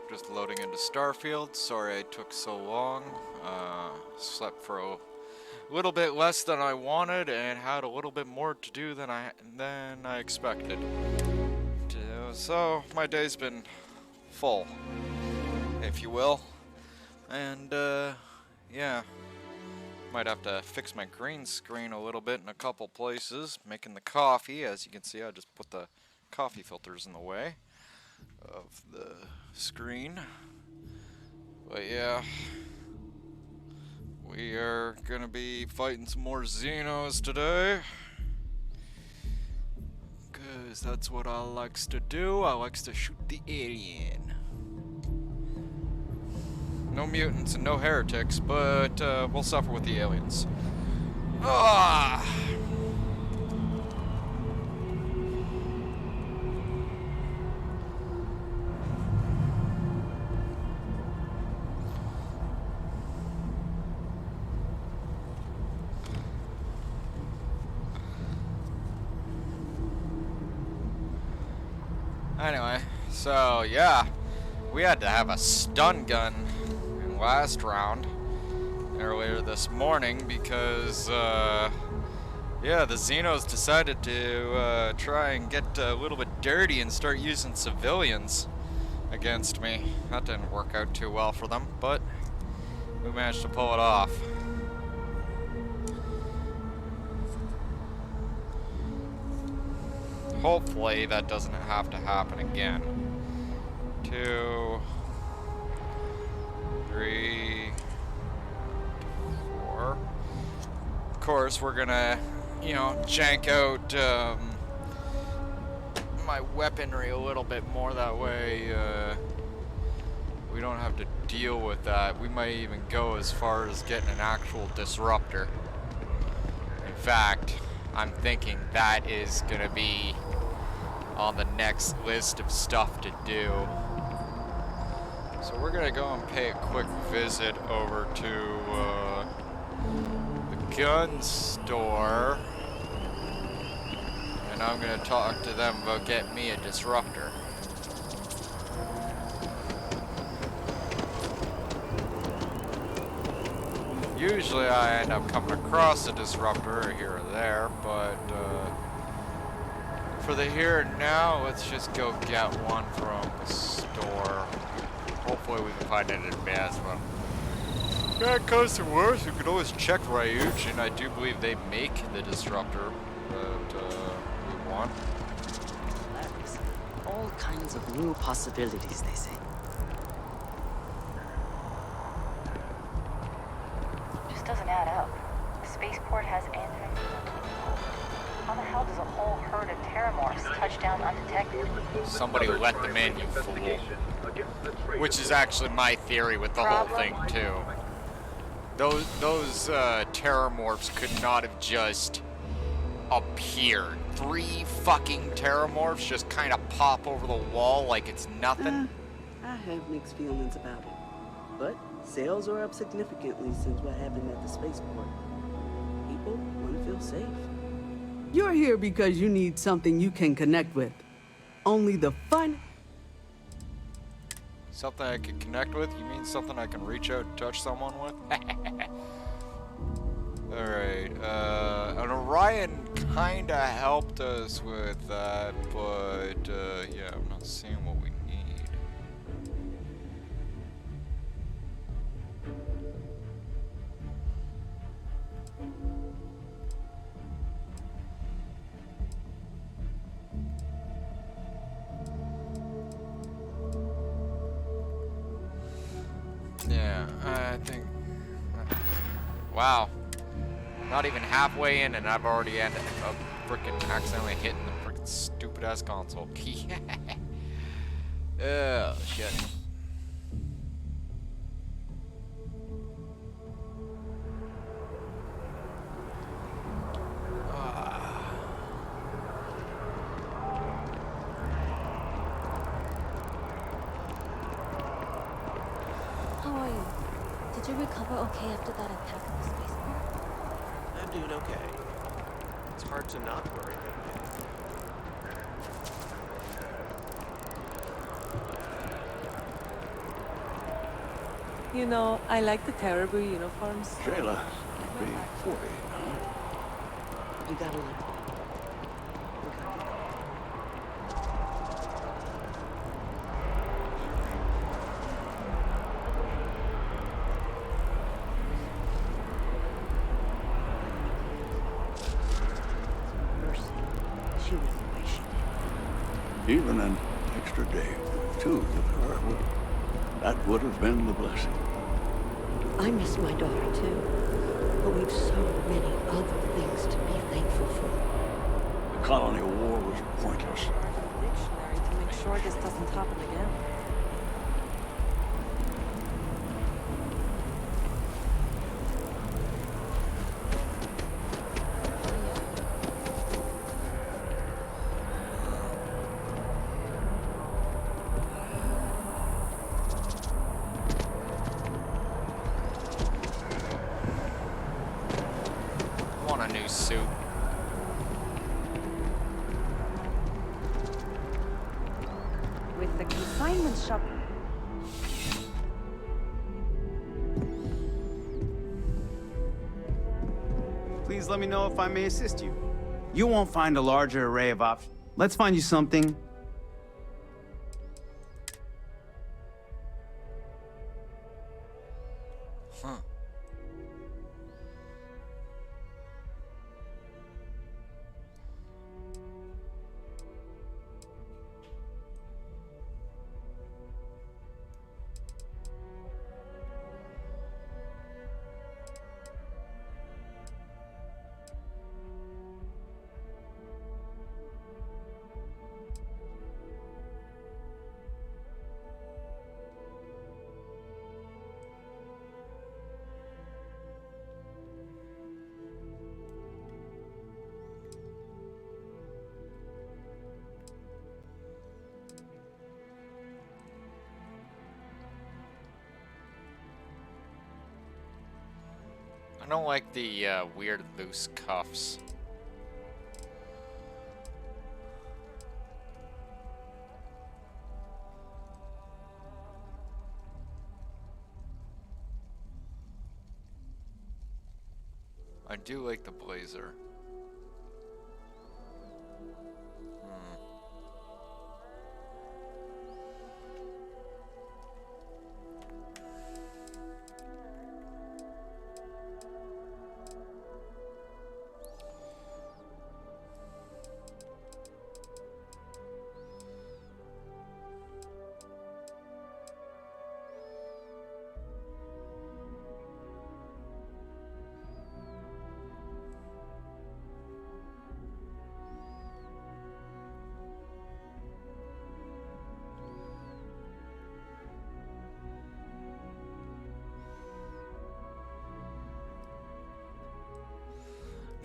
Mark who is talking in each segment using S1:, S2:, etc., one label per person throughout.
S1: Just loading into Starfield. Sorry I took so long. Slept for a little bit less than I wanted and had a little bit more to do than I expected. So my day's been full, if you will. And yeah, might have to fix my green screen a little bit in a couple places. Making the coffee, as you can see, I just put the coffee filters in the way of the screen. But yeah, we are gonna be fighting some more Xenos today, cause that's what I likes to do. I likes to shoot the alien. No mutants and no heretics, but we'll suffer with the aliens. Ah! Anyway, so yeah, we had to have a stun gun in last round earlier this morning because yeah, the Xenos decided to try and get a little bit dirty and start using civilians against me. That didn't work out too well for them, but we managed to pull it off. Hopefully that doesn't have to happen again. 2, 3, 4. Of course, we're gonna, you know, jank out my weaponry a little bit more. That way we don't have to deal with that. We might even go as far as getting an actual disruptor. In fact, I'm thinking that is gonna be on the next list of stuff to do. So we're gonna go and pay a quick visit over to the gun store, and I'm gonna talk to them about getting me a disruptor. Usually I end up coming across a disruptor here or there, but for the here and now, let's just go get one from the store. Hopefully we can find an advanced one. That comes to worse, we could always check Ryuj, and I do believe they make the disruptor that we want.
S2: Hilarious. All kinds of new possibilities, they say.
S3: Just doesn't add up. The spaceport has anti. How the hell does a whole herd of terramorphs touch down undetected?
S1: Somebody let them in, you fool. Which is actually my theory with the whole thing, too. Those terramorphs could not have just appeared. 3 fucking terramorphs just kind of pop over the wall like it's nothing.
S2: I have mixed feelings about it. But sales are up significantly since what happened at the spaceport. People want to feel safe. You're here because you need something you can connect with. Only the fun...
S1: Something I can connect with? You mean something I can reach out and touch someone with? Alright, an Orion kinda helped us with that, but yeah, I'm not seeing what we need. Yeah, I think... Wow. Not even halfway in and I've already ended up frickin' accidentally hitting the frickin' stupid-ass console key. Oh, shit.
S4: How are you? Did you recover okay after that attack at the spaceport?
S5: I'm doing okay. It's hard to not worry about it.
S6: You know, I like the terrible uniforms.
S7: Shayla, be 40 now.
S2: We gotta look. We gotta look. Mercy. She was the way she did.
S7: Even an extra day, too, with her, that would have been the blessing.
S8: I miss my daughter too, but we've so many other things to be thankful for.
S7: The colonial war was pointless.
S6: Dictionary to make sure this doesn't happen again.
S1: Want a new suit.
S3: With the consignment shop.
S9: Please let me know if I may assist you. You won't find a larger array of options. Let's find you something.
S1: Huh. I don't like the weird loose cuffs. I do like the blazer.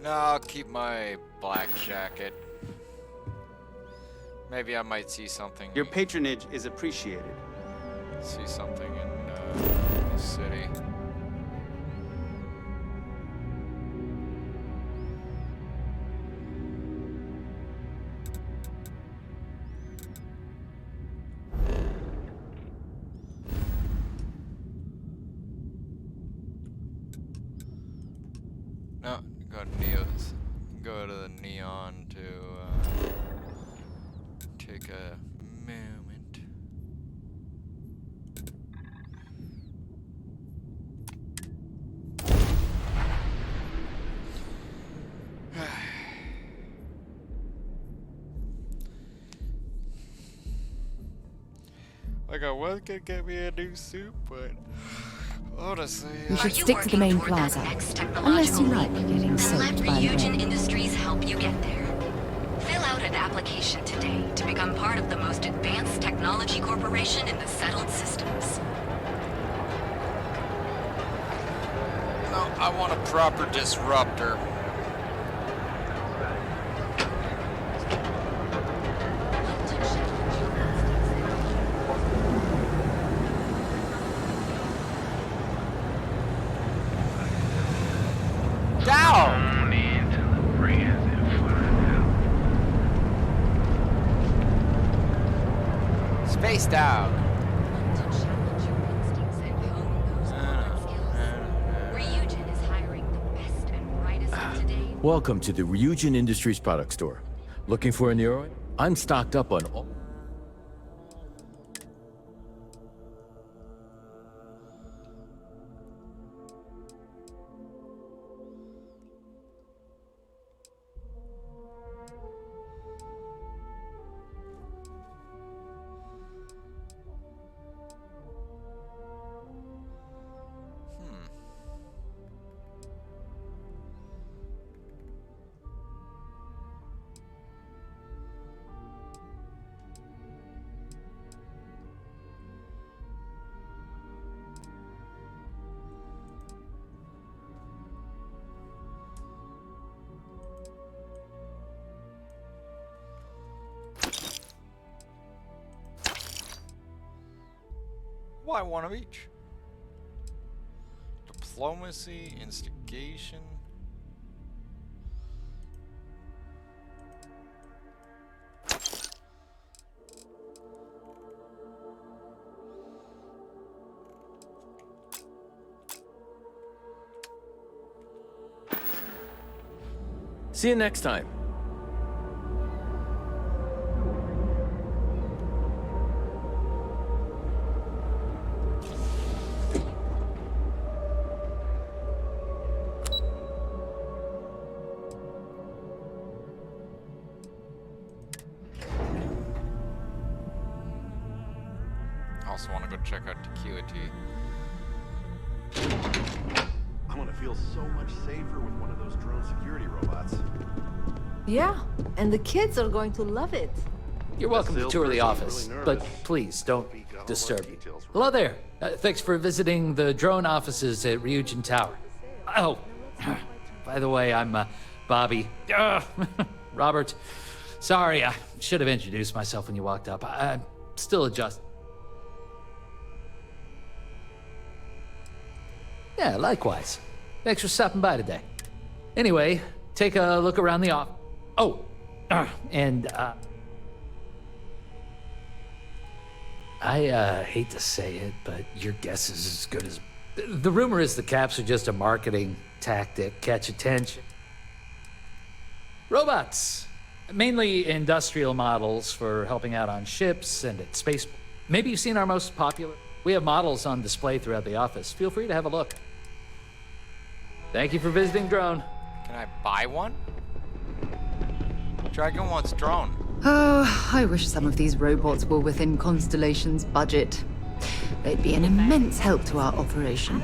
S1: No, I'll keep my black jacket. Maybe I might see something.
S9: Your patronage is appreciated.
S1: See something in the city. No, go to Neo's. Go to the Neon to take a moment. Like I was gonna get me a new suit, but honestly,
S10: You should stick to the main plaza, unless you like getting soaked by the rain.
S3: Industries help you get there. Fill out an application today to become part of the most advanced technology corporation in the settled systems.
S1: no, I want a proper disruptor. Spaced out.
S3: To challenge your instincts and hone those
S11: Welcome to the Ryujin Industries product store. Looking for a Nero? I'm stocked up on all...
S1: Why one of each? Diplomacy, instigation.
S11: See you next time.
S1: Also want to go check out Tequila Tea.
S12: I'm gonna feel so much safer with one of those drone security robots.
S6: Yeah, and the kids are going to love it.
S13: You're welcome to tour the office, but please don't disturb me. Hello there. Thanks for visiting the drone offices at Ryujin Tower. Oh, by the way, I'm Bobby. Robert. Sorry, I should have introduced myself when you walked up. I'm still adjusting. Yeah, likewise. Thanks for stopping by today. Anyway, take a look around the office. Oh, and I hate to say it, but your guess is as good as... The rumor is the caps are just a marketing tactic, catch attention. Robots, mainly industrial models for helping out on ships and at space. Maybe you've seen our most popular. We have models on display throughout the office. Feel free to have a look. Thank you for visiting Drone.
S1: Can I buy one? Dragon wants drone.
S10: Oh, I wish some of these robots were within Constellation's budget. They'd be an immense help to our operation.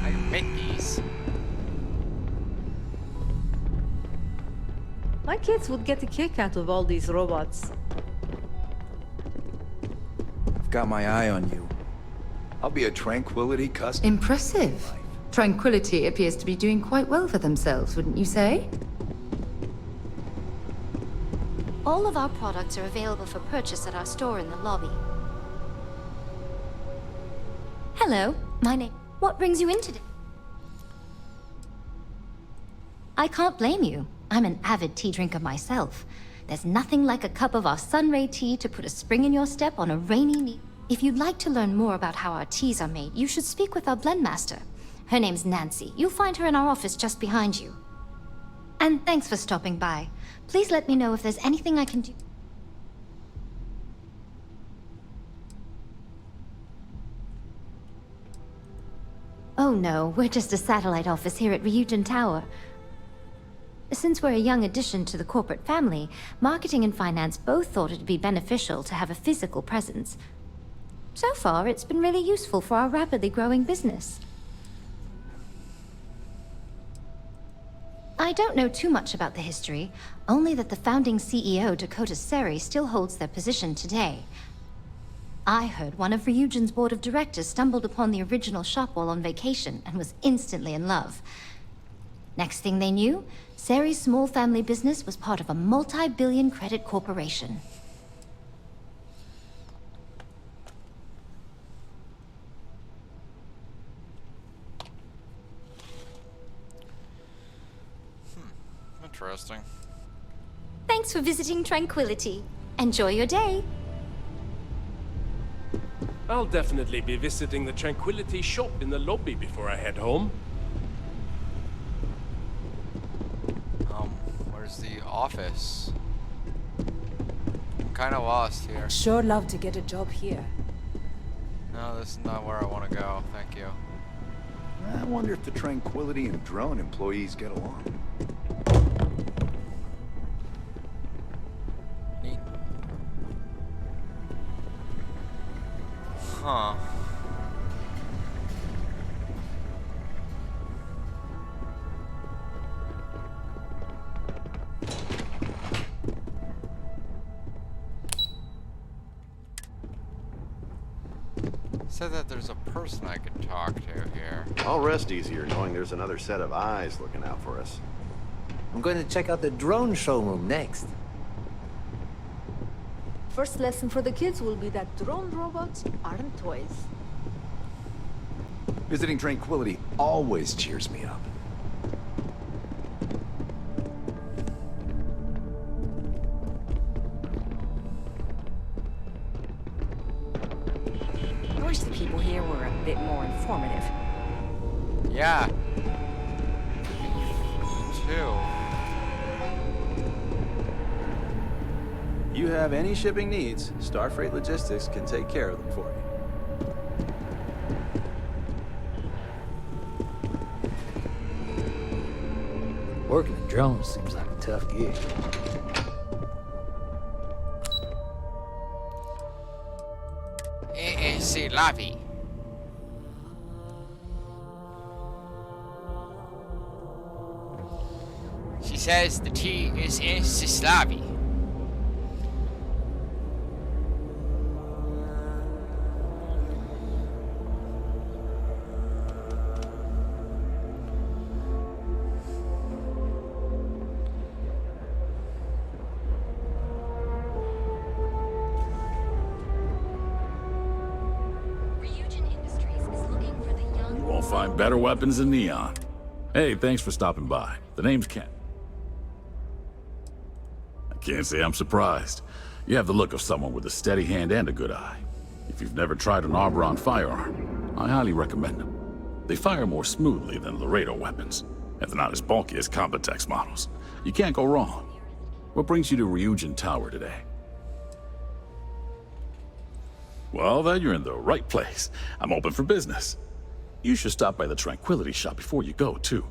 S1: I make these.
S6: My kids would get a kick out of all these robots.
S14: I've got my eye on you. I'll be a Tranquility customer.
S10: Impressive. Tranquility appears to be doing quite well for themselves, wouldn't you say?
S4: All of our products are available for purchase at our store in the lobby. Hello, my name. What brings you in today? I can't blame you. I'm an avid tea drinker myself. There's nothing like a cup of our Sunray tea to put a spring in your step on a rainy night. If you'd like to learn more about how our teas are made, you should speak with our blend master. Her name's Nancy. You'll find her in our office just behind you. And thanks for stopping by. Please let me know if there's anything I can do. Oh no, we're just a satellite office here at Ryujin Tower. Since we're a young addition to the corporate family, marketing and finance both thought it'd be beneficial to have a physical presence. So far, it's been really useful for our rapidly growing business. I don't know too much about the history, only that the founding CEO, Dakota Seri, still holds their position today. I heard one of Ryujin's board of directors stumbled upon the original shop while on vacation and was instantly in love. Next thing they knew, Seri's small family business was part of a multi-billion credit corporation.
S1: Interesting.
S4: Thanks for visiting Tranquility. Enjoy your day.
S15: I'll definitely be visiting the Tranquility shop in the lobby before I head home.
S1: Where's the office? I'm kind of lost here.
S16: Sure love to get a job here.
S1: No, this is not where I want to go. Thank you.
S14: I wonder if the Tranquility and drone employees get along.
S1: Neat. Huh. Said that there's a person I could talk to here.
S12: I'll rest easier knowing there's another set of eyes looking out for us.
S17: I'm going to check out the drone showroom next.
S6: First lesson for the kids will be that drone robots aren't toys.
S14: Visiting Tranquility always cheers me up.
S16: I wish the people here were a bit more informative.
S1: Yeah. Too.
S9: You have any shipping needs, Starfreight Logistics can take care of them for you.
S13: Working in drones seems like a tough gig.
S1: C'est la vie. She says the tea is in Sislavi.
S18: Find better weapons than Neon. Hey, thanks for stopping by. The name's Ken. I can't say I'm surprised. You have the look of someone with a steady hand and a good eye. If you've never tried an Arboron firearm, I highly recommend them. They fire more smoothly than Laredo weapons, and they're not as bulky as Combatex models. You can't go wrong. What brings you to Ryujin Tower today? Well, then you're in the right place. I'm open for business. You should stop by the Tranquility shop before you go, too.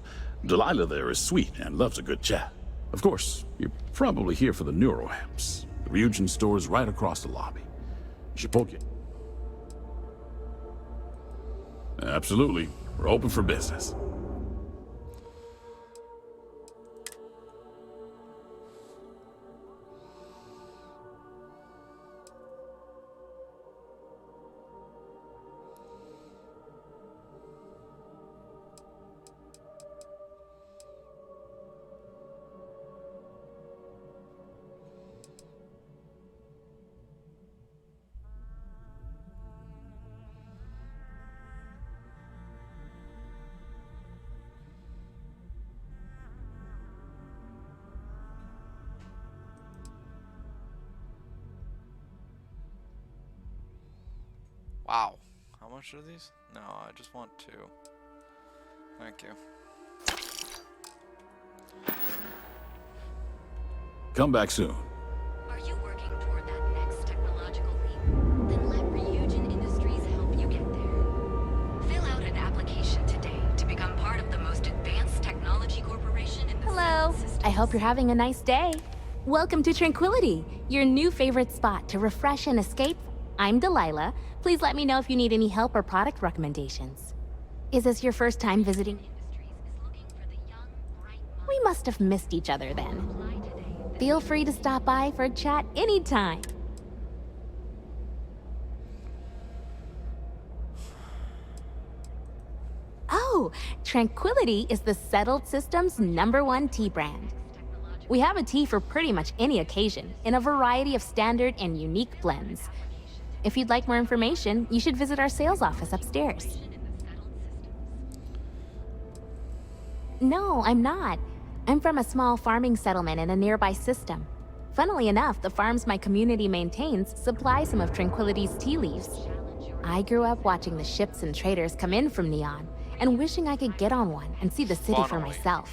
S18: Delilah there is sweet and loves a good chat. Of course, you're probably here for the neuroamps. The Ryujin store is right across the lobby. You should poke it. Absolutely. We're open for business.
S1: Wow. How much are these? No, I just want two. Thank you.
S18: Come back soon.
S3: Are you working toward that next technological leap? Then let Ryujin Industries help you get there. Fill out an application today to become part of the most advanced technology corporation in the
S19: Hello. I hope you're having a nice day. Welcome to Tranquility, your new favorite spot to refresh and escape. I'm Delilah. Please let me know if you need any help or product recommendations. Is this your first time visiting? We must have missed each other then. Feel free to stop by for a chat anytime. Oh, Tranquility is the Settled Systems #1 tea brand. We have a tea for pretty much any occasion, in a variety of standard and unique blends. If you'd like more information, you should visit our sales office upstairs. No, I'm not. I'm from a small farming settlement in a nearby system. Funnily enough, the farms my community maintains supply some of Tranquility's tea leaves. I grew up watching the ships and traders come in from Neon, and wishing I could get on one and see the city for
S1: Funnily.
S19: myself.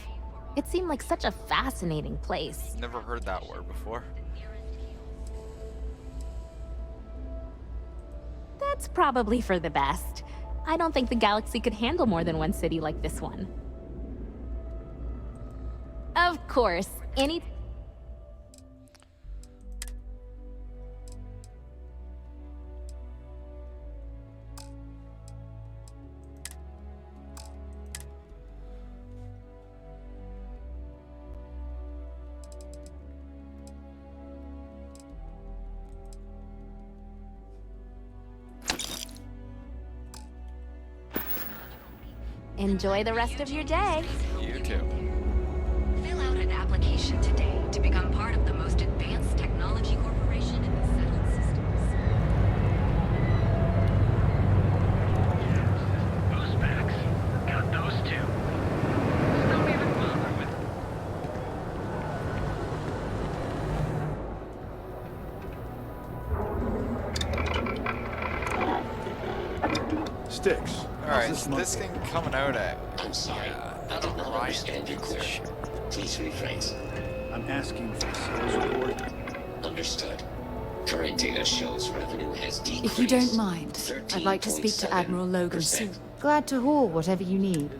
S19: It seemed like such a fascinating place.
S1: Never heard that word before.
S19: That's probably for the best. I don't think the galaxy could handle more than one city like this one. Of course, any... Enjoy the rest of your day.
S1: You too.
S3: Fill out an application today to become part of the most advanced technology corporation in the settled systems.
S20: Those packs. Got those too. Don't even bother with
S12: Sticks.
S1: Alright, so this thing coming out at...
S21: I'm sorry. I did not understand your query. Please rephrase.
S12: I'm asking for a sales report.
S21: Understood. Current data shows revenue has decreased.
S10: If you don't mind, I'd like to speak to Admiral Logan soon. Glad to haul whatever you need.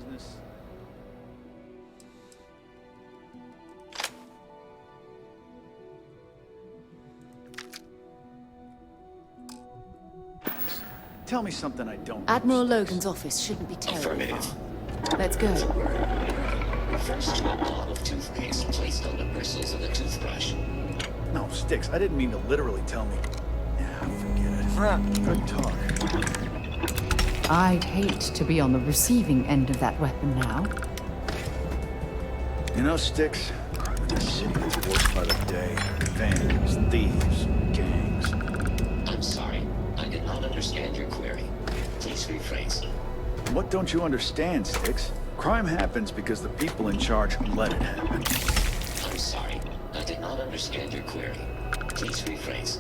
S12: Tell me something I don't.
S10: Admiral Logan's office shouldn't be terribly far. Let's go.
S21: Refers to a blob of toothpaste placed on the bristles of a toothbrush.
S12: No, Sticks, I didn't mean to literally tell me. Yeah, forget it. Good talk.
S10: I'd hate to be on the receiving end of that weapon now.
S12: You know, Sticks, crime in this city is the worst part of the day. Vandals, thieves, gangs.
S21: I'm sorry. I did not understand your query. Please rephrase.
S12: What don't you understand, Sticks? Crime happens because the people in charge let it happen.
S21: I'm sorry. I did not understand your query. Please rephrase.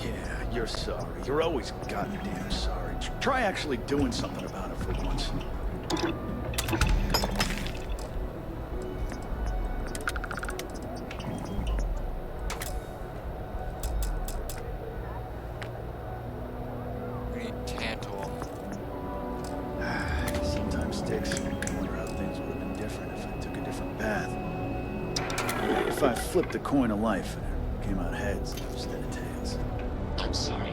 S12: Yeah, you're sorry. You're always goddamn sorry. Try actually doing something about it for once.
S1: We need tantalum.
S12: Sometimes, Sticks, I wonder how things would have been different if I took a different path. If I flipped the coin of life and it came out heads instead of tails.
S21: I'm sorry.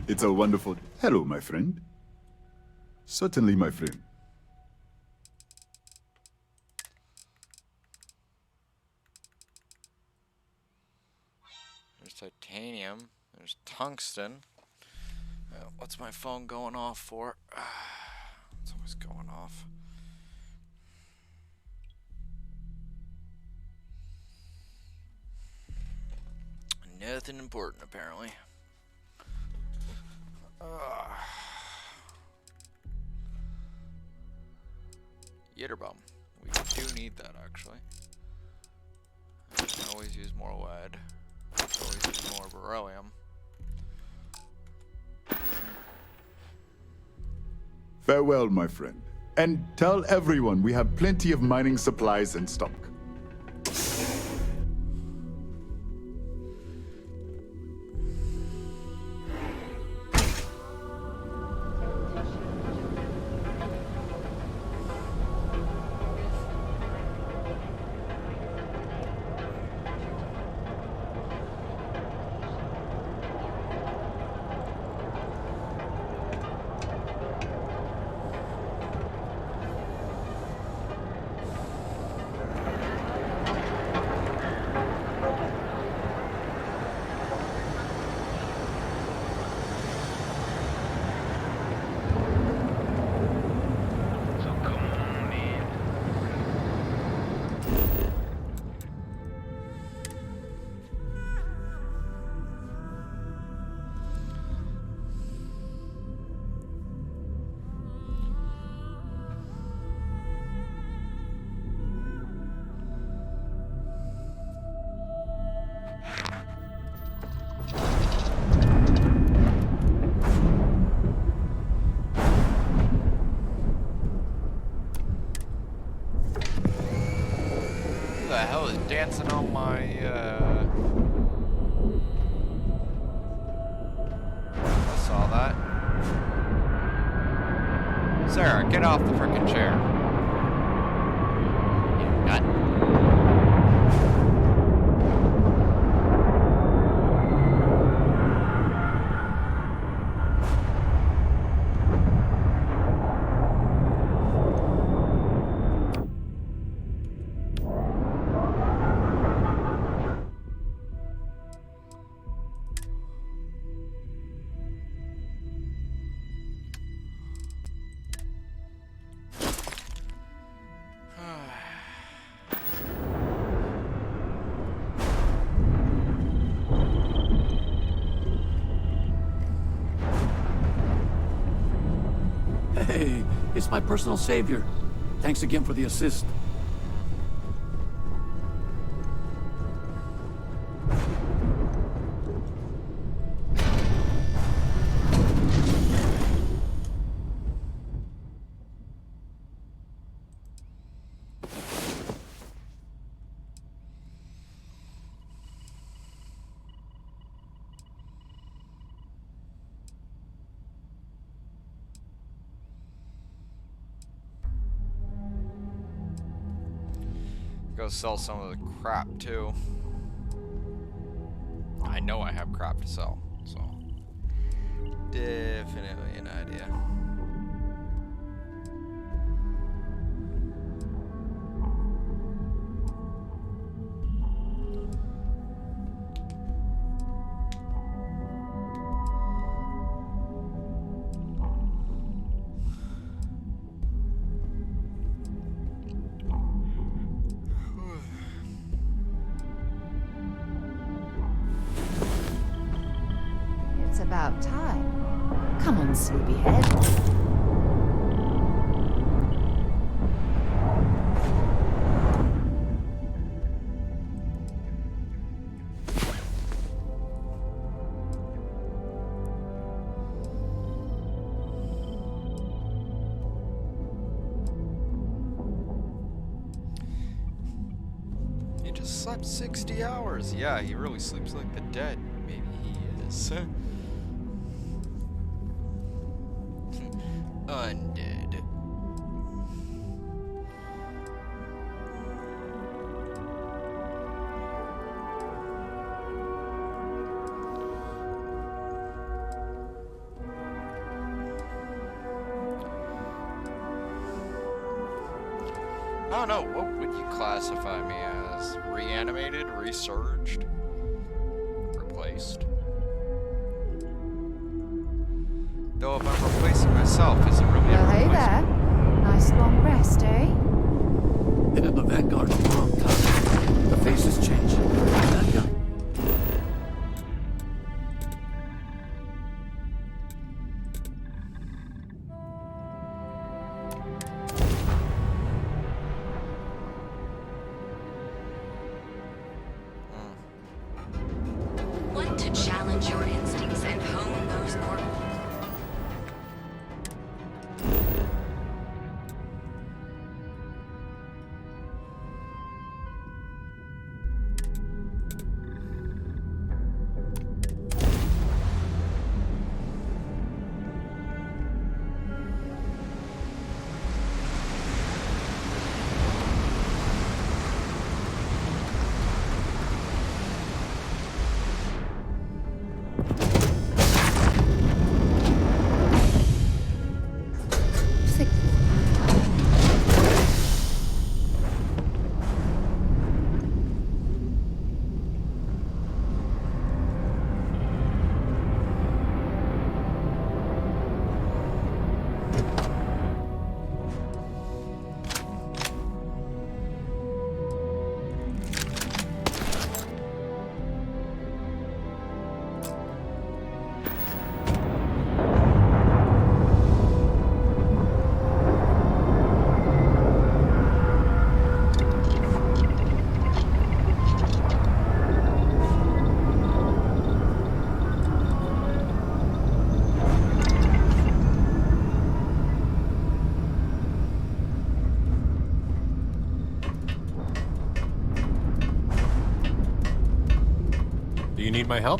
S22: It's a wonderful... Hello, my friend. Certainly, my friend.
S1: There's titanium. There's tungsten. What's my phone going off for? It's always going off. Nothing important, apparently. Yitterbum. We do need that, actually. I can always use more lead. I can always use more beryllium.
S22: Farewell, my friend. And tell everyone we have plenty of mining supplies in stock.
S1: on my, I saw that. Sarah, get off the frickin' chair.
S13: Yeah, got it.
S2: Hey, it's my personal savior. Thanks again for the assist.
S1: Go sell some of the crap too. I know I have crap to sell, so definitely an idea.
S10: It's about time. Come on, sleepyhead.
S1: He just slept 60 hours. Yeah, he really sleeps like the dead. Maybe he is. Undead. I don't know, what would you classify me as? Reanimated? Resurged? Replaced? Though if I'm replacing myself, is it really a
S10: Well, hey
S1: replacement?
S10: there. Nice long rest, eh?
S2: Been in the Vanguard for a long time. The faces change. That guy.
S3: Want to challenge your instincts and hone those core.
S5: Do you need my help?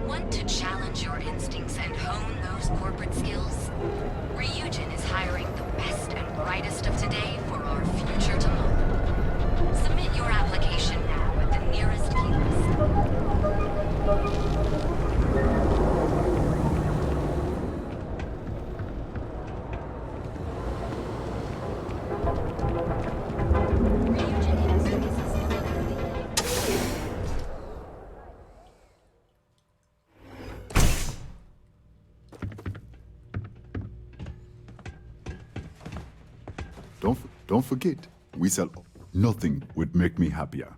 S3: Want to challenge your instincts and hone those corporate skills? Ryujin is hiring the best and brightest of today for our future tomorrow. Submit your application now at the nearest
S22: Don't forget, we sell. Nothing would make me happier.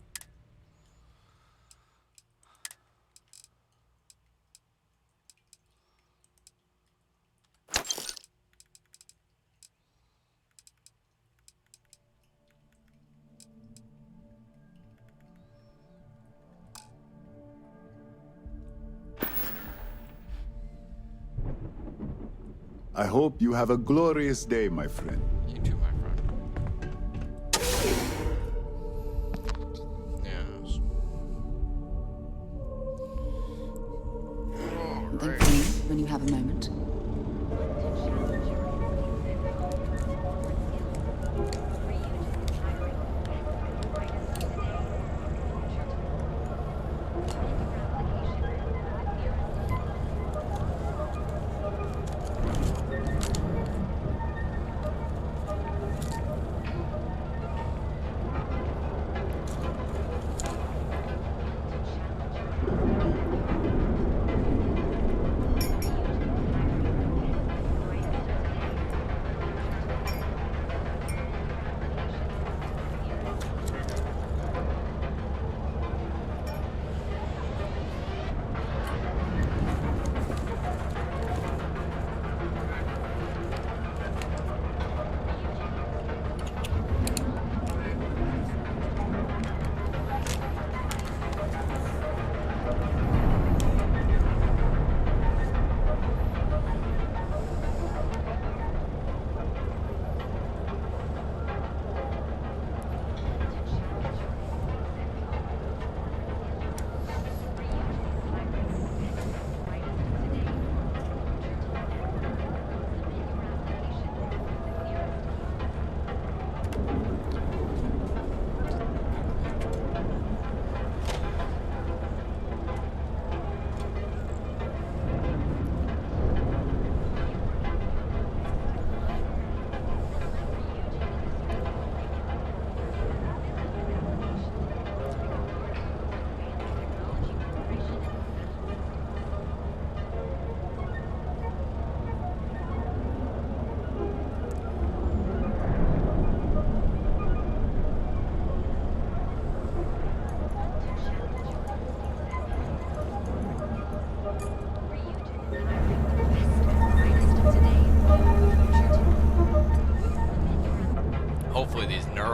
S22: I hope you have a glorious day, my friend.
S1: You too, my friend. Yes.
S10: Then for me, when you have a moment.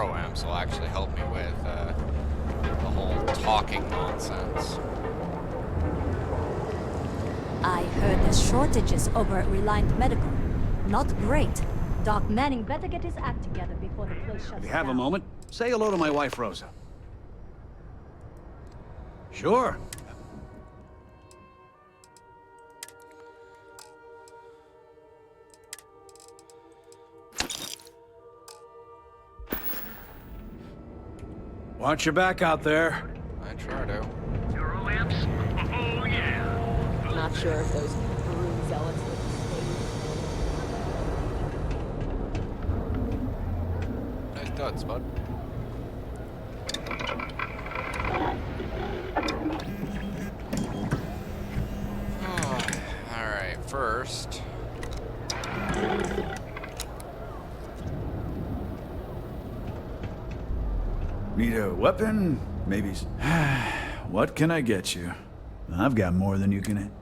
S1: pro-amps will actually help me with the whole talking nonsense.
S5: I heard there's shortages over at Reliant Medical. Not great. Doc Manning better get his act together before the place shuts
S2: If you have
S5: down.
S2: a moment, say hello to my wife, Rosa. Sure. Watch your back out there.
S1: I try to.
S20: Euro amps? Oh, yeah.
S16: Not sure if those brood zealots would stay.
S1: Nice duds, bud. Alright, first.
S12: Need a weapon? Maybe. What can I get you? I've got more than you can.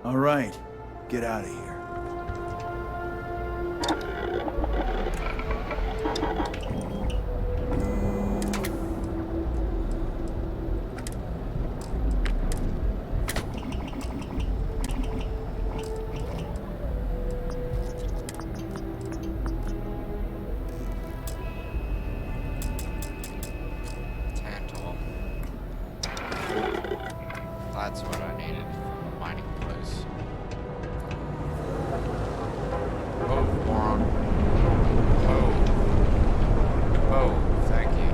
S12: All right, get out of here.
S1: Tantal. That's what I needed from a mining place. Oh, moron. Oh. Oh, thank you.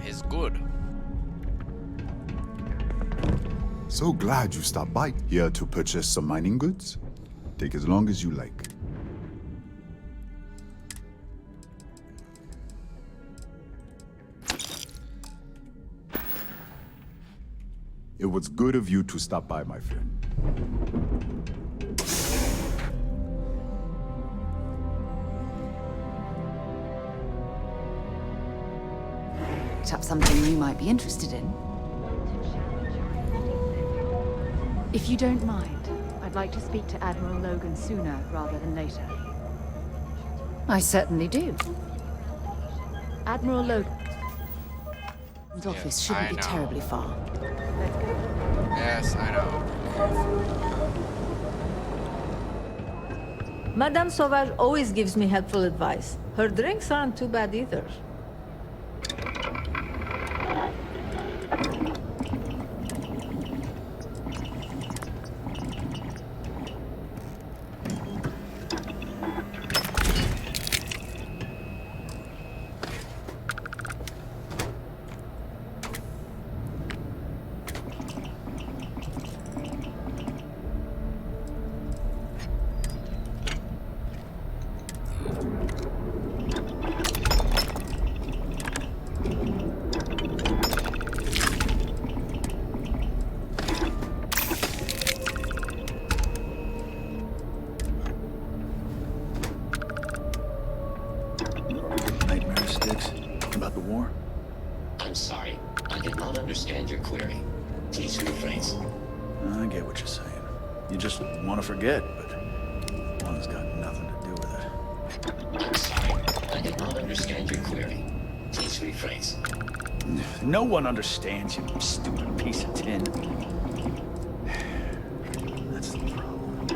S1: Is good.
S22: So glad you stopped by here to purchase some mining goods. Take as long as you like. It was good of you to stop by, my friend.
S10: Picked up something you might be interested in.
S8: If you don't mind, I'd like to speak to Admiral Logan sooner rather than later.
S10: I certainly do.
S8: Admiral Logan.
S10: His office shouldn't
S1: I
S10: be
S1: know.
S10: terribly far.
S1: Yes, I know.
S6: Madame Sauvage always gives me helpful advice. Her drinks aren't too bad either.
S21: Please rephrase.
S12: I get what you're saying. You just want to forget, but one's got nothing to do with it.
S21: I'm sorry. I did not understand your query. Please rephrase.
S12: No one understands you, stupid piece of tin. That's the problem.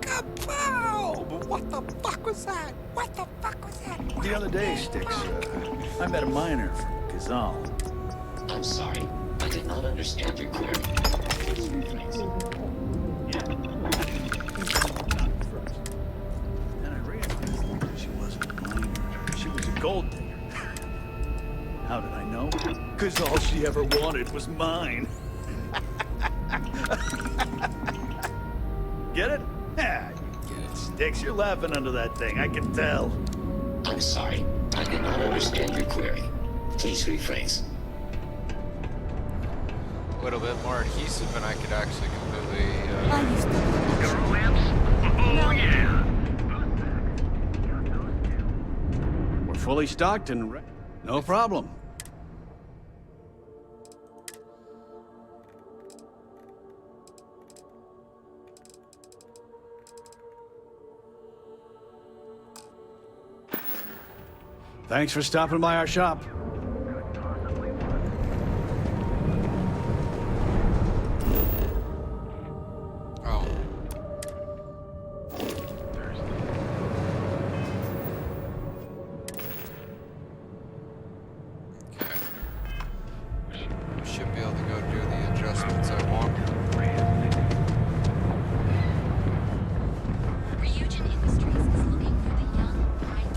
S2: Kapow! What the fuck was that? What the fuck was that?
S12: The other day, Sticks, I met a miner from Gazal.
S21: I'm sorry. I did not understand your query. Please rephrase.
S12: Then I realized she wasn't a miner. She was a gold digger. How did I know? Because all she ever wanted was mine. Get it? Yeah, you get it, Sticks. You're laughing under that thing, I can tell.
S21: I'm sorry. I did not understand your query. Please rephrase.
S1: A little bit more adhesive and I could actually completely,
S20: Oh, yeah.
S9: We're fully stocked and no problem. Thanks for stopping by our shop.
S1: Oh. Okay. Should be able to go do the adjustments I want.
S3: Ryujin Industries is looking for the young, bright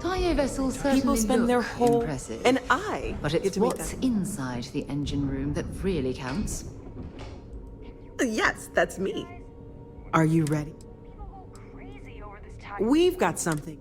S10: Tire vessels certainly
S7: People spend
S10: look
S7: their whole...
S10: impressive.
S7: And I
S10: But
S7: get
S10: it's
S7: to make
S10: what's
S7: that.
S10: inside the engine room that really counts.
S7: Yes, that's me. Are you ready? We've got something.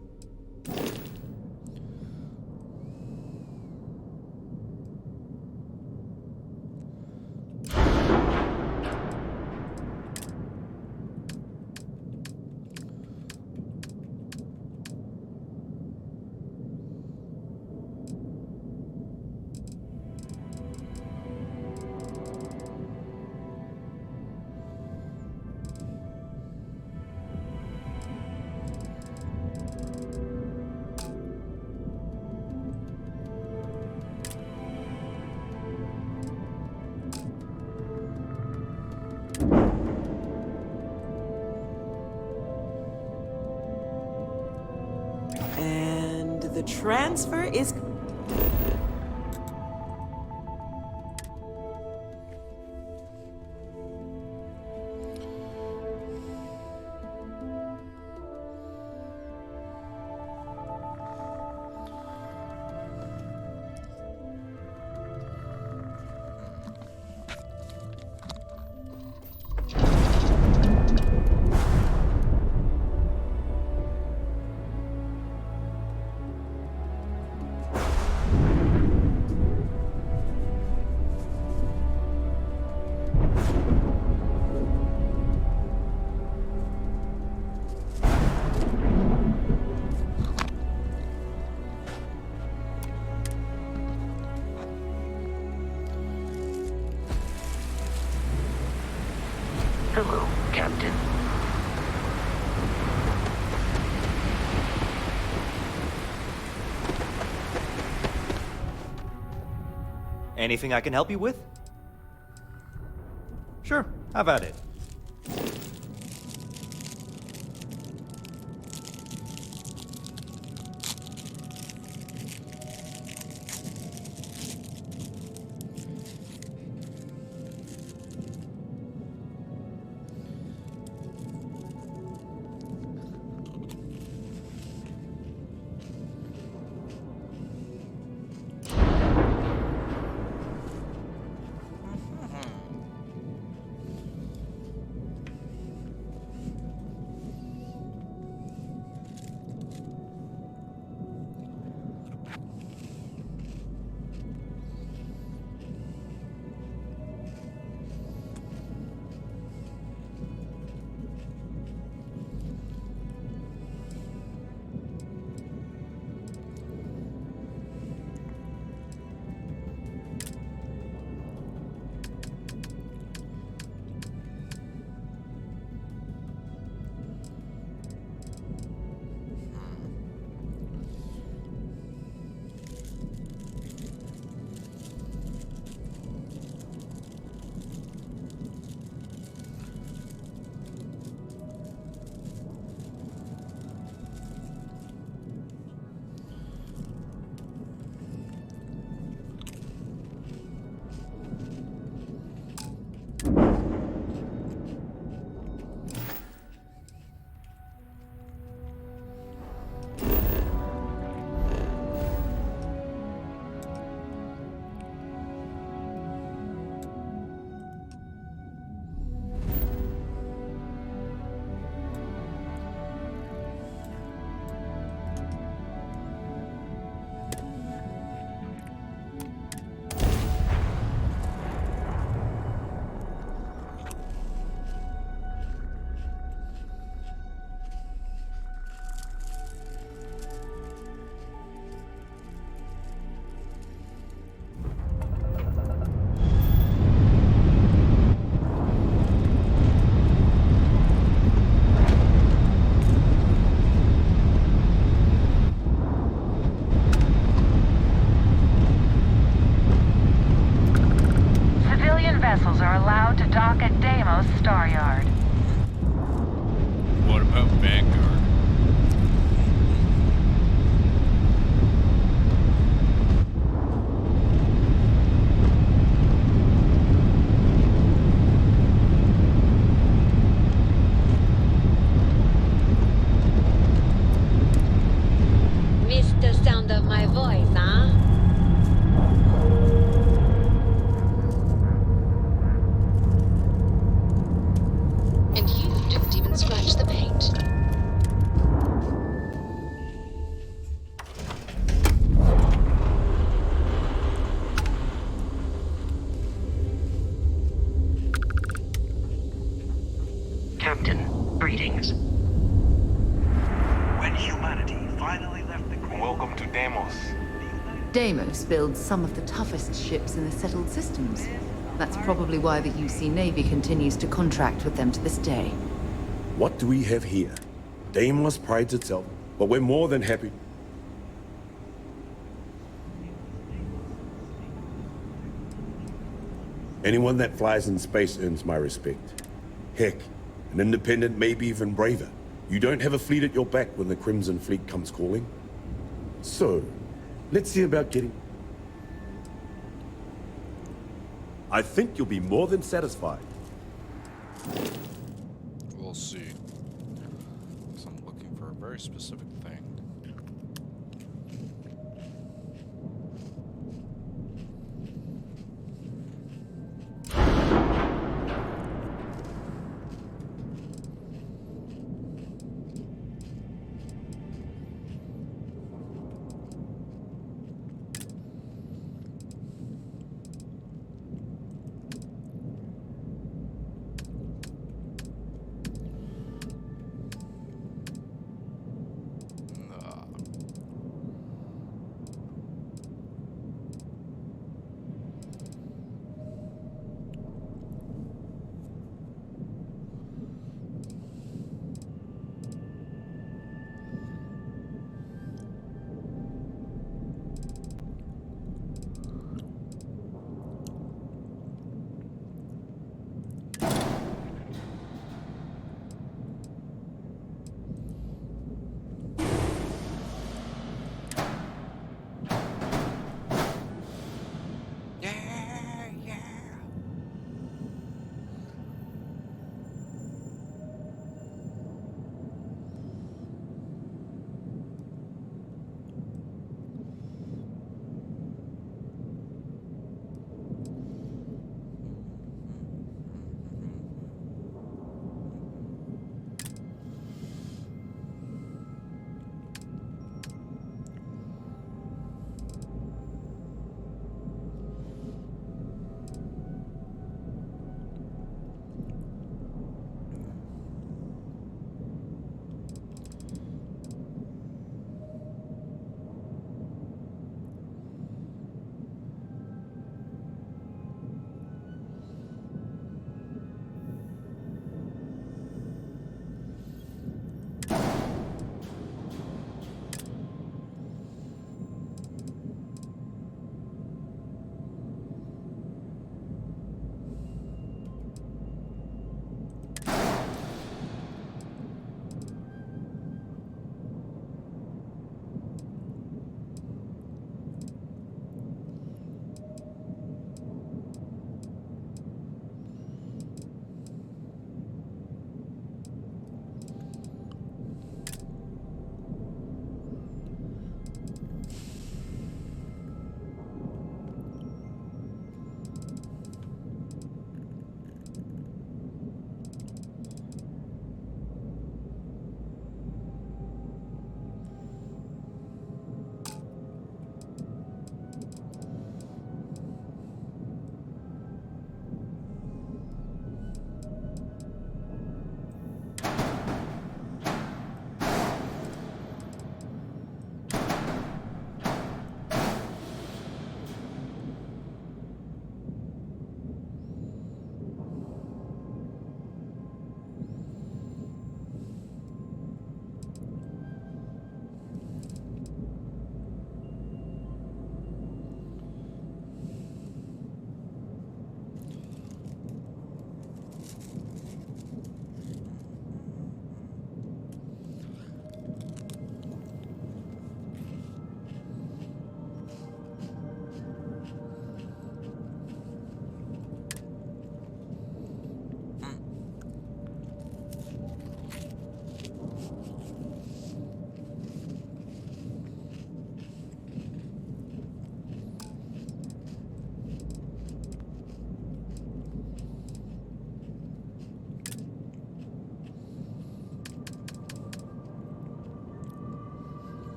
S7: And the transfer is...
S20: Hello, Captain.
S11: Anything I can help you with? Sure, how about it?
S4: vessels are allowed to dock at Deimos Star Yard.
S1: What about Vanguard?
S15: Missed the sound of my voice, huh? And you didn't even scratch the paint.
S21: Captain, greetings.
S23: When humanity finally left the grid... Welcome to Deimos.
S10: Deimos builds some of the toughest ships in the settled systems. That's probably why the UC Navy continues to contract with them to this day.
S24: What do we have here? Deimos prides itself, but we're more than happy. Anyone that flies in space earns my respect. Heck, an independent may be even braver. You don't have a fleet at your back when the Crimson Fleet comes calling. So, let's see about getting... I think you'll be more than satisfied.
S1: We'll see. So I'm looking for a very specific thing.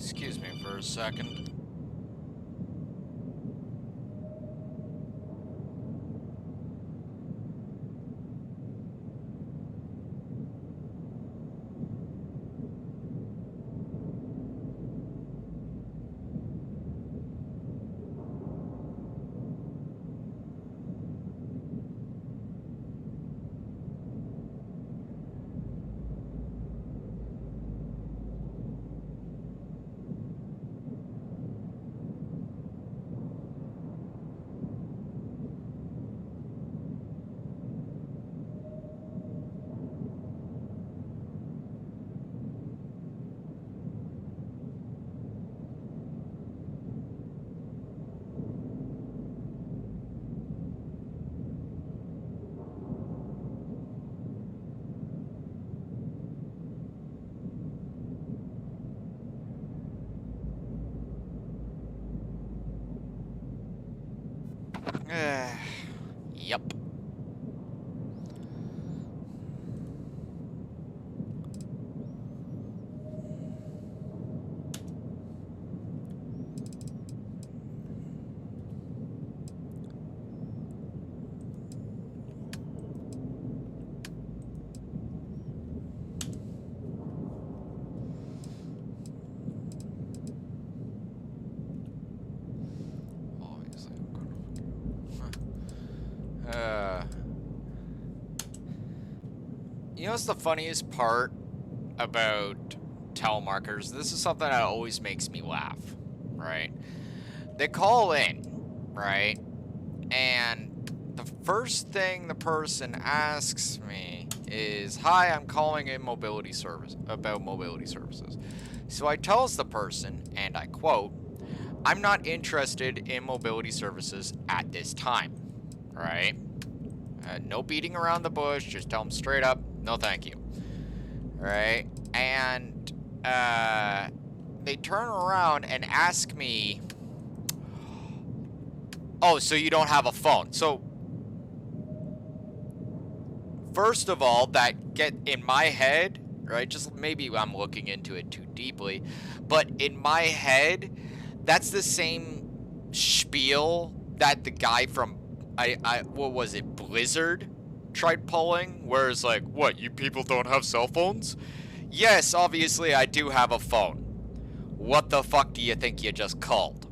S1: Excuse me for a second. Yep. You know what's the funniest part about telemarketers? This is something that always makes me laugh, right? They call in, right? And the first thing the person asks me is, "Hi, I'm calling in mobility service about mobility services." So I tells the person, and I quote, "I'm not interested in mobility services at this time," right? No beating around the bush, just tell them straight up, no thank you. Right? And they turn around and ask me, "Oh, so you don't have a phone?" So first of all, that get in my head, right? Just maybe I'm looking into it too deeply, but in my head, that's the same spiel that the guy from what was it, Blizzard tried pulling, where it's like, "What, you people don't have cell phones?" Yes, obviously I do have a phone. What the fuck do you think you just called?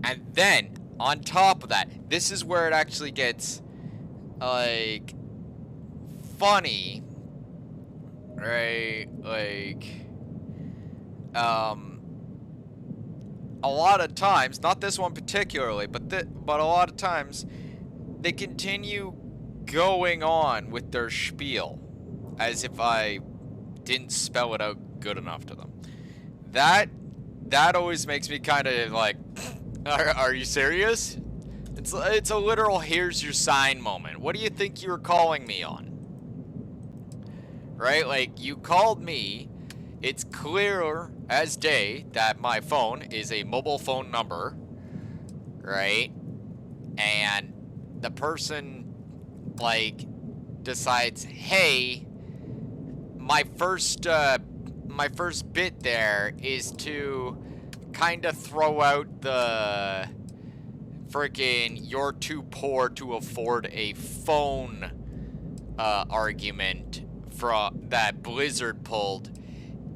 S1: And then, on top of that, this is where it actually gets, like, funny, right? Like, a lot of times, not this one particularly, but a lot of times, they continue going on with their spiel as if I didn't spell it out good enough to them. That always makes me kind of like, are you serious? It's a literal "here's your sign" moment. What do you think you were calling me on? Right? Like, you called me. It's clear as day that my phone is a mobile phone number, right? And the person, like, decides, "Hey, my first bit there is to kind of throw out the freaking 'you're too poor to afford a phone' argument that Blizzard pulled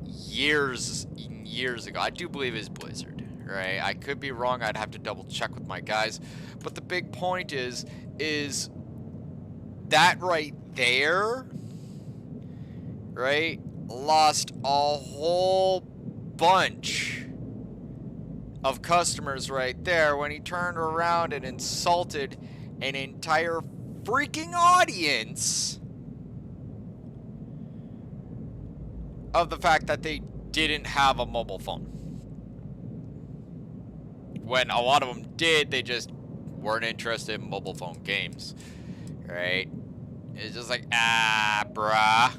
S1: years ago. I do believe it's Blizzard, right? I could be wrong. I'd have to double check with my guys. But the big point is that right there, right, lost a whole bunch of customers right there when he turned around and insulted an entire freaking audience of the fact that they didn't have a mobile phone. When a lot of them did, they just weren't interested in mobile phone games, right? It's just like, bruh.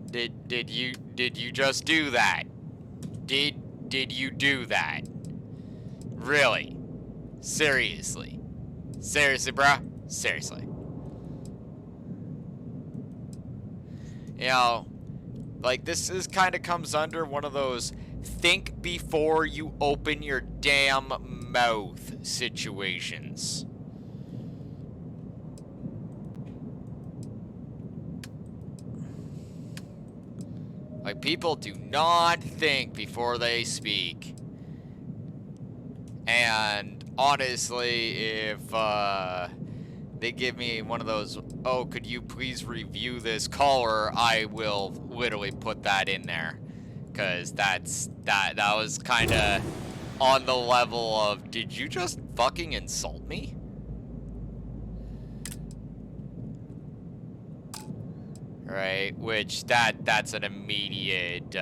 S1: Did you just do that? Did you do that? Really? Seriously? Seriously, bruh? Seriously. You know, Like, this is kind of comes under one of those think before you open your damn mouth situations. Like, people do not think before they speak. And honestly, if they give me one of those, oh, could you please review this caller, I will literally put that in there. Because that was kind of on the level of, did you just fucking insult me? Right, which that's an immediate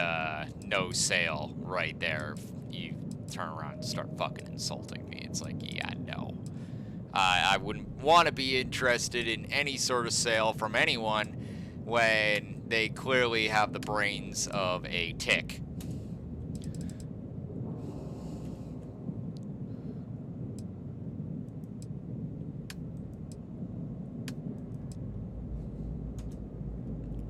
S1: no sale right there. If you turn around and start fucking insulting me, it's like, yeah, no. I wouldn't want to be interested in any sort of sale from anyone when they clearly have the brains of a tick.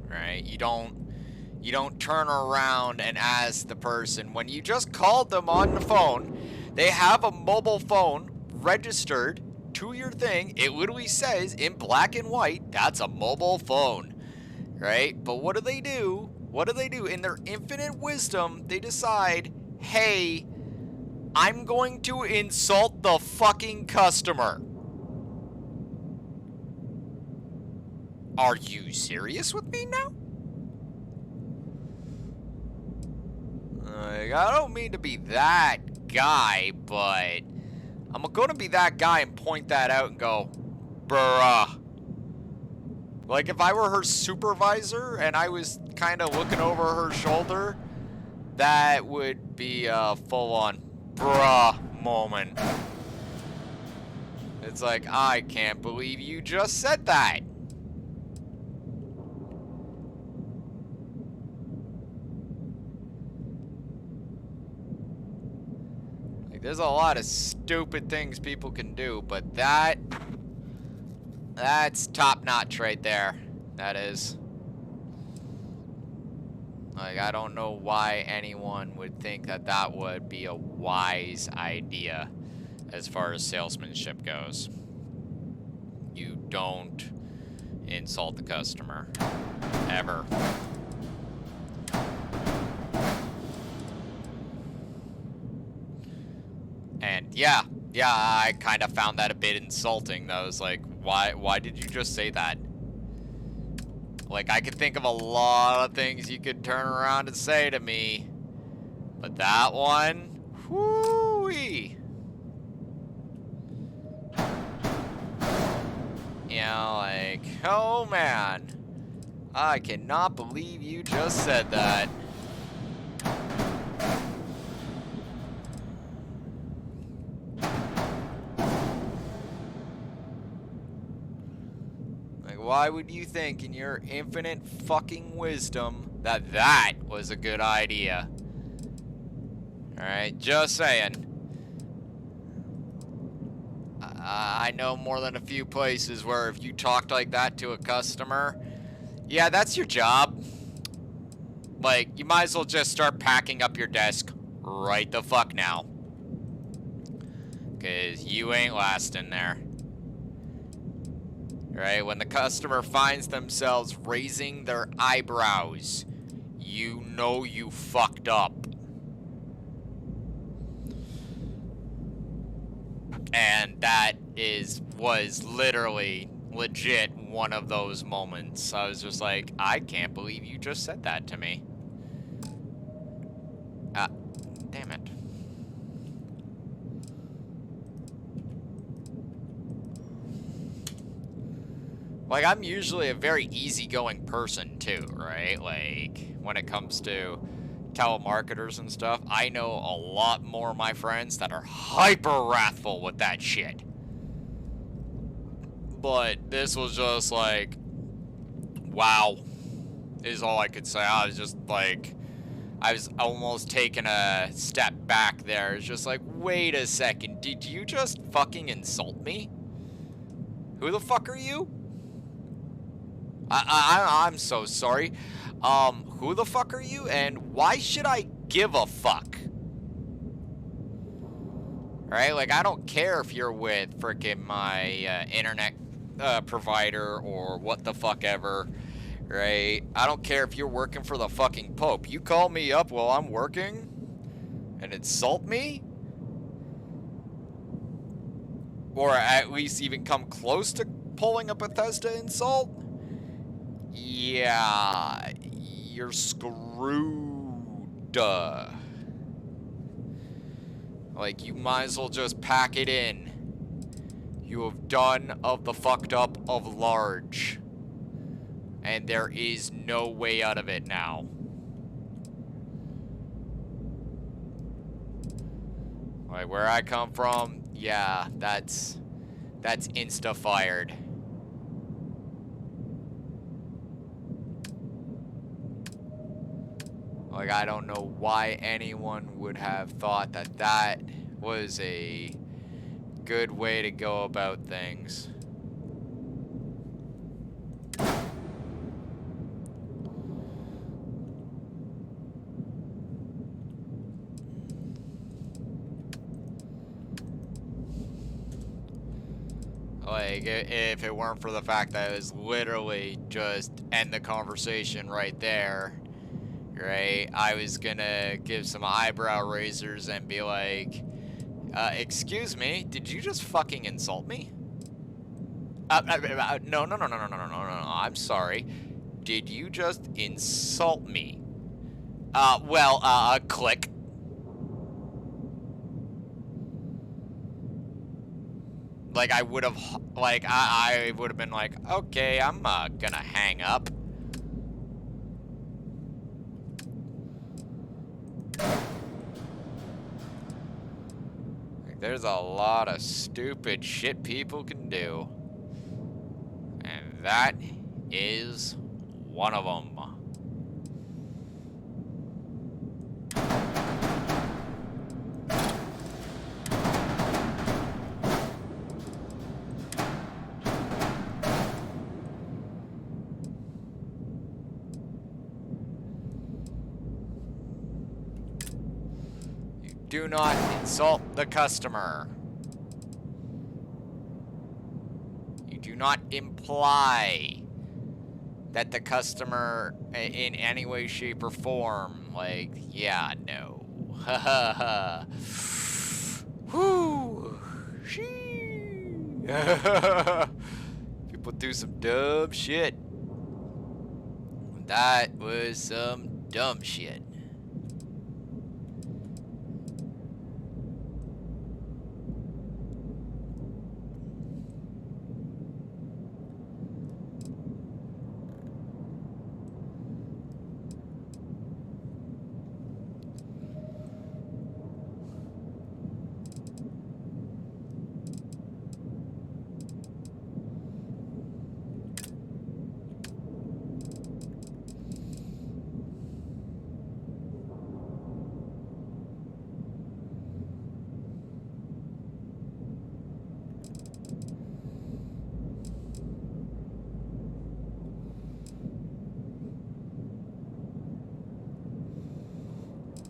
S1: Right? You don't turn around and ask the person when you just called them on the phone. They have a mobile phone registered to your thing. It literally says in black and white, that's a mobile phone. Right? But what do they do? What do they do? In their infinite wisdom, they decide, hey, I'm going to insult the fucking customer. Are you serious with me now? Like, I don't mean to be that guy, but I'm gonna be that guy and point that out and go, bruh. Like, if I were her supervisor and I was kind of looking over her shoulder, that would be a full-on bruh moment. It's like, I can't believe you just said that. Like, there's a lot of stupid things people can do, but that's top-notch right there. That is. Like, I don't know why anyone would think that that would be a wise idea as far as salesmanship goes. You don't insult the customer. Ever. And yeah, I kind of found that a bit insulting. I was like, why did you just say that? Like, I could think of a lot of things you could turn around and say to me, but that one, whoo-wee. You know, like, oh man, I cannot believe you just said that. Why would you think in your infinite fucking wisdom that that was a good idea? Alright, just saying. I know more than a few places where if you talked like that to a customer, yeah, that's your job. Like, you might as well just start packing up your desk right the fuck now. 'Cause you ain't lasting there. Right? When the customer finds themselves raising their eyebrows, you know you fucked up. And that was literally legit one of those moments. I was just like, I can't believe you just said that to me. Damn it. Like, I'm usually a very easygoing person, too, right? Like, when it comes to telemarketers and stuff, I know a lot more of my friends that are hyper wrathful with that shit. But this was just like, wow, is all I could say. I was just like, I was almost taking a step back there. It's just like, wait a second, did you just fucking insult me? Who the fuck are you? I'm so sorry. Who the fuck are you, and why should I give a fuck? Right? Like, I don't care if you're with frickin' my internet provider or what the fuck ever, right? I don't care if you're working for the fucking Pope. You call me up while I'm working and insult me? Or at least even come close to pulling a Bethesda insult? Yeah, you're screwed. Like, you might as well just pack it in. You have done of the fucked up of large. And there is no way out of it now. Like, where I come from, yeah, that's insta-fired. Like, I don't know why anyone would have thought that that was a good way to go about things. Like, if it weren't for the fact that it was literally just end the conversation right there, right? I was gonna give some eyebrow raisers and be like, excuse me, did you just fucking insult me? No, I'm sorry. Did you just insult me? Click. Like, I would have, like, I would have been like, okay, I'm gonna hang up. Like, there's a lot of stupid shit people can do. And that is one of them. Do not insult the customer. You do not imply that the customer in any way, shape, or form, like, yeah, no. Ha ha ha. Whoo. Shee. People do some dumb shit. That was some dumb shit.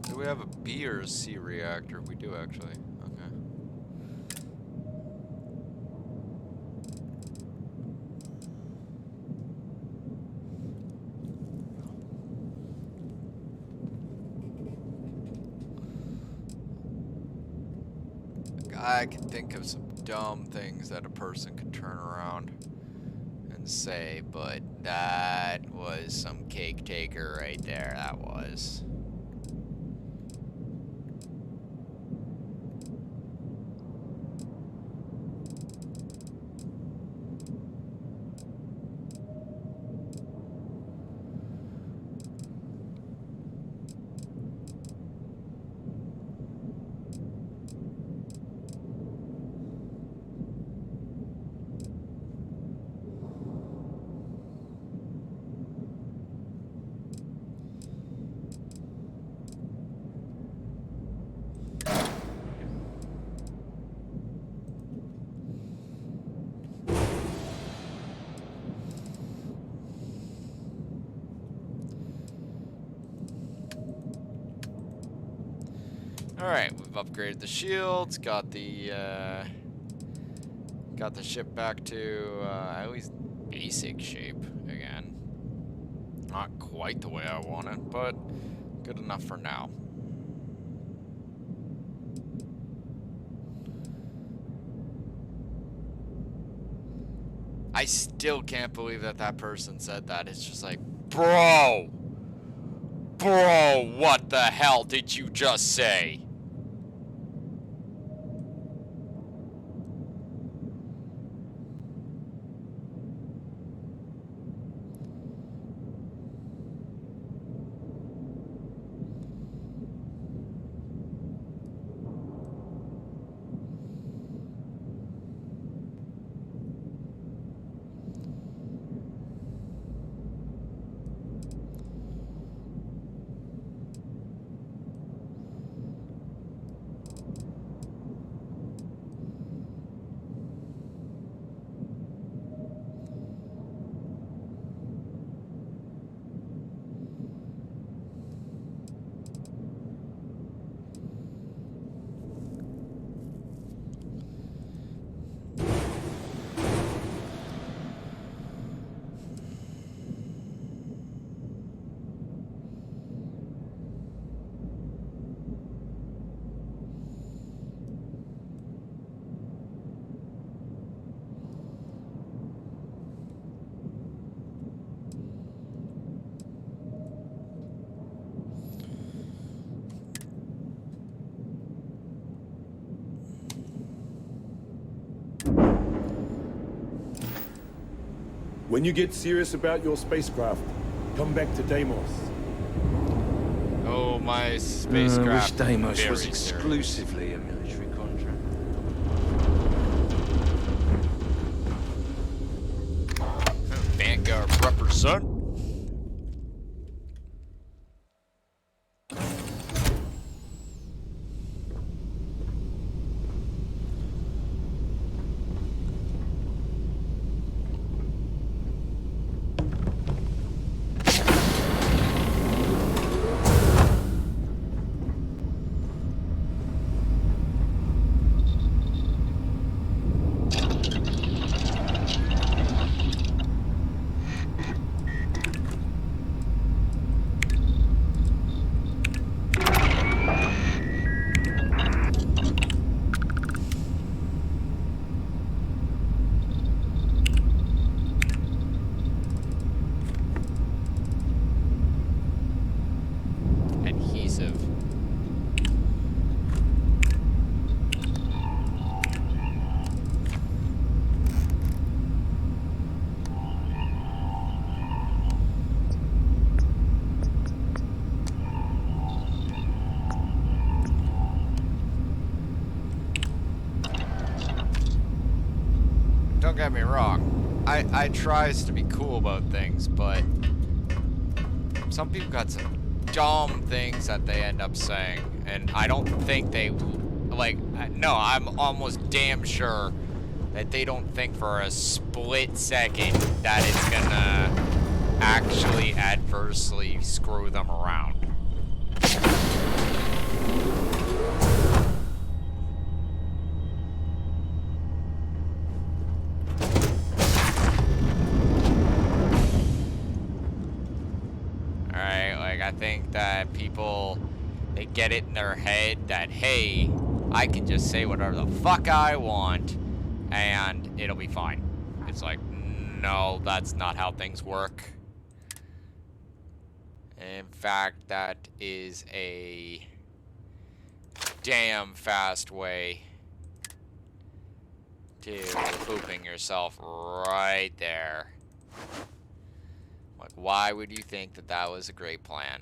S1: Do we have a B or a C reactor? We do, actually. Okay. I can think of some dumb things that a person could turn around and say, but that was some cake taker right there. That was. Alright, we've upgraded the shields, got the ship back to at least basic shape again. Not quite the way I want it, but good enough for now. I still can't believe that that person said that. It's just like, bro, what the hell did you just say?
S24: When you get serious about your spacecraft, come back to Deimos.
S1: Oh, my spacecraft.
S14: Wish Deimos
S1: very
S14: was
S1: serious.
S14: exclusively a military contract.
S1: Vanguard represent. Adhesive. Don't get me wrong. I tries to be cool about things, but some people got some dumb things that they end up saying, and I don't think they, like, no, I'm almost damn sure that they don't think for a split second that it's gonna actually adversely screw them around. I think that people, they get it in their head that, hey, I can just say whatever the fuck I want and it'll be fine. It's like, no, that's not how things work. In fact, that is a damn fast way to pooping yourself right there. Like, why would you think that that was a great plan?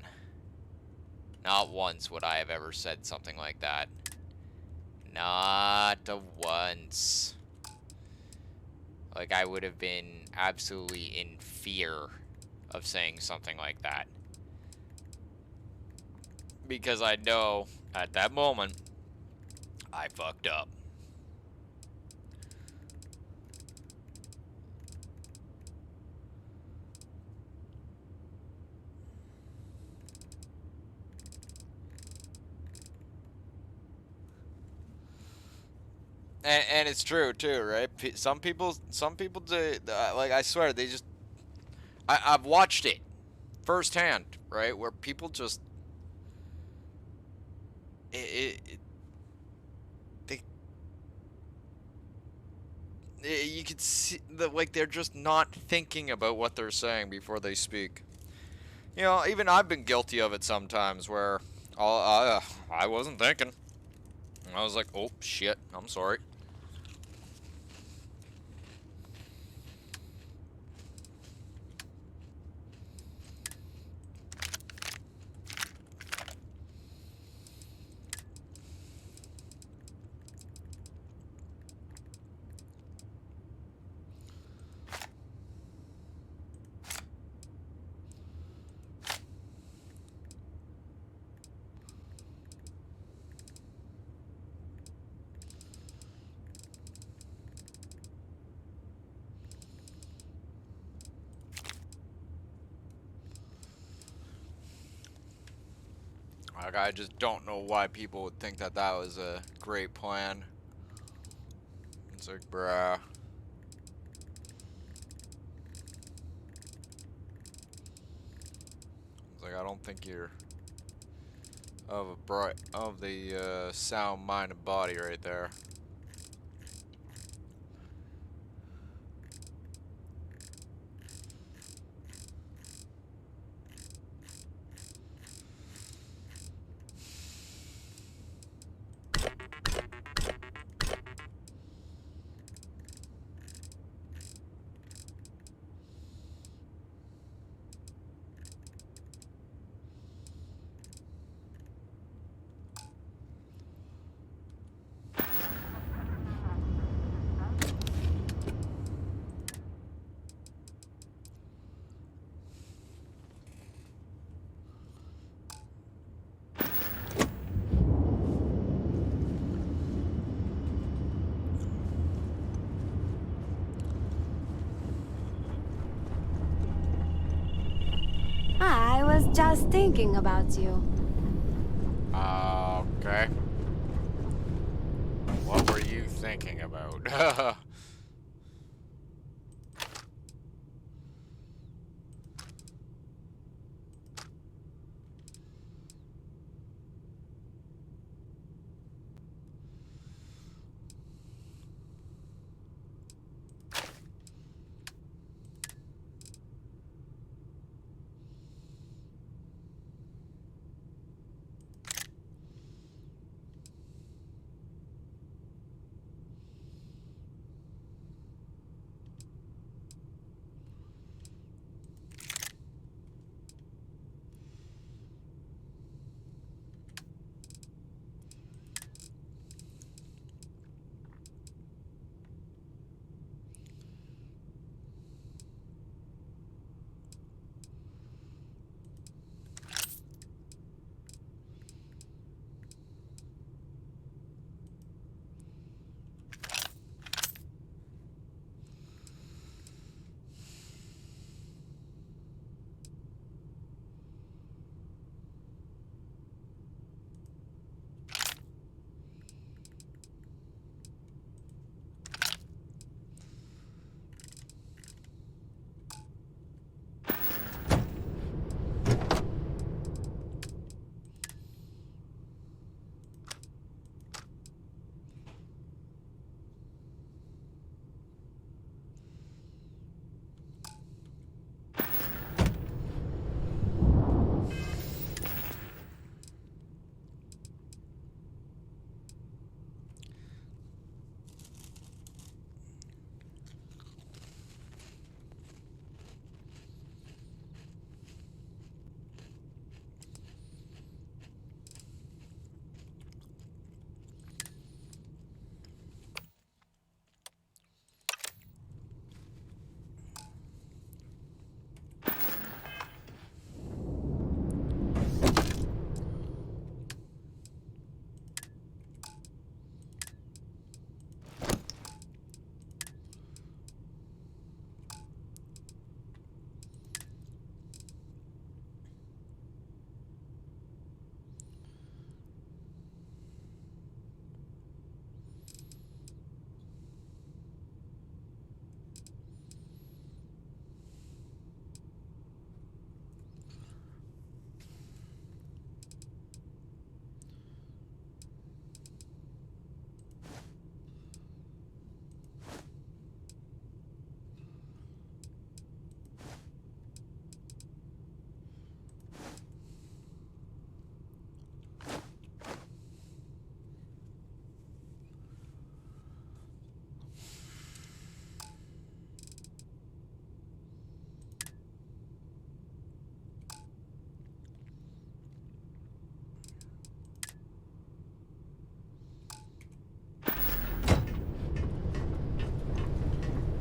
S1: Not once would I have ever said something like that. Not once. Like, I would have been absolutely in fear of saying something like that. Because I know, at that moment, I fucked up. And it's true too, right? Some people do, like, I swear they just, I've watched it firsthand, right? Where people just, they, you could see that, like, they're just not thinking about what they're saying before they speak. You know, even I've been guilty of it sometimes where I wasn't thinking. I was like, oh shit, I'm sorry. Like, I just don't know why people would think that that was a great plan. It's like, bruh. It's like, I don't think you're of the sound mind and body right there.
S5: I was just thinking about you.
S1: Okay. What were you thinking about?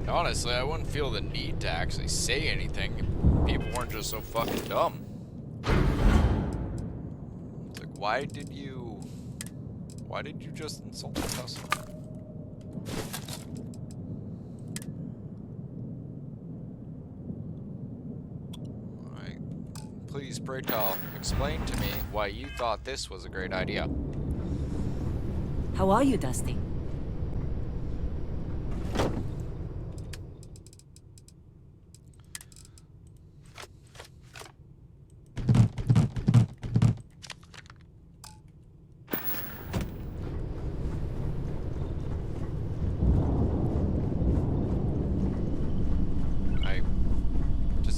S1: Honestly, I wouldn't feel the need to actually say anything if people weren't just so fucking dumb. It's like, why did you just insult the customer? Alright. Please, pray tell, explain to me why you thought this was a great idea.
S5: How are you, Dusty?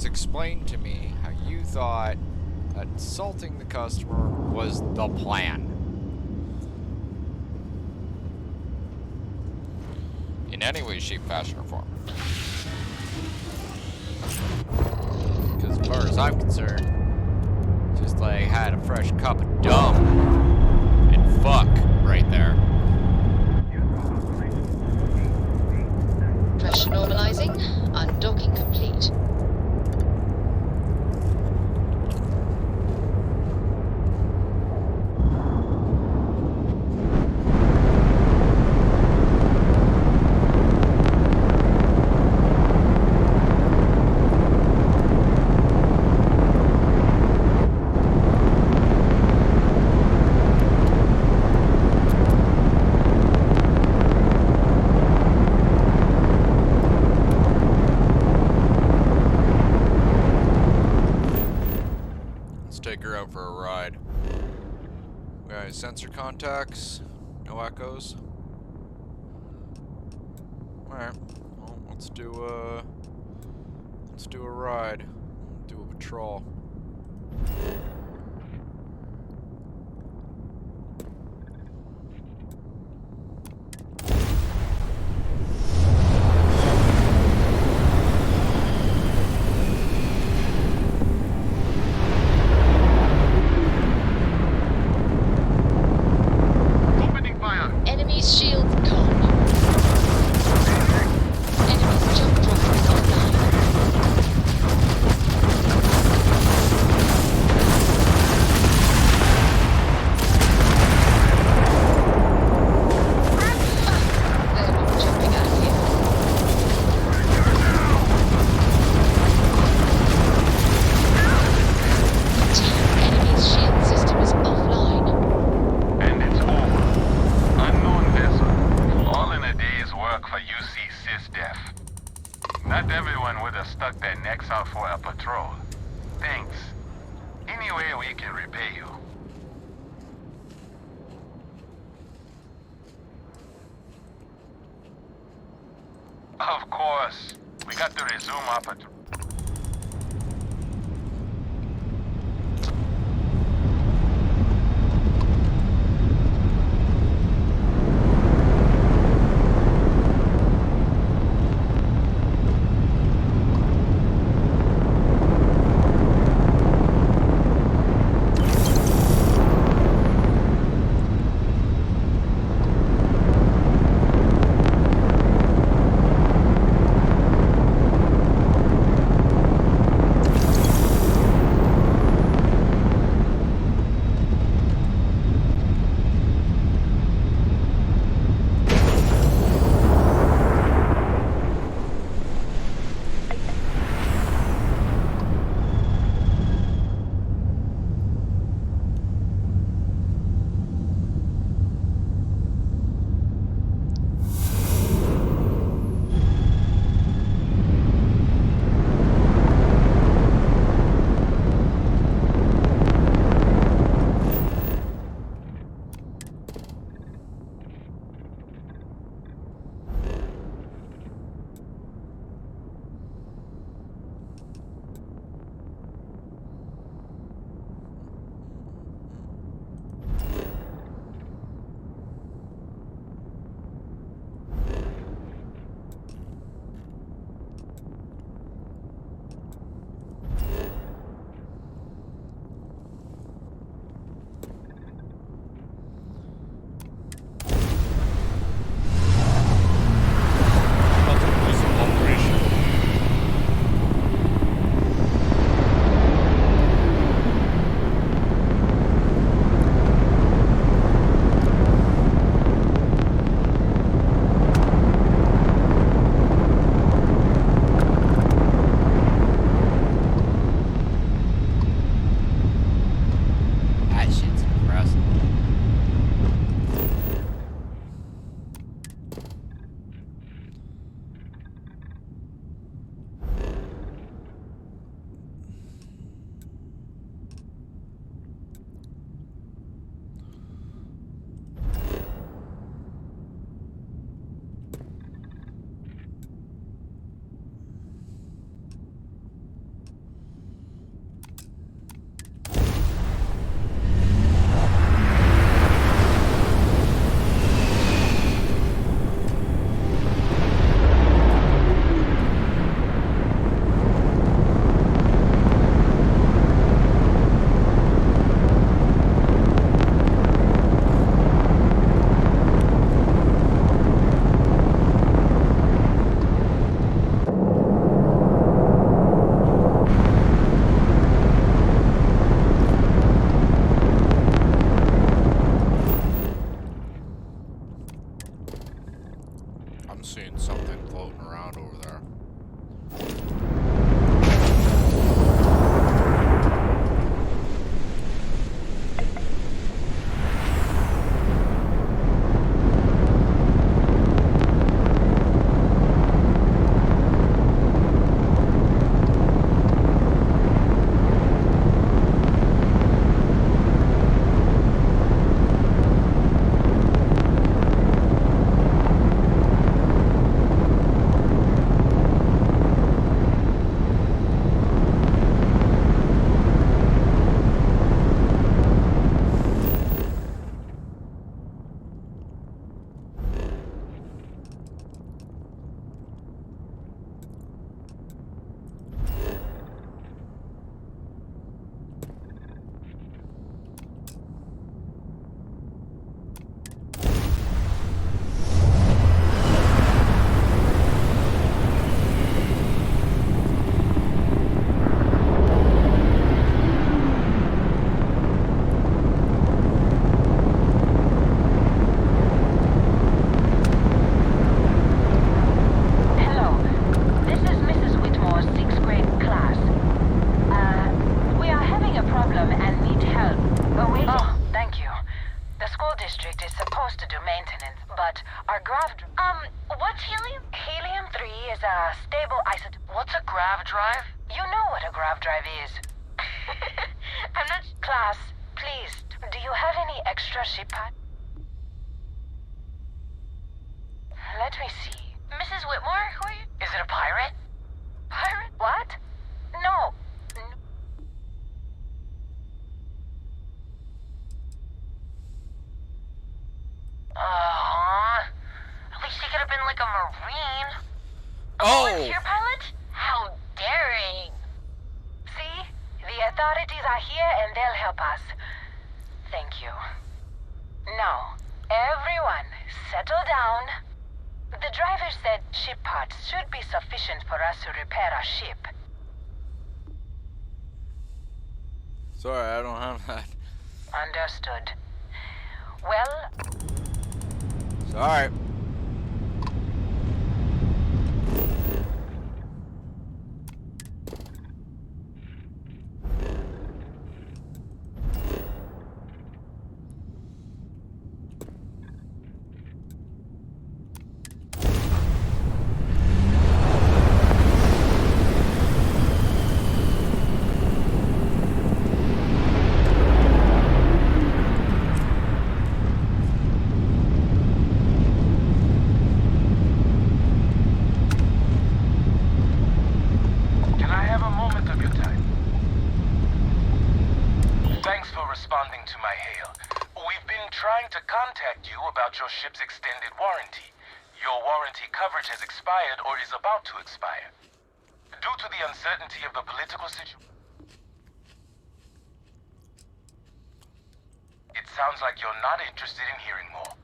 S1: Explain to me how you thought that insulting the customer was the plan. In any way, shape, fashion, or form. Because as far as I'm concerned, just like had a fresh cup of dumb and fuck right there.
S15: Pressure normalizing. Undocking complete.
S1: For a ride. We got sensor contacts, no echoes. Alright, well, let's do a ride. Do a patrol.
S23: Not everyone would have stuck their necks out for a patrol. Thanks. Any way we can repay you. Of course. We got to resume our patrol.
S4: grav drive is. I'm not... Class, please, do you have any extra ship pad? Let me see. Mrs. Whitmore, who are you? Is it a pirate? Pirate? What? No. At least he could have been like a marine.
S1: Oh!
S4: Volunteer pilot? How daring. See? The authorities are here and they'll help us. Thank you. Now, everyone, settle down. The driver said ship parts should be sufficient for us to repair our ship.
S1: Sorry, I don't have that.
S4: Understood. Well...
S1: Sorry.
S23: Responding to my hail. We've been trying to contact you about your ship's extended warranty. Your warranty coverage has expired or is about to expire. Due to the uncertainty of the political situation, it sounds like you're not interested in hearing more.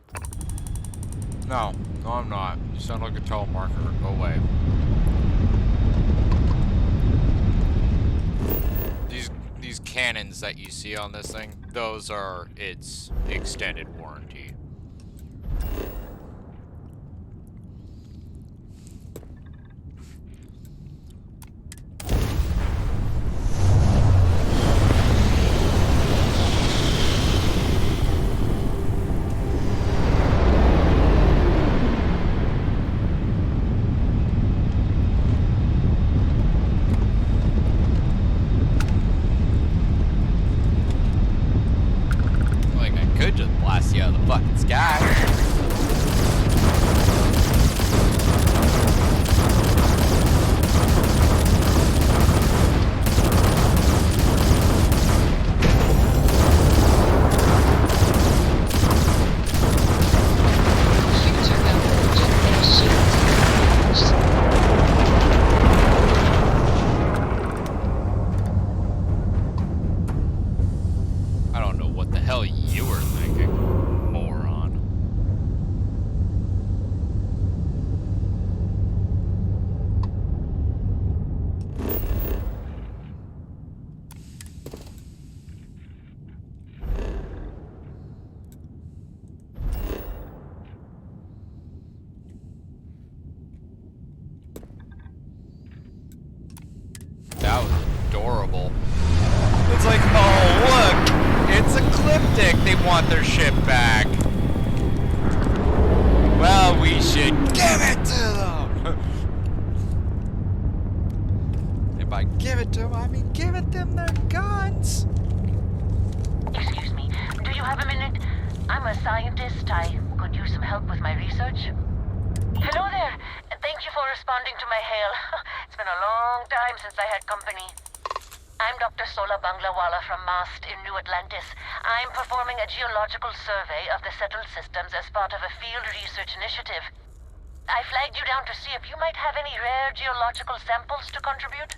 S1: No, I'm not. You sound like a telemarketer. Go away. These cannons that you see on this thing, those are its extended warranty. That was adorable. It's like, oh look, it's Ecliptic. They want their ship back. Well, we should give it to them. And by give it to them, I mean give it them their guns.
S4: Excuse me, do you have a minute? I'm a scientist. I could use some help with my research. Hello there. Thank you for responding to my hail. It's been a long time since I had company. I'm Dr. Sola Banglawala from MAST in New Atlantis. I'm performing a geological survey of the settled systems as part of a field research initiative. I flagged you down to see if you might have any rare geological samples to contribute.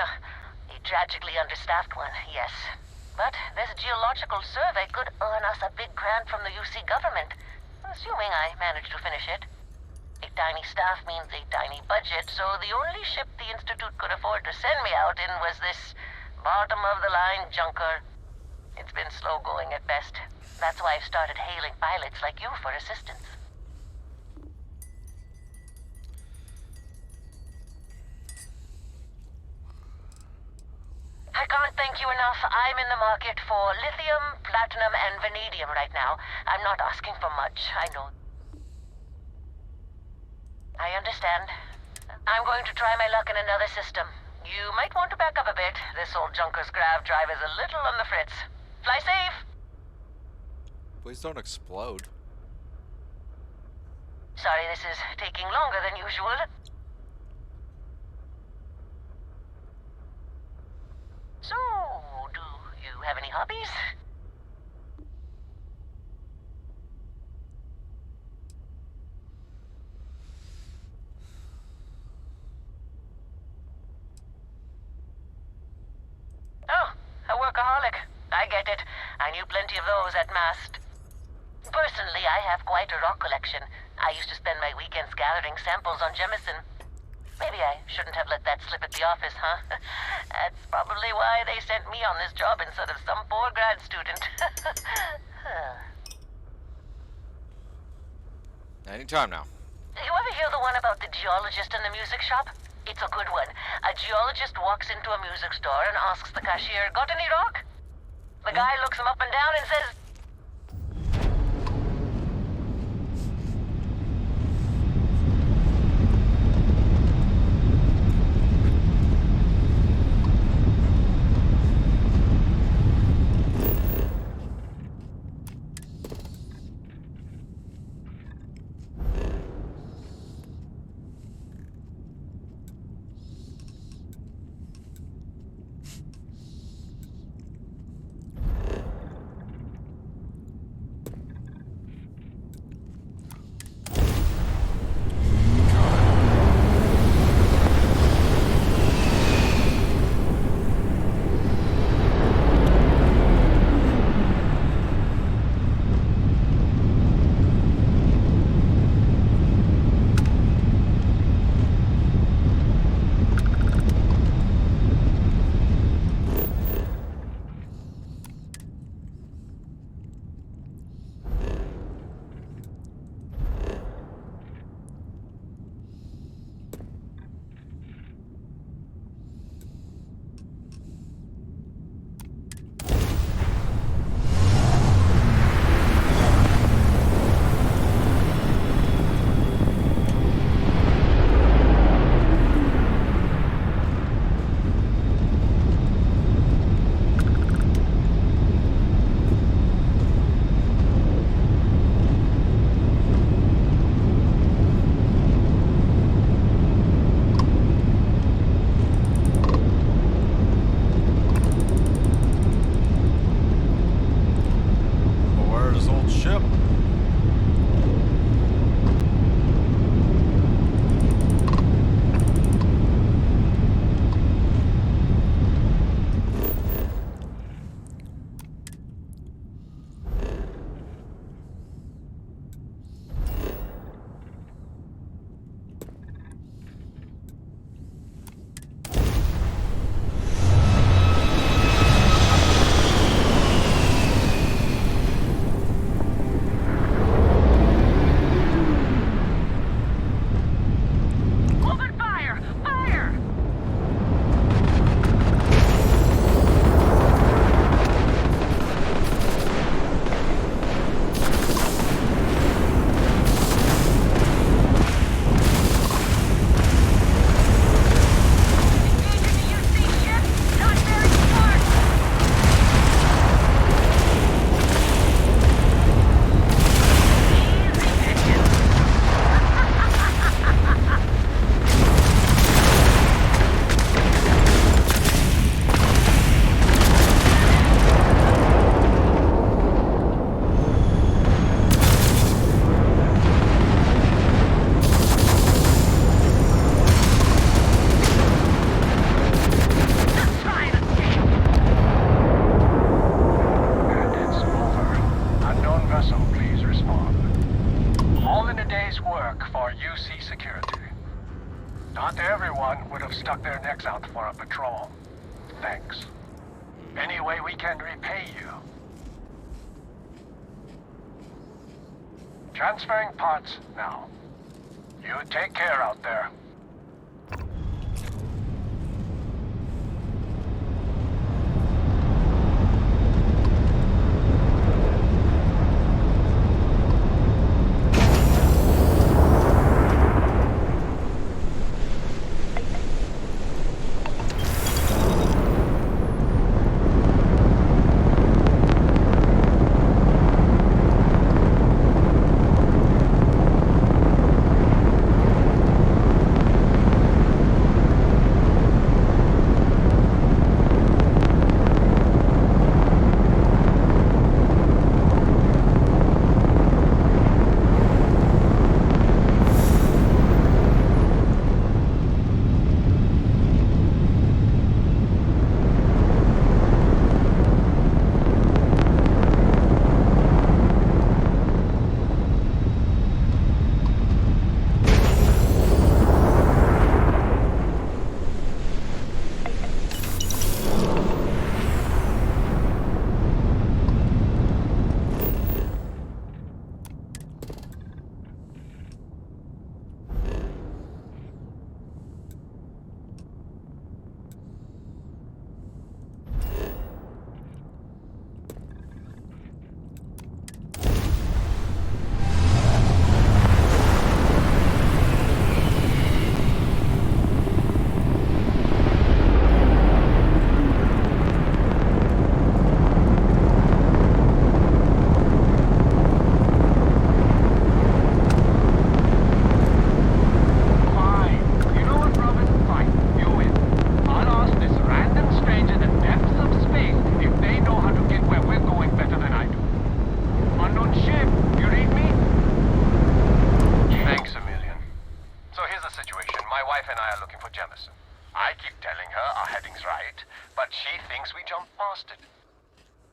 S4: A tragically understaffed one, yes. But this geological survey could earn us a big grant from the UC government, assuming I manage to finish it. A tiny staff means a tiny budget, so the only ship the Institute could afford to send me out in was this Bottom of the line junker. It's been slow going at best. That's why I've started hailing pilots like you for assistance. I can't thank you enough. I'm in the market for lithium, platinum, and vanadium right now. I'm not asking for much, I know. I understand. I'm going to try my luck in another system. You might want to back up a bit. This old junker's grav drive is a little on the fritz. Fly safe!
S1: Please don't explode.
S4: Sorry this is taking longer than usual. So, do you have any hobbies? Oh, a workaholic. I get it. I knew plenty of those at Mast. Personally, I have quite a rock collection. I used to spend my weekends gathering samples on Jemison. Maybe I shouldn't have let that slip at the office, huh? That's probably why they sent me on this job instead of some poor grad student.
S1: Anytime now.
S4: You ever hear the one about the geologist in the music shop? It's a good one. A geologist walks into a music store and asks the cashier, "Got any rock?" The guy looks him up and down and says,
S20: Not everyone would have stuck their necks out for a patrol. Thanks. we can repay you. Transferring parts now. You take care out there.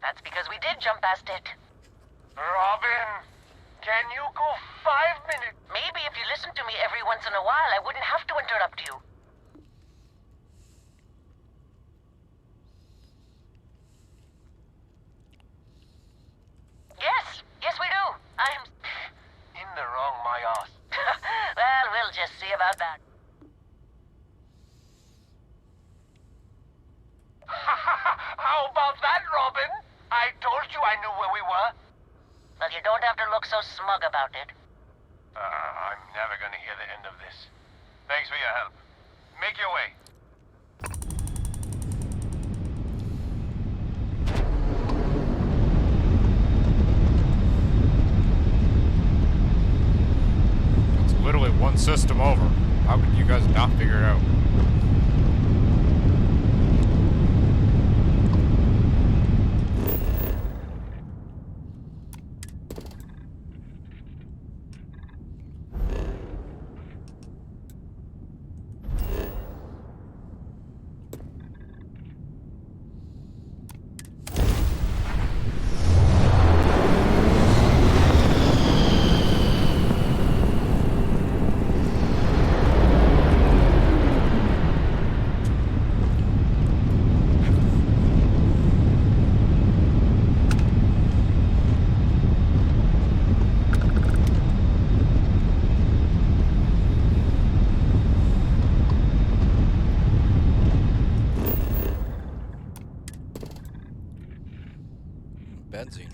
S4: That's because we did jump past it.
S20: Robin, can you go 5 minutes?
S4: Maybe if you listened to me every once in a while, I wouldn't have to interrupt you. Yes, we do. I'm...
S20: In the wrong, my ass.
S4: Well, we'll just see about that.
S20: How about that, Robin? I told you I knew where we were.
S4: Well, you don't have to look so smug about it.
S20: I'm never gonna hear the end of this. Thanks for your help. Make your way.
S1: It's literally one system over. How could you guys not figure it out? Benzene.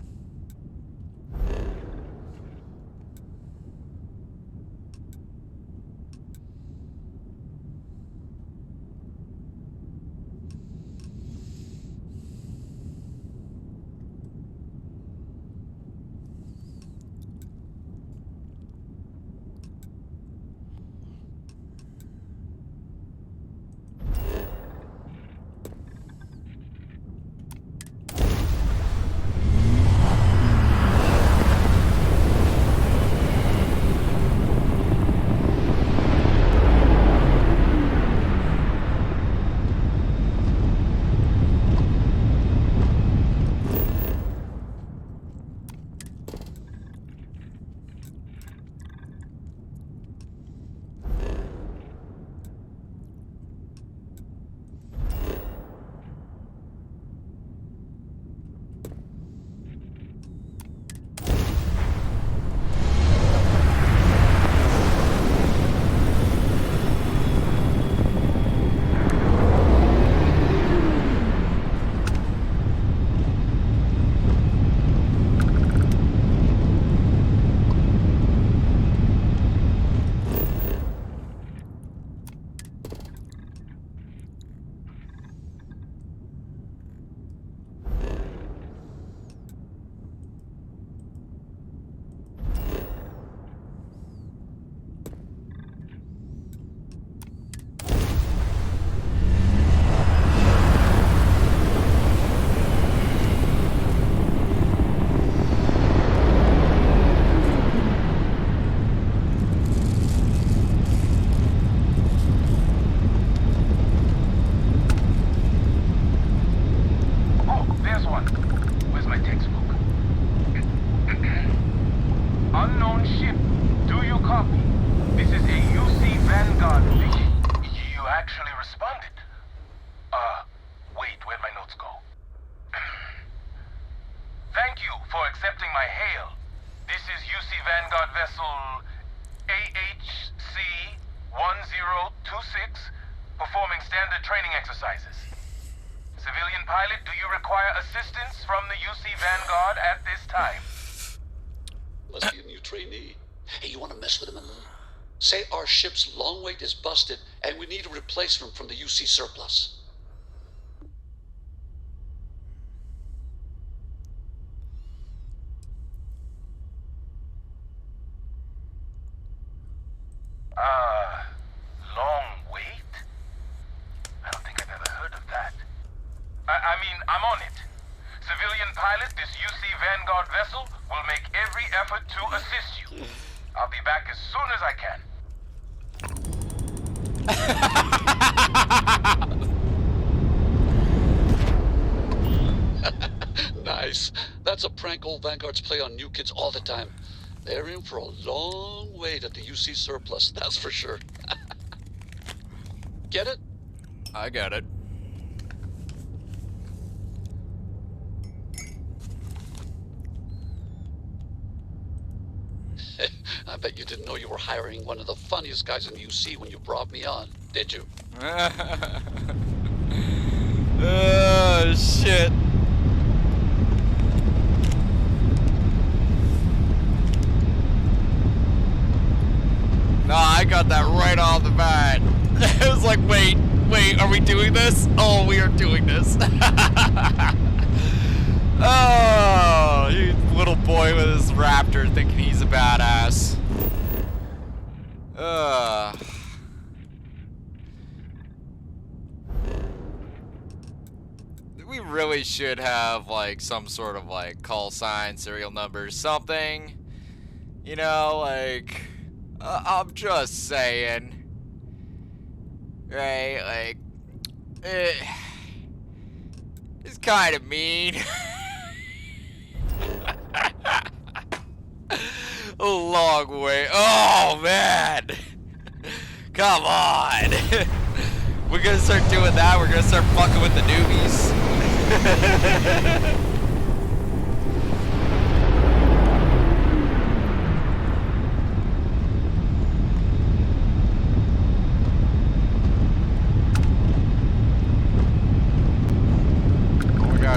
S23: Thank you for accepting my hail. This is UC Vanguard vessel AHC 1026, performing standard training exercises. Civilian pilot, do you require assistance from the UC Vanguard at this time?
S13: Must be a new trainee. Hey, you want to mess with him a little? Say our ship's long wait is busted, and we need a replacement from the UC surplus.
S23: Long wait? I don't think I've ever heard of that. I mean, I'm on it. Civilian pilot, this UC Vanguard vessel will make every effort to assist you. I'll be back as soon as I can.
S13: Nice. That's a prank old Vanguards play on new kids all the time. They're in for a long wait at the UC surplus, that's for sure. Get it?
S1: I get it.
S13: I bet you didn't know you were hiring one of the funniest guys in UC when you brought me on, did you?
S1: Oh, shit. No, I got that right off the bat. It was like, wait, are we doing this? Oh, we are doing this. Oh, you little boy with his raptor thinking he's a badass. We really should have, like, some sort of, like, call sign, serial number, something. You know, like... I'm just saying, right? Like, it's kind of mean. A long way. Oh man, come on. We're gonna start doing that. We're gonna start fucking with the newbies.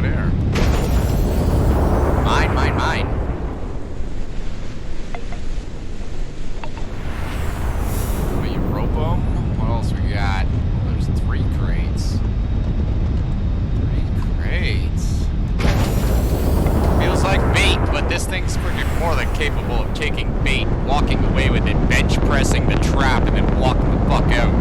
S1: Air. Mine. Wait, you rope them? What else we got? Oh, there's 3 crates. 3 crates. Feels like bait, but this thing's freaking more than capable of taking bait, walking away with it, bench pressing the trap, and then walking the fuck out.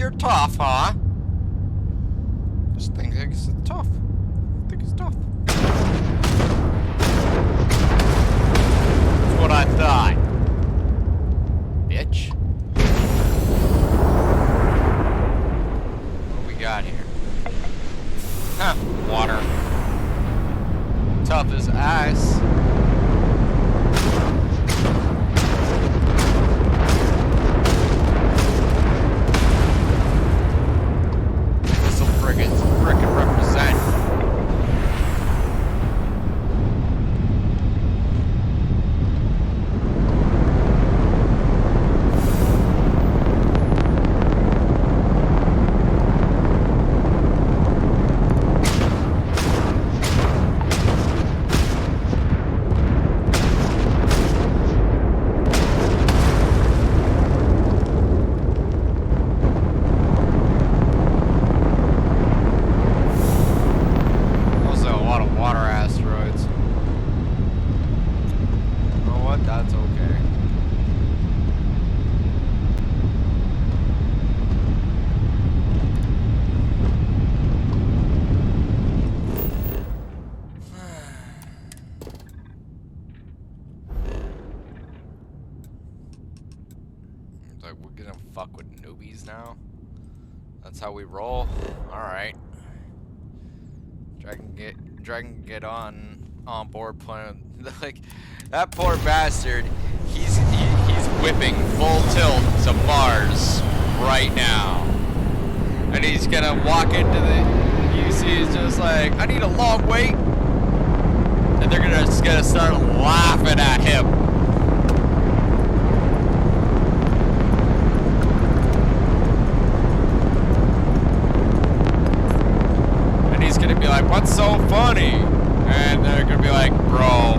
S1: you're tough, huh? Just think it's tough. I think it's tough. That's what I thought. Bitch. What do we got here? Huh, water. Tough as ice. This'll frickin' represent. Fuck with newbies now. That's how we roll. All right. Dragon get on board playing. Like that poor bastard. He's whipping full tilt to Mars right now, and he's gonna walk into the UC. He's just like, I need a long wait, and they're just gonna start laughing at him. Be like, what's so funny? And they're gonna be like, bro,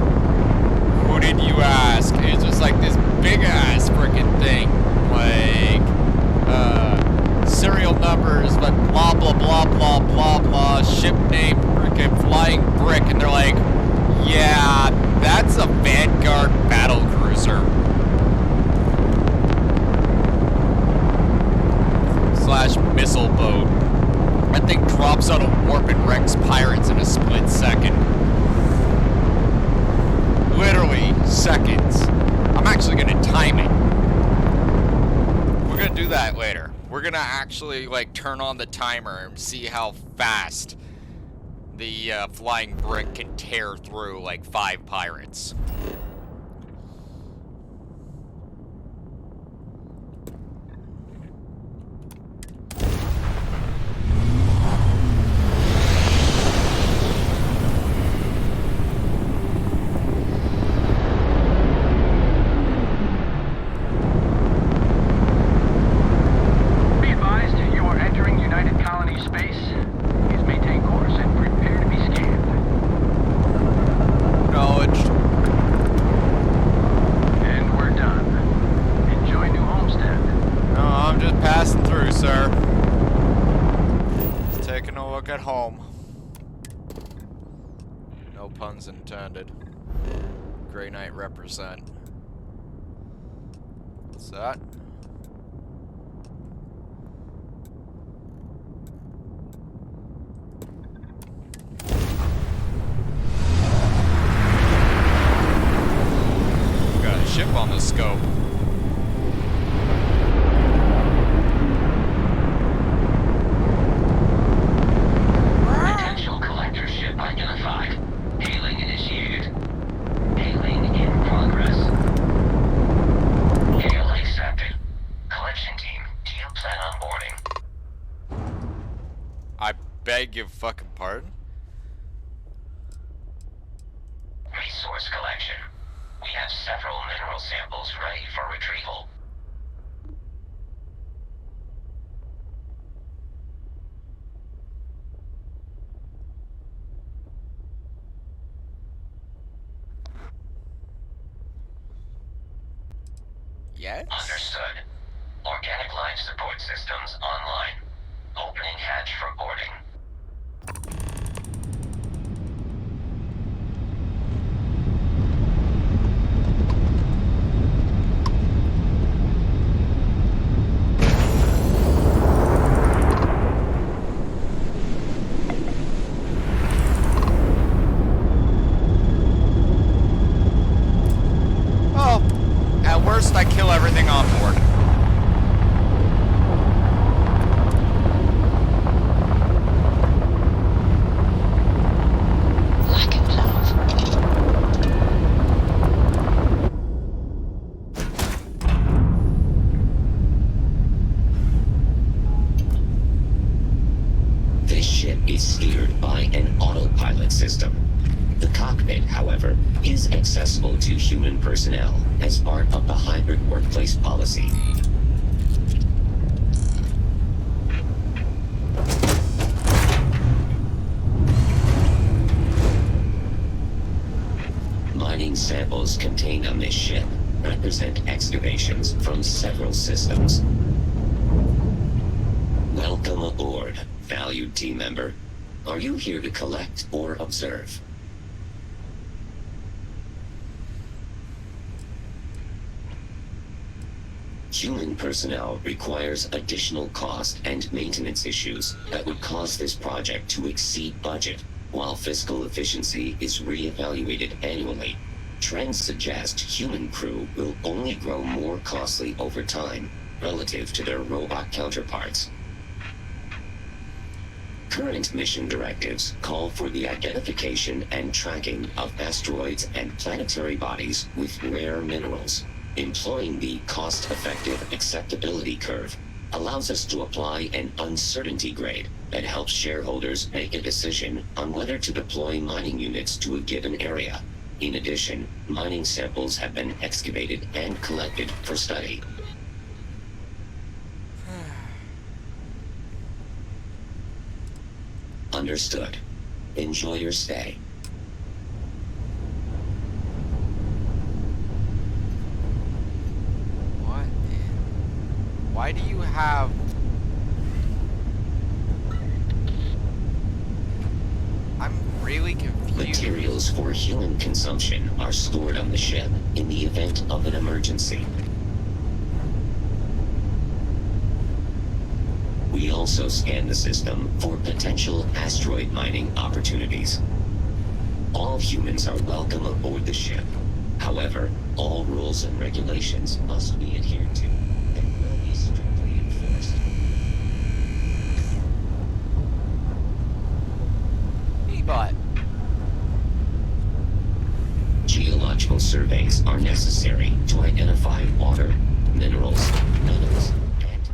S1: who did you ask? It's just like this big ass freaking thing, like serial numbers, but blah blah blah blah blah blah, ship name freaking flying brick, and they're like, yeah, that's a Vanguard battle cruiser / missile boat. That thing drops out of warp and wrecks pirates in a split second. Literally seconds. I'm actually gonna time it. We're gonna do that later. We're gonna actually like turn on the timer and see how fast the flying brick can tear through like 5 pirates. Intended. Grey Knight represent. What's that? Got a ship on the scope.
S21: Potential collector ship identified. Hailing initiated. Hailing in progress. Hail accepted. Collection team, do you plan on boarding?
S1: I beg your fucking pardon?
S21: Resource collection. We have several mineral samples ready for retrieval.
S1: Yes?
S21: Understood. Organic life support systems online. Opening hatch for boarding.
S1: everything on board.
S15: Lack of love.
S21: This ship is steered by an autopilot system. The cockpit, however, is accessible to human personnel as part of the hybrid workplace policy. Mining samples contained on this ship represent excavations from several systems. Welcome aboard, valued team member. Are you here to collect or observe? Human personnel requires additional cost and maintenance issues that would cause this project to exceed budget, while fiscal efficiency is re-evaluated annually. Trends suggest human crew will only grow more costly over time relative to their robot counterparts. Current mission directives call for the identification and tracking of asteroids and planetary bodies with rare minerals. Employing the cost-effective acceptability curve allows us to apply an uncertainty grade that helps shareholders make a decision on whether to deploy mining units to a given area. In addition, mining samples have been excavated and collected for study. Understood. Enjoy your stay.
S1: What? Why do you have... I'm really confused.
S21: Materials for human consumption are stored on the ship in the event of an emergency. We also scan the system for potential asteroid mining opportunities. All humans are welcome aboard the ship. However, all rules and regulations must be adhered to and will be strictly enforced.
S1: But
S21: geological surveys are necessary to identify water, minerals, metals, and energy.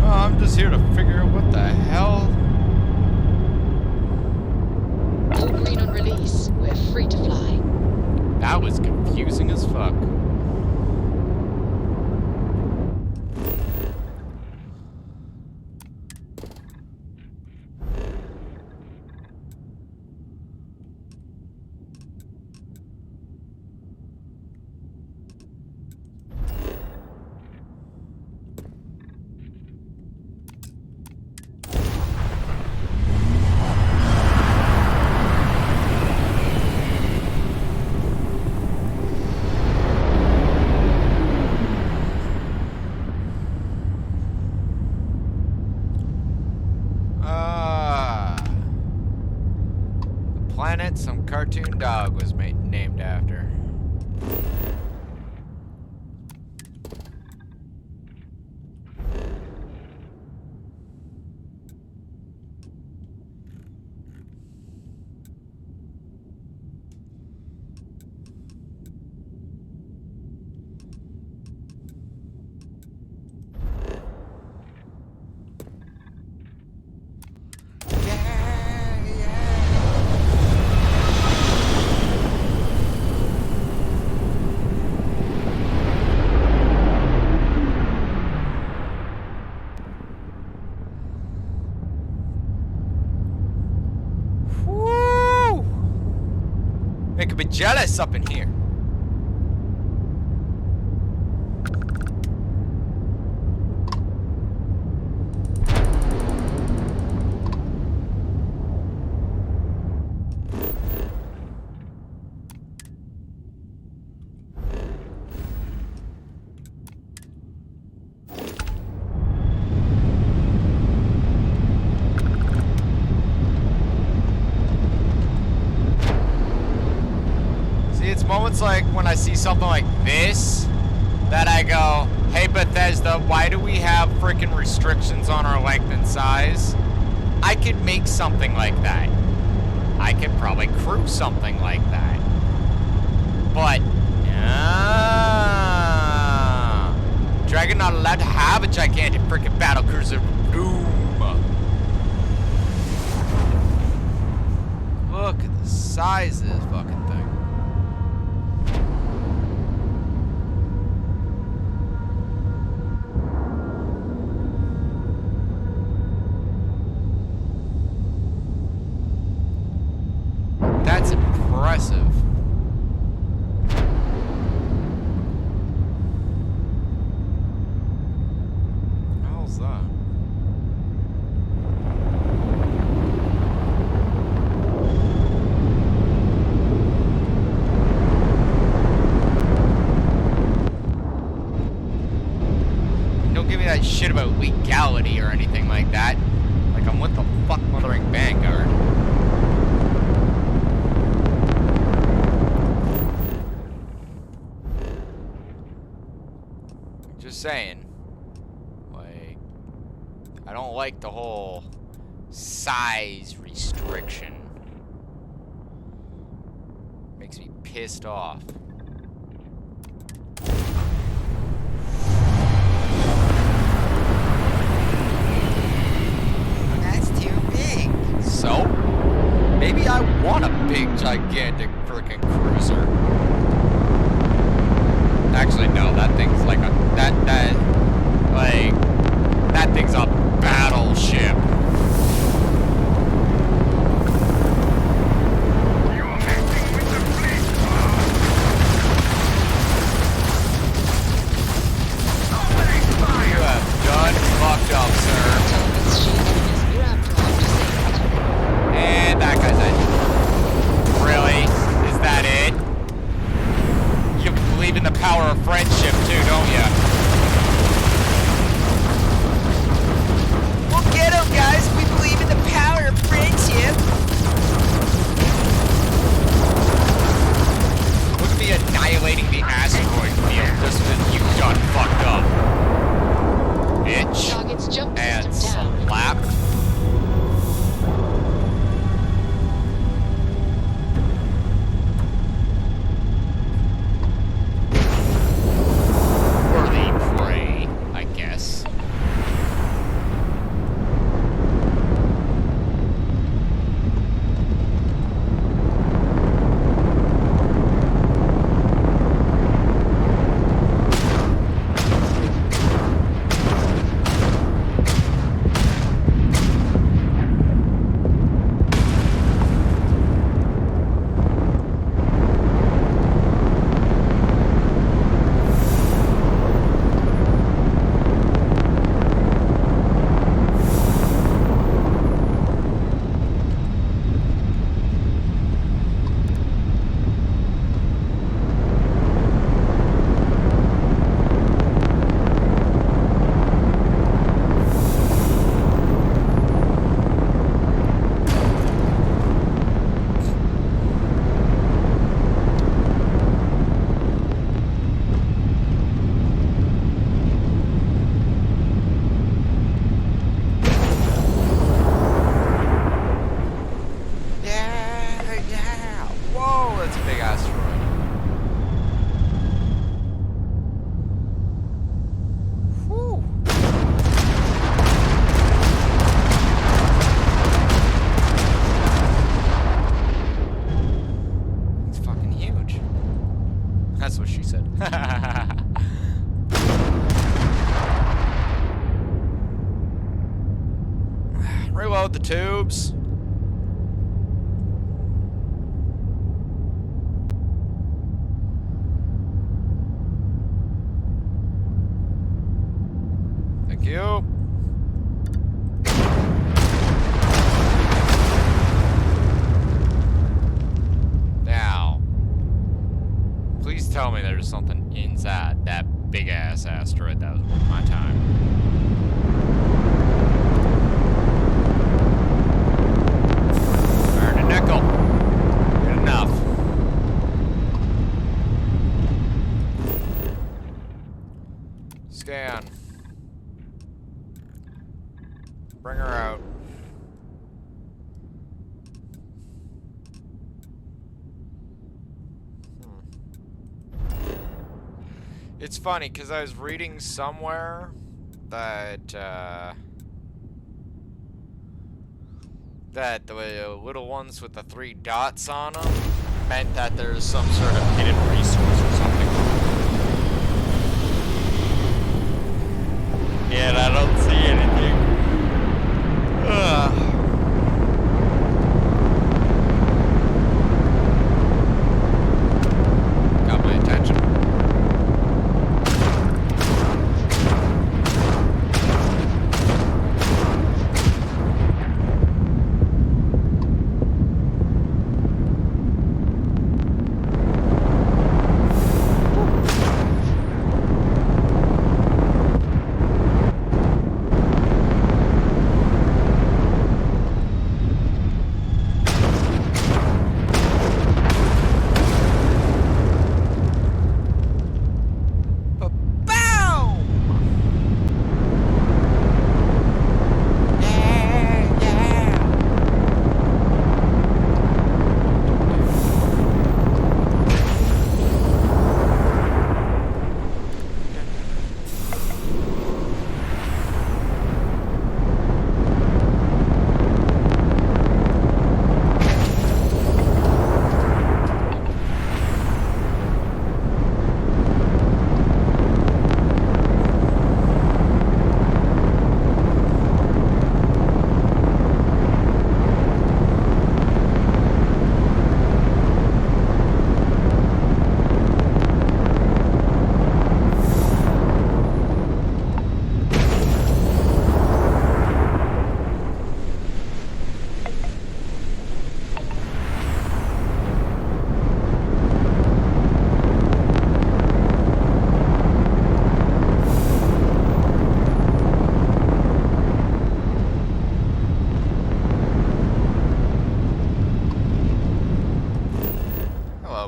S1: I'm just here to figure out what the hell.
S15: All green on release. We're free to fly.
S1: That was confusing as fuck. Planet some cartoon dog was named after. I could be jealous up in here. Moments like when I see something like this that I go, hey Bethesda, why do we have freaking restrictions on our length and size? I could make something like that. I could probably crew something like that. But Dragon not allowed to have a gigantic freaking battlecruiser. Doom. Look at the size of this fucking thing. That's impressive. What the hell's that? Don't give me that shit about legality or anything like that. Like I'm with the fuck mothering Vanguard. Just saying, like, I don't like the whole size restriction. Makes me pissed off.
S16: That's too big.
S1: So? Maybe I want a big, gigantic freaking cruiser. Actually, no, that thing's like a, that thing's a battleship. You have done fucked up, sir. And that guy's dead. Really? Is that it? You believe in the power of friendship too, don't you?
S16: We'll get him, guys. We believe in the power of friendship.
S1: Look at me annihilating the asteroid field just when you done fucked up. Bitch.
S15: Target's jump
S1: And
S15: system down.
S1: slap. Worthy prey, I guess. That's what she said. Reload the tubes. you. Now, please tell me there's something inside that big-ass asteroid that was worth my time. Earn a nickel. Good enough. Scan. Bring her out. It's funny, because I was reading somewhere that, that the little ones with the 3 dots on them meant that there's some sort of hidden resource or something. Yet I don't see anything. Ugh. Got my attention.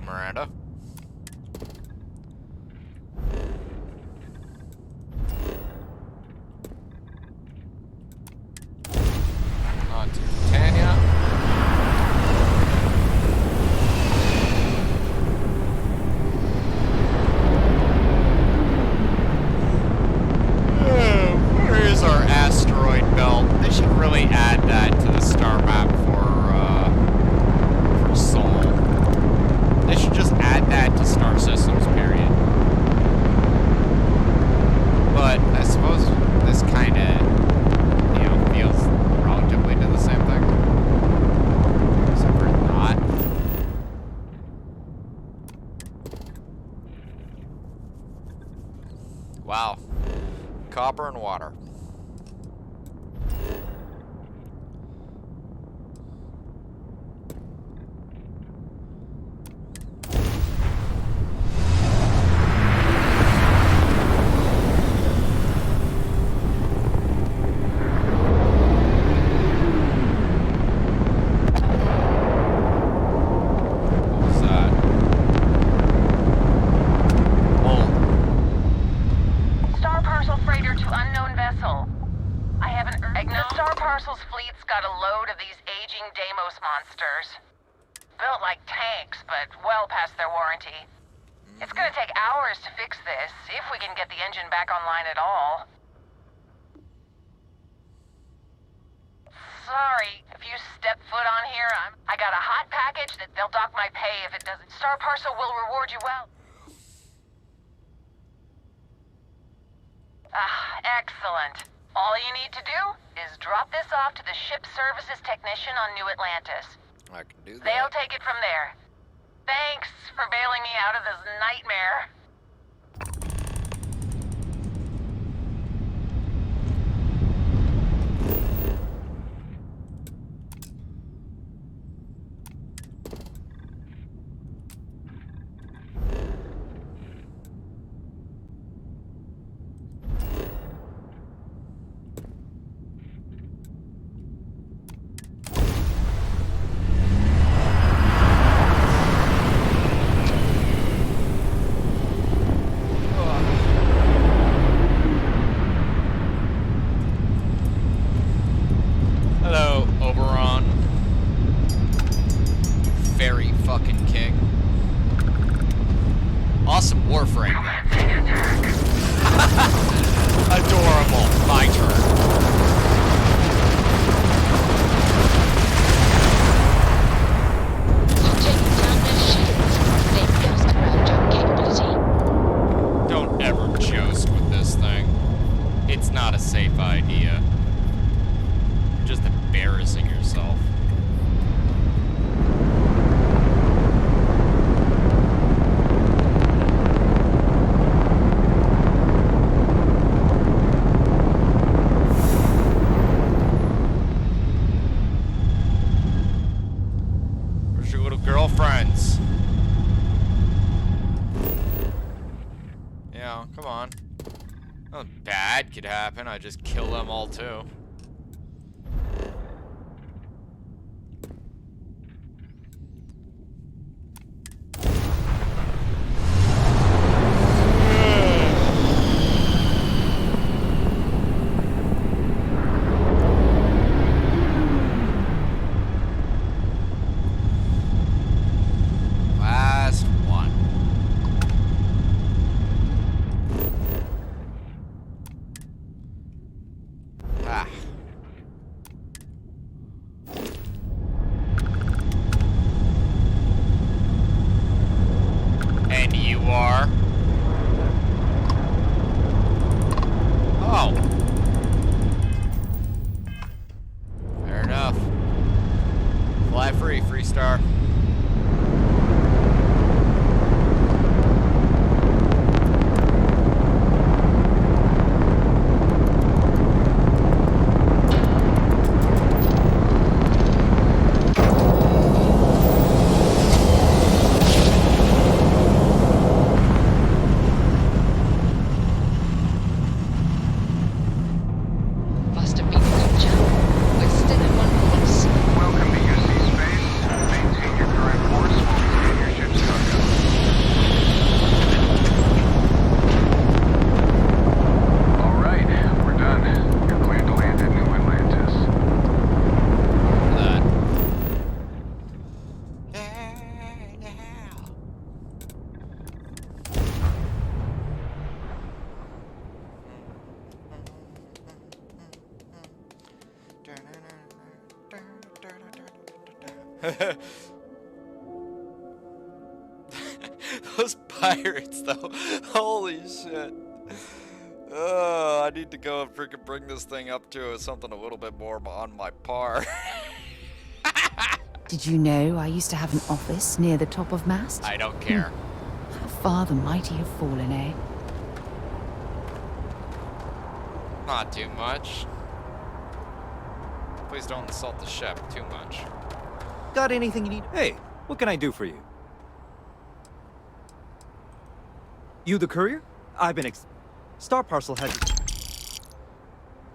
S1: Miranda. On to Tanya. Where is our asteroid belt? They should really add that to the star map for Sol. They should just add that to star systems, period. But I suppose this kind of, you know, feels relatively to the same thing. Except for not. Wow. Copper and water.
S4: Built like tanks, but well past their warranty. It's gonna take hours to fix this, if we can get the engine back online at all. Sorry, if you step foot on here, I got a hot package that they'll dock my pay if it doesn't. Star Parcel will reward you well. Excellent. All you need to do is drop this off to the ship services technician on New Atlantis.
S1: I can do that.
S4: They'll take it from there. Thanks for bailing me out of this nightmare.
S1: fairy fucking king. Awesome warframe. Adorable. My turn.
S15: You've taken down their shields. They've just around your capability.
S1: Don't ever joust with this thing. It's not a safe idea. You're just embarrassing yourself. Where's your little girlfriends? Yeah, come on. Nothing bad could happen. I just kill them all too. Last one. Ah. And you are? Oh. Fair enough. Fly free, free star.
S15: Must have been a good job. We're still in one piece.
S23: Welcome to UC Space. Maintain your current course while we scan your ship's cargo. Alright, we're done. You're cleared to land at New Atlantis.
S1: That. Those pirates, though. Holy shit. Oh, I need to go and freaking bring this thing up to something a little bit more on my par.
S10: Did you know I used to have an office near the top of mast?
S1: I don't care.
S10: How far the mighty have fallen, eh?
S1: Not too much. Please don't insult the ship too much.
S11: Got anything you need? Hey, what can I do for you? You the courier? I've been Star Parcel had...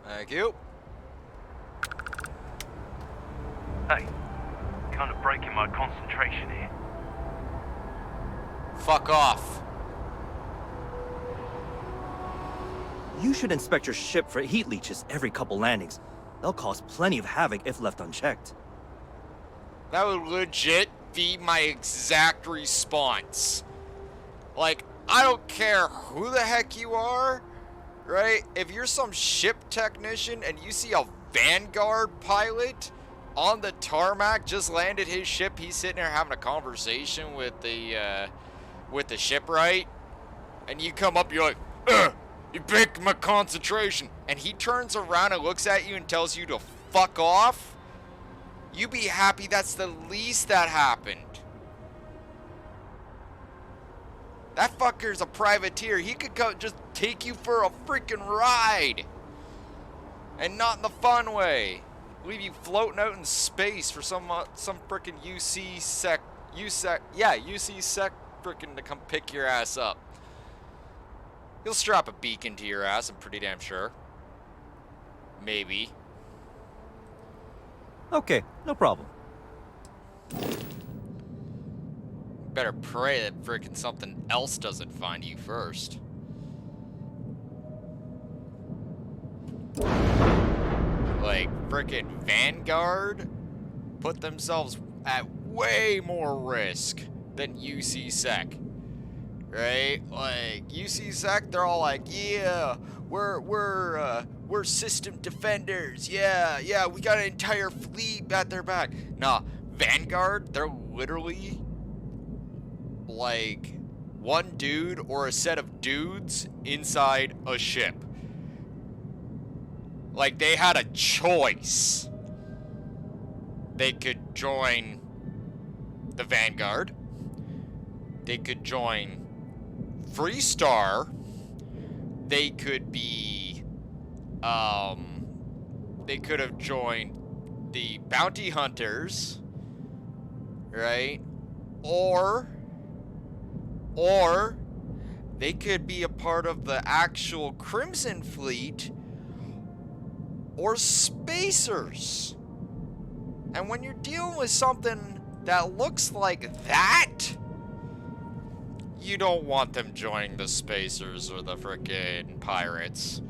S1: Thank you.
S20: Hey, kind of breaking my concentration here.
S1: Fuck off.
S11: You should inspect your ship for heat leeches every couple landings. They'll cause plenty of havoc if left unchecked.
S1: That would legit be my exact response. Like, I don't care who the heck you are, right? If you're some ship technician and you see a Vanguard pilot on the tarmac, just landed his ship, he's sitting there having a conversation with the shipwright, and you come up, you're like, ugh, you break my concentration, and he turns around and looks at you and tells you to fuck off, you be happy that's the least that happened. That fucker's a privateer. He could go just take you for a freaking ride. And not in the fun way. Leave you floating out in space for some freaking UC sec freaking to come pick your ass up. He'll strap a beacon to your ass, I'm pretty damn sure. Maybe.
S11: Okay, no problem.
S1: Better pray that freaking something else doesn't find you first. Like, freaking Vanguard put themselves at way more risk than UC Sec. Right? Like, UC Sec, they're all like, yeah, we're system defenders. Yeah, we got an entire fleet at their back. Nah, Vanguard, they're literally like one dude or a set of dudes inside a ship. Like, they had a choice. They could join the Vanguard. They could join Freestar. They could be, they could have joined the Bounty Hunters, right? Or they could be a part of the actual Crimson Fleet or Spacers. And when you're dealing with something that looks like that, you don't want them joining the Spacers or the frickin' Pirates.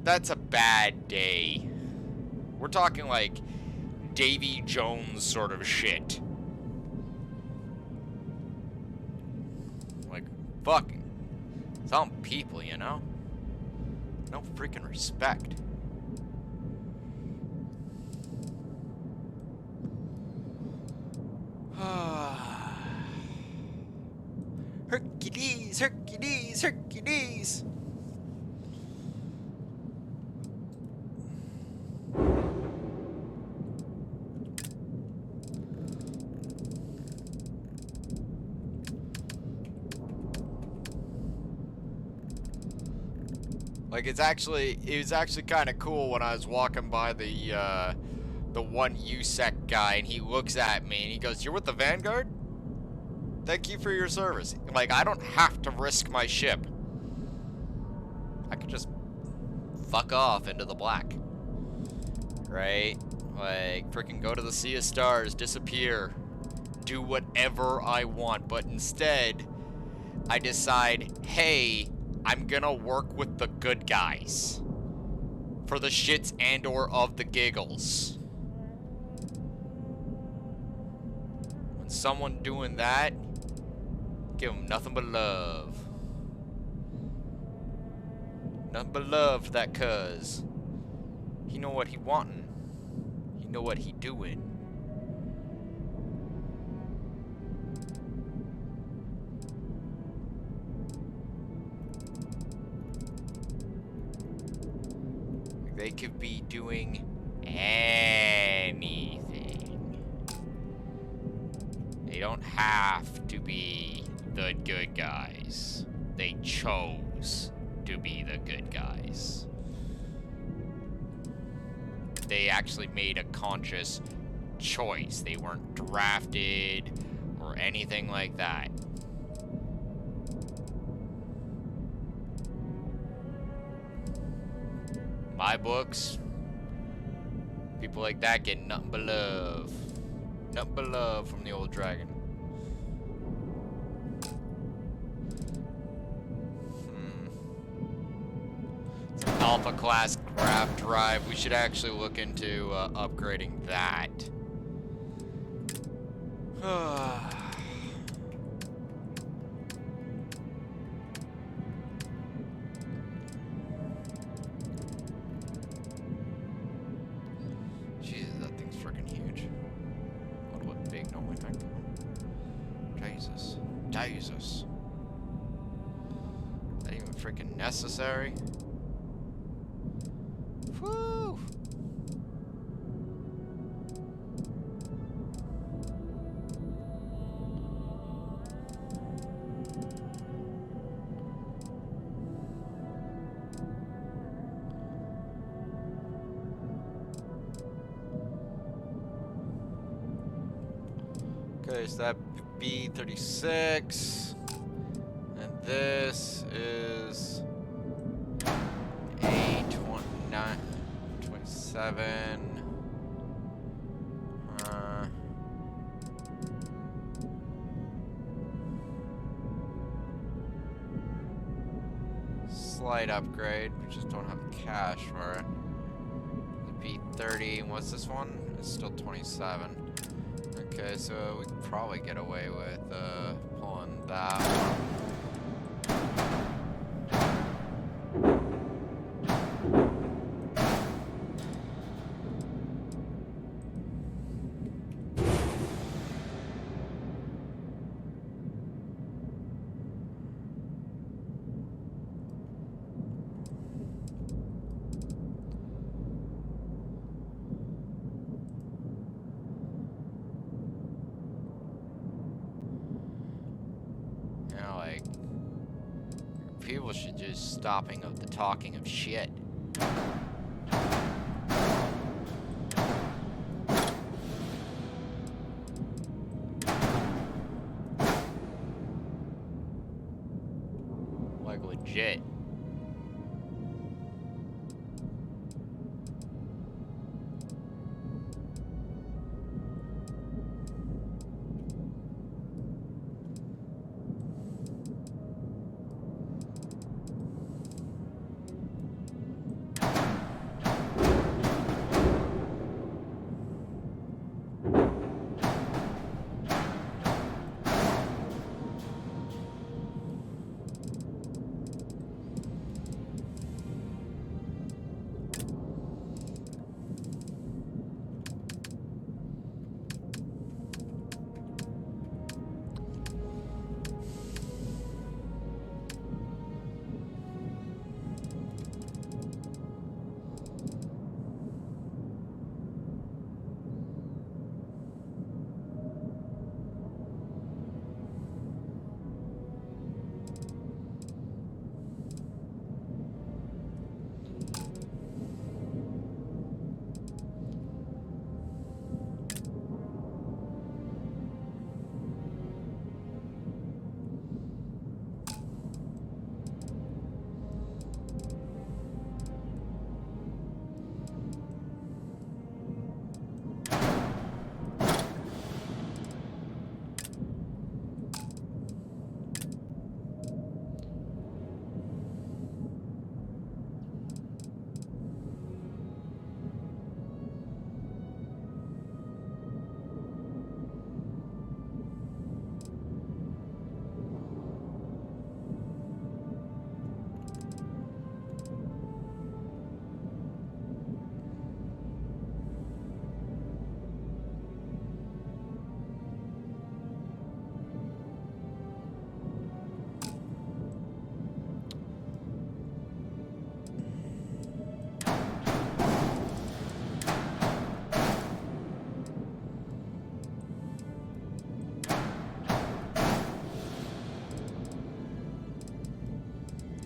S1: That's a bad day. We're talking like Davy Jones sort of shit. Like, fucking some people, you know? No freaking respect. Hercules, Hercules, Hercules. Like, it was actually kind of cool when I was walking by the one USEC guy, and he looks at me and he goes, "You're with the Vanguard? Thank you for your service." Like, I don't have to risk my ship. I could just fuck off into the black. Right? Like, freaking go to the Sea of Stars, disappear, do whatever I want. But instead, I decide, hey, I'm gonna work with the good guys. For the shits and or of the giggles. When someone doing that, give him nothing but love. Nothing but love for that cuz. He know what he wantin'. He know what he doing. They could be doing anything. They don't have to be the good guys. They chose to be the good guys. They actually made a conscious choice. They weren't drafted or anything like that. My books, people like that get nothing but love. Nothing but love from the old dragon. It's an alpha class grav drive. We should actually look into upgrading that. Jesus, that thing's freaking huge. What a big no way back. Jesus. Jesus. Is that even freaking necessary? Whew. Okay, so that B36, and this is A29, 27. Slight upgrade. We just don't have the cash for it. The B30. What's this one? It's still 27. Okay, so we could probably get away with pulling that one. You know, like, people should just stopping of the talking of shit. Like, legit.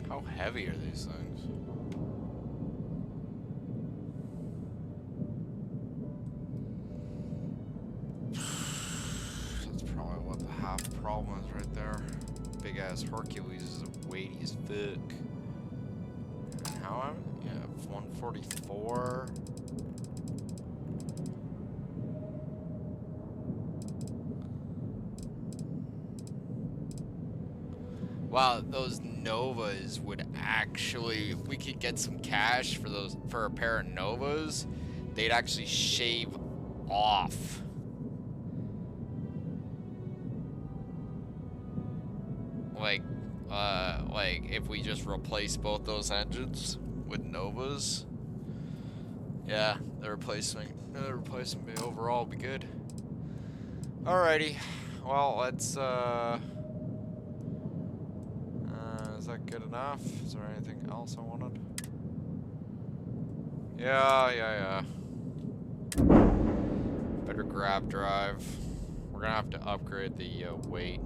S1: How heavy are these things? That's probably what the half problem is right there. Big ass Hercules is weighty as fuck. And how am I? Yeah, 144. Wow, those Novas would actually, if we could get some cash for those, for a pair of Novas, they'd actually shave off. Like if we just replace both those engines with Novas, yeah, the replacement be overall be good. Alrighty, well, let's is that good enough? Is there anything else I wanted? Yeah. Better grab drive. We're gonna have to upgrade the weight.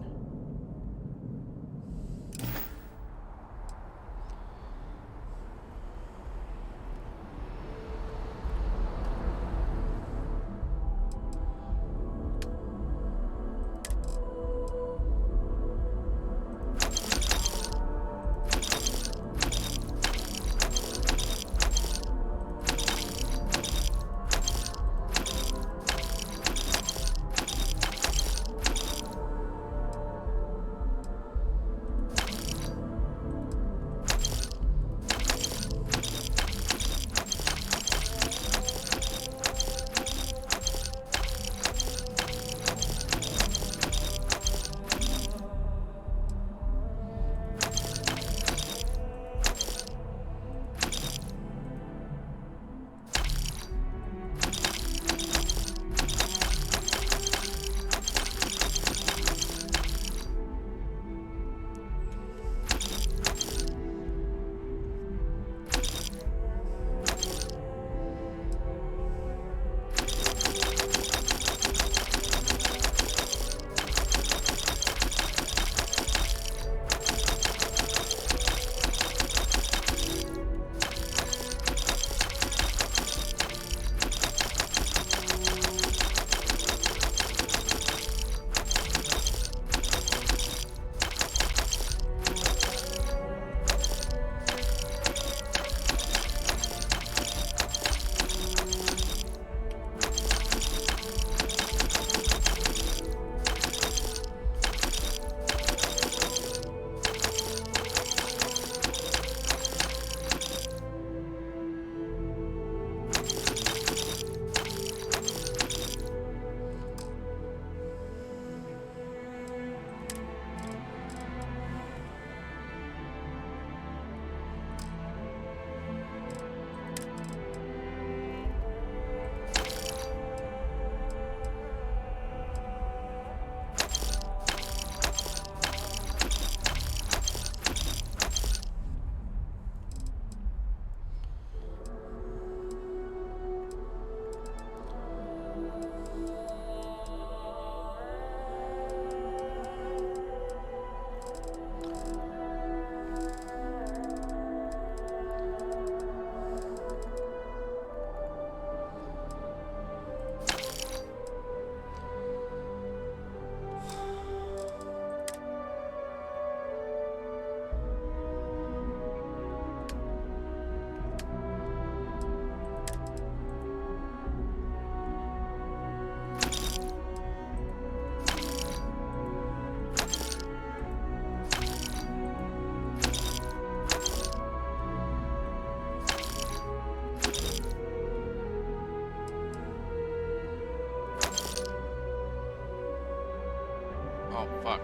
S1: Oh, fuck.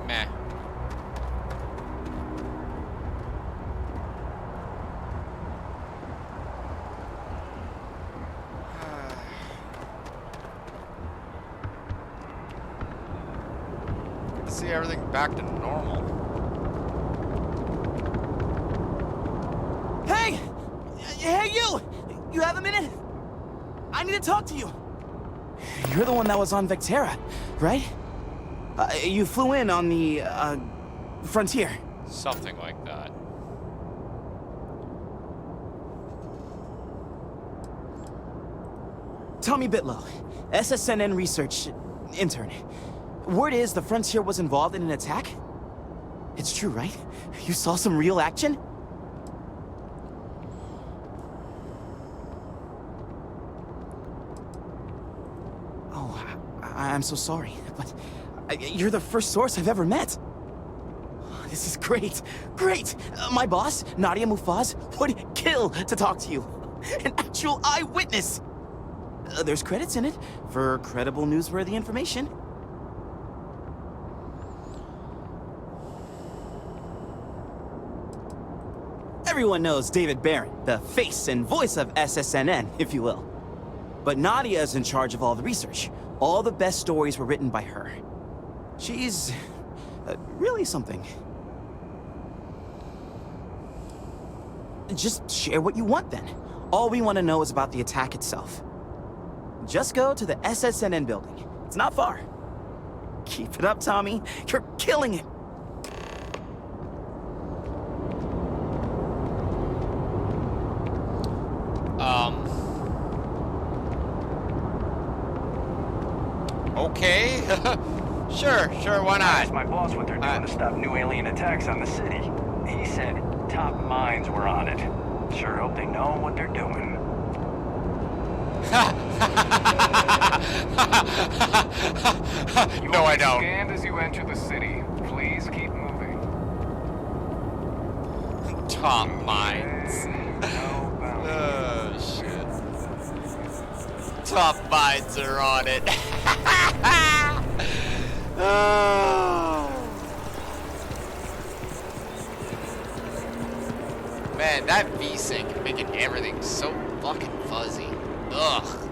S1: Meh. See everything back to normal.
S17: Hey! Hey, you! You have a minute? I need to talk to you. You're the one that was on Vectera, right? You flew in on the, Frontier.
S1: Something like that.
S17: Tommy Bitlow, SSNN research intern. Word is the Frontier was involved in an attack? It's true, right? You saw some real action? Oh, I'm so sorry, but you're the first source I've ever met. This is great, great! My boss, Nadia Mufaz, would kill to talk to you. An actual eyewitness! There's credits in it for credible, newsworthy information. Everyone knows David Barron, the face and voice of SSNN, if you will. But Nadia is in charge of all the research. All the best stories were written by her. She's really something. Just share what you want then. All we want to know is about the attack itself. Just go to the SSNN building. It's not far. Keep it up, Tommy. You're killing it.
S1: Okay. Sure, why not?
S18: I asked my boss what they're doing to stop new alien attacks on the city. He said top minds were on it. Sure hope they know what they're doing.
S1: No, I don't.
S20: Scanned as you enter the city. Please keep moving.
S1: Top minds. Oh, shit. Top minds are on it. Oh. Man, that V-Sync making everything so fucking fuzzy. Ugh.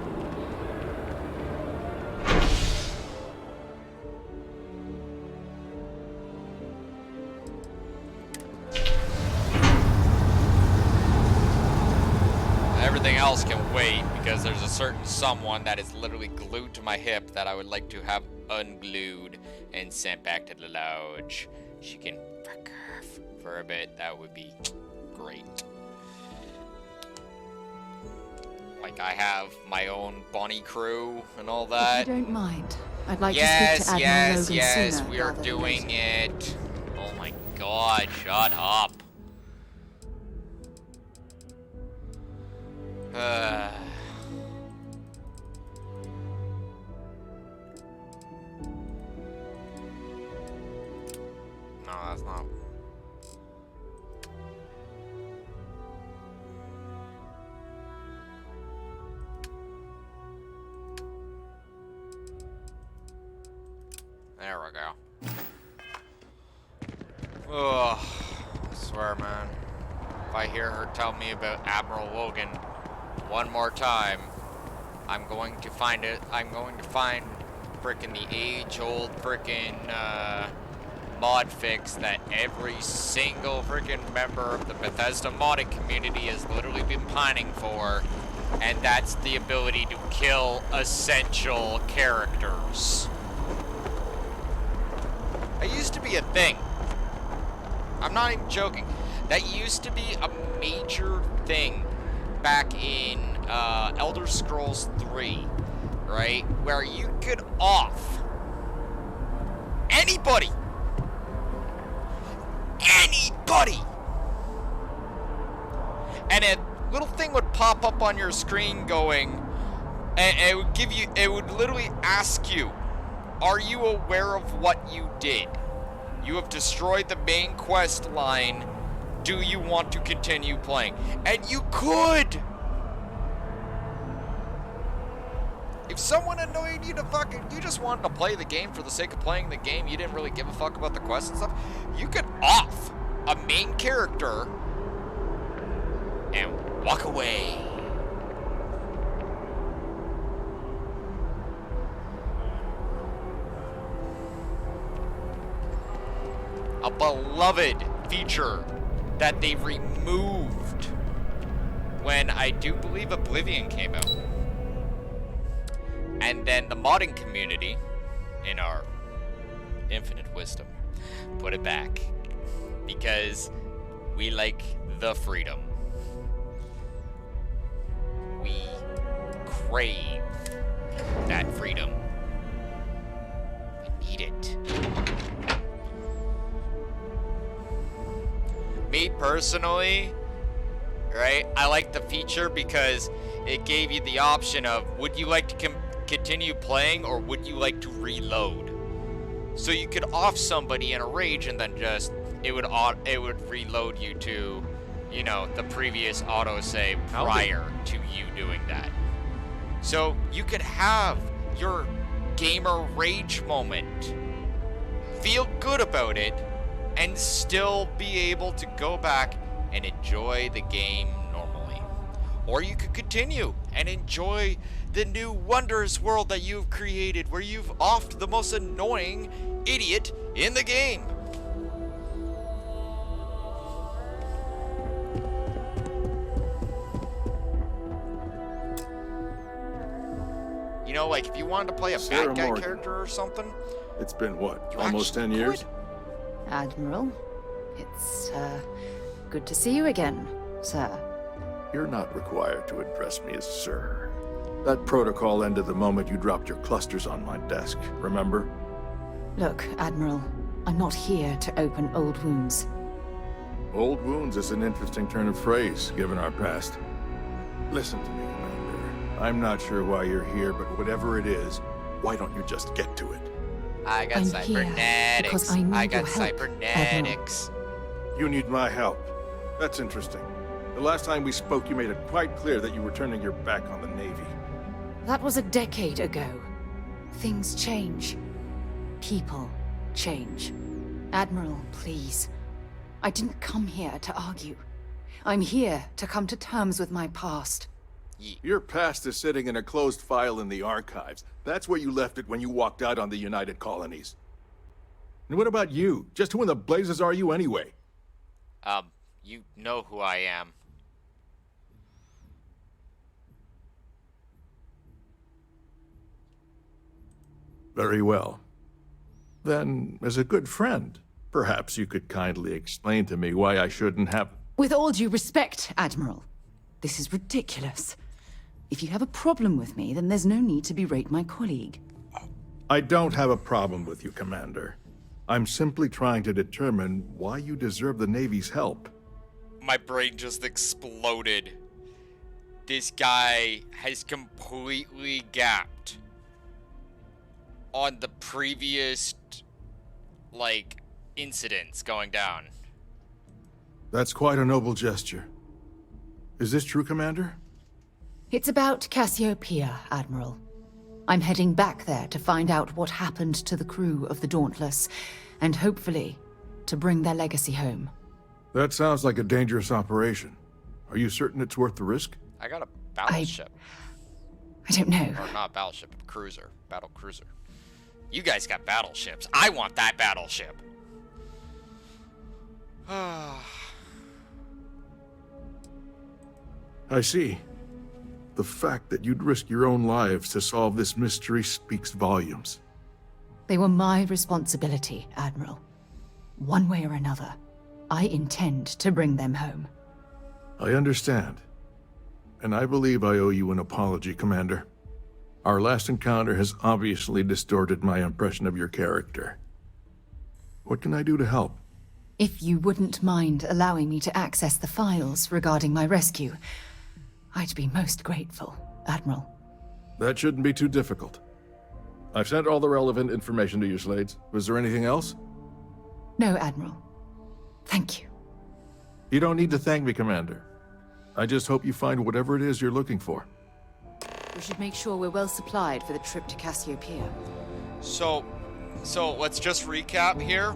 S1: Everything else can wait because there's a certain someone that is literally glued to my hip that I would like to have unglued and sent back to the lodge. She can fuck off for a bit. That would be great. Like I have my own Bonnie crew and all that.
S8: If you don't mind, I'd like to speak to Admiral Logan
S1: yes,
S8: sooner
S1: we are
S8: rather than
S1: doing
S8: later.
S1: it. Oh my god, shut up. No, that's not. There we go. Ugh, I swear, man. If I hear her tell me about Admiral Logan one more time, I'm going to find it. I'm going to find frickin' the age-old frickin' mod fix that every single frickin' member of the Bethesda modding community has literally been pining for, and that's the ability to kill essential characters. That used to be a thing. I'm not even joking. That used to be a major thing back in Elder Scrolls 3, right? Where you could off anybody, and a little thing would pop up on your screen going, and it would give you, it would literally ask you, are you aware of what you did? You have destroyed the main quest line. Do you want to continue playing? And you could! If someone annoyed you to you just wanted to play the game for the sake of playing the game, you didn't really give a fuck about the quests and stuff, you could off a main character and walk away. A beloved feature that they removed when I do believe Oblivion came out. And then the modding community, in our infinite wisdom, put it back. Because we like the freedom. We crave that freedom. We need it. Me personally, right, I like the feature because it gave you the option of, would you like to continue playing or would you like to reload? So you could off somebody in a rage and then just, it would reload you to, you know, the previous autosave prior to you doing that. So you could have your gamer rage moment, feel good about it, and still be able to go back and enjoy the game normally. Or you could continue and enjoy the new wondrous world that you've created, where you've offed the most annoying idiot in the game. You know, like if you wanted to play a bad guy character or something.
S12: It's been what, almost 10 years?
S8: Admiral, it's, good to see you again, sir.
S12: You're not required to address me as sir. That protocol ended the moment you dropped your clusters on my desk, remember?
S8: Look, Admiral, I'm not here to open old wounds.
S12: Old wounds is an interesting turn of phrase, given our past. Listen to me, Commander. I'm not sure why you're here, but whatever it is, why don't you just get to it?
S1: I got cybernetics. I got cybernetics.
S12: You need my help. That's interesting. The last time we spoke, you made it quite clear that you were turning your back on the Navy.
S8: That was a decade ago. Things change. People change. Admiral, please. I didn't come here to argue. I'm here to come to terms with my past.
S12: Your past is sitting in a closed file in the archives. That's where you left it when you walked out on the United Colonies. And what about you? Just who in the blazes are you anyway?
S1: You know who I am.
S12: Very well. Then, as a good friend, perhaps you could kindly explain to me why I shouldn't have...
S8: With all due respect, Admiral, this is ridiculous. If you have a problem with me, then there's no need to berate my colleague.
S12: I don't have a problem with you, Commander. I'm simply trying to determine why you deserve the Navy's help.
S1: My brain just exploded. This guy has completely gapped on the previous, incidents going down.
S12: That's quite a noble gesture. Is this true, Commander?
S8: It's about Cassiopeia, Admiral. I'm heading back there to find out what happened to the crew of the Dauntless, and hopefully, to bring their legacy home.
S12: That sounds like a dangerous operation. Are you certain it's worth the risk?
S1: I got a battleship.
S8: I don't know.
S1: Or not battleship, cruiser. Battle cruiser. You guys got battleships. I want that battleship.
S12: I see. The fact that you'd risk your own lives to solve this mystery speaks volumes.
S8: They were my responsibility, Admiral. One way or another, I intend to bring them home.
S12: I understand. And I believe I owe you an apology, Commander. Our last encounter has obviously distorted my impression of your character. What can I do to help?
S8: If you wouldn't mind allowing me to access the files regarding my rescue, I'd be most grateful, Admiral.
S12: That shouldn't be too difficult. I've sent all the relevant information to you, Slades. Was there anything else?
S8: No, Admiral. Thank you.
S12: You don't need to thank me, Commander. I just hope you find whatever it is you're looking for.
S8: We should make sure we're well supplied for the trip to Cassiopeia.
S1: So let's just recap here.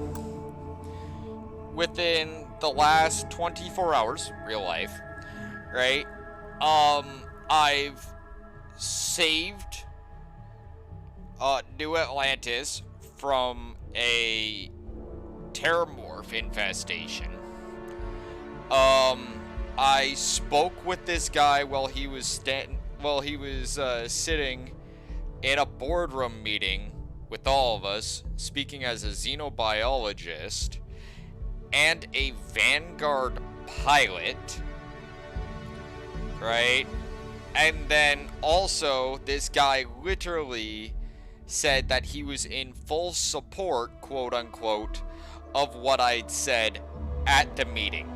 S1: Within the last 24 hours, real life, right? I've saved New Atlantis from a terramorph infestation. I spoke with this guy while he was sitting in a boardroom meeting with all of us, speaking as a xenobiologist and a Vanguard pilot, right? And then also this guy literally said that he was in full support, quote unquote, of what I'd said at the meeting.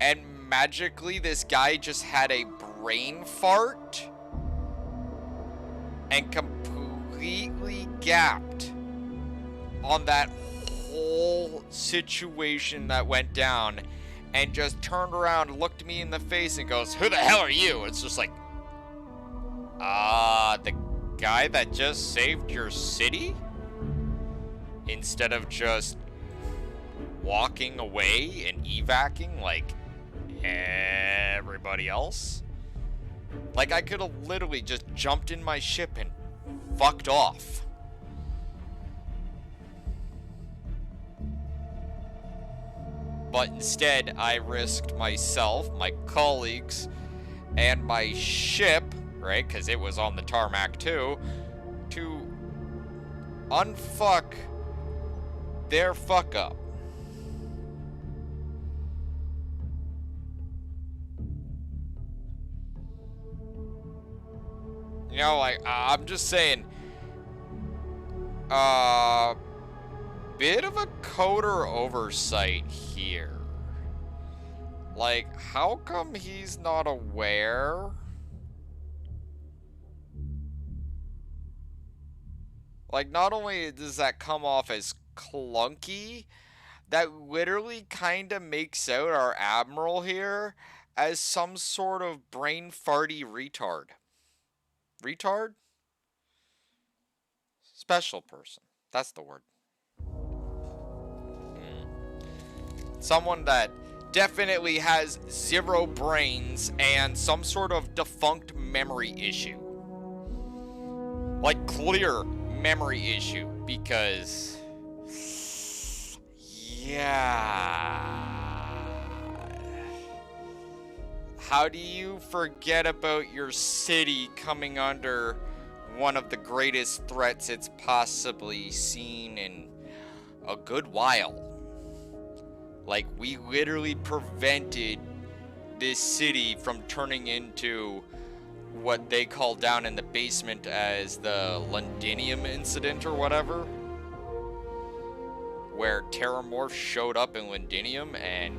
S1: And magically this guy just had a brain fart and completely gapped on that whole situation that went down, and just turned around, looked me in the face and goes, "Who the hell are you?" It's just like, the guy that just saved your city? Instead of just walking away and evacing like everybody else? Like, I could have literally just jumped in my ship and fucked off. But instead, I risked myself, my colleagues, and my ship, right, because it was on the tarmac too, to unfuck their fuck up. You know, like, I'm just saying, bit of a coder oversight here. Like, how come he's not aware? Like, not only does that come off as clunky, that literally kind of makes out our admiral here as some sort of brain farty retard. Retard? Special person. That's the word. Someone that definitely has zero brains and some sort of defunct memory issue. Like, clear memory issue, because yeah, how do you forget about your city coming under one of the greatest threats it's possibly seen in a good while? Like, we literally prevented this city from turning into what they call down in the basement as the Londinium incident or whatever, where terramorphs showed up in Londinium and,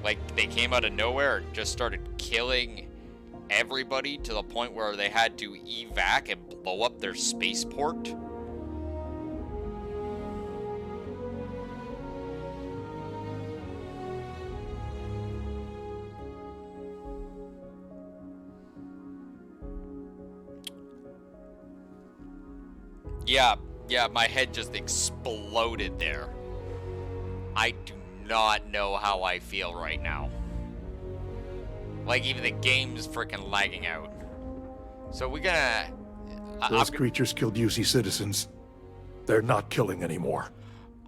S1: like, they came out of nowhere and just started killing everybody to the point where they had to evac and blow up their spaceport. Yeah, my head just exploded there. I do not know how I feel right now. Like, even the game's freaking lagging out. So we're gonna...
S12: Those creatures killed UC citizens. They're not killing anymore.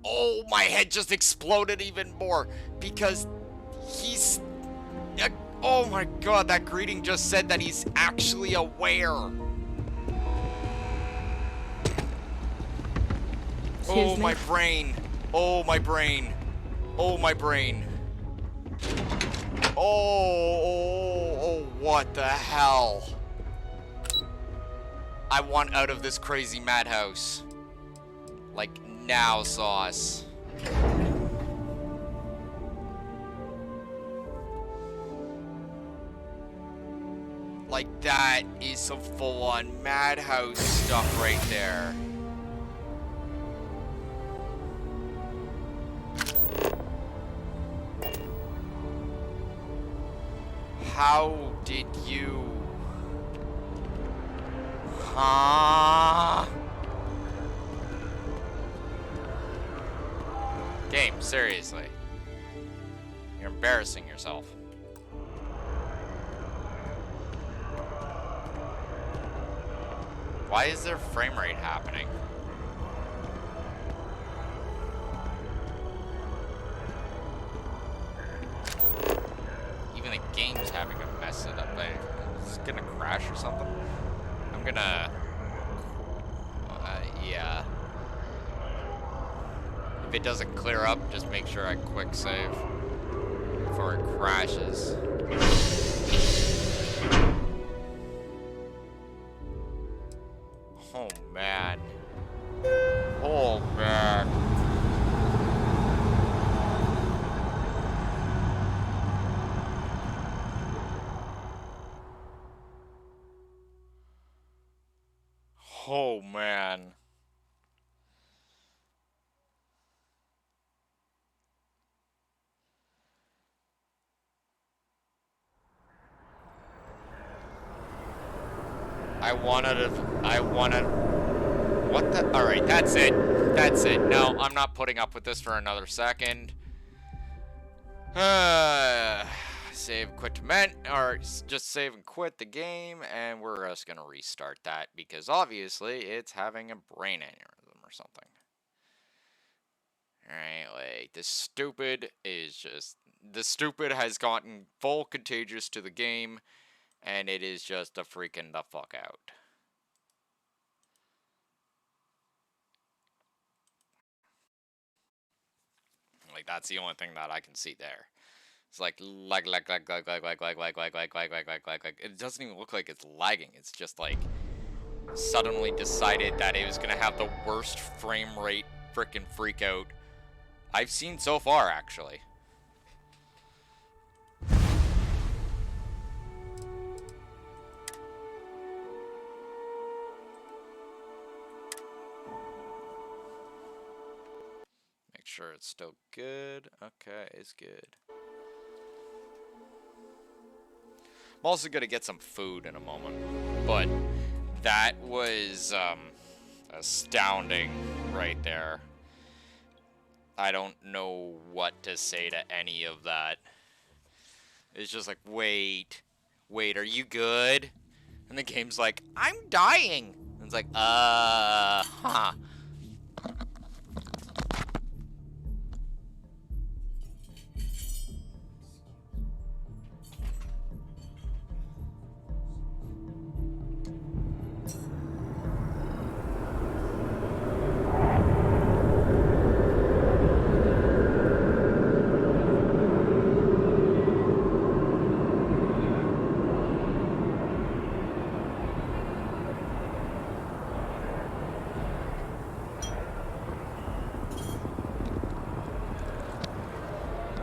S1: Oh, my head just exploded even more, because he's... Oh my god, that greeting just said that he's actually aware. Oh, my brain. Oh, my brain. Oh, my brain. Oh, what the hell? I want out of this crazy madhouse. Like, now, sauce. Like, that is some full-on madhouse stuff right there. How did you... Huh? Game, seriously. You're embarrassing yourself. Why is there frame rate happening? Even the game's having a mess it up. Like, it's gonna crash or something. I'm gonna... yeah. If it doesn't clear up, just make sure I quick save before it crashes. Oh man. Oh man. Oh man. I wanted, what the, alright, that's it. That's it. No, I'm not putting up with this for another second. Save, quit to or just save and quit the game, and we're just gonna restart that, because obviously it's having a brain aneurysm or something. Alright, like, the stupid has gotten full contagious to the game, and it is just a freaking the fuck out. Like, that's the only thing that I can see there. It's like, it doesn't even look like it's lagging. It's just like, suddenly decided that it was gonna have the worst frame rate frickin' freak out I've seen so far, actually. Make sure it's still good. Okay, it's good. I'm also gonna get some food in a moment, but that was astounding right there. I don't know what to say to any of that. It's just like, wait, are you good? And the game's like, I'm dying. And it's like, huh.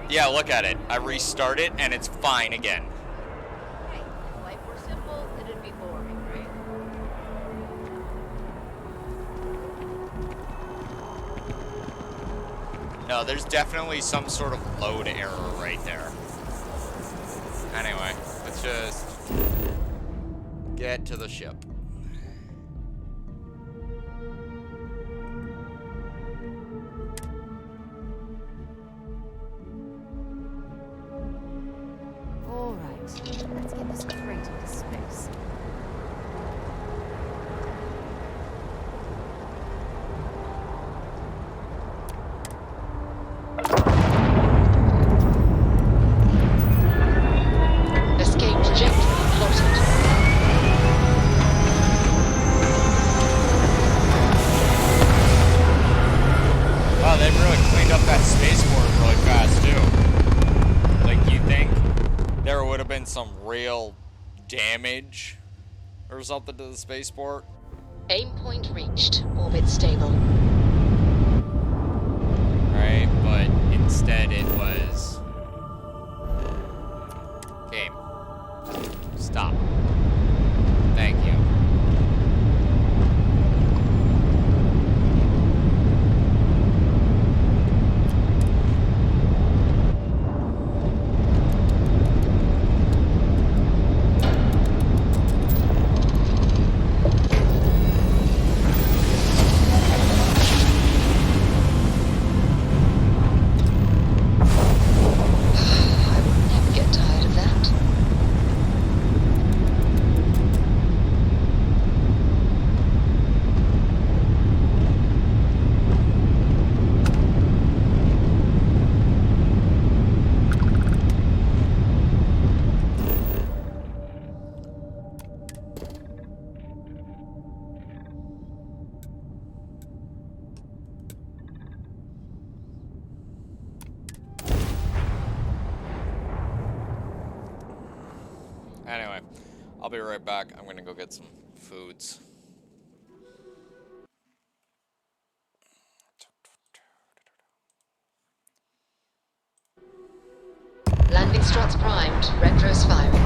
S1: Yeah, look at it. I restart it, and it's fine again.
S10: Right. If life were simple, it'd be boring, right?
S1: No, there's definitely some sort of load error right there. Anyway, let's just get to the ship.
S5: Let's get this crate into space.
S15: Escape trajectory plotted.
S1: Wow, they've really cleaned up that spaceport really fast, too. Like, you think there would have been some real damage or something to the spaceport?
S15: Aim point reached. Orbit stable.
S1: Right, but instead it was... Game. Stop. Thank you. I'll be right back. I'm gonna go get some foods.
S15: Landing struts primed. Retros firing.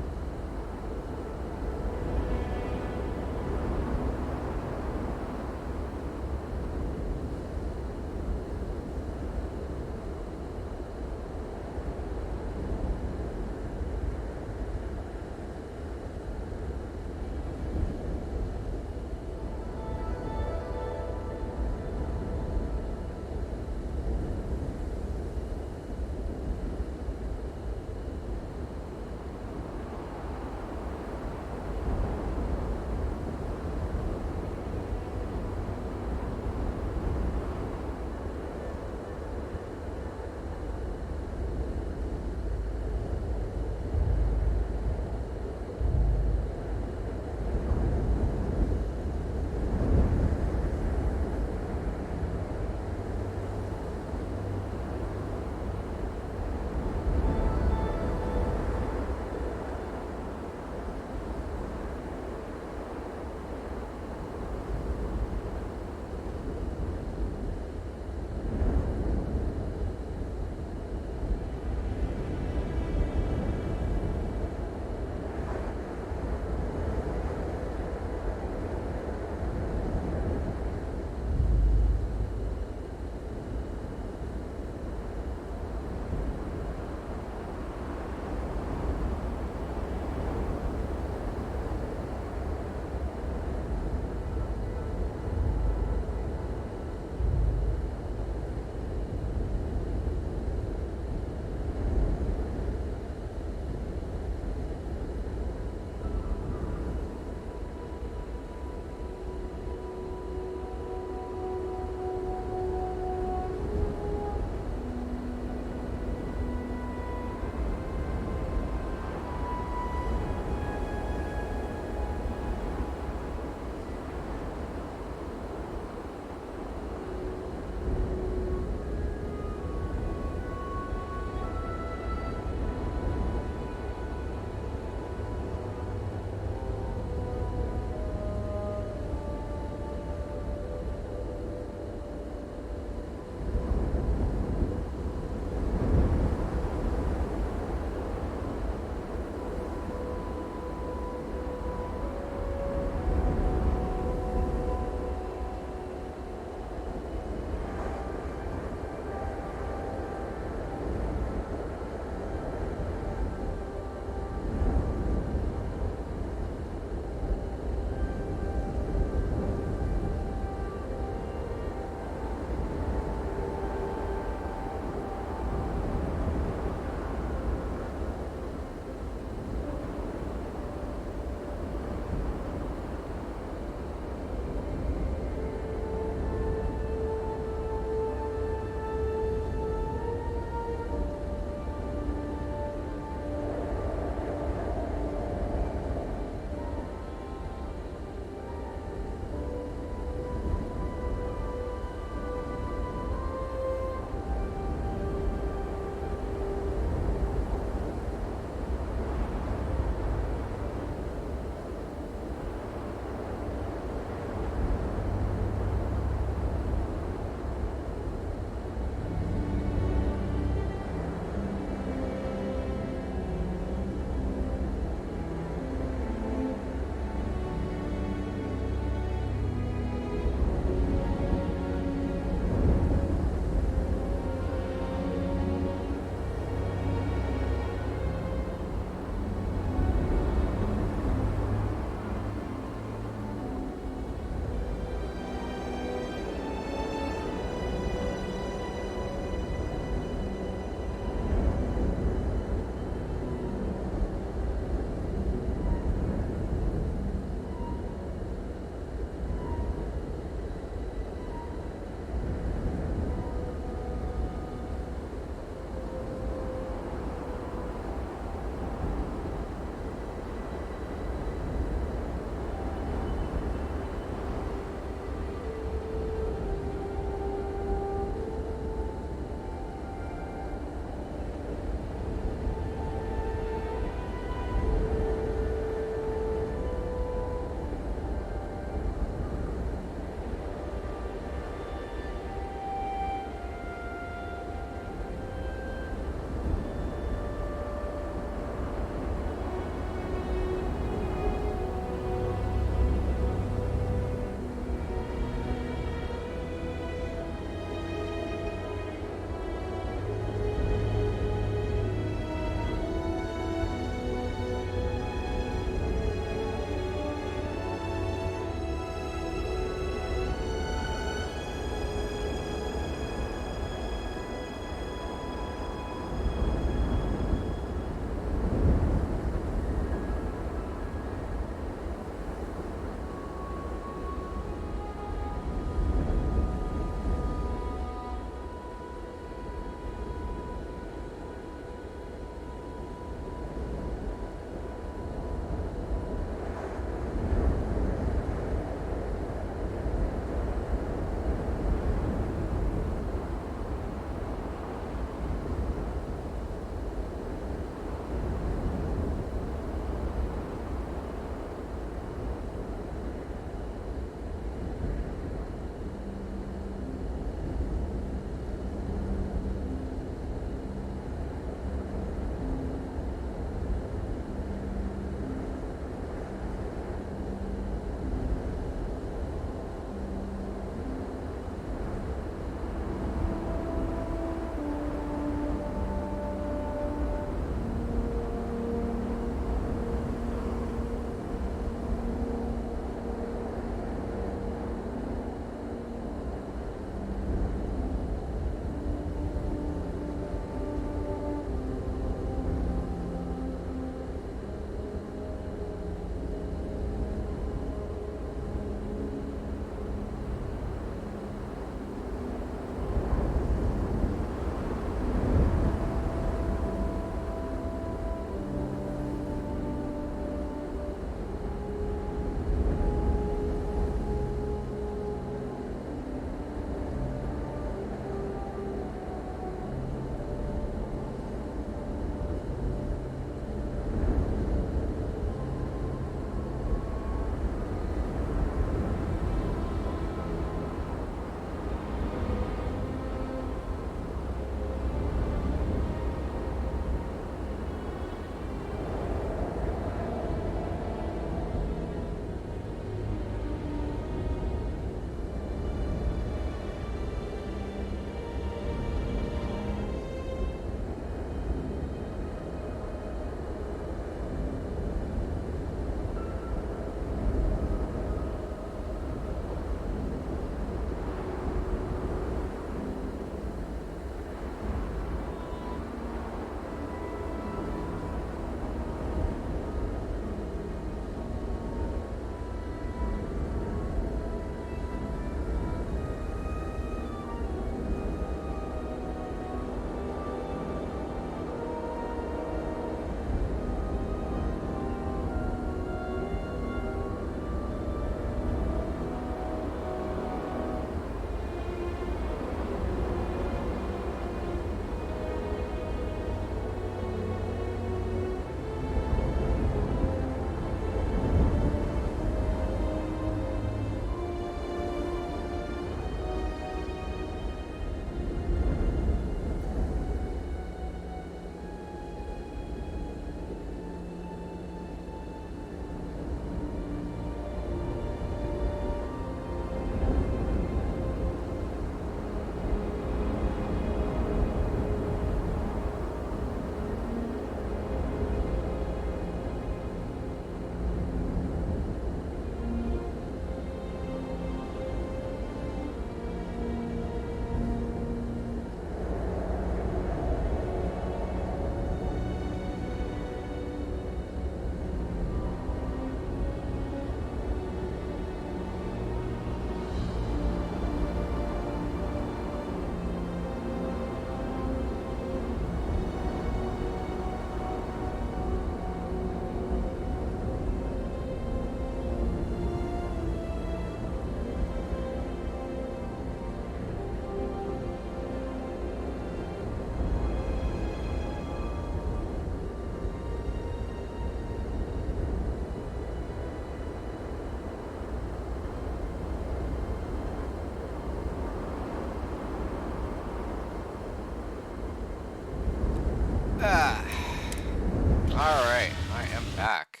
S1: Alright, I am back.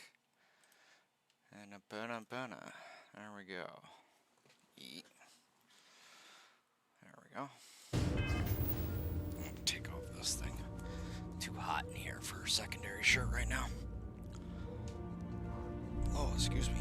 S1: And there we go. Eat. There we go. Take off this thing. Too hot in here for a secondary shirt right now. Oh, excuse me.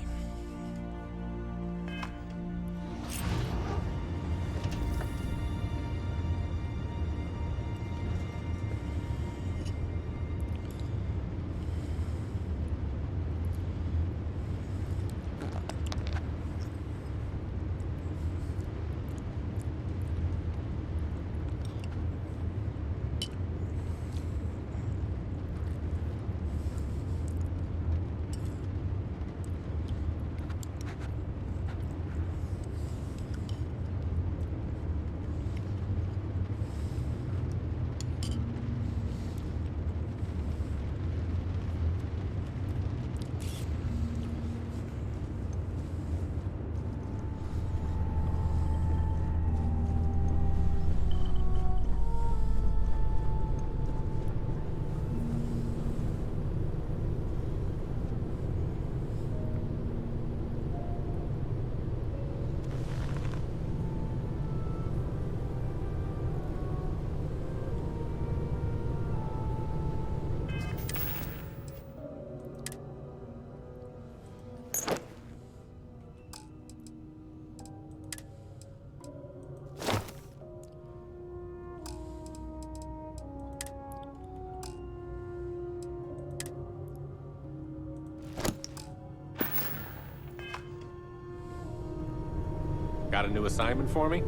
S2: Got a new assignment for me?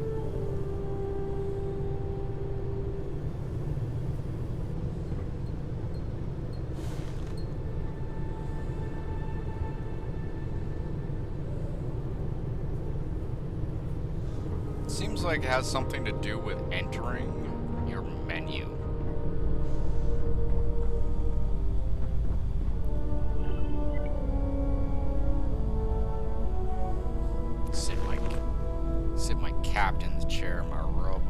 S1: Seems like it has something to do with entering your menu. Sit my captain's chair in my robe.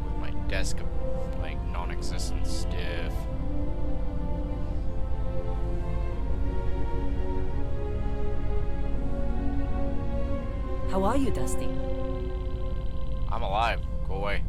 S1: With my desk like non-existent stiff.
S5: How are you, Dusty?
S1: I'm alive. Go away.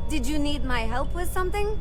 S5: Did you need my help with something?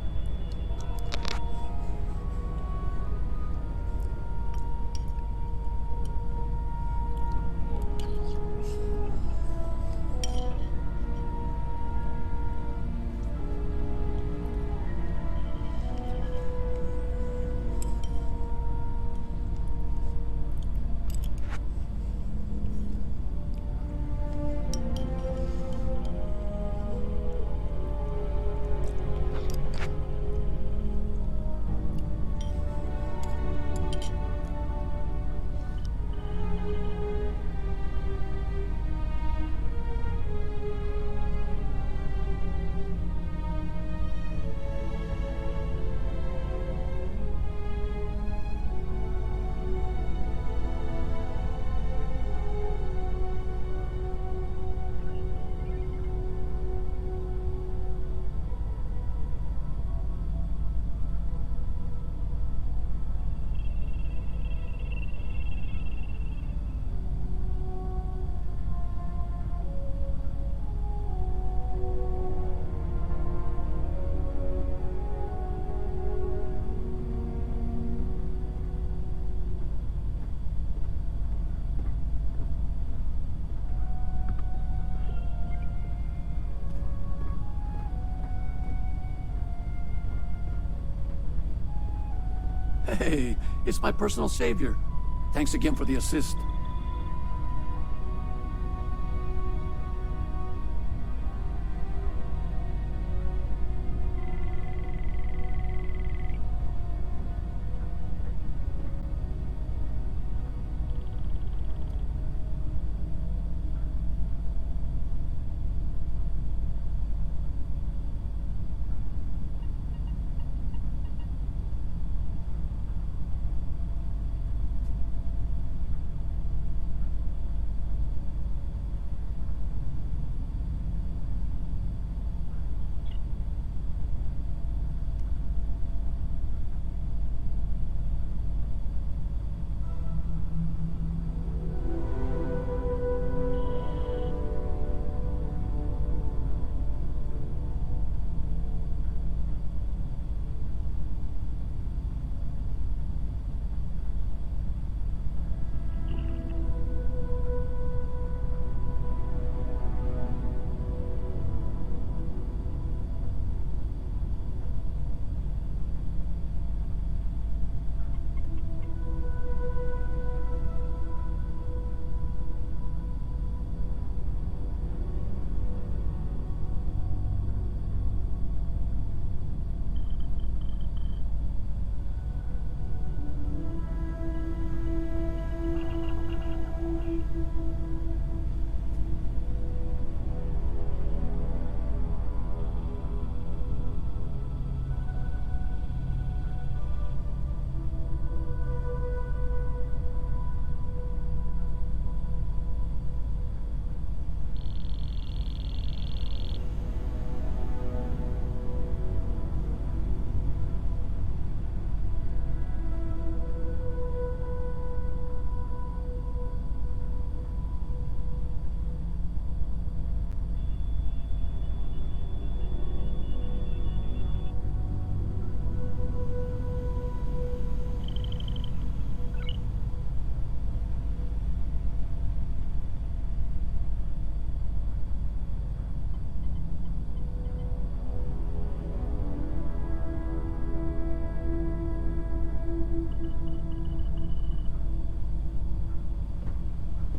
S6: Hey, it's my personal savior. Thanks again for the assist.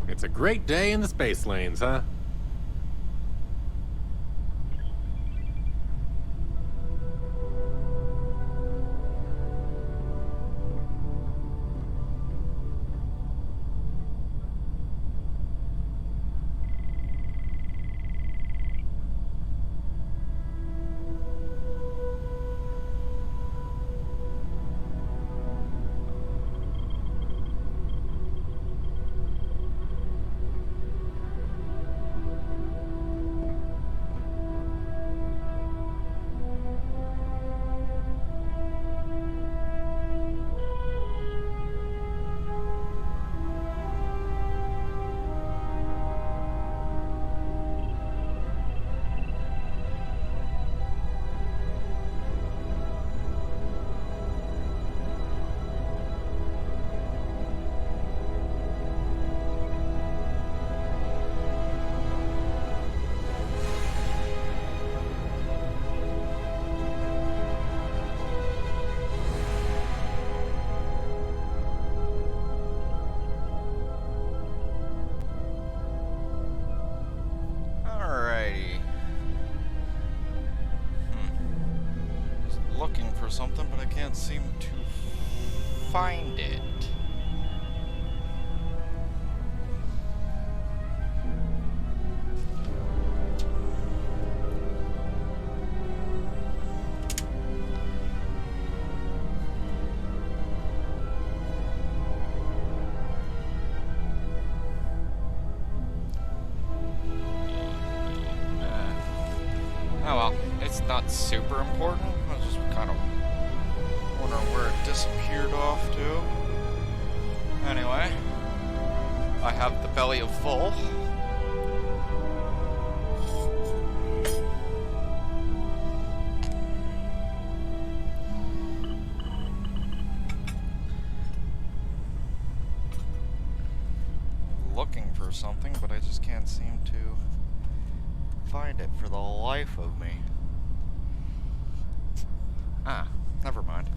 S2: It's a great day in the space lanes, huh?
S1: Alrighty. Just looking for something, but I can't seem to find it. Oh well, it's not super important. I was just kind of wondering where it disappeared off to. Anyway, I have the belly of full. Looking for something, but I just can't seem to find it for the life of me. Ah, never mind.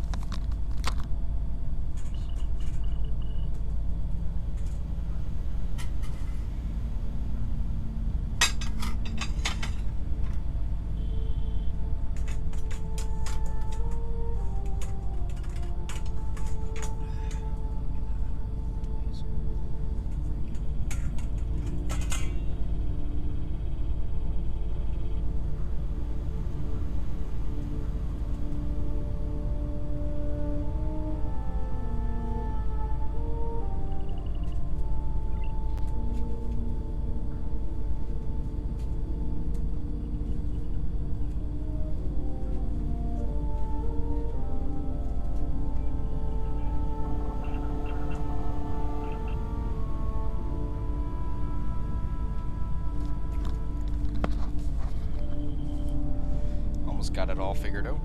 S1: Almost got it all figured out.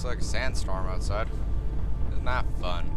S1: looks like a sandstorm outside. Isn't that fun?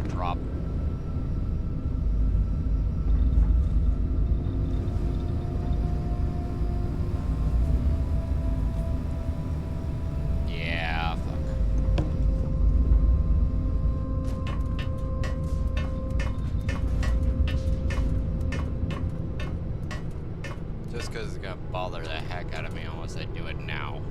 S1: Drop. Yeah, fuck. Just because it's gonna bother the heck out of me unless I do it now.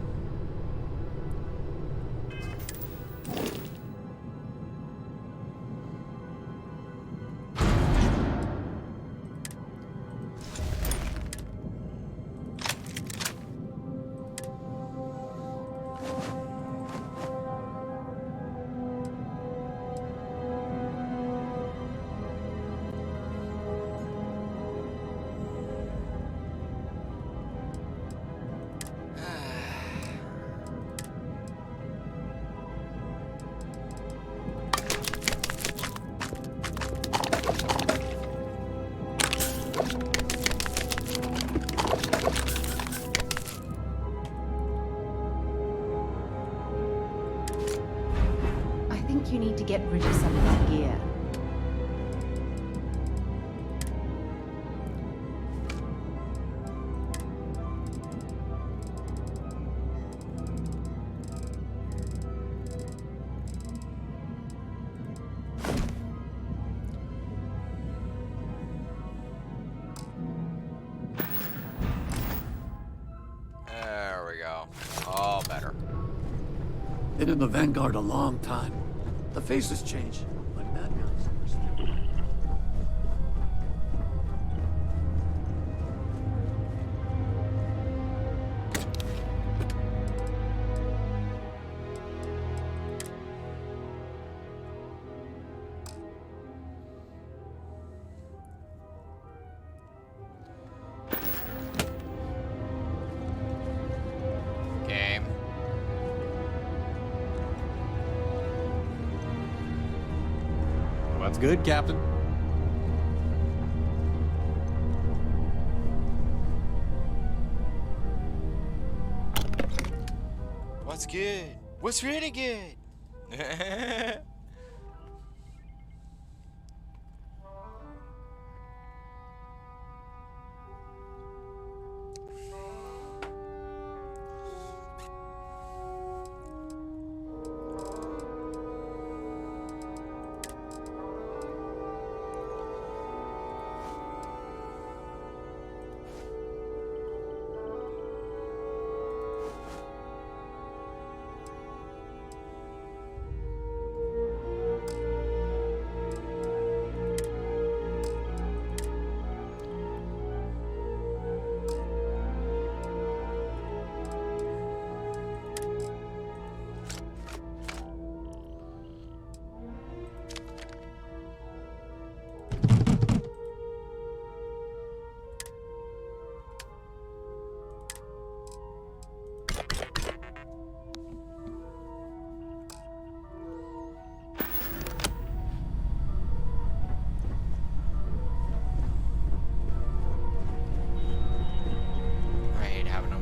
S10: You need to get rid of some of that gear.
S1: There we go. All better.
S6: Been in the Vanguard a long time. The faces change, like bad guys.
S1: Game.
S2: What's good, Captain?
S1: What's good? What's really good?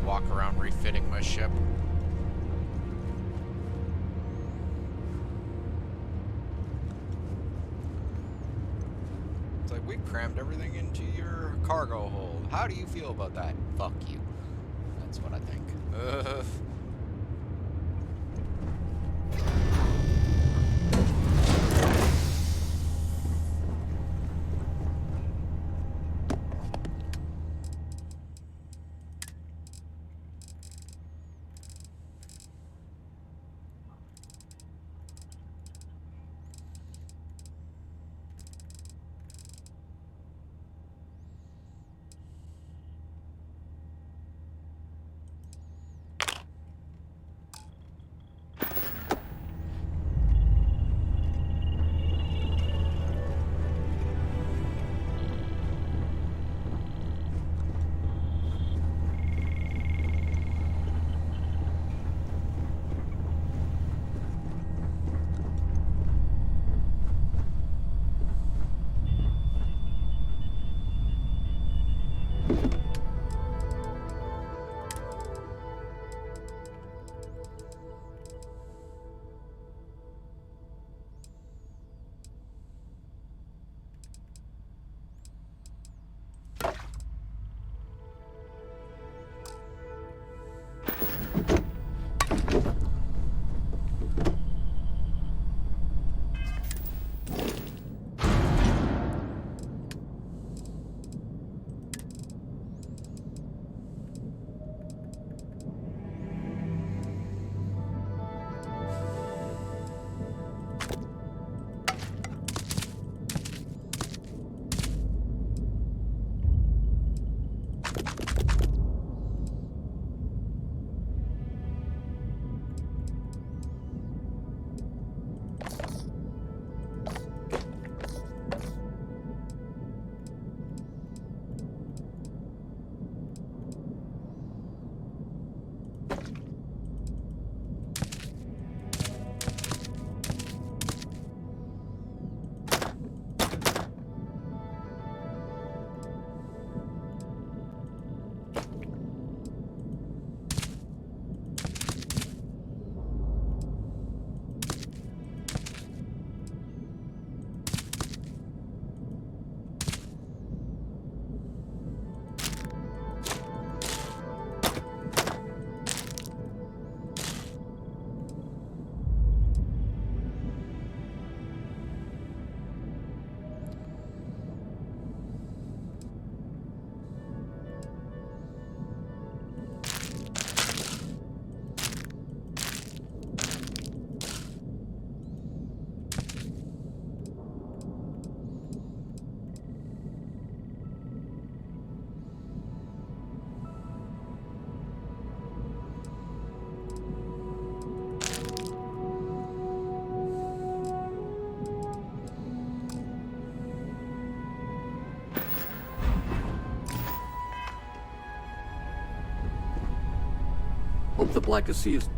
S1: Walk around refitting my ship. It's like, like, we crammed everything into your cargo hold. How do you feel about that? Fuck you. That's what I think.
S6: Hope the Black Sea is...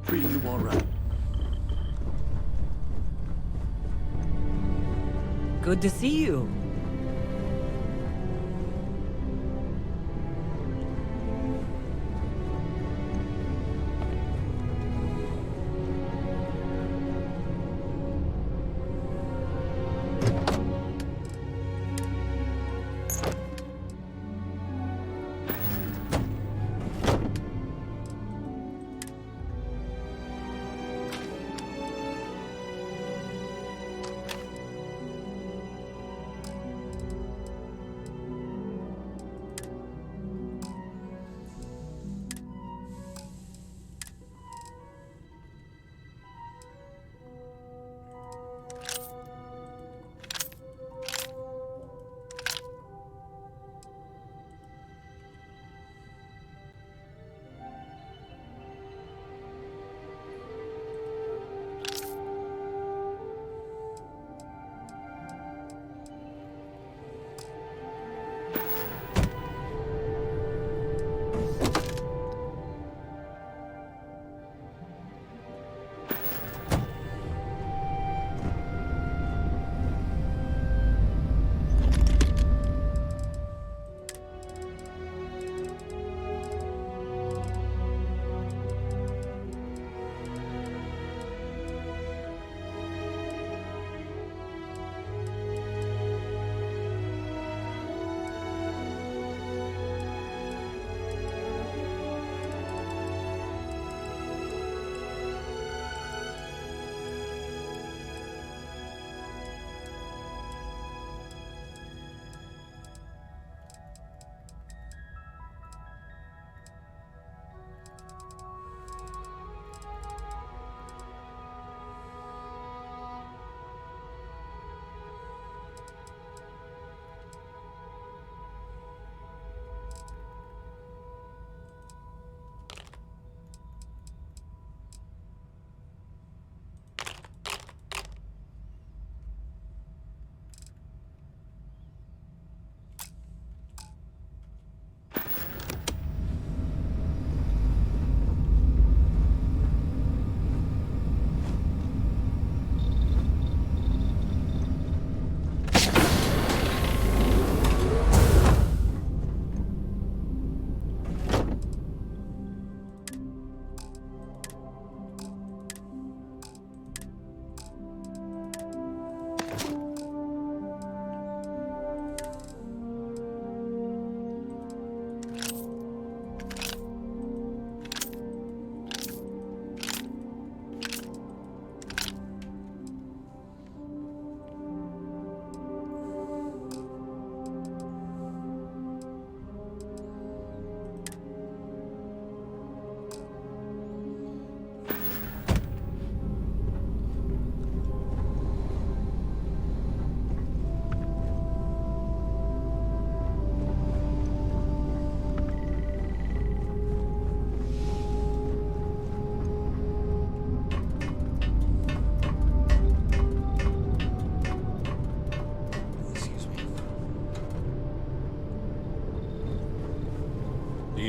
S6: Treating you all right.
S3: Good to see you.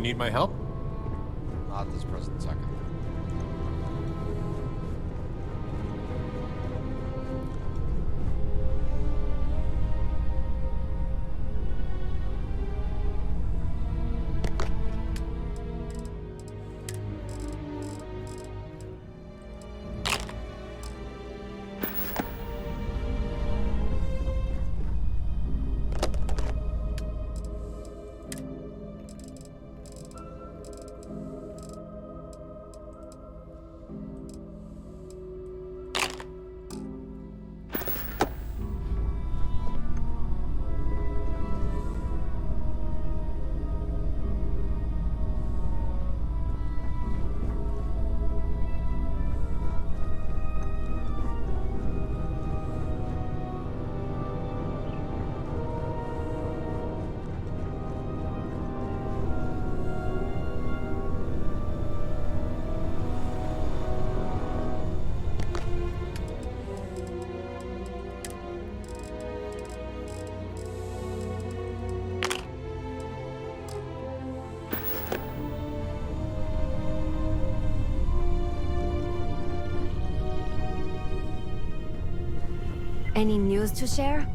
S2: need my help?
S1: Not this present second.
S5: Any news to share?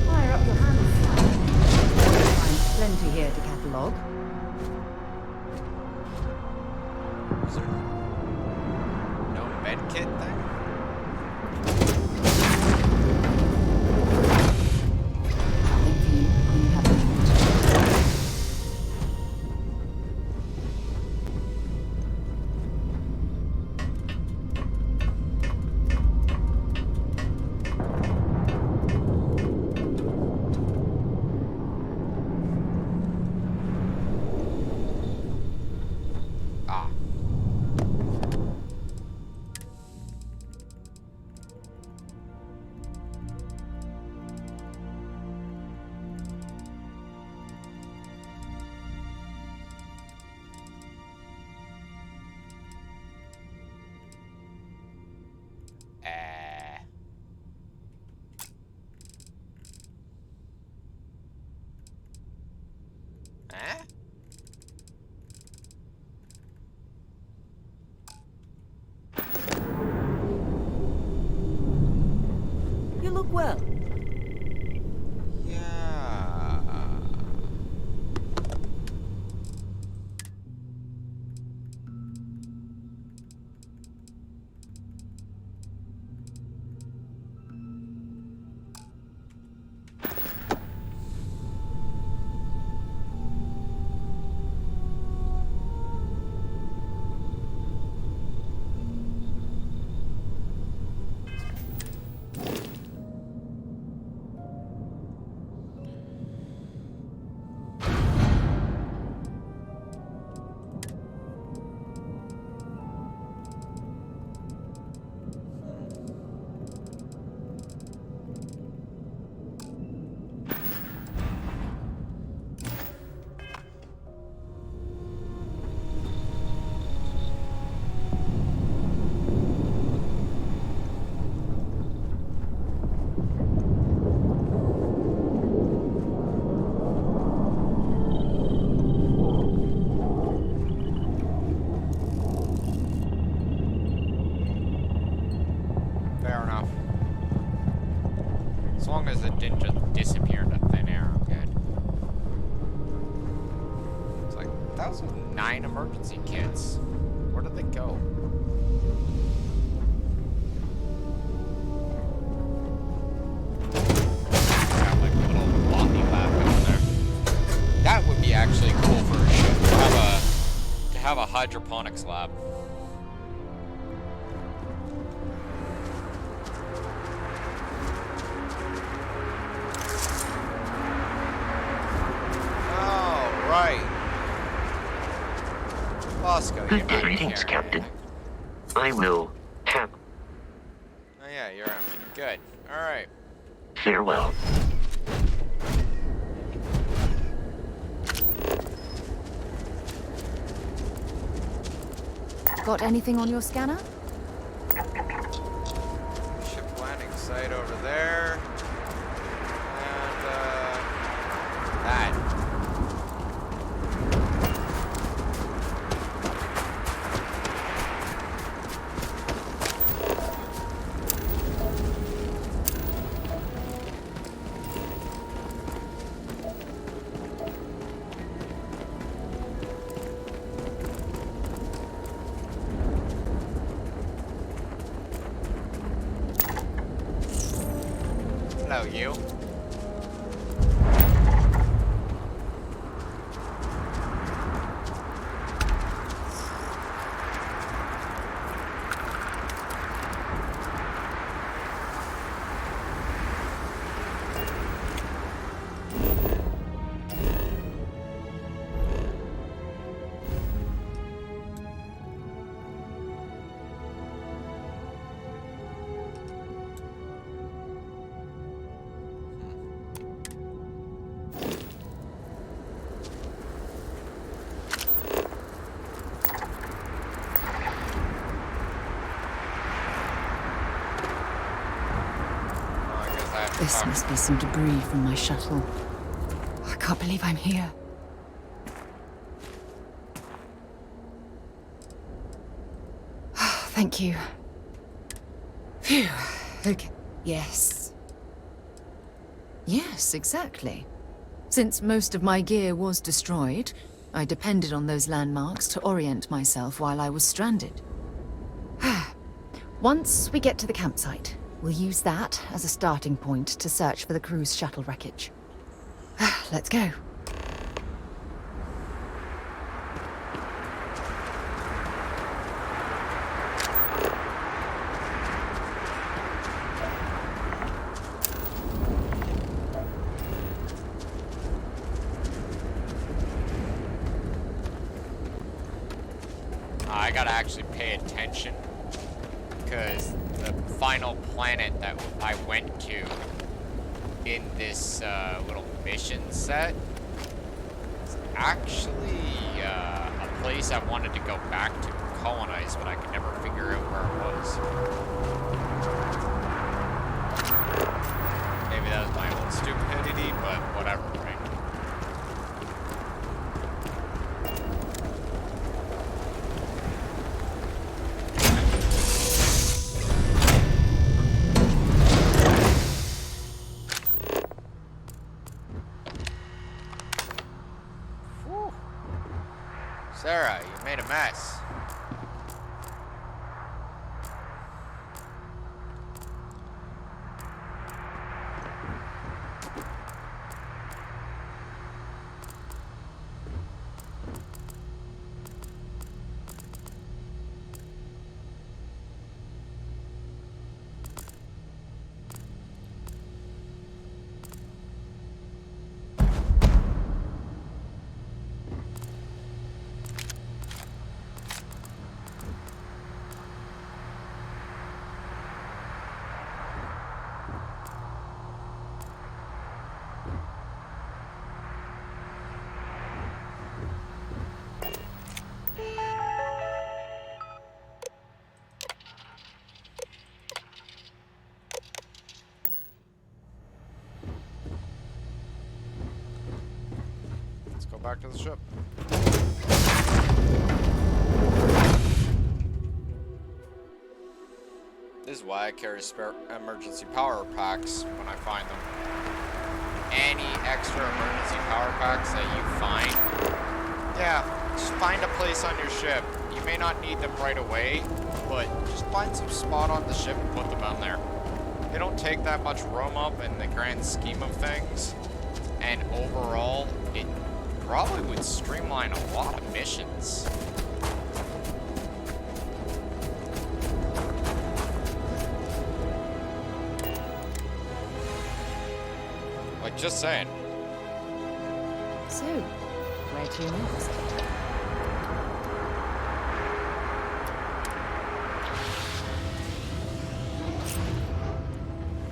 S10: Fire up your hands. Find plenty here to catalogue.
S1: Is there no med kit thing?
S10: Nothing for you when you have a moment.
S1: Ah. Eh?
S7: You look well.
S1: Yeah. Fair enough. As long as it didn't just disappear into thin air, I'm good. It's like, those are 9 emergency kits. Where did they go? Got like a little floppy lab down there. That would be actually cool for a ship. To hydroponics lab. Oh, right. Bosco, you're not
S21: Greetings,
S1: here.
S21: Captain. I will
S1: Oh yeah, you're on. Good. Alright.
S21: farewell.
S8: Got anything on your scanner?
S1: Ship landing site over there. And, that. Hello, you.
S8: This must be some debris from my shuttle. I can't believe I'm here. Thank you. Phew. Okay. Yes. Yes, exactly. Since most of my gear was destroyed, I depended on those landmarks to orient myself while I was stranded. Once we get to the campsite, we'll use that as a starting point to search for the cruise shuttle wreckage. Let's go.
S1: I gotta actually pay attention, because the final planet that I went to in this little mission set is actually a place I wanted to go back to colonize, but I could never figure out where it was. Maybe that was my own stupidity, but whatever, right? Sarah, you made a mess. Let's go back to the ship. This is why I carry spare emergency power packs when I find them. Any extra emergency power packs that you find, yeah, just find a place on your ship. You may not need them right away, but just find some spot on the ship and put them on there. They don't take that much room up in the grand scheme of things, and overall, it probably would streamline a lot of missions. Like, just saying.
S8: So, where to next?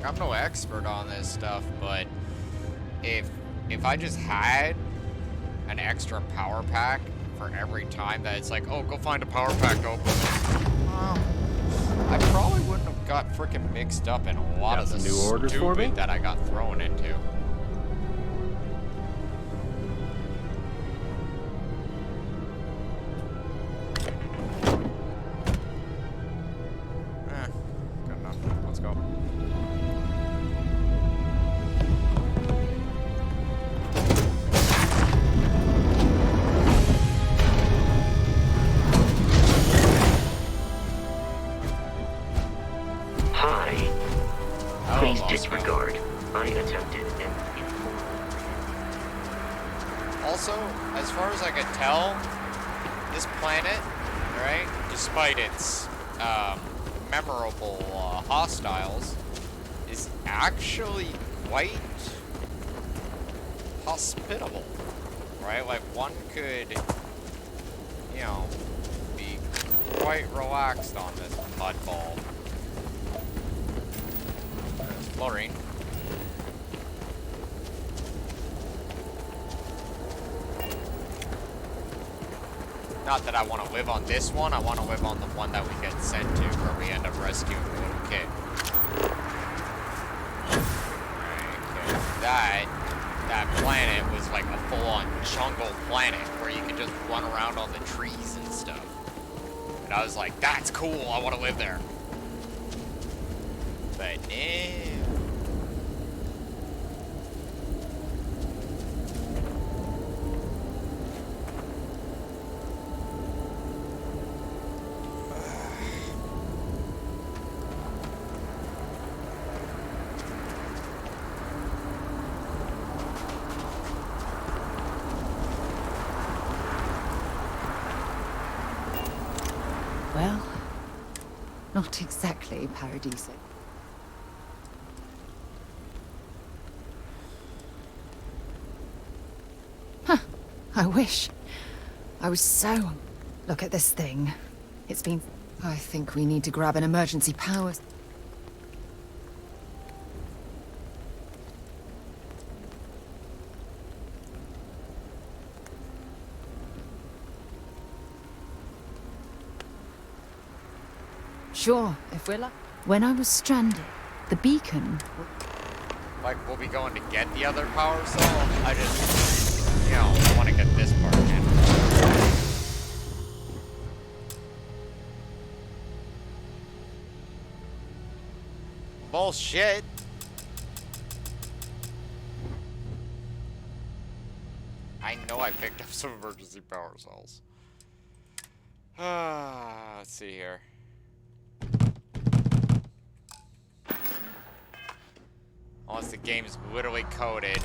S1: I'm no expert on this stuff, but if I just had an extra power pack for every time that it's like, oh, go find a power pack to open this, I probably wouldn't have got freaking mixed up in a lot of the
S2: new orders for me?
S1: stupid that I got thrown into. Good enough. Let's go.
S21: Hi. Please disregard. I attempted and
S1: Also, as far as I could tell, this planet, right, despite its memorable hostiles, is actually quite hospitable, right? Like, one could, you know, be quite relaxed on this mudball. There's fluorine. Not that I want to live on this one, I want to live on the one that we get sent to, where we end up rescuing the little kid. Right, that planet was like a full-on jungle planet, where you could just run around on the trees and stuff. And I was like, that's cool, I want to live there. But no.
S8: Well, not exactly paradisic. Huh, I wish. I was so... Look at this thing. It's been... I think we need to grab an emergency power... Sure, if we're lucky. When I was stranded, the beacon...
S1: Like, we'll be going to get the other power cell? I just, you know, want to get this part in. Bullshit! I know I picked up some emergency power cells. Let's see here. Unless the game's literally coded.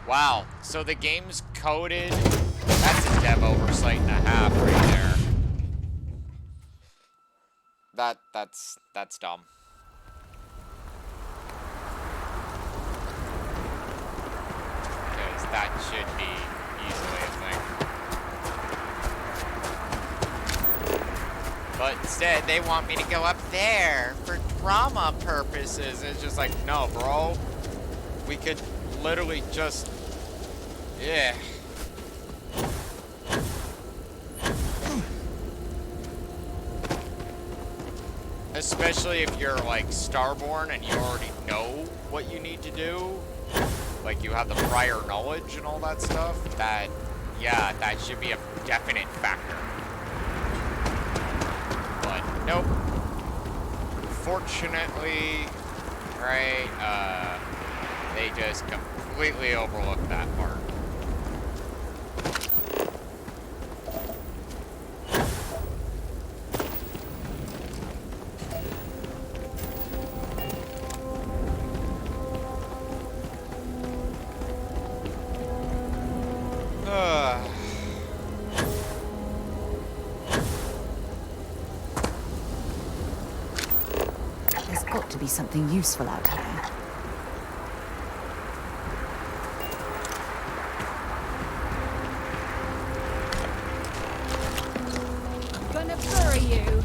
S1: Wow, so the game's coded? That's a dev oversight and a half right there. That's dumb. Because that should be easily a thing. But instead, they want me to go up there for drama purposes. It's just like, no, bro. We could literally just... Yeah. Especially if you're, like, Starborn and you already know what you need to do. Like, you have the prior knowledge and all that stuff. That, yeah, that should be a definite factor. Nope. Fortunately, right, they just completely overlooked that part.
S8: to be something useful out here.
S5: I'm gonna bury you.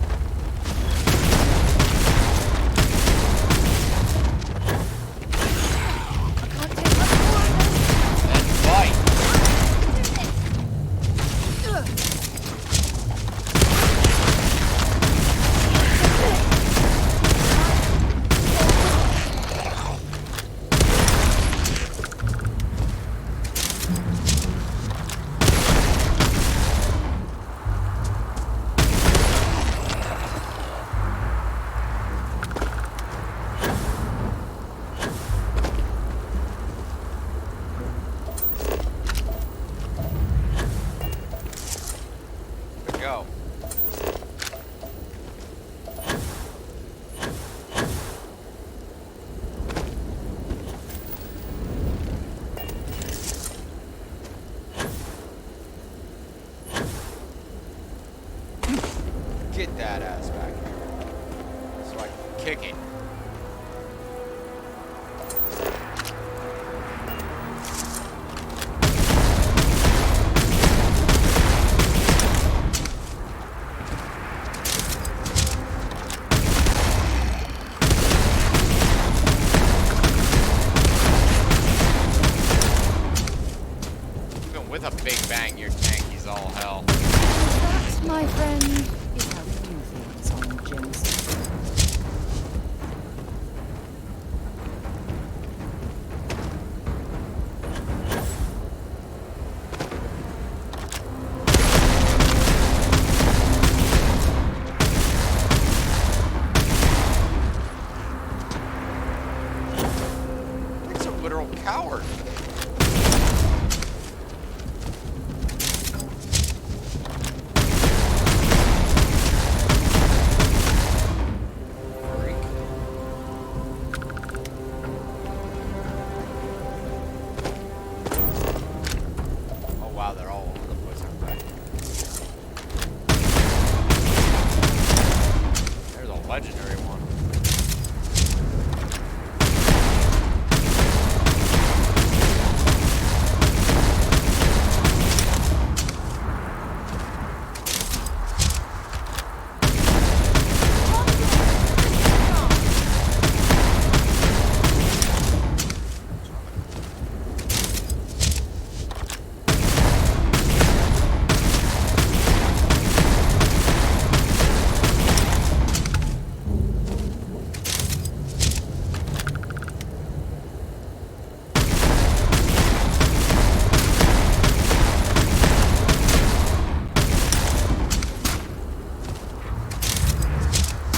S1: Go. Get that ass back here so I can kick it. With a big bang, your tanky's all hell.
S8: That, my friend, is how we do things on Genesis.
S1: It's a literal coward. Wow, they're all over the place, aren't they? There's a legendary one.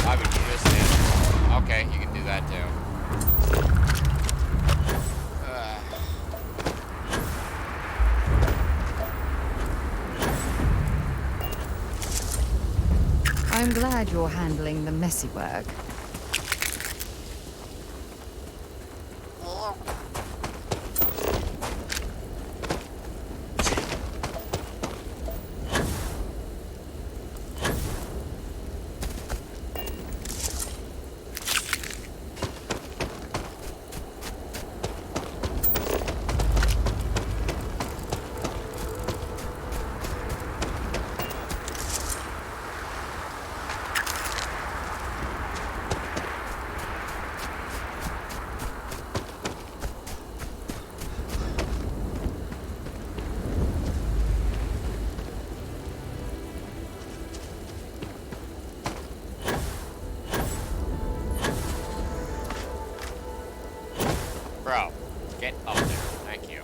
S1: I would do this then. Okay, you can do that too.
S10: I'm glad you're handling the messy work.
S1: Bro, get up there. Thank you.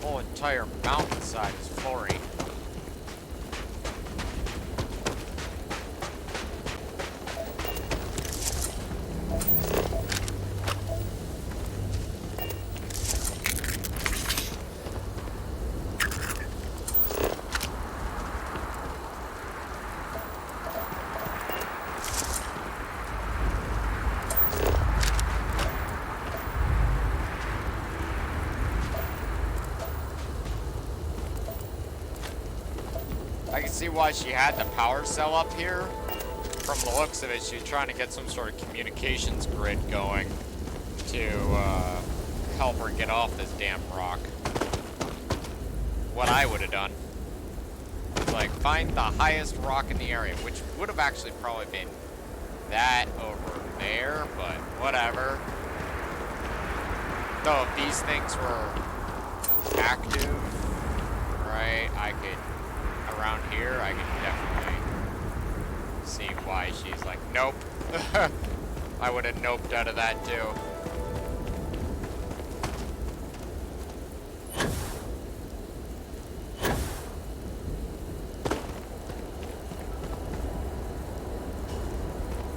S1: Whole entire mountainside is fluorine. see why she had the power cell up here. From the looks of it, she's trying to get some sort of communications grid going to help her get off this damn rock. What I would have done is like find the highest rock in the area, which would have actually probably been that over there, but whatever. Though if these things were active, right, I could, around here, I could definitely see why she's like, nope. I would have noped out of that too.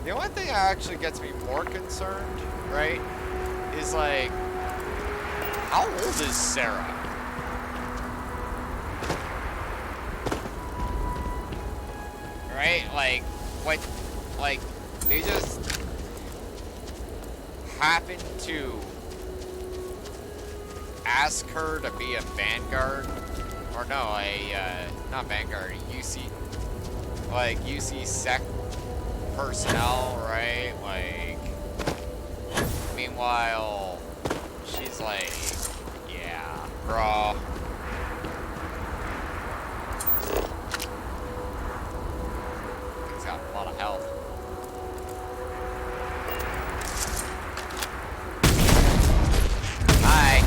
S1: The only thing that actually gets me more concerned, right, is like, how old is Sarah? Right? Like, what, like, they just happen to ask her to be a Vanguard, or no, not Vanguard, UC Sec personnel, right? Like, meanwhile, she's like, yeah, bro. He's got a lot of health. Hi.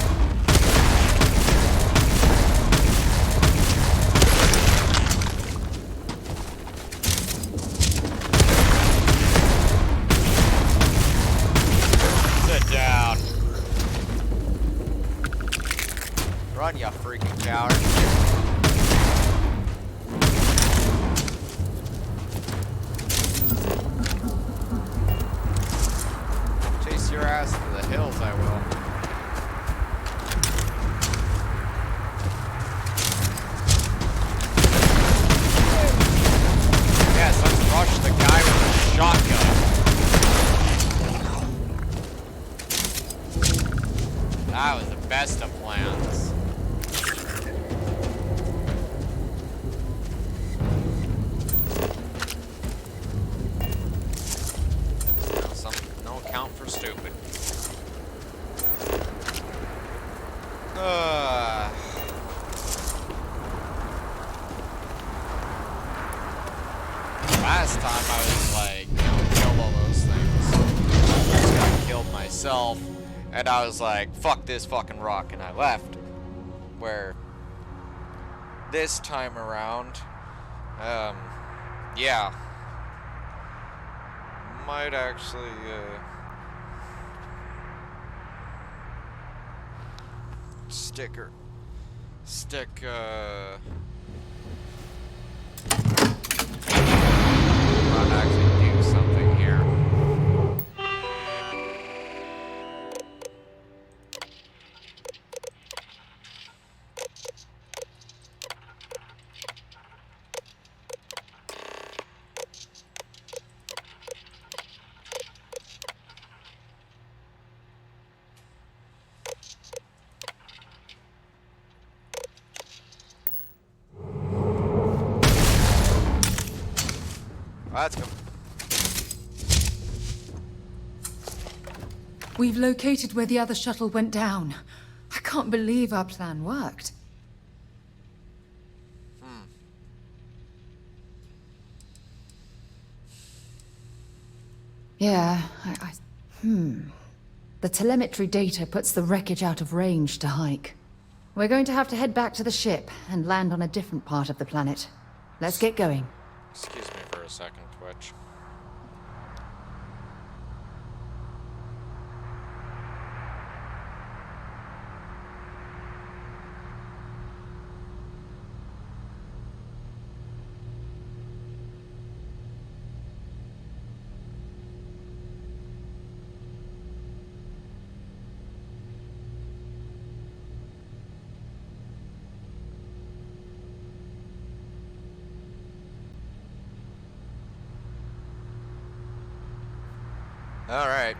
S1: Sit down. Run, you freaking coward. Chase your ass to the hills, I will. Yes, let's rush the guy with a shotgun. That was the best of plans. No account for stupid. Last time I was like, killed all those things. I just got killed myself. And I was like, fuck this fucking rock, and I left. Where this time around, yeah, might actually, might actually do something here. Let's go.
S8: We've located where the other shuttle went down. I can't believe our plan worked. Yeah, The telemetry data puts the wreckage out of range to hike. We're going to have to head back to the ship and land on a different part of the planet. Let's get going.
S1: Excuse me for a second, Twitch. All right.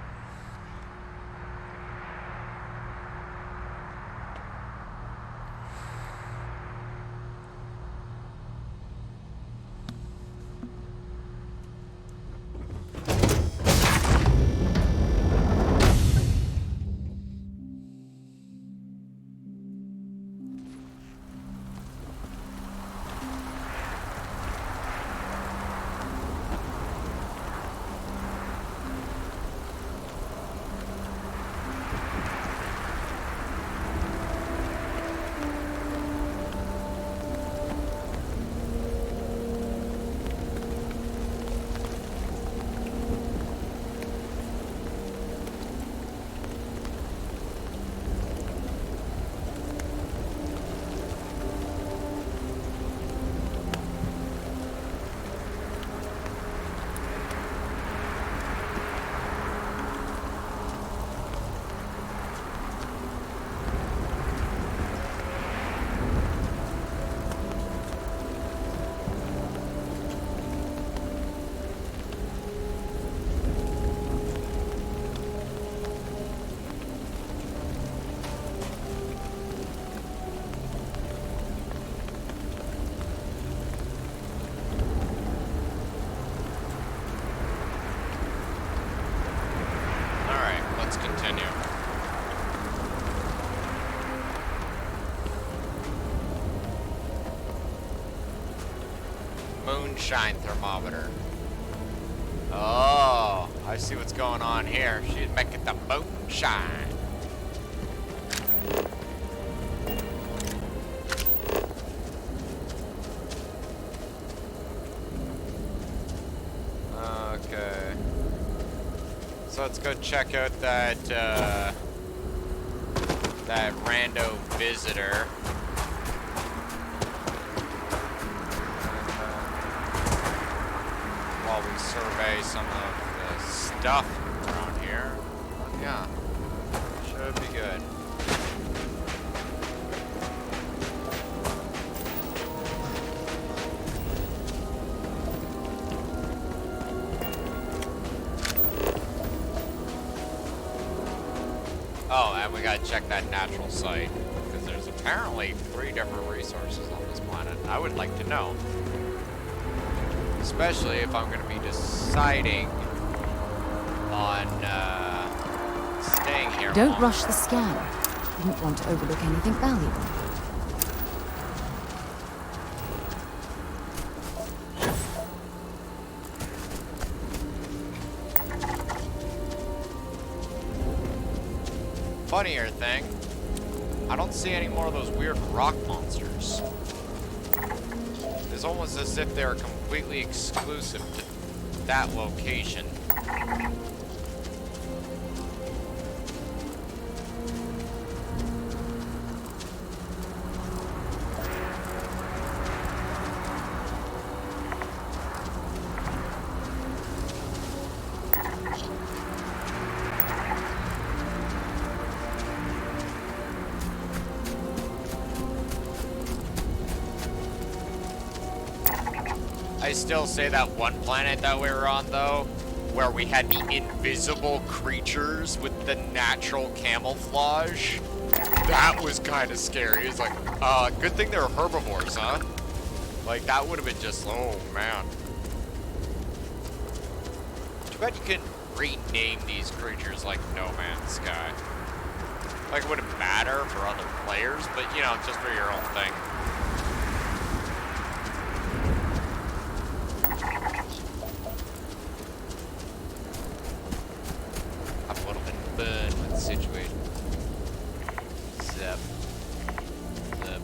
S1: moonshine thermometer. Oh, I see what's going on here. She's making the moonshine. Okay. So let's go check out that rando visitor. While we survey some of the stuff around here. Yeah. Should be good. Oh, and we gotta check that natural site, because there's apparently 3 different resources on this planet. I would like to know. Especially if I'm gonna be deciding on staying here.
S8: Don't rush the scan. Didn't want to overlook anything valuable.
S1: Funnier thing, I don't see any more of those weird rock monsters. It's almost as if they're completely exclusive to that location. I still say that one planet that we were on, though, where we had the invisible creatures with the natural camouflage, that was kind of scary. It's like, good thing they're herbivores, huh? Like, that would have been just, oh, man. Too bad you couldn't rename these creatures like No Man's Sky. Like, it wouldn't matter for other players, but, you know, just for your own thing. Situation. Zip. Zip.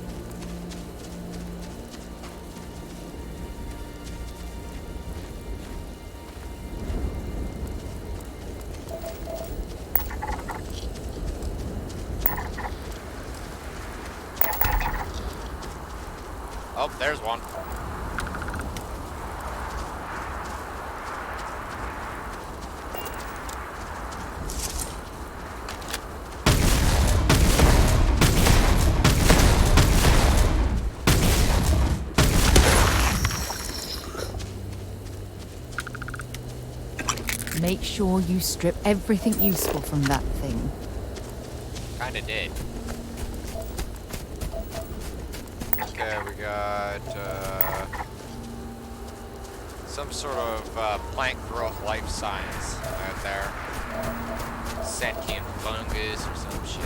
S1: Oh, there's one.
S8: Make sure you strip everything useful from that thing.
S1: Kinda did. Okay, we got some sort of plant growth life science out there. Sentient fungus or some shit.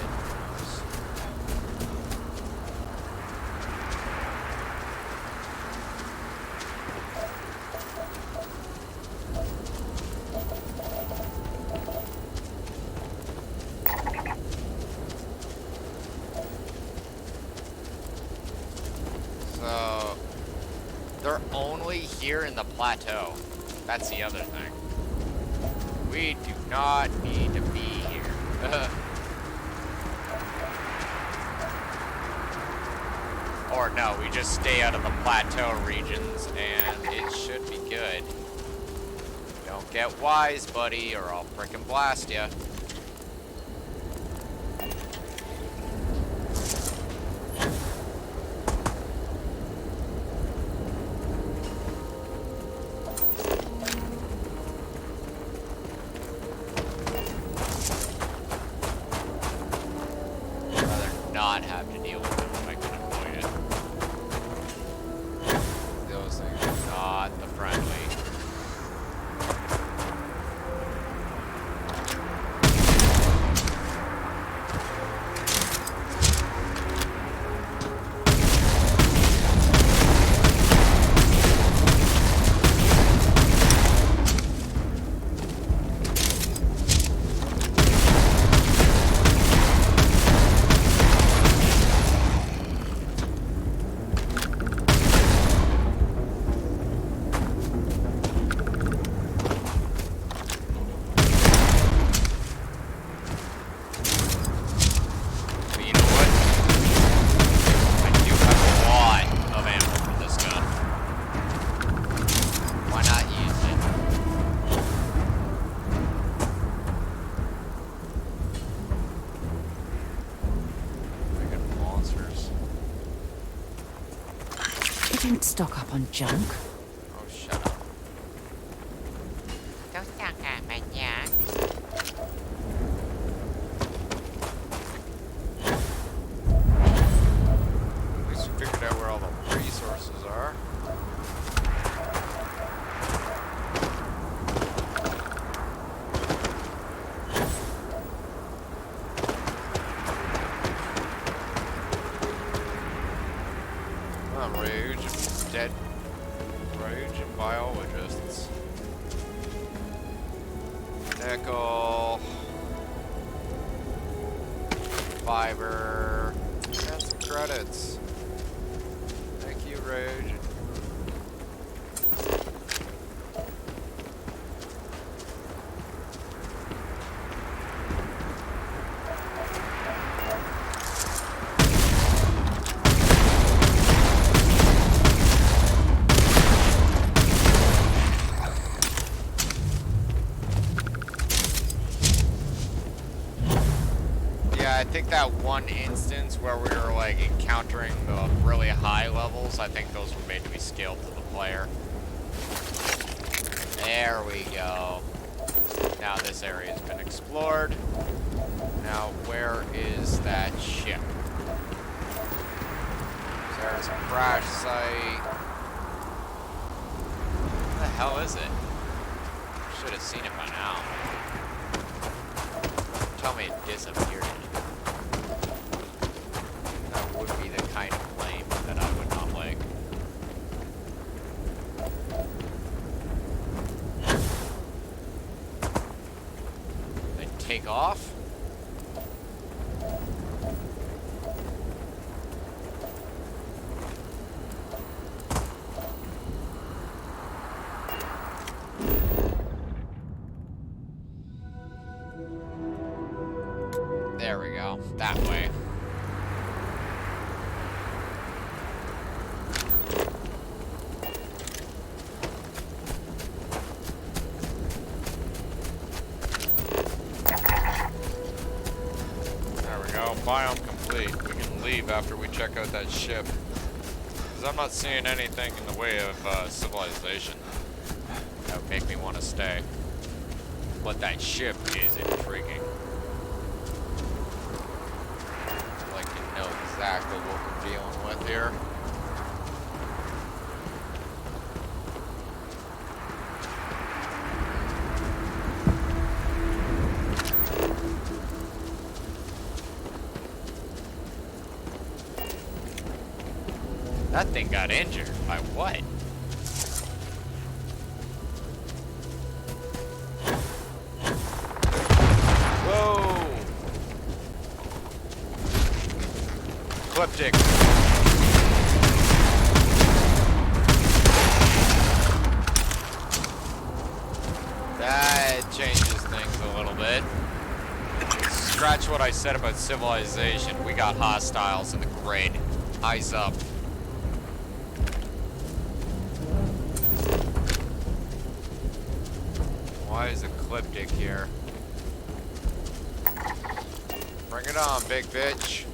S1: So, they're only here in the plateau. That's the other thing. We do not need to be here. Or no, we just stay out of the plateau regions and it should be good. Don't get wise, buddy, or I'll frickin' blast ya. Not have to deal with them if I can avoid it. Those things are not the friendly.
S8: don't stock up on junk.
S1: Oh, shut up.
S3: Don't talk about my junk.
S1: At least we figured out where all the resources are. Dead rage and biologists. Nickel. Fiber. And some credits. Thank you, Rage. I think that one instance where we were like encountering the really high levels, I think those were made to be scaled to the player. There we go. Now this area has been explored. Now where is that ship? There's a crash site. What the hell is it? Should have seen it by now. Tell me it disappeared. That would be the kind of plane that I would not like. They take off? There we go. That way. There we go. Biome complete. We can leave after we check out that ship. Because I'm not seeing anything in the way of civilization that would make me want to stay. But that ship is intriguing. I'd like to know exactly what we're dealing with here. That thing got injured. By what? Whoa! Ecliptic. That changes things a little bit. Scratch what I said about civilization. We got hostiles in the grid. Eyes up. Why is Ecliptic here? Bring it on, big bitch.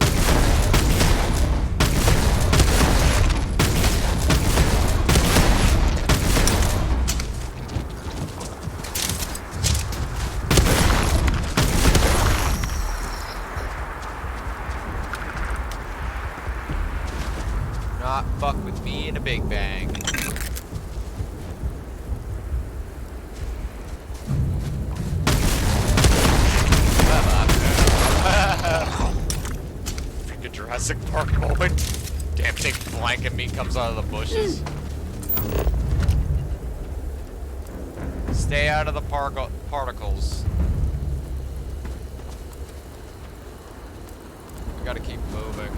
S1: Not fuck with me in a big bang. Freaking Jurassic Park moment. Damn thing flanking me comes out of the bushes. Stay out of the particles. We gotta keep moving.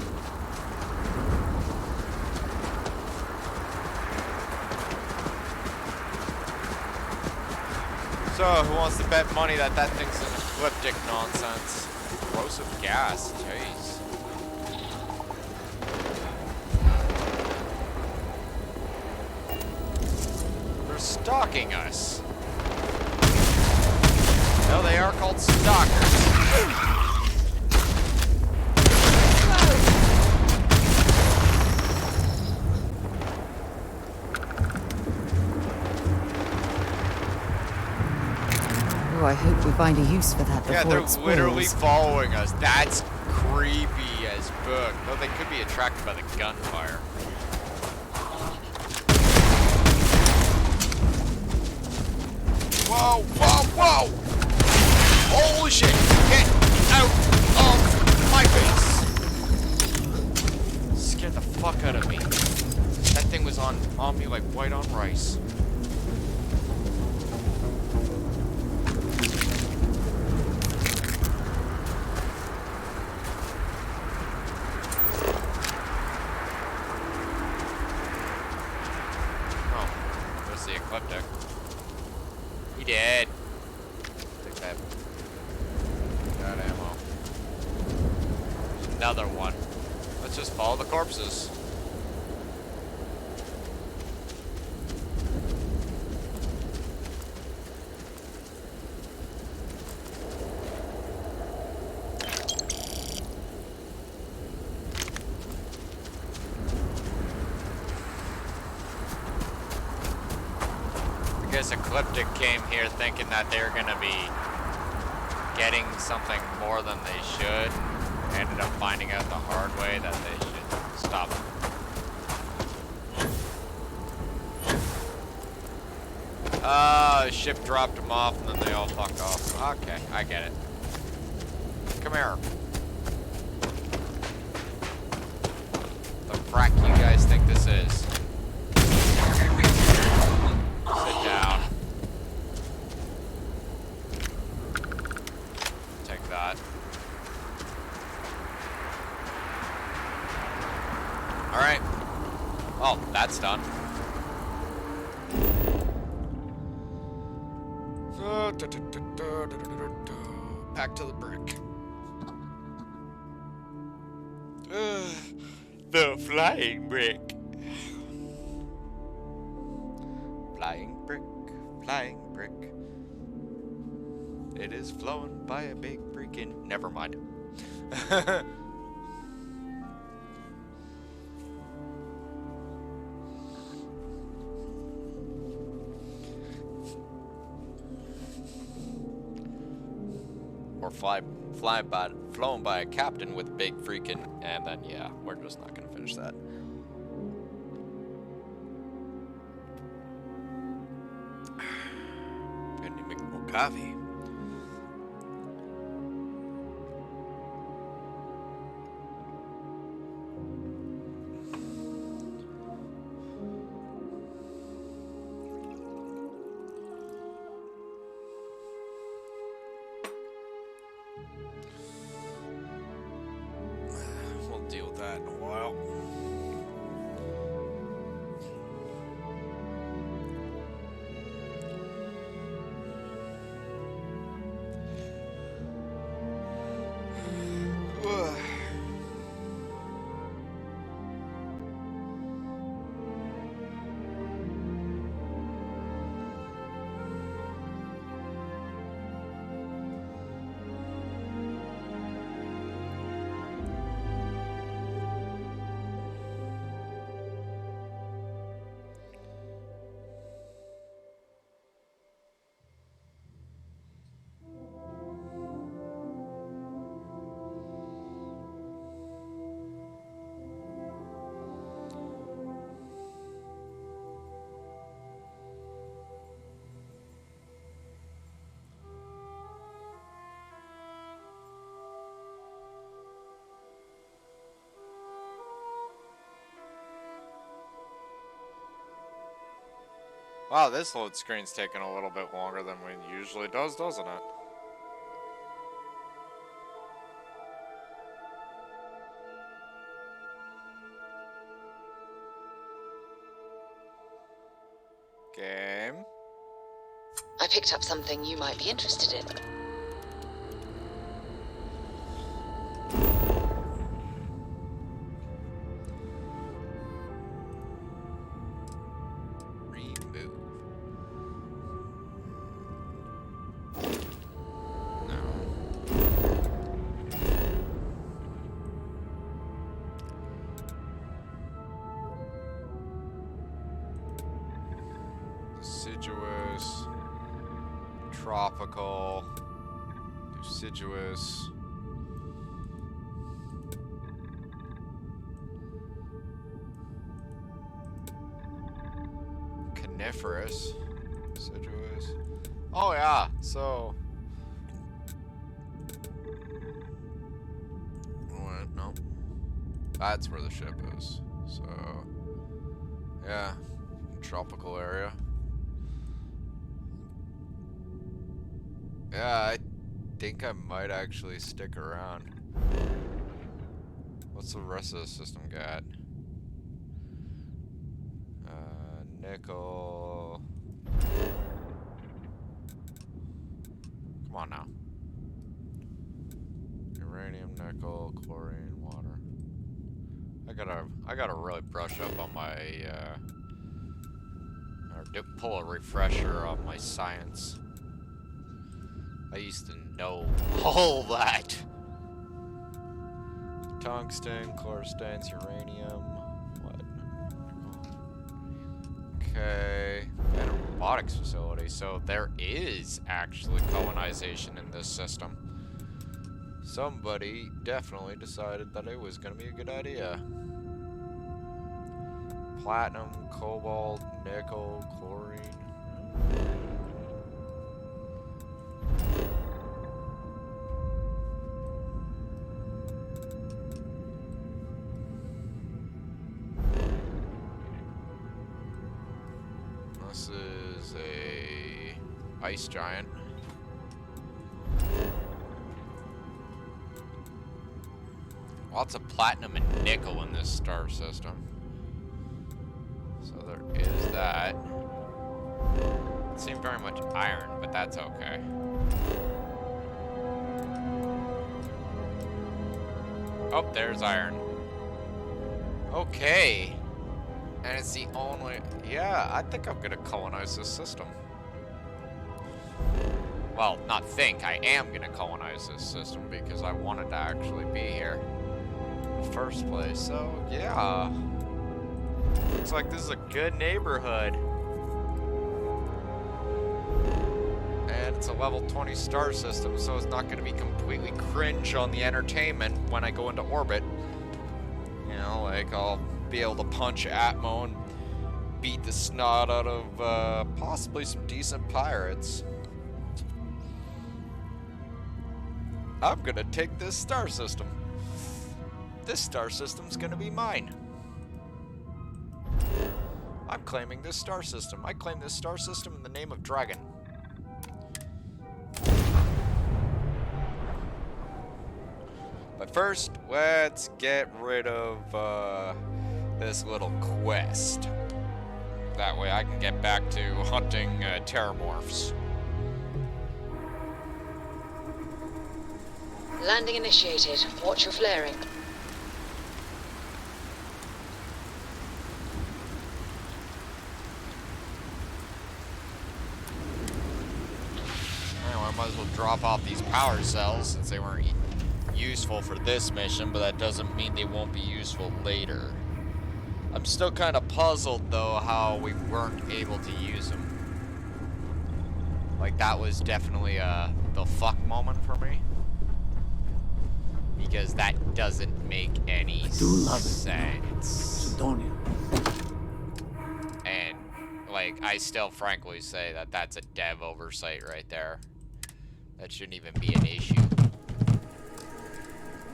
S1: So, who wants to bet money that that thing's an ecliptic nonsense? Corrosive gas, jeez. They're stalking us. No, they are called stalkers.
S8: I hope we find a use for that
S1: Yeah,
S8: before
S1: they're
S8: it spoils.
S1: literally following us. That's creepy as book. Though they could be attracted by the gunfire. Whoa, whoa, whoa! Holy shit! Get out of my face! Scared the fuck out of me. That thing was on me like white on rice. Oh, there's the ecliptic. He did. Take that. Got ammo. There's another one. Let's just follow the corpses. I guess Ecliptic came here thinking that they're gonna be getting something more than they should. Ended up finding out the hard way that they should stop. Ship dropped them off and then they all fucked off. Okay, I get it. Come here. The frack you guys think this is? Sit down. Take that. Alright. Well, that's done. Back to the brick. The flying brick. Flying brick, flying brick. It is flown by a big freaking. Never mind. Or flown by a captain with big freaking, and then yeah, we're just not gonna finish that. Gonna make more coffee. Deal with that in a while. Wow, this load screen's taking a little bit longer than it usually does, doesn't it? Game.
S15: I picked up something you might be interested in.
S1: tropical, deciduous. Coniferous, deciduous. Oh yeah, so. What? No. That's where the ship is. So, yeah, tropical area. Yeah, I think I might actually stick around. What's the rest of the system got? Nickel. Come on now. Uranium, nickel, chlorine, water. I gotta really brush up on my or pull a refresher on my science. I used to know all that. Tungsten, chlorostains, uranium. What? Okay. And a robotics facility. So there is actually colonization in this system. Somebody definitely decided that it was going to be a good idea. Platinum, cobalt, nickel, chlorine. This is a ice giant. Lots of platinum and nickel in this star system. So there is that. It seemed very much iron, but that's okay. Oh, there's iron. Okay. And it's the only... Yeah, I think I'm gonna colonize this system. Well, not think. I am gonna colonize this system because I wanted to actually be here in the first place. So, yeah. Looks like this is a good neighborhood. And it's a level 20 star system, so it's not gonna be completely cringe on the entertainment when I go into orbit. You know, like I'll be able to punch Atmo and beat the snot out of possibly some decent pirates. I'm gonna take this star system. This star system's gonna be mine. I'm claiming this star system. I claim this star system in the name of Dragon. But first, let's get rid of this little quest. That way I can get back to hunting terramorphs.
S15: Landing initiated. Watch your flaring.
S1: Anyway, I might as well drop off these power cells since they weren't useful for this mission, but that doesn't mean they won't be useful later. I'm still kind of puzzled though how we weren't able to use them. Like that was definitely the fuck moment for me. Because that doesn't make any sense.
S6: Sidonia.
S1: And like I still frankly say that that's a dev oversight right there. That shouldn't even be an issue.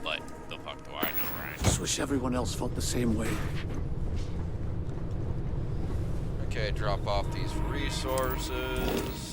S1: But the fuck do I know, right?
S6: Just wish everyone else felt the same way.
S1: Okay, drop off these resources.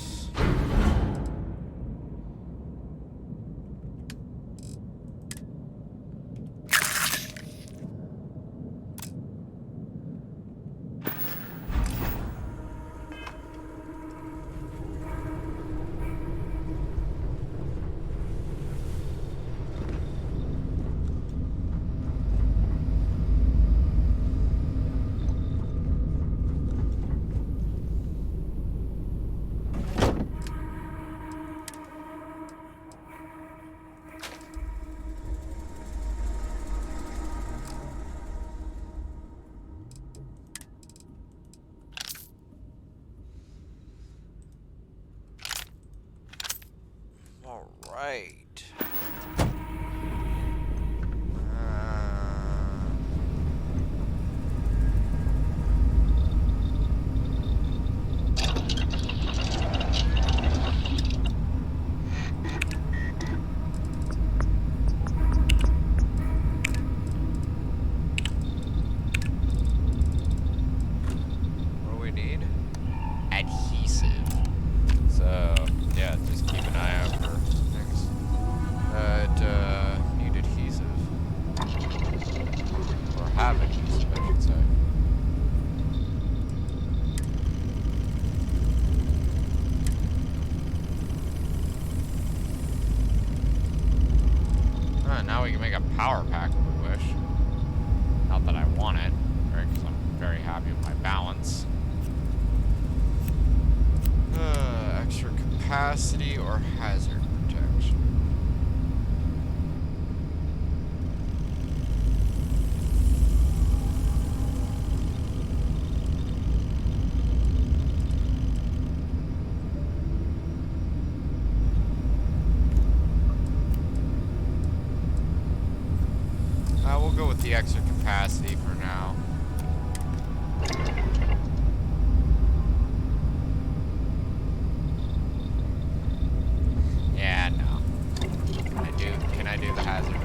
S1: we need? Adhesive. So, yeah, just keep an eye out for things that need adhesive. Or have adhesive, I should say. Now we can make a power pack if we wish. Not that I want it, right? Because I'm very happy with my balance. Extra capacity or hazard protection. We'll go with the extra capacity for now. Yeah, no. Can I do the hazard?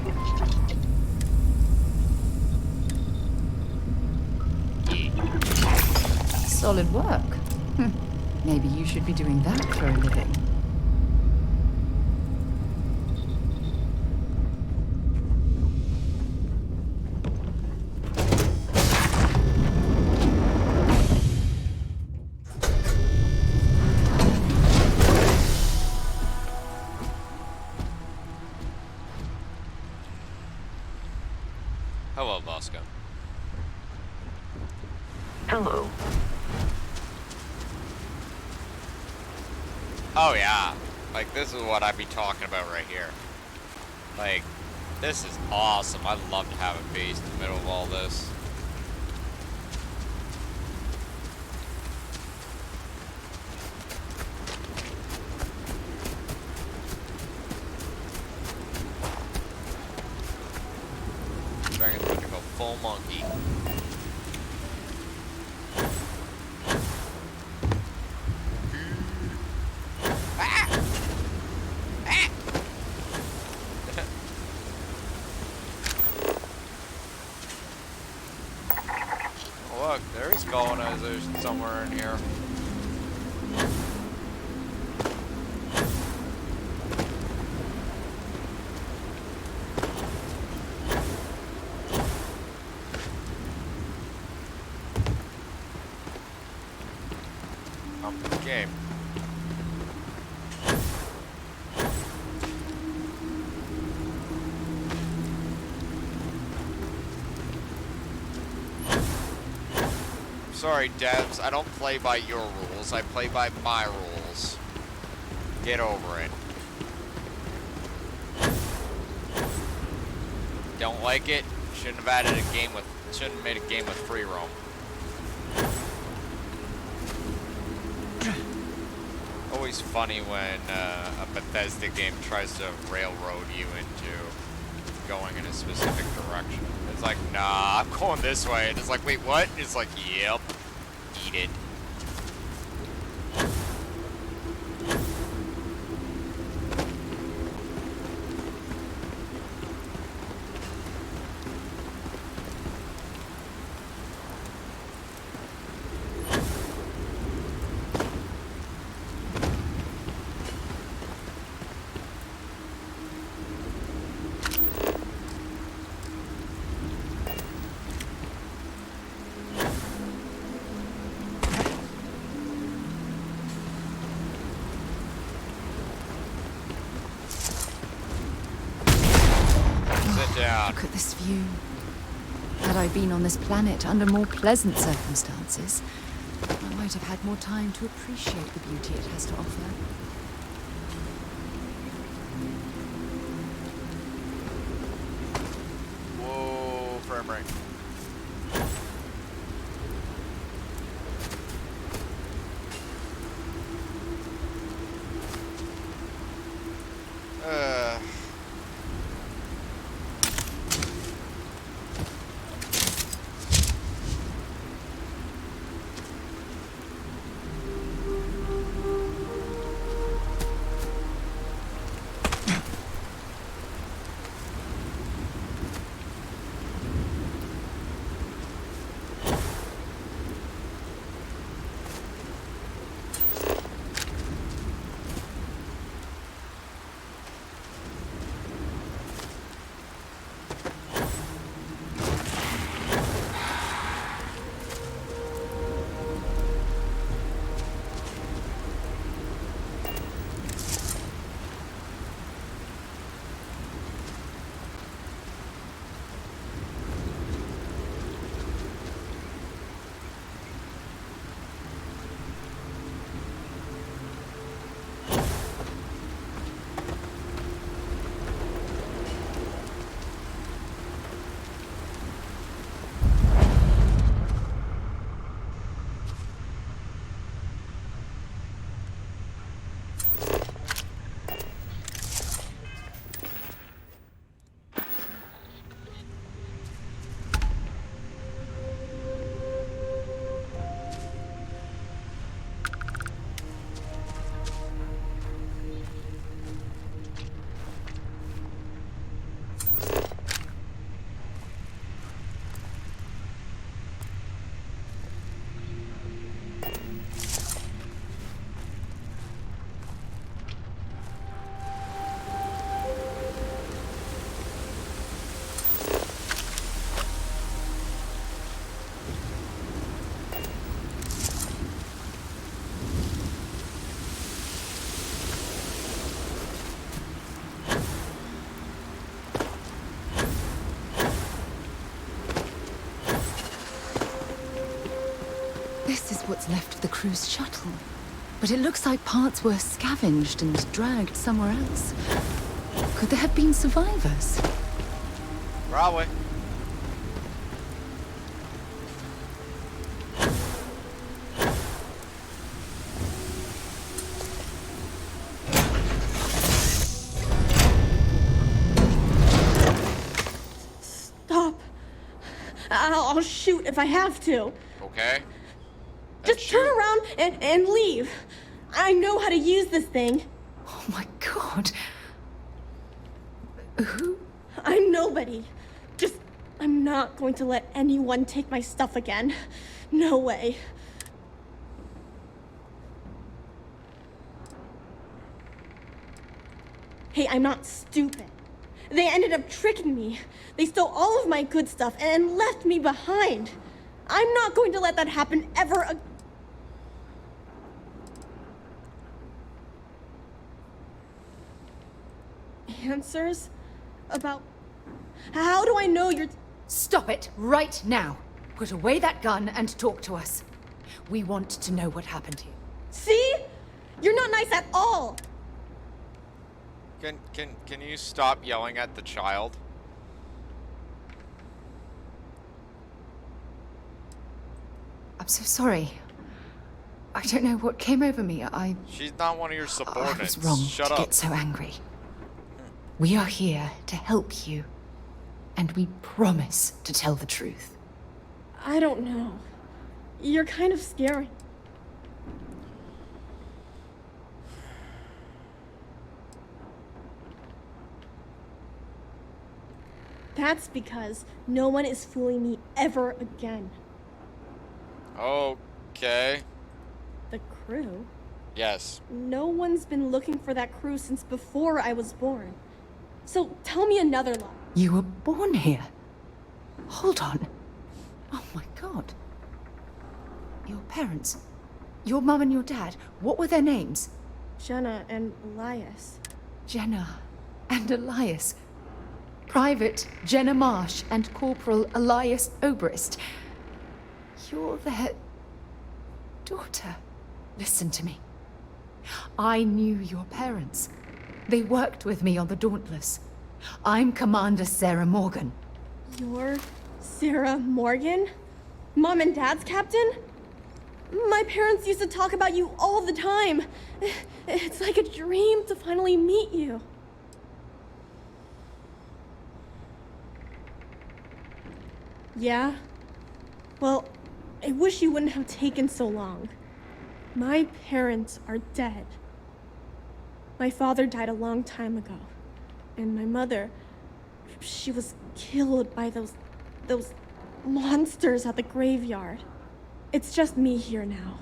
S1: Yeah.
S10: Solid work. Maybe you should be doing that for a living.
S1: Hello, Bosco.
S4: Hello.
S1: Oh yeah, like this is what I'd be talking about right here. Like, this is awesome. I'd love to have a base in the middle of all this. Dragon's going to go full monkey. Look, there's colonization somewhere in here. Game. Sorry, devs, I don't play by your rules, I play by my rules. Get over it. Don't like it? Shouldn't have added a game with, shouldn't have made a game with free roam. Always funny when a Bethesda game tries to railroad you into going in a specific direction. It's like, nah, I'm going this way. And it's like, wait, what? It's like, yep, eat it.
S10: Look at this view. Had I been on this planet under more pleasant circumstances, I might have had more time to appreciate the beauty it has to offer.
S1: Whoa, frame rate.
S10: This is what's left of the cruise shuttle. But it looks like parts were scavenged and dragged somewhere else. Could there have been survivors?
S1: Probably.
S9: Stop. I'll shoot if I have to.
S1: Okay.
S9: Just turn around and leave. I know how to use this thing.
S10: Oh my god. Who?
S9: I'm nobody. I'm not going to let anyone take my stuff again. No way. Hey, I'm not stupid. They ended up tricking me. They stole all of my good stuff and left me behind. I'm not going to let that happen ever again. Answers? About... How do I know you're...
S10: Stop it right now. Put away that gun and talk to us. We want to know what happened here.
S9: See? You're not nice at all.
S1: Can you stop yelling at the child?
S10: I'm so sorry. I don't know what came over me.
S1: She's not one of your subordinates.
S10: I was wrong
S1: Shut
S10: to
S1: up.
S10: get so angry. We are here to help you. And we promise to tell the truth.
S9: I don't know. You're kind of scary. That's because no one is fooling me ever again.
S1: Okay.
S9: The crew?
S1: Yes.
S9: No one's been looking for that crew since before I was born. So tell me another lie.
S10: You were born here? Hold on. Oh my god. Your parents, your mum and your dad, what were their names?
S9: Jenna and Elias.
S10: Jenna and Elias. Private Jenna Marsh and Corporal Elias Obrist. You're their daughter. Listen to me. I knew your parents. They worked with me on the Dauntless. I'm Commander Sarah Morgan.
S9: You're Sarah Morgan? Mom and Dad's captain? My parents used to talk about you all the time. It's like a dream to finally meet you. Yeah? Well, I wish you wouldn't have taken so long. My parents are dead. My father died a long time ago. And my mother, she was killed by those monsters at the graveyard. It's just me here now.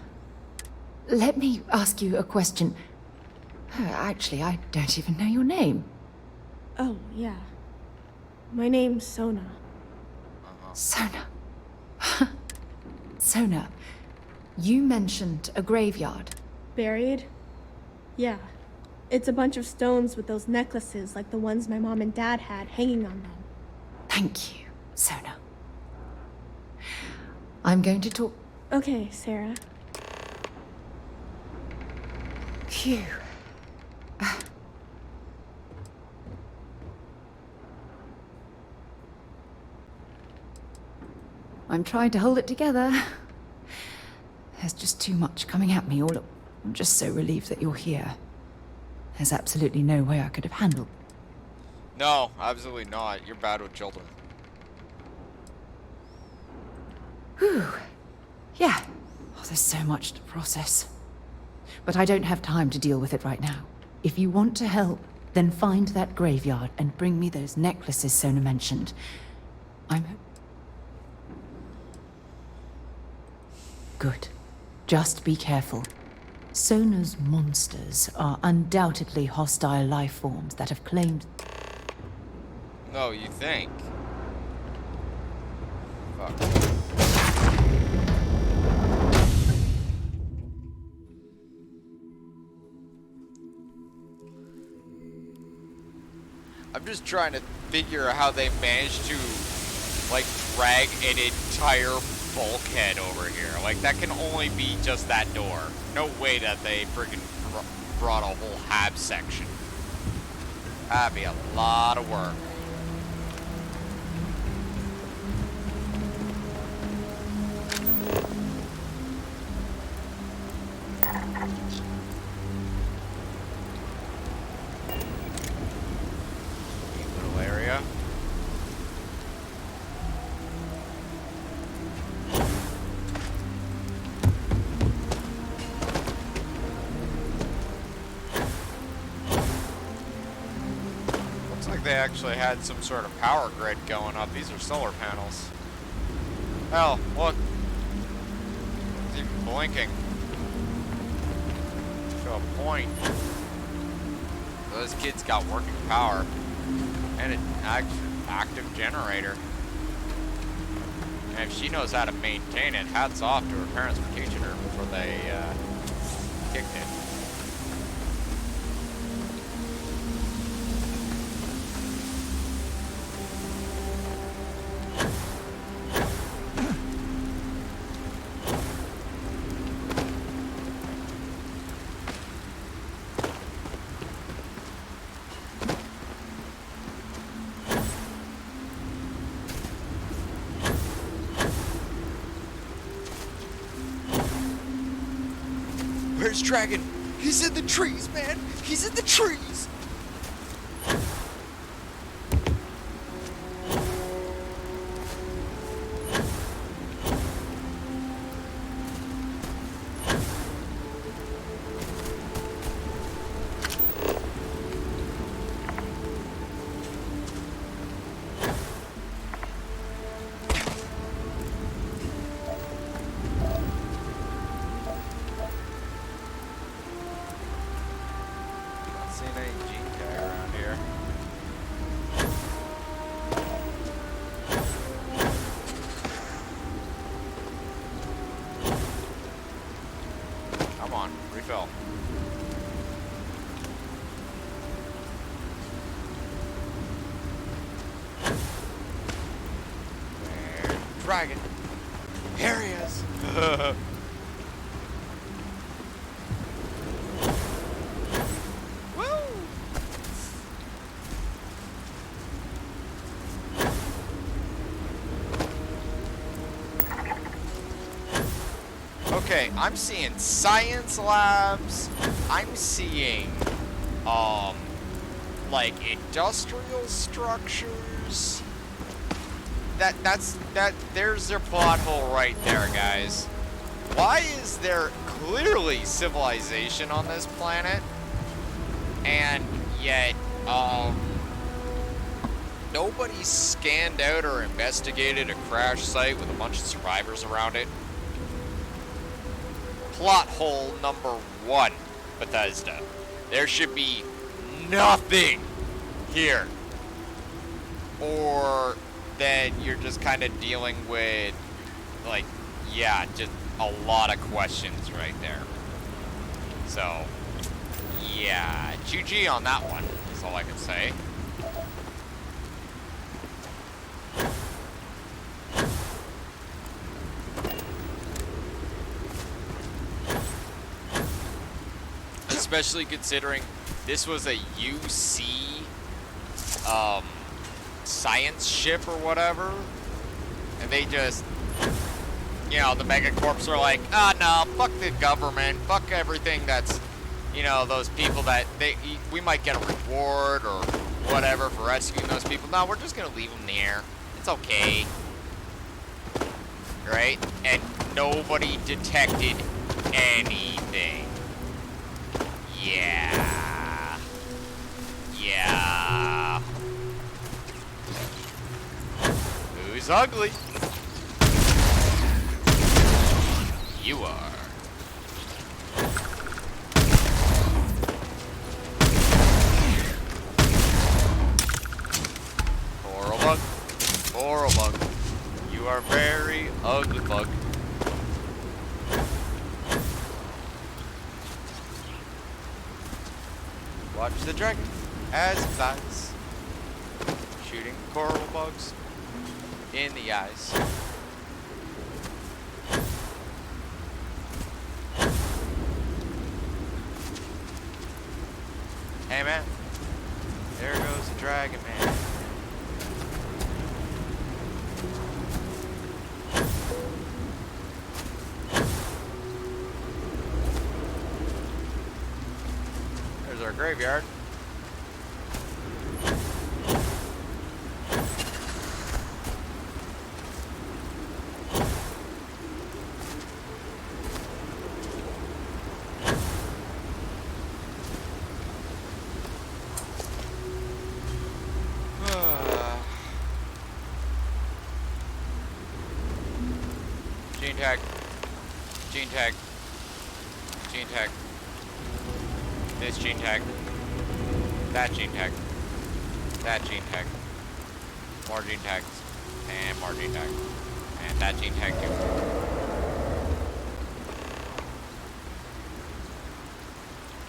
S10: Let me ask you a question. Actually, I don't even know your name.
S9: Oh, yeah. My name's Sona.
S10: Sona. Sona, you mentioned a graveyard.
S9: Buried? Yeah. It's a bunch of stones with those necklaces like the ones my mom and dad had hanging on them.
S10: Thank you, Sona. I'm going to talk...
S9: Okay, Sarah.
S10: Phew. I'm trying to hold it together. There's just too much coming at me all at... I'm just so relieved that you're here. There's absolutely no way I could have handled.
S1: No, absolutely not. You're bad with children.
S10: Whew. Yeah. Oh, there's so much to process. But I don't have time to deal with it right now. If you want to help, then find that graveyard and bring me those necklaces Sona mentioned. Good. Just be careful. Sona's monsters are undoubtedly hostile life forms that have claimed...
S1: No, you think? Fuck. I'm just trying to figure out how they managed to, like, drag an entire bulkhead over here. Like, that can only be just that door. No way that they friggin' brought a whole hab section. That'd be a lot of work. Neat little area. They actually had some sort of power grid going up. These are solar panels. Hell, look. It's even blinking. To a point. Those kids got working power. And an active generator. And if she knows how to maintain it, hats off to her parents for teaching her before they kicked it. Where's Dragon? He's in the trees, man! He's in the trees! Refill. Dragon. Here he is. Woo! Okay, I'm seeing science labs. I'm seeing, like industrial structures. There's their plot hole right there, guys. Why is there clearly civilization on this planet, and yet, nobody scanned out or investigated a crash site with a bunch of survivors around it? Plot hole number 1, Bethesda. There should be nothing here. Or then you're just kind of dealing with, like, yeah, just a lot of questions right there. So, yeah, GG on that one, is all I can say. Especially considering this was a UC science ship or whatever, and they just, you know, the megacorps are like, no, fuck the government, fuck everything that's, you know, those people that we might get a reward or whatever for rescuing those people. No, we're just gonna leave them there. It's okay, right? And nobody detected anything. Yeah. Yeah. Who's ugly? You are. Coral bug. Coral bug. You are very ugly bug. Watch the dragon as it flies, shooting coral bugs in the eyes. Hey, man. There goes the dragon, man. There's our graveyard. Gene tag. Gene tag. Gene tag. This gene tag. That gene tag. That gene tag. More gene tags. And more gene tag. And that gene tag too.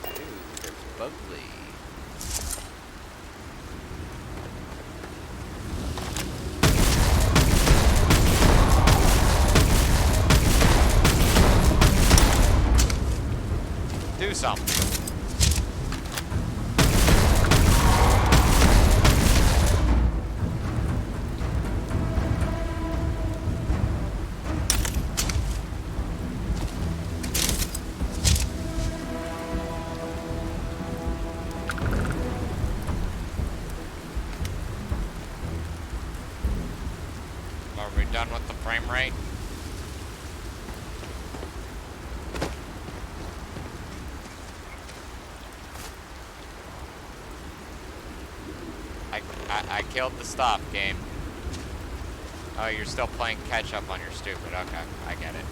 S1: Ooh, there's bubbly. Do something. Are we done with the frame rate? I killed the stop game. Oh, you're still playing catch up on your stupid. Okay, I get it.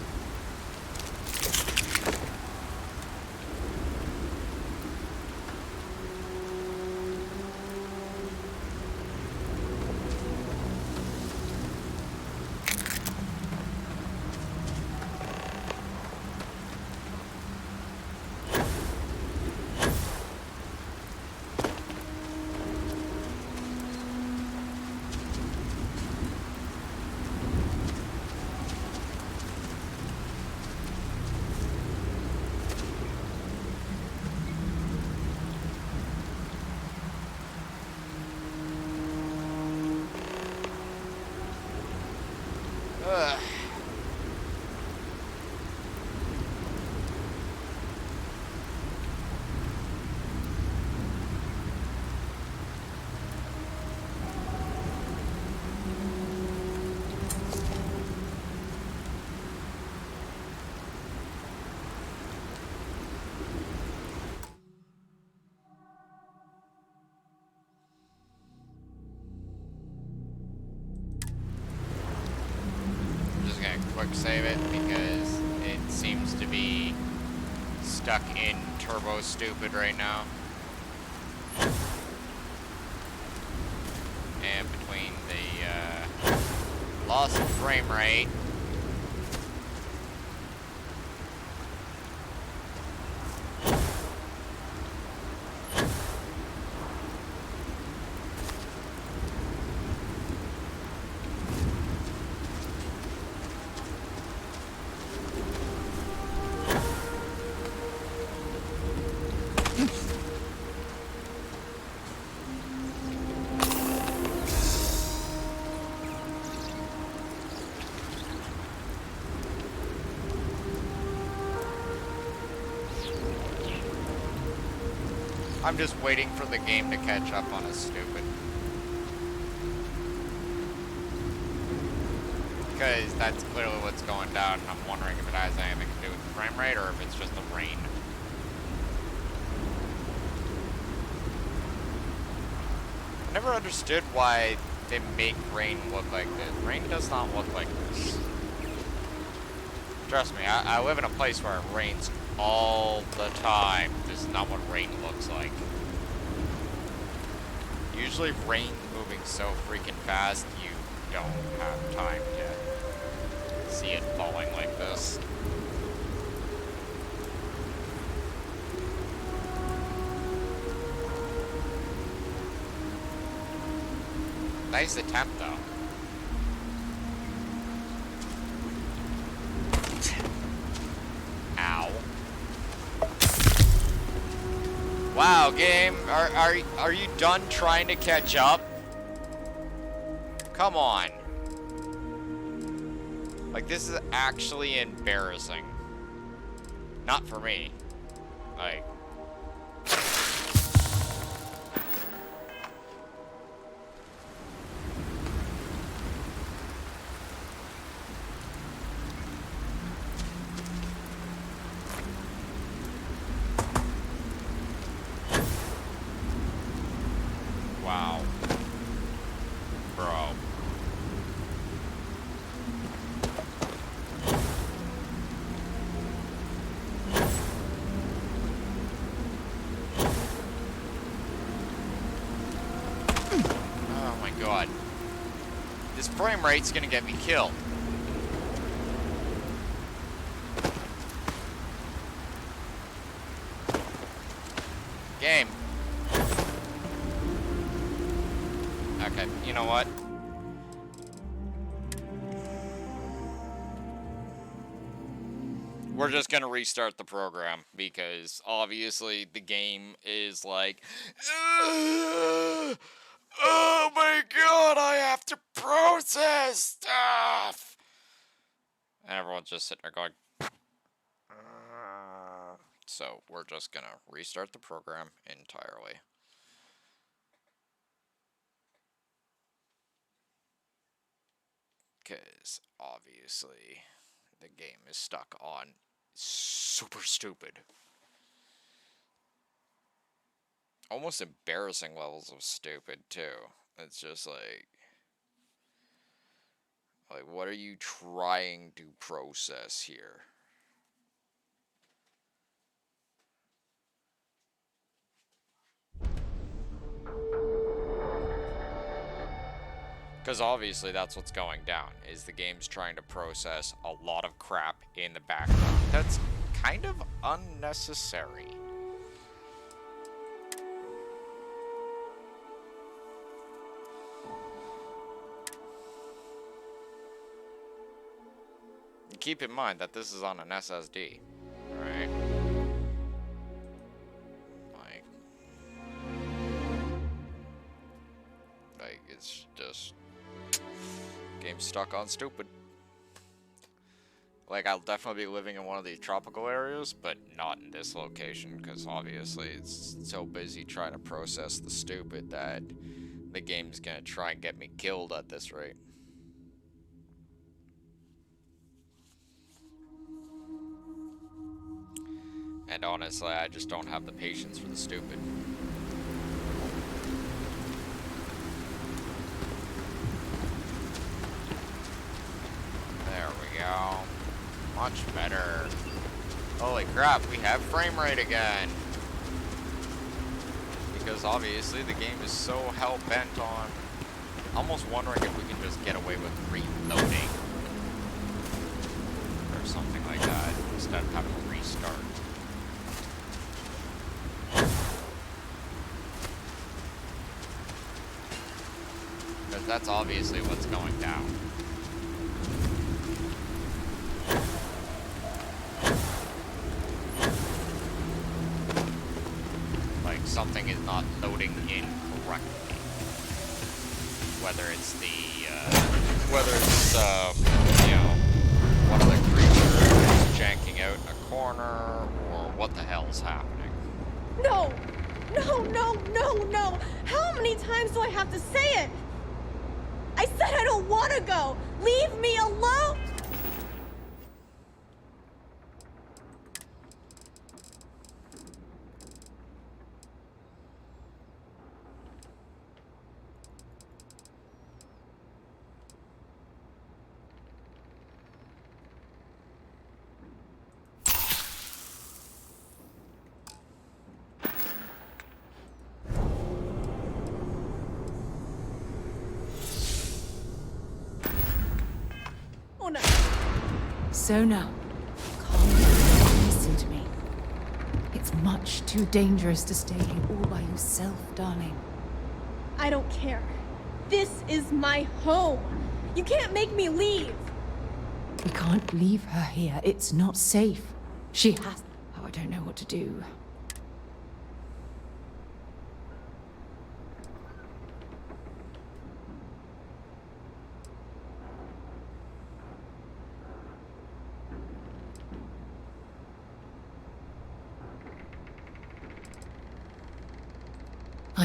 S1: Ugh. Quick save it because it seems to be stuck in turbo stupid right now. And between the loss of frame rate I'm just waiting for the game to catch up on us stupid. Because that's clearly what's going down, and I'm wondering if it has anything to do with the frame rate or if it's just the rain. I never understood why they make rain look like this. Rain does not look like this. Trust me, I live in a place where it rains all the time. This is not what rain looks like. Usually rain moving so freaking fast, you don't have time to see it falling like this. Nice attempt, though. Ow. Wow, game, are you done trying to catch up? Come on. Like, this is actually embarrassing. Not for me. Like... Wow. Bro. Oh my god. This frame rate's gonna get me killed. Game. Okay, you know what? We're just gonna restart the program because obviously the game is like, oh my god, I have to process stuff! And everyone's just sitting there going, so we're just gonna restart the program entirely. Because obviously the game is stuck on super stupid. Almost embarrassing levels of stupid too. It's just like what are you trying to process here? Because obviously that's what's going down, is the game's trying to process a lot of crap in the background. That's kind of unnecessary. Keep in mind that this is on an SSD, right? Like it's just... Game stuck on stupid. Like, I'll definitely be living in one of these tropical areas, but not in this location, because obviously it's so busy trying to process the stupid that the game's gonna try and get me killed at this rate. And honestly, I just don't have the patience for the stupid. There we go. Much better. Holy crap, we have frame rate again. Because obviously the game is so hell-bent on... Almost wondering if we can just get away with reloading. Or something like that, instead of having to restart. Because that's obviously what's going down. Like, something is not loading in correctly. Whether it's the, you know, one of the creatures is janking out in a corner, or what the hell's happening.
S9: No! No, no, no, no! How many times do I have to say it? I said I don't want to go! Leave me alone! Oh no.
S10: Sona, calm down and listen to me. It's much too dangerous to stay here all by yourself, darling.
S9: I don't care. This is my home. You can't make me leave.
S10: We can't leave her here. It's not safe. She has... Oh, I don't know what to do.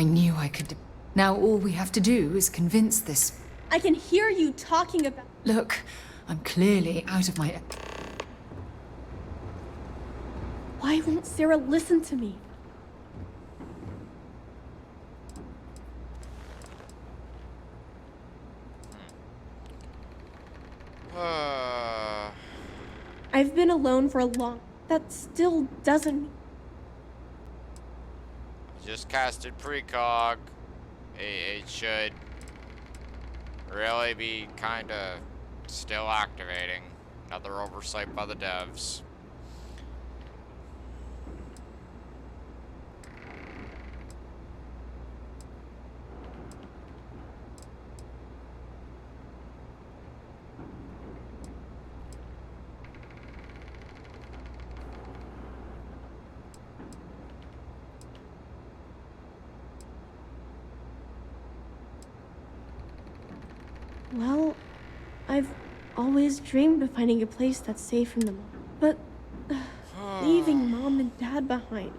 S10: I knew I could. Now all we have to do is convince this.
S9: I can hear you talking about.
S10: Look, I'm clearly out of my.
S9: Why won't Sarah listen to me? I've been alone for a long. That still doesn't.
S1: Just casted precog. It should really be kinda still activating. Another oversight by the devs.
S9: Well, I've always dreamed of finding a place that's safe from them. But leaving Mom and Dad behind,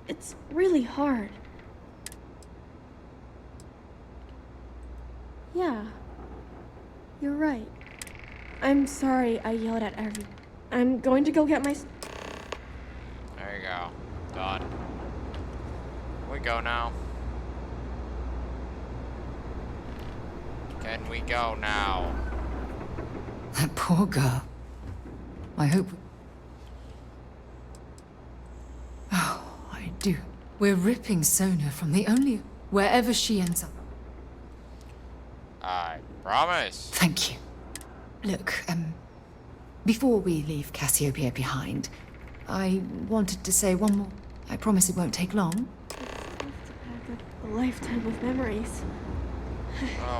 S9: it's really hard. Yeah, you're right. I'm sorry I yelled at everyone. I'm going to go get my...
S1: There you go. Done. We go now. Can we go now?
S10: That poor girl. I hope. Oh, I do. We're ripping Sona from the only. Wherever she ends up.
S1: I promise.
S10: Thank you. Look, before we leave Cassiopeia behind, I wanted to say one more. I promise it won't take long.
S9: A lifetime of memories.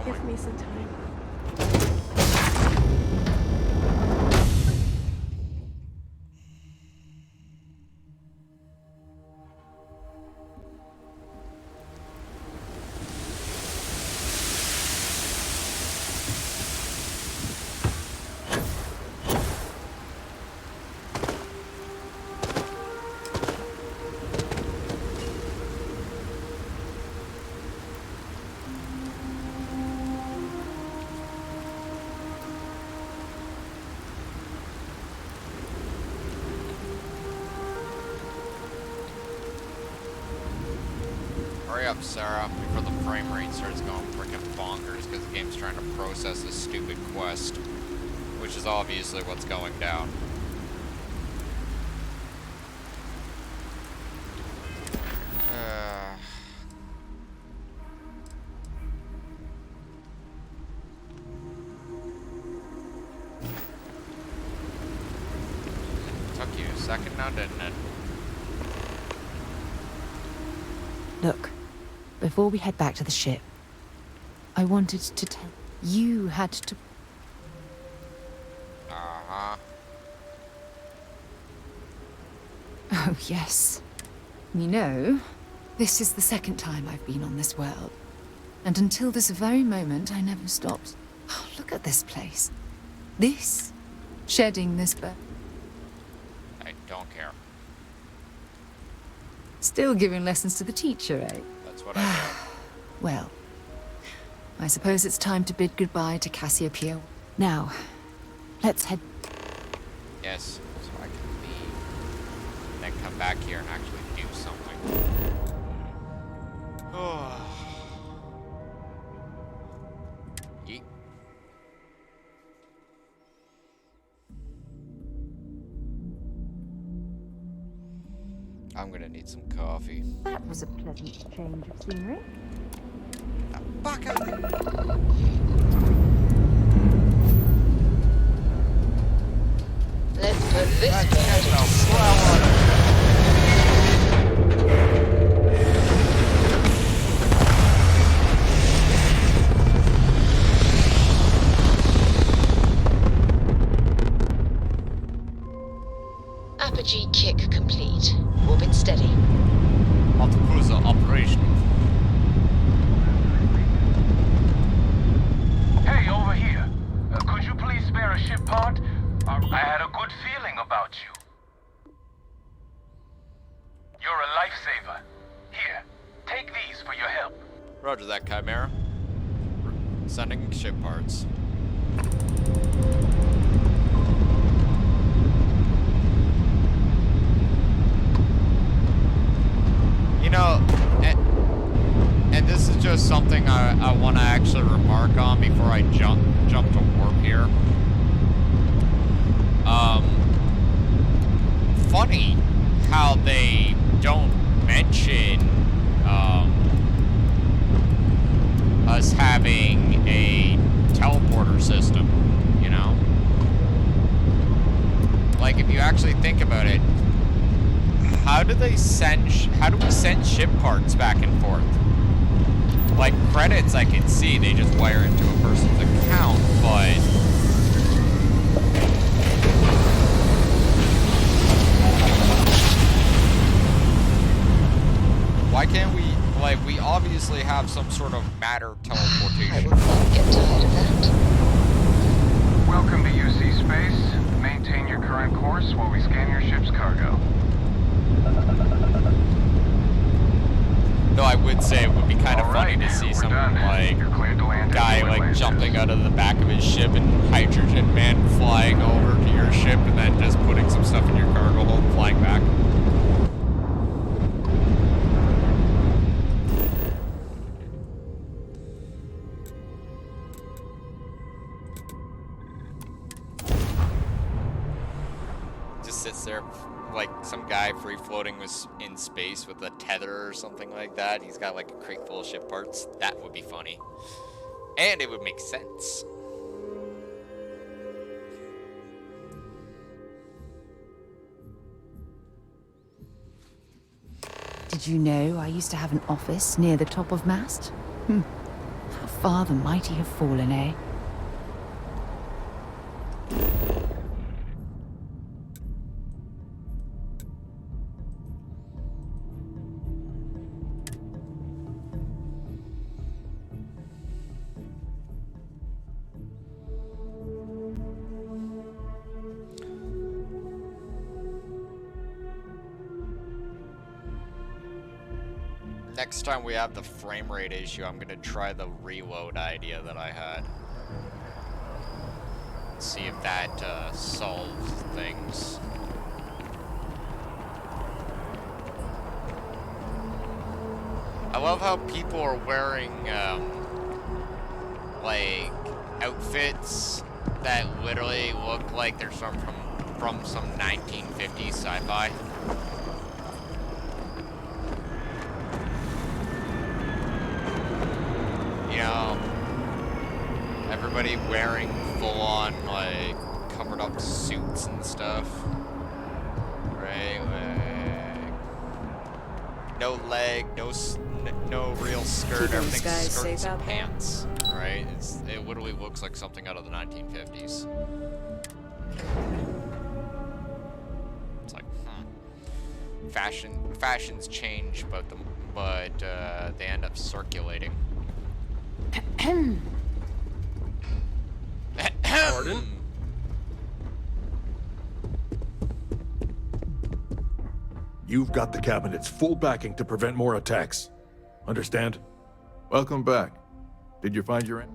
S9: Give me some time.
S1: Hurry up, Sarah, before the frame rate starts going freaking bonkers because the game's trying to process this stupid quest, which is obviously what's going down. Took you a second now, didn't it?
S8: Look, before we head back to the ship, I wanted to tell you had to.
S1: Uh-huh.
S8: Oh, yes. You know, this is the second time I've been on this world. And until this very moment, I never stopped. Oh, look at this place. This, shedding this bird.
S1: I don't care.
S8: Still giving lessons to the teacher, eh?
S1: That's what I do.
S8: Well, I suppose it's time to bid goodbye to Cassiopeia. Now, let's head.
S1: Yes, so I can leave. And then come back here and actually do something. Yeet. I'm gonna need some coffee.
S8: That was a pleasant change of scenery.
S1: Back out there.
S15: Let's put this girl to sleep. Apogee kick complete. Orbit steady.
S1: Autocruiser operation.
S23: Hey, over here. Could you please spare a ship part? I had a good feeling about you. You're a lifesaver. Here, take these for your
S1: Roger that, Chimera. Sending ship parts. You know, and this is just something I want to actually remark on before I jump to warp here. Funny how they don't mention us having a teleporter system, you know? Like, if you actually think about it, how do we send ship parts back and forth? Like, credits I can see, they just wire into a person's account, but why can't we, like, we obviously have some sort of matter teleportation. I will not get tired of that.
S23: Welcome to UC Space. Maintain your current course while we scan your ship's cargo.
S1: Though I would say it would be kind of funny to see some, like, guy, like, jumping out of the back of his ship and Hydrogen Man flying over to your ship and then just putting some stuff in your cargo hold and flying back. Just sits there like some guy free floating was in space with a tether or something like that. He's got like a crate full of ship parts. That would be funny. And it would make sense.
S8: Did you know I used to have an office near the top of mast? How far the mighty have fallen, eh?
S1: Next time we have the frame rate issue, I'm gonna try the reload idea that I had. See if that solves things. I love how people are wearing like outfits that literally look like they're from some 1950s sci-fi. You know, everybody wearing full-on, like, covered-up suits and stuff, right? Like, no leg, no real skirt, everything's skirts and pants, right? It literally looks like something out of the 1950s. It's like, fashions change, but they end up circulating.
S2: Pardon?
S12: You've got the cabinet's full backing to prevent more attacks. Understand? Welcome back. Did you find your end?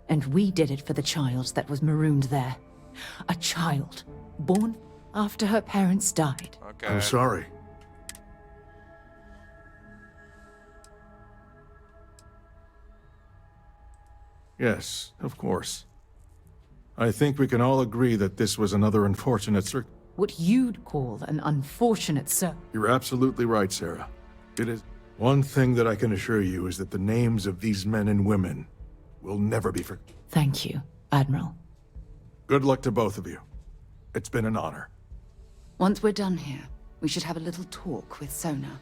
S8: And we did it for the child that was marooned there. A child born after her parents died.
S1: Okay.
S12: I'm sorry. Yes, of course. I think we can all agree that this was another unfortunate
S8: What you'd call an unfortunate
S12: You're absolutely right, Sarah. It is. One thing that I can assure you is that the names of these men and women will never be forgotten.
S8: Thank you, Admiral.
S12: Good luck to both of you. It's been an honor.
S8: Once we're done here, we should have a little talk with Sona.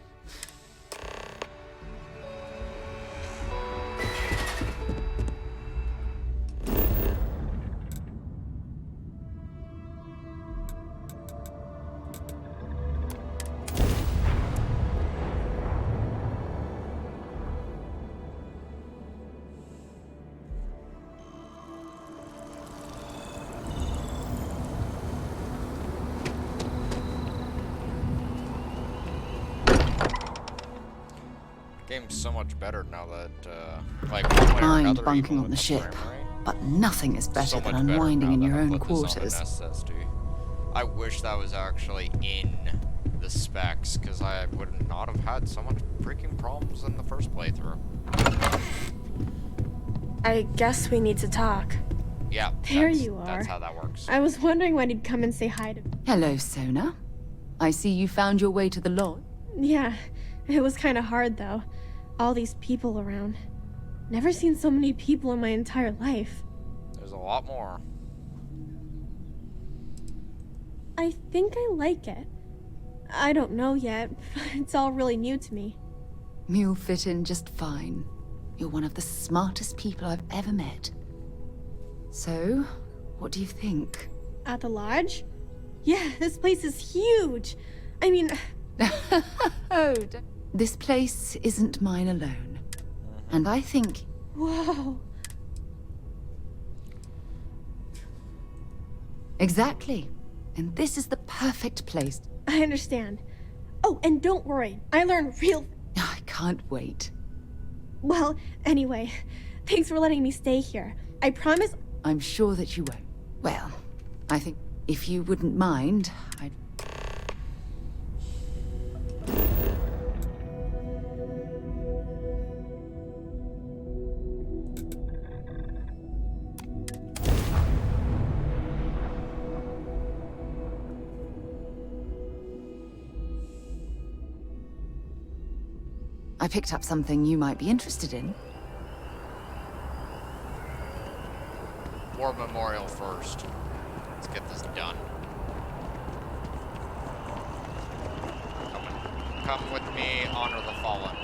S1: seems so much better now that, like, one way or
S8: Mind
S1: another,
S8: bunking
S1: even
S8: on
S1: with
S8: the
S1: the
S8: ship,
S1: frame rate,
S8: but nothing is better
S1: so
S8: than
S1: much better
S8: unwinding
S1: now
S8: in
S1: that
S8: your
S1: I
S8: own
S1: put this on
S8: quarters.
S1: an SSD. I wish that was actually in the specs, because I would not have had so much freaking problems in the first playthrough.
S9: I guess we need to talk.
S1: Yeah,
S9: There you are.
S1: That's how that works.
S9: I was wondering when he'd come and say hi to me.
S8: Hello, Sona. I see you found your way to the lodge.
S9: Yeah, it was kind of hard though. All these people around. Never seen so many people in my entire life.
S1: There's a lot more.
S9: I think I like it. I don't know yet, but it's all really new to me.
S8: You'll fit in just fine. You're one of the smartest people I've ever met. So, what do you think?
S9: At the lodge? Yeah, this place is huge. I mean...
S8: Oh, this place isn't mine alone. And I think...
S9: Whoa.
S8: Exactly. And this is the perfect place.
S9: I understand. Oh, and don't worry. I learned real...
S8: I can't wait.
S9: Well, anyway, thanks for letting me stay here. I promise...
S8: I'm sure that you won't. Well, I think if you wouldn't mind, I'd... I picked up something you might be interested in.
S1: War Memorial first. Let's get this done. Come with me, honor the fallen.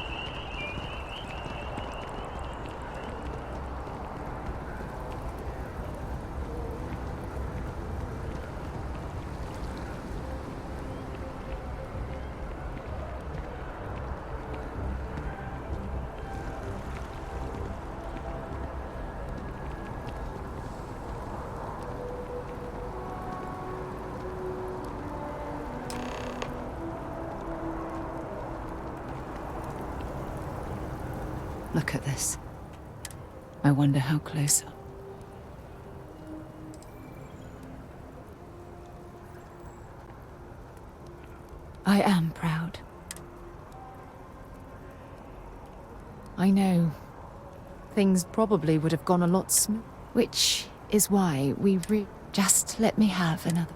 S8: Look at this. I wonder how close. I am proud. I know. Things probably would have gone a lot smoother. Which is why we just let me have another.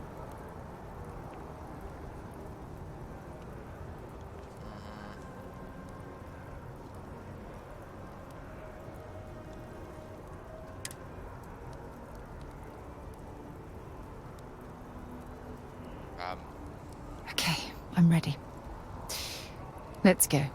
S8: Okay, I'm ready. Let's go.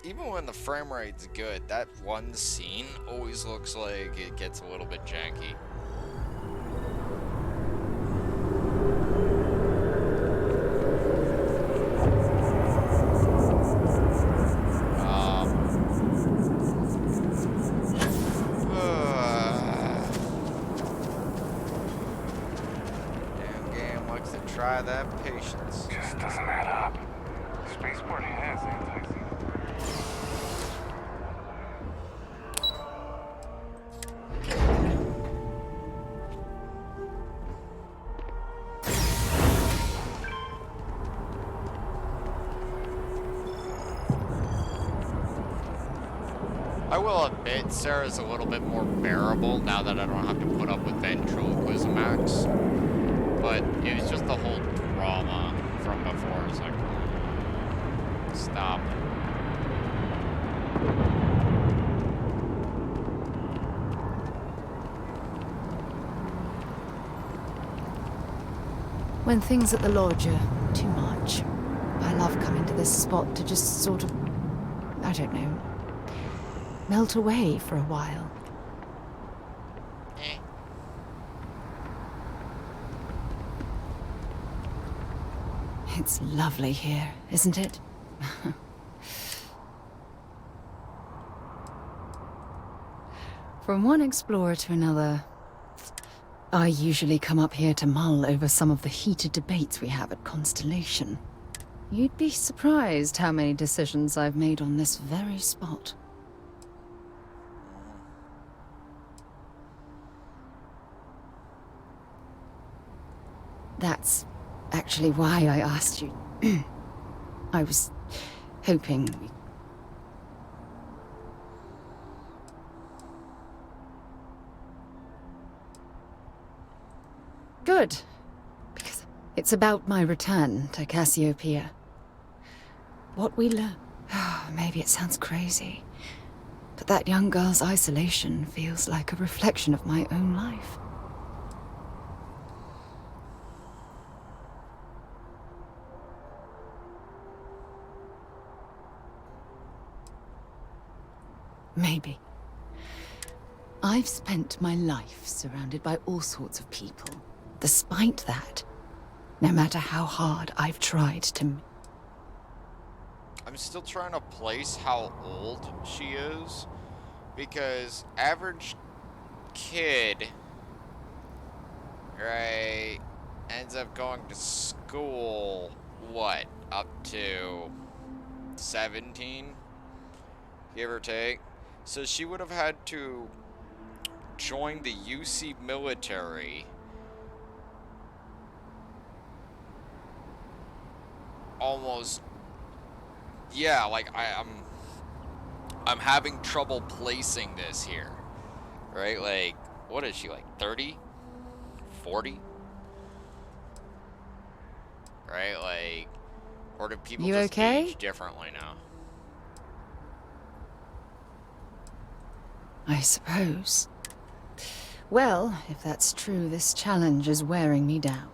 S1: Even when the frame rate's good, that one scene always looks like it gets a little bit janky. Damn game likes to try that patience.
S20: Just doesn't add up. Spaceport has anti-Xenos.
S1: I I will admit Sarah's a little bit more bearable now that I don't have to put up with ventriloquismax. But it was just the whole drama from before. It's like, stop.
S8: When things at the lodge are too much, I love coming to this spot to just sort of, I don't know, melt away for a while. It's lovely here, isn't it? From one explorer to another, I usually come up here to mull over some of the heated debates we have at Constellation. You'd be surprised how many decisions I've made on this very spot. That's actually why I asked you. I was hoping we... Good. Because it's about my return to Cassiopeia. What we learn... Maybe it sounds crazy, but that young girl's isolation feels like a reflection of my own life. Maybe. I've spent my life surrounded by all sorts of people. Despite that, no matter how hard I've tried to...
S1: I'm still trying to place how old she is, because average kid, right, ends up going to school, what, up to 17, give or take? So she would have had to join the UC military almost, yeah, like I'm having trouble placing this here, right? Like, what is she, like 30, 40, right? Like, or do people just
S8: okay?
S1: age differently now?
S8: I suppose. Well, if that's true, this challenge is wearing me down.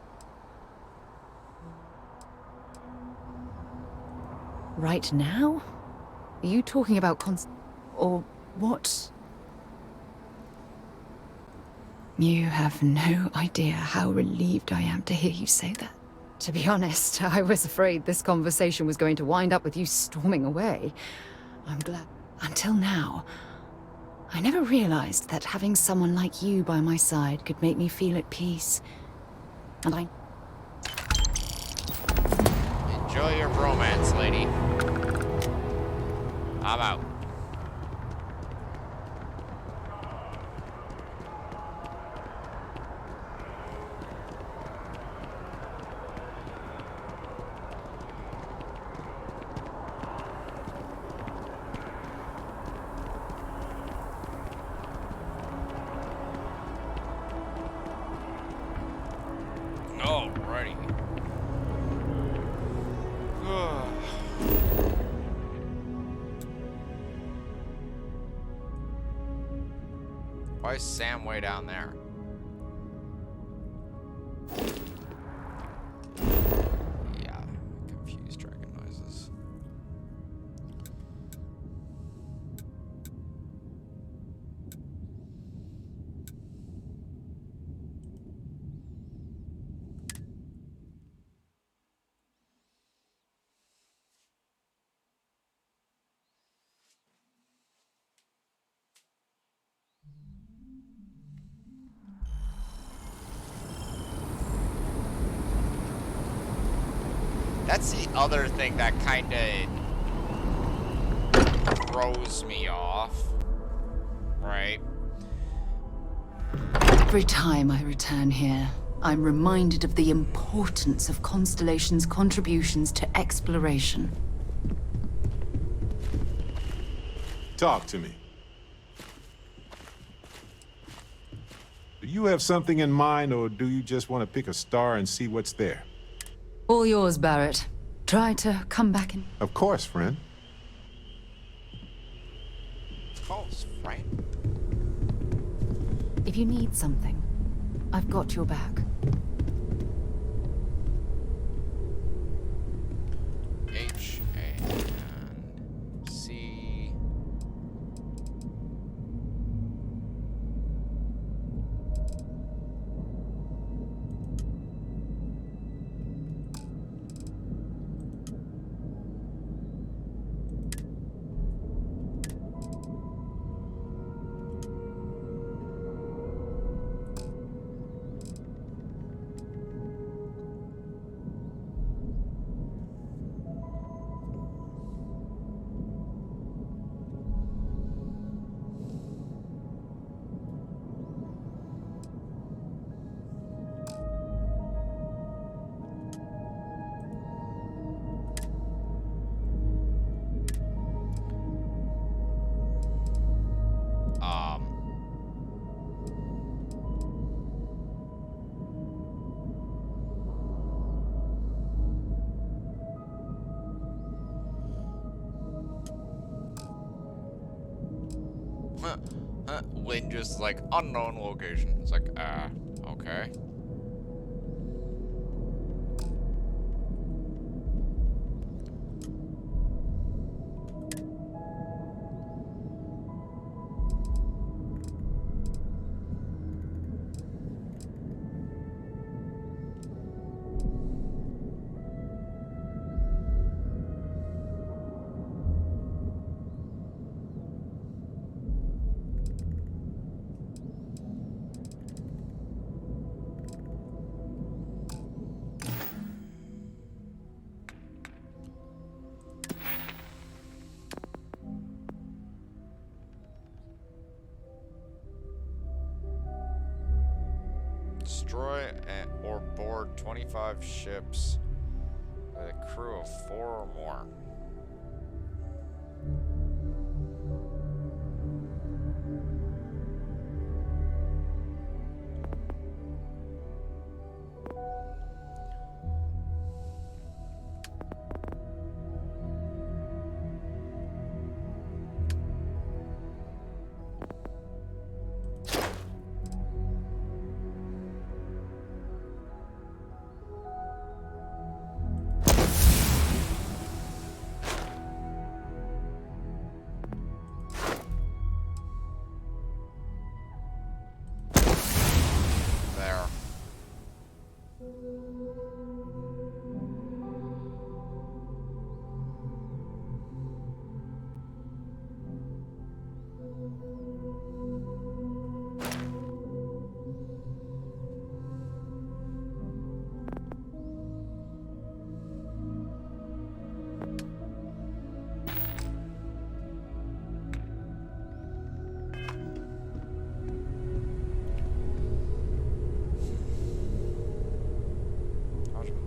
S8: Right now? Are you talking about or what? You have no idea how relieved I am to hear you say that. To be honest, I was afraid this conversation was going to wind up with you storming away. I'm glad. Until now, I never realized that having someone like you by my side could make me feel at peace. And I...
S1: Enjoy your romance, lady. I'm out. Alrighty. Why is Sam way down there? Yeah, confused dragon noises. That's the other thing that kind of throws me off, right?
S8: Every time I return here, I'm reminded of the importance of Constellation's contributions to exploration.
S2: Talk to me.
S14: Do you have something in mind, or do you just want to pick a star and see what's there?
S8: All yours, Barrett. Try to come back in.
S14: Of course, friend.
S1: Calls, right?
S8: If you need something, I've got your back.
S1: H and C. Lynn just like unknown location. It's like, okay. Destroy or board 25 ships with a crew of 4 or more.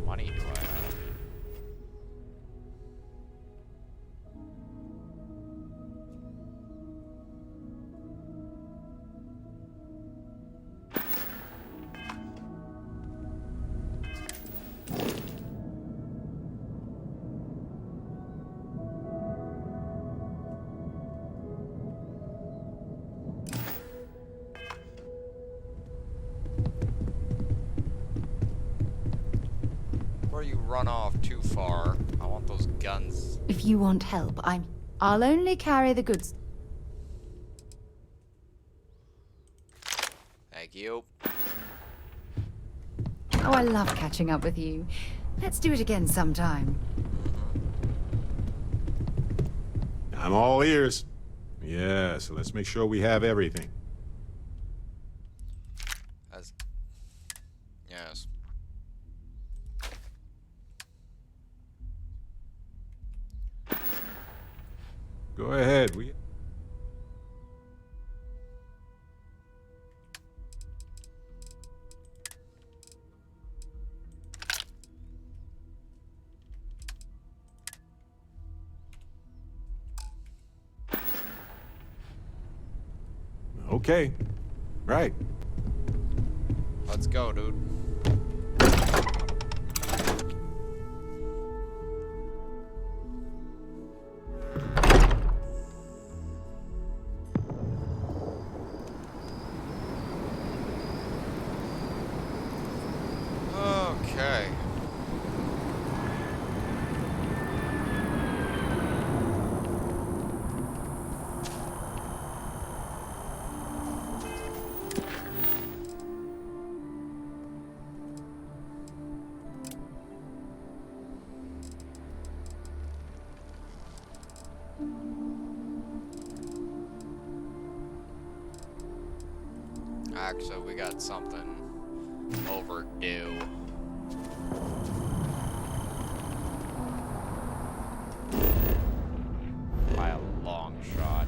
S1: Money do I have? Before you run off too far, I want those guns.
S8: If you want help, I'll only carry the goods.
S1: Thank you.
S8: Oh, I love catching up with you. Let's do it again sometime.
S14: I'm all ears. Yeah, so let's make sure we have everything.
S1: Yes.
S14: Go ahead. Okay. Right.
S1: Let's go, dude. Okay. Actually, we got something overdue. By a long shot.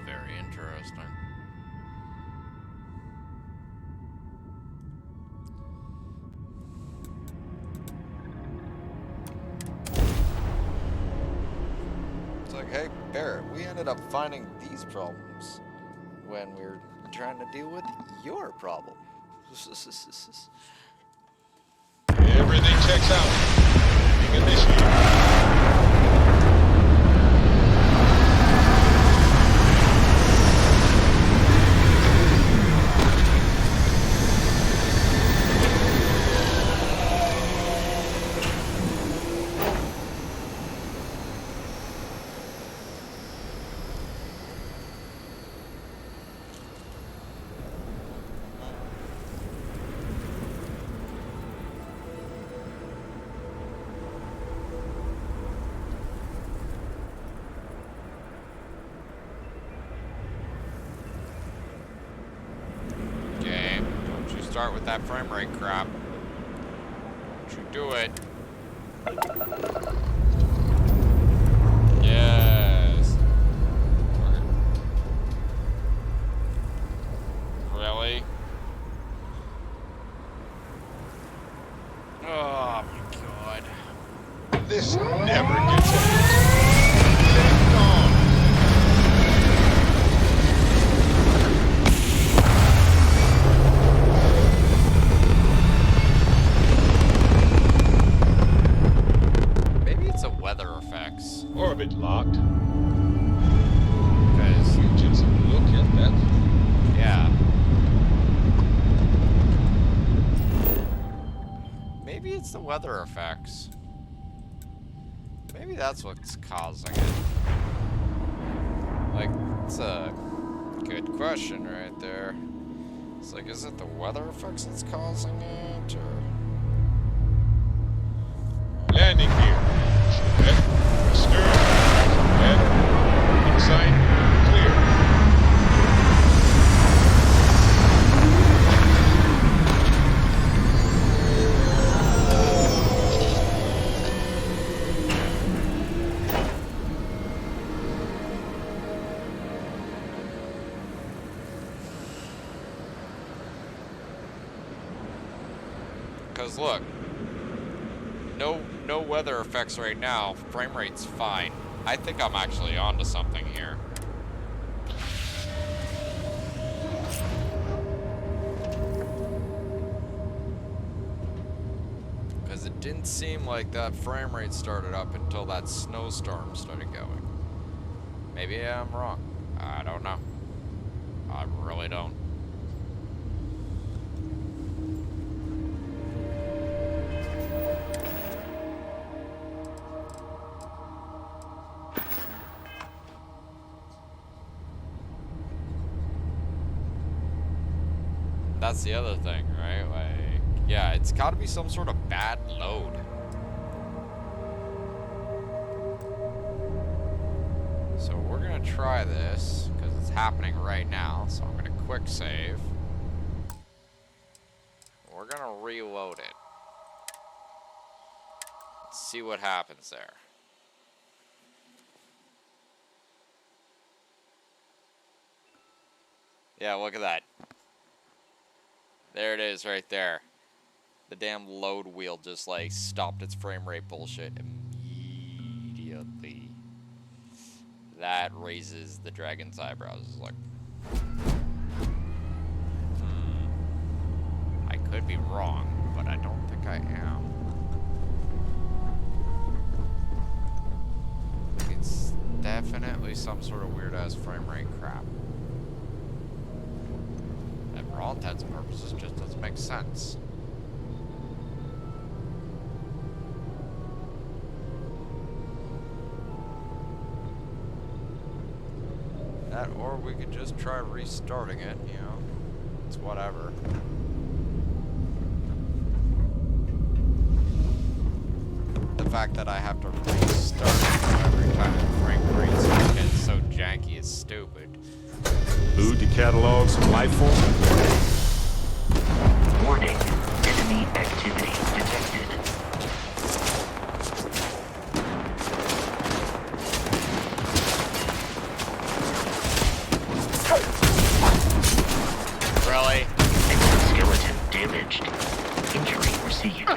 S1: Very interesting. It's like, hey, Barrett, we ended up finding these problems when we were trying to deal with your problem.
S14: Everything checks out. Being initiated.
S1: Start with that frame rate crap. Don't you do it. Yes. Really? Oh my god.
S14: This never gets old. Orbit locked.
S1: Because
S14: you just look at that.
S1: Yeah. Maybe it's the weather effects. Maybe that's what's causing it. Like, it's a good question right there. It's like, is it the weather effects that's causing it, or?
S14: Landing gear. Stern. Inside. Clear.
S1: Because look, no weather effects right now. Frame rate's fine. I think I'm actually onto something here. Because it didn't seem like that frame rate started up until that snowstorm started going. Maybe I'm wrong. I don't know. I really don't. That's the other thing, right? Like, yeah, it's got to be some sort of bad load. gonna try this, because it's happening right now, so I'm gonna quick save. We're gonna reload it. Let's see what happens there. Yeah, look at that. There it is right there. The damn load wheel just like stopped its frame rate bullshit immediately. That raises the dragon's eyebrows. It's like, I could be wrong, but I don't think I am. It's definitely some sort of weird ass frame rate crap. And for all intents and purposes, just doesn't make sense. That, or we could just try restarting it, you know. It's whatever. The fact that I have to restart it every time the frame rates get so janky is stupid.
S14: Food to catalog some life form.
S21: Warning. Enemy activity detected.
S1: Really?
S21: Exoskeleton damaged. Injury received.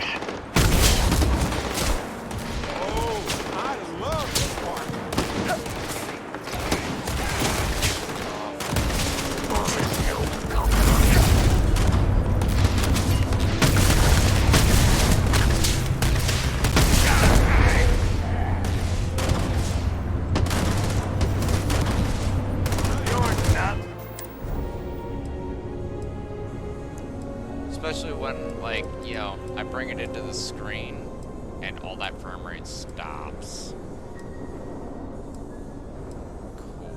S1: Especially when, like, you know, I bring it into the screen and all that frame rate stops.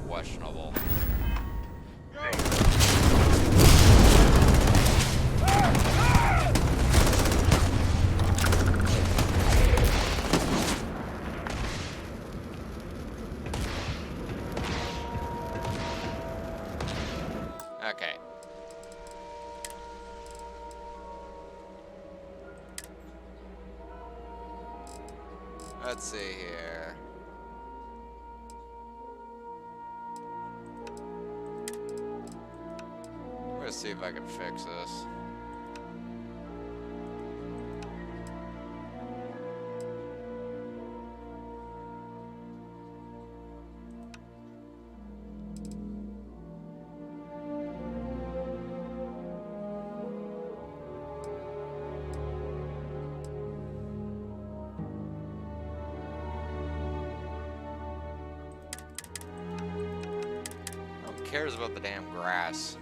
S1: Questionable. Okay. Let's see here. I'm gonna see if I can fix this. Who cares about the damn grass?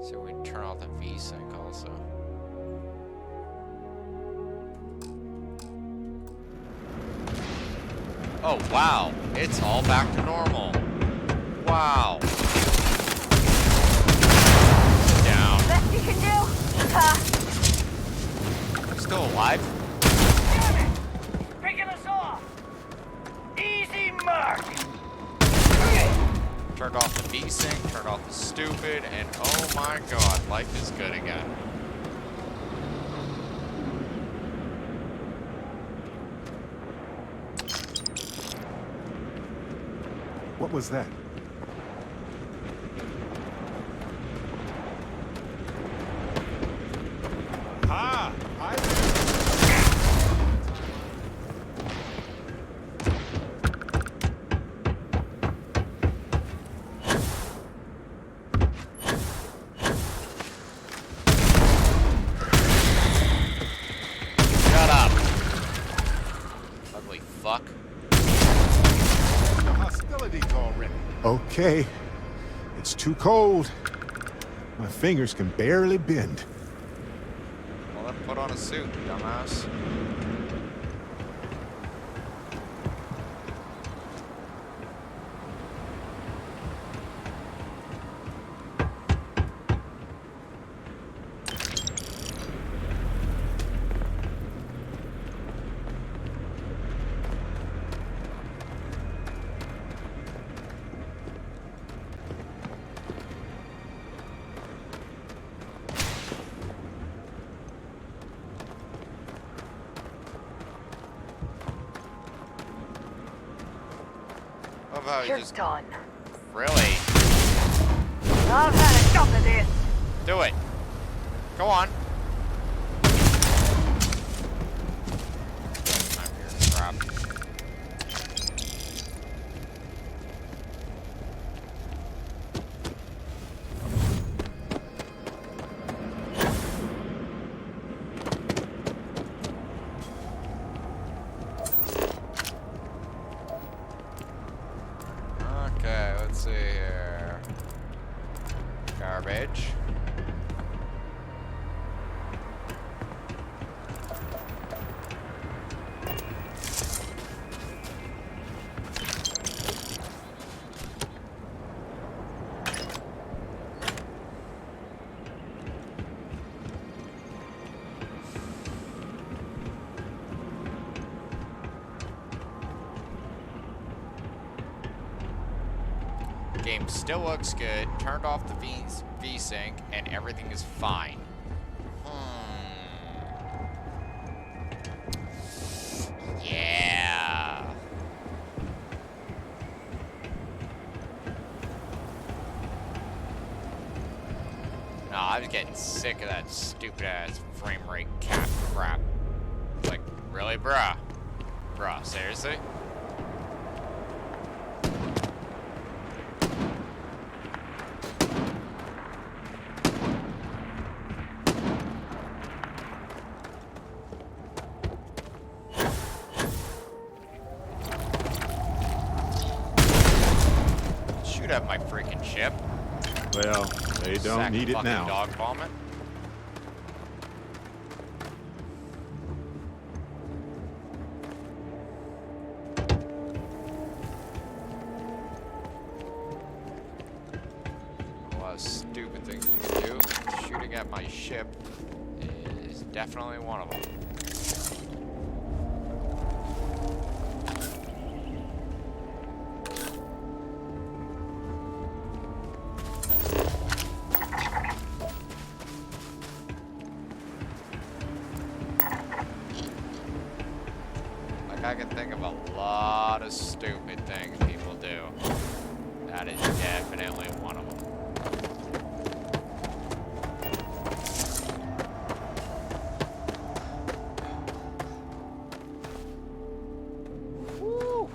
S1: So we turn off the V-Sync also. Oh wow, it's all back to normal. Wow. Down.
S4: Best you can do?
S1: Still alive?
S4: Damn it! Picking us off! Easy mark!
S1: Turned off the V-Sync, turned off the stupid, and oh my god, life is good again.
S14: What was that? Ah!
S1: Shut up. Ugly fuck.
S14: hostilities already. Okay. It's too cold. My fingers can barely bend.
S1: Well, then put on a suit, dumbass.
S4: You're done.
S1: Really?
S4: I've had enough of this.
S1: Do it. Go on. I'm here, crap. Okay, let's see here. Garbage. Game still looks good. Turned off the V-Sync and everything is fine. Yeah. No, I was getting sick of that stupid ass frame rate cap crap. Like, really, bruh? Bruh, seriously? Shoot at my freaking ship.
S14: Well, they don't
S1: Sack
S14: need it
S1: fucking
S14: now.
S1: Dog vomit. A lot of stupid things you can do. Shooting at my ship is definitely one of them. I can think of a lot of stupid things people do. That is definitely one of them. Woo.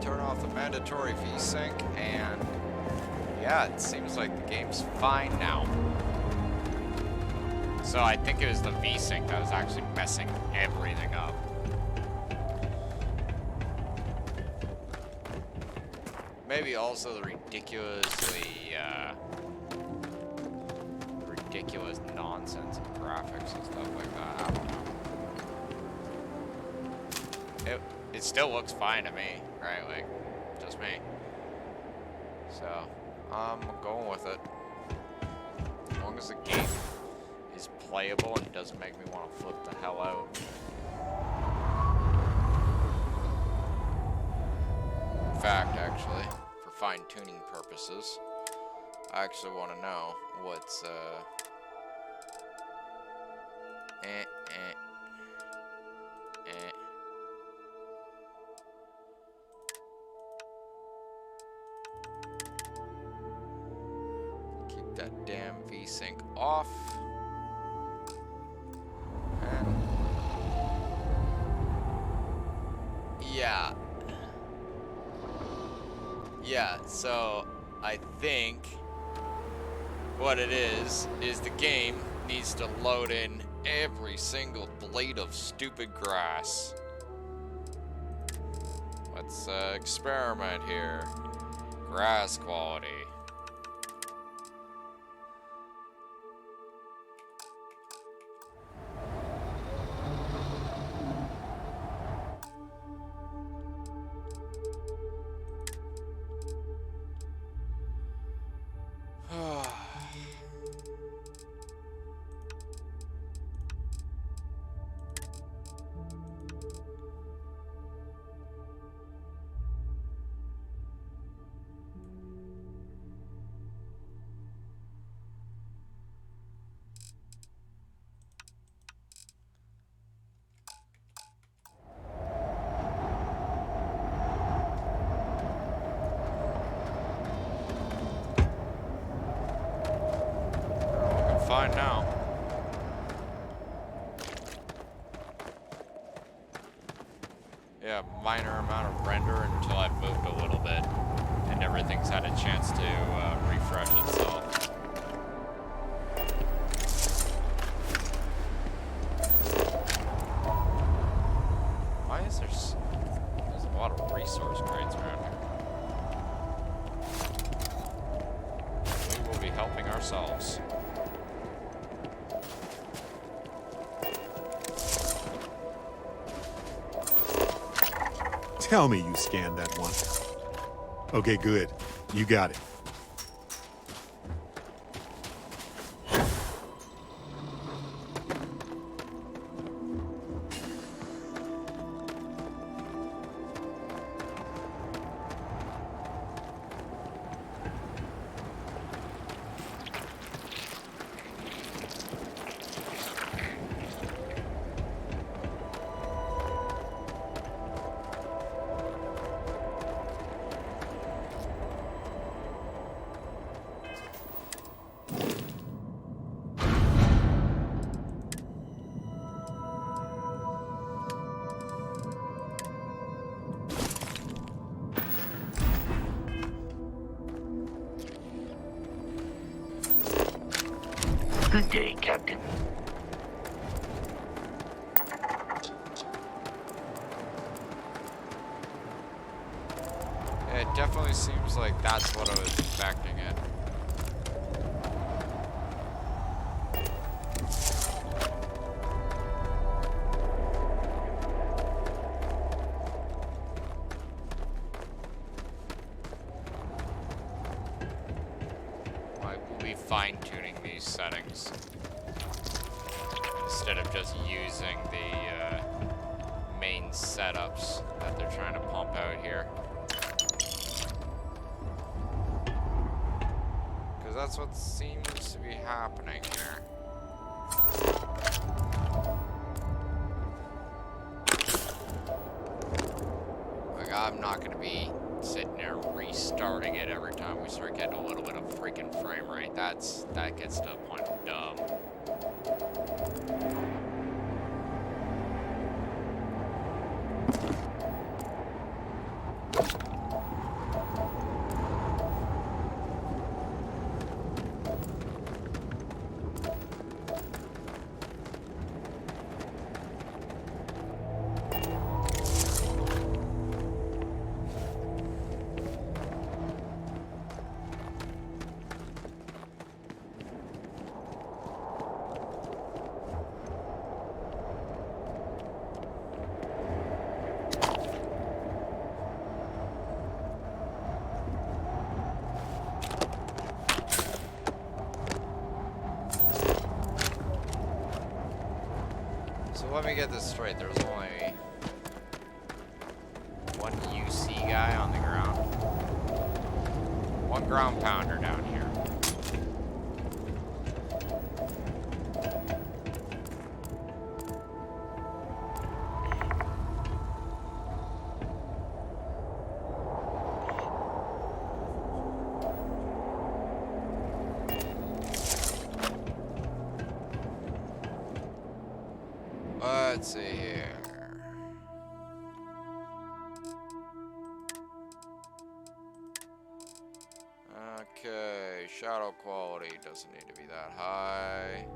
S1: Turn off the mandatory V-Sync, and yeah, it seems like the game's fine now. So I think it was the V-Sync that was actually messing everything up. Maybe also the ridiculous nonsense of graphics and stuff like that. I don't know. It still looks fine to me, right? Like, just me. So, I'm going with it. As long as the game is playable and doesn't make me want to flip the hell out. In fact, actually, for fine-tuning purposes, I actually want to know what's, Keep that damn V-Sync off. And yeah, so I think what it is the game needs to load in every single blade of stupid grass. Let's experiment here. Grass quality. Fine now. Yeah, minor amount of render until I've moved a little bit and everything's had a chance to refresh itself. Why is there's a lot of resource crates around here? We will be helping ourselves.
S14: Tell me you scanned that one. Okay, good. You got it.
S21: Good day, Captain.
S1: It definitely seems like that's what I was expecting it. Fine-tuning these settings instead of just using the main setups that they're trying to pump out here, because that's what seems to be happening here. Like, I'm not gonna be sitting there restarting it every time we start getting a little bit of freaking frame rate. That gets to the point of dumb. me get this straight. There's only one UC guy on the ground. One ground pounder down here. Let's see here. Okay, shadow quality doesn't need to be that high.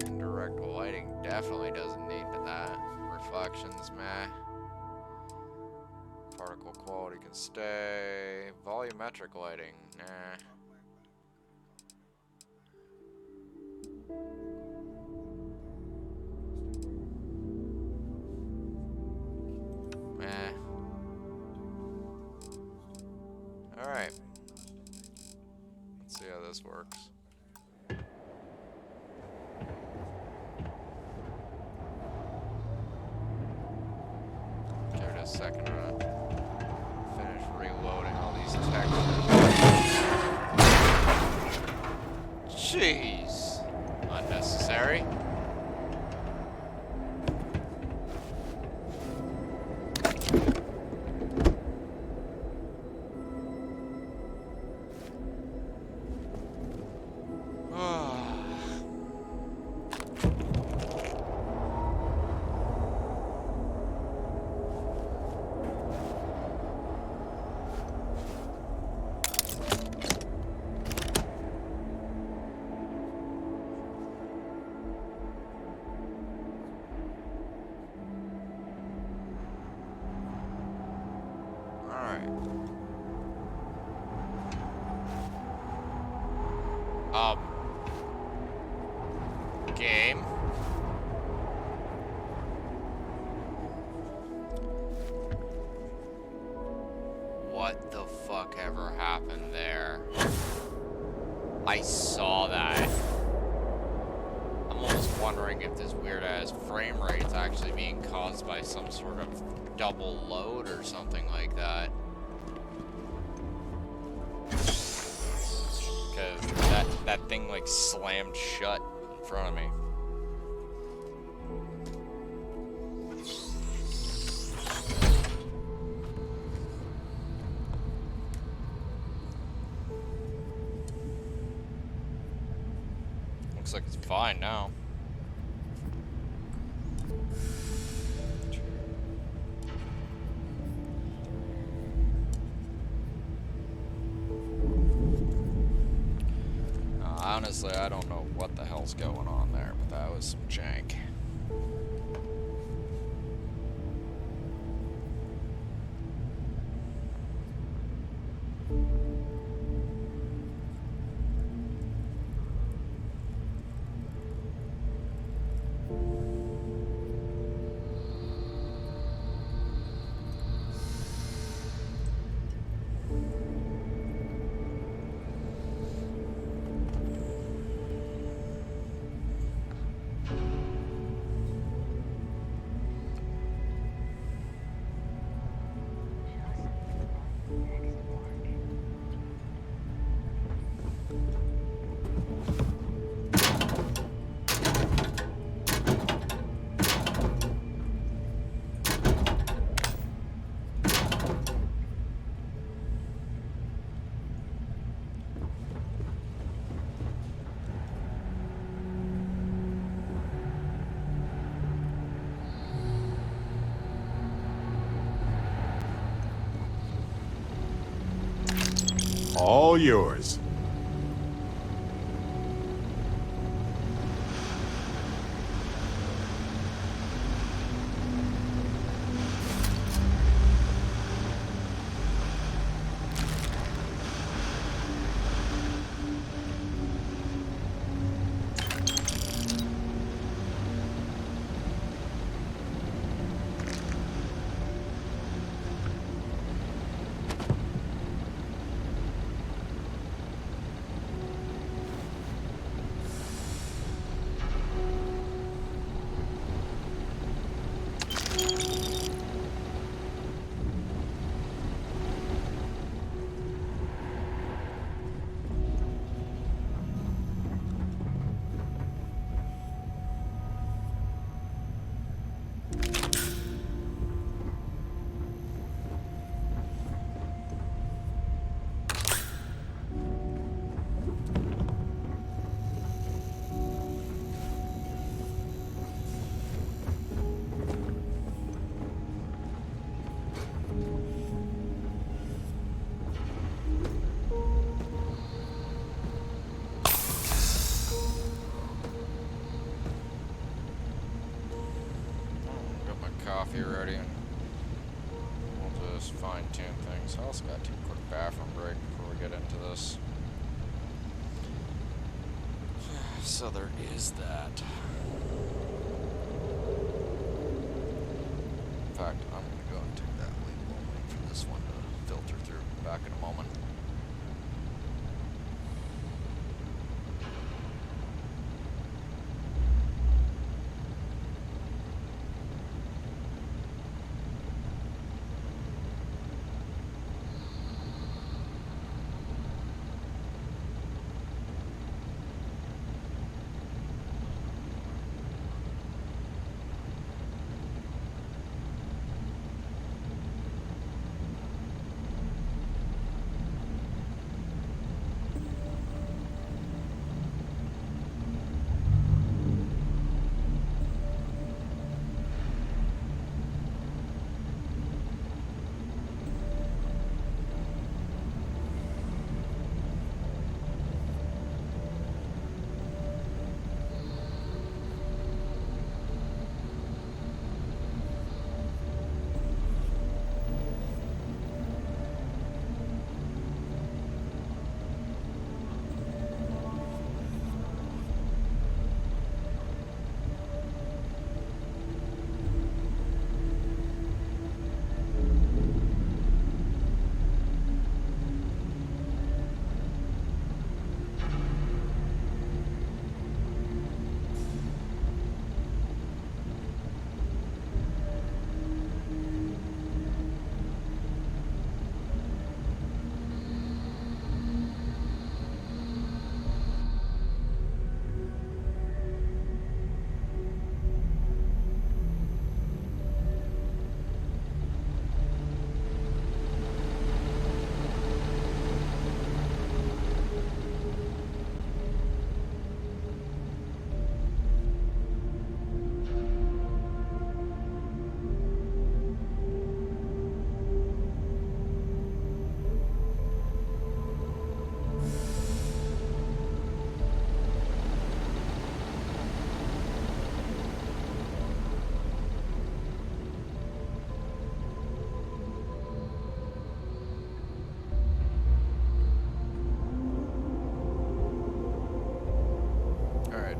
S1: Indirect lighting definitely doesn't need that. Reflections, meh. Particle quality can stay. Volumetric lighting, nah. Meh. Alright. Let's see how this works. Give it a second to finish reloading all these textures. Jeez. Unnecessary. Game. What the fuck ever happened there? I saw that. I'm almost wondering if this weird ass frame rate's actually being caused by some sort of double load or something like that. Because that thing like slammed shut in front of me. Looks like it's fine now. Honestly, I don't know what the hell's going on there, but that was some jank.
S14: All yours.
S1: fine-tune things. I also got to take a quick bathroom break before we get into this. So there is that. In fact, I'm going to go and take that leap. We'll wait for this one to filter through. Back in a moment.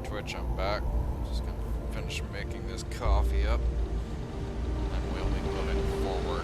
S1: Twitch, I'm back. Just gonna finish making this coffee up, and we'll be moving forward.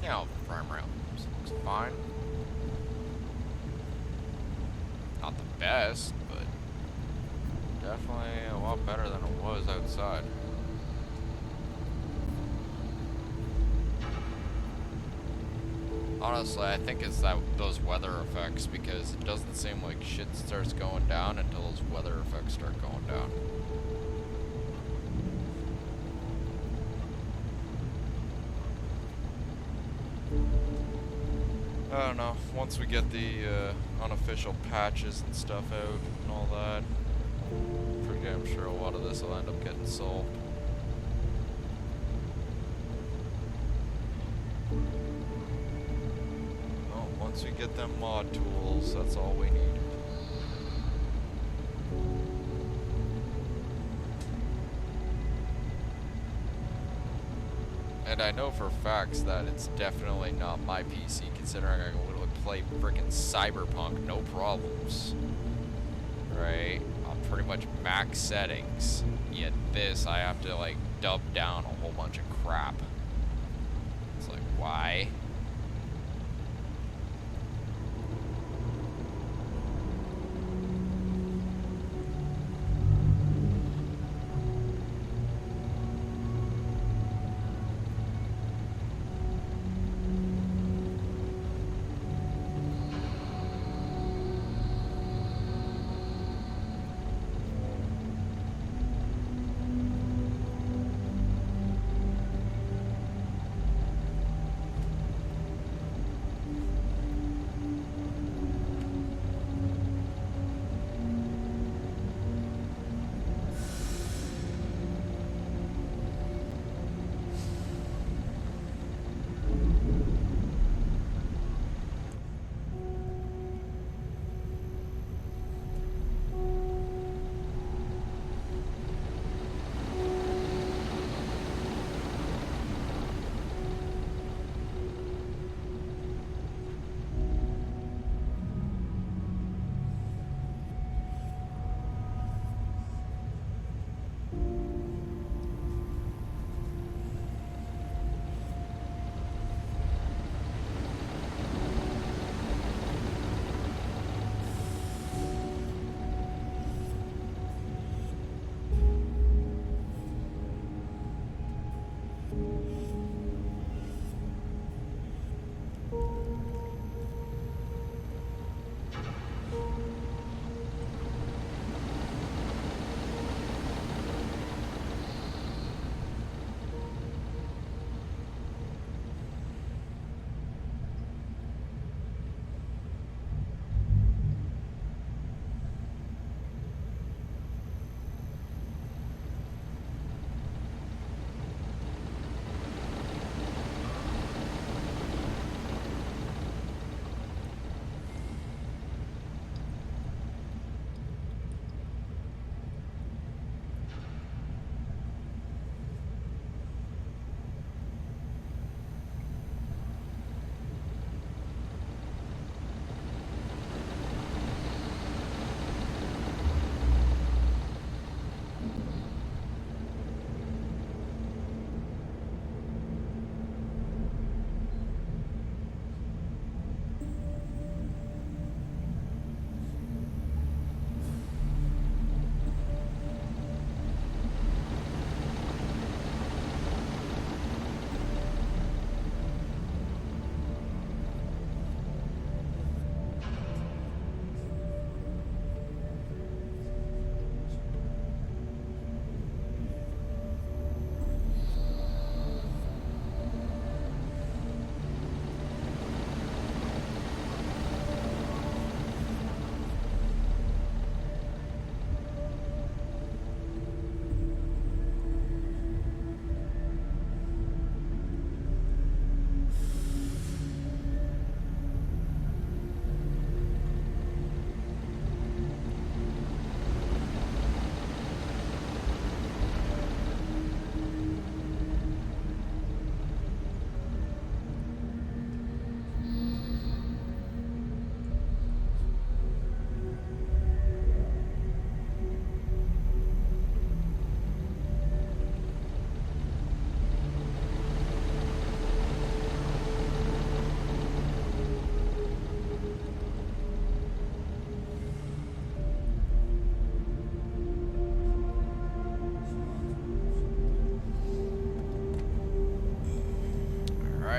S1: Yeah, the frame rate looks fine. Not the best, but definitely a lot better than it was outside. Honestly, I think it's those weather effects, because it doesn't seem like shit starts going down until those weather effects start going down. I don't know, once we get the unofficial patches and stuff out and all that, pretty damn sure a lot of this will end up getting solved. Well, once we get them mod tools, that's all we need. And I know for facts that it's definitely not my PC, considering I can literally play freaking Cyberpunk, no problems. Right? On pretty much max settings. Yet this, I have to like dub down a whole bunch of crap. It's like, why?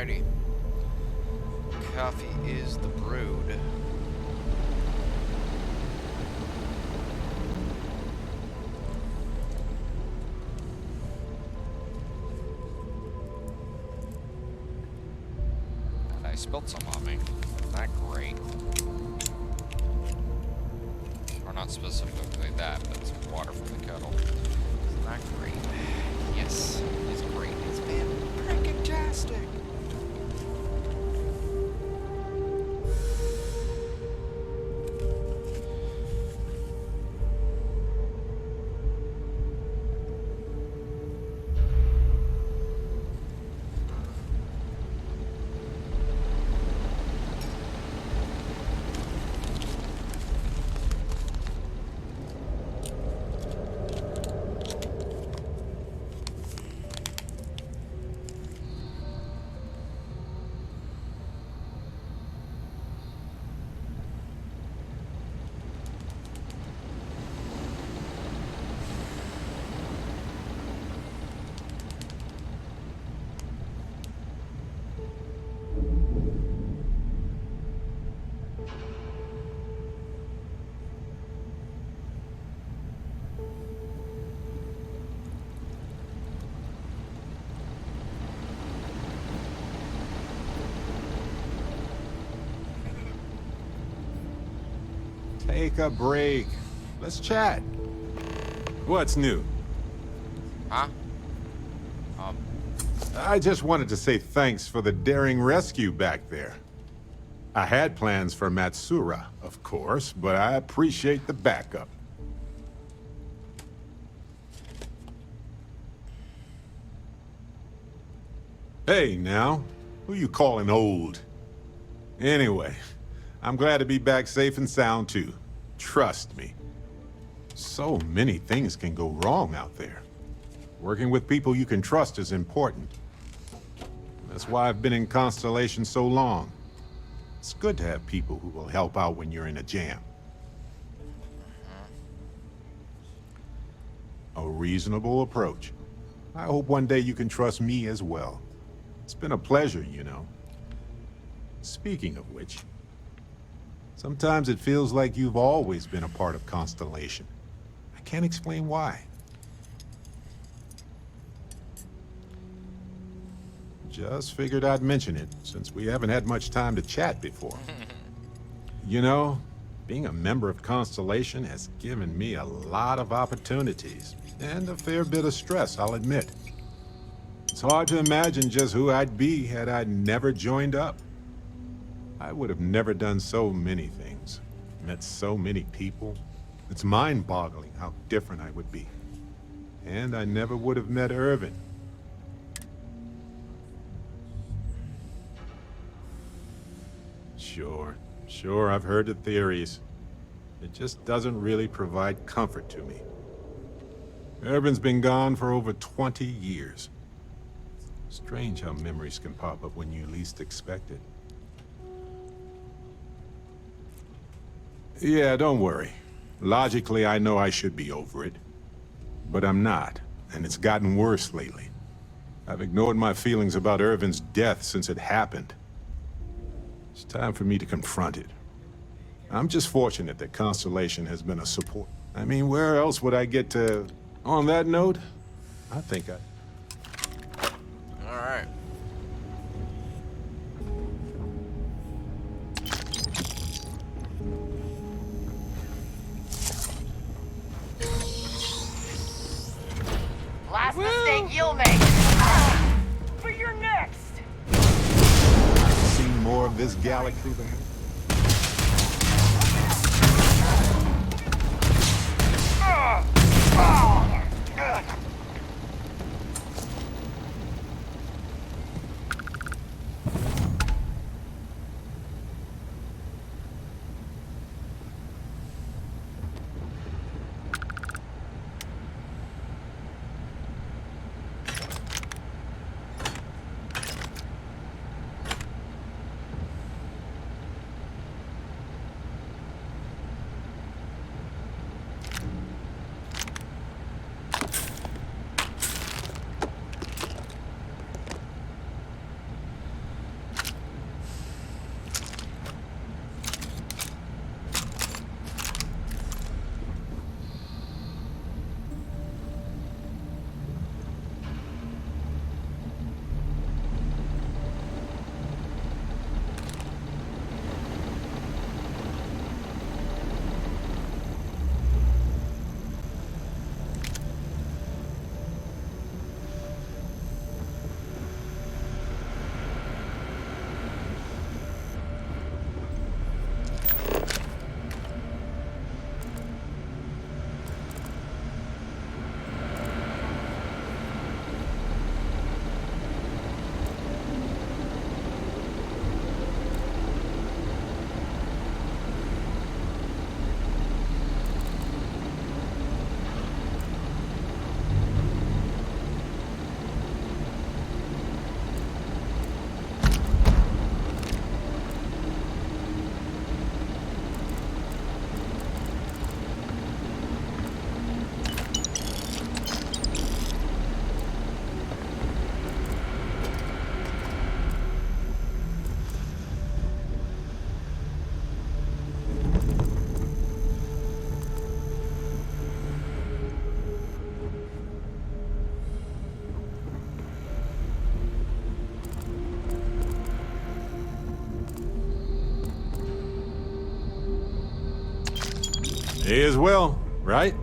S1: Alrighty. Coffee is the brewed. I spilled some on me. Isn't that great? Or not specifically that, but it's water from the kettle. Isn't that great? Yes, it's great. It's been freaking-tastic.
S14: Take a break. Let's chat.
S2: What's new?
S1: Huh?
S14: I just wanted to say thanks for the daring rescue back there. I had plans for Matsura, of course, but I appreciate the backup. Hey, now, who you calling old? Anyway, I'm glad to be back safe and sound, too. Trust me. So many things can go wrong out there. Working with people you can trust is important. That's why I've been in Constellation so long. It's good to have people who will help out when you're in a jam. A reasonable approach. I hope one day you can trust me as well. It's been a pleasure, you know. Speaking of which, sometimes it feels like you've always been a part of Constellation. I can't explain why. Just figured I'd mention it, since we haven't had much time to chat before. You know, being a member of Constellation has given me a lot of opportunities, and a fair bit of stress, I'll admit. It's hard to imagine just who I'd be had I never joined up. I would have never done so many things, met so many people. It's mind-boggling how different I would be. And I never would have met Irvin. Sure, I've heard the theories. It just doesn't really provide comfort to me. Irvin's been gone for over 20 years. Strange how memories can pop up when you least expect it. Yeah, don't worry. Logically, I know I should be over it. But I'm not, and it's gotten worse lately. I've ignored my feelings about Irvin's death since it happened. It's time for me to confront it. I'm just fortunate that Constellation has been a support. I mean, where else would I get to... On that note, I think I...
S1: Alright.
S16: Last mistake you'll make. But you're next.
S14: Seen more of this galaxy than... as well, right?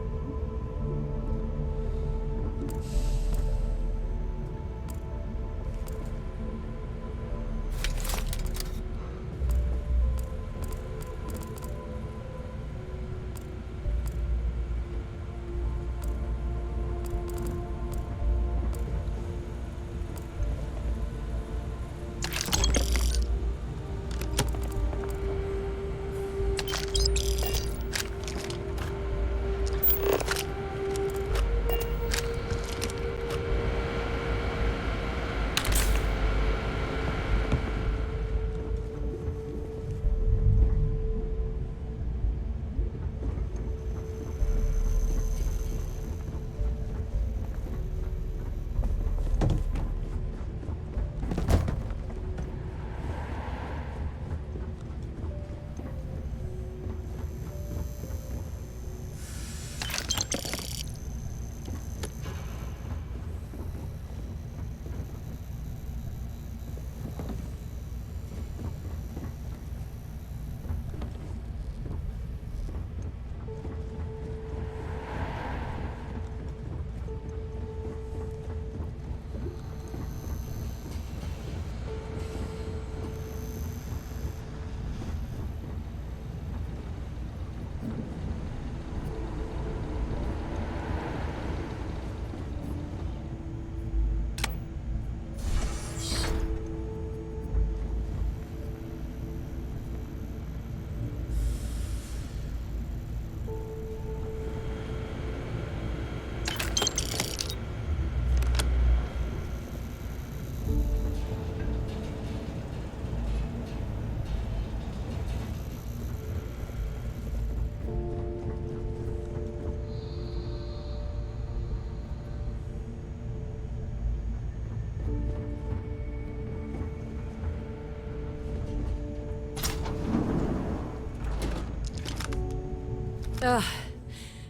S13: Ugh.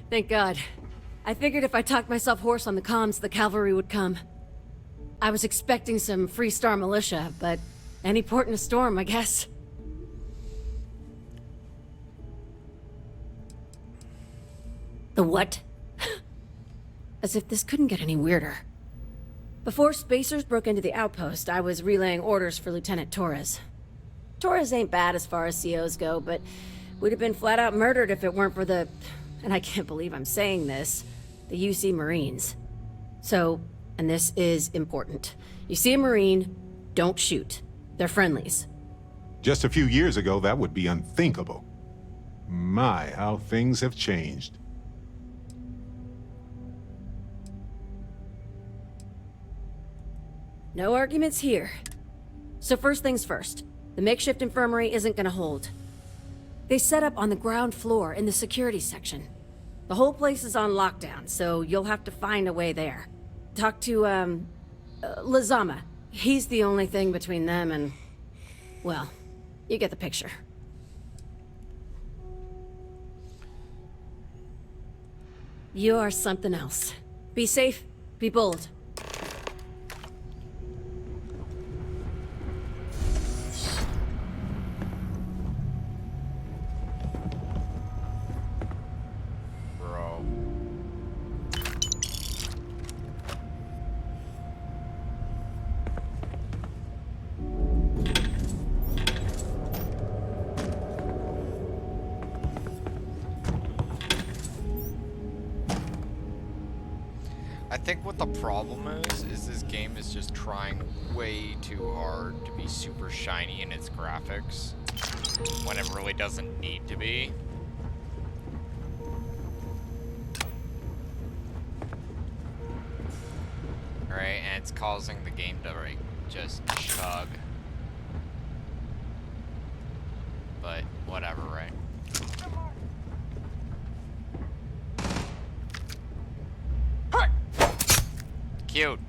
S13: Thank God. I figured if I talked myself hoarse on the comms, the cavalry would come. I was expecting some Free Star militia, but any port in a storm, I guess. The what? As if this couldn't get any weirder. Before Spacers broke into the outpost, I was relaying orders for Lieutenant Torres. Torres ain't bad as far as COs go, but we'd have been flat out murdered if it weren't for the... and I can't believe I'm saying this... the UC Marines. So, and this is important. You see a Marine, don't shoot. They're friendlies.
S14: Just a few years ago, that would be unthinkable. My, how things have changed.
S13: No arguments here. So first things first. The makeshift infirmary isn't gonna hold. They set up on the ground floor in the security section. The whole place is on lockdown, so you'll have to find a way there. Talk to, Lazama. He's the only thing between them and... well, you get the picture. You are something else. Be safe, be bold.
S1: I think what the problem is this game is just trying way too hard to be super shiny in its graphics when it really doesn't need to be. Right, and it's causing the game to like just chug. But whatever, right? Cute.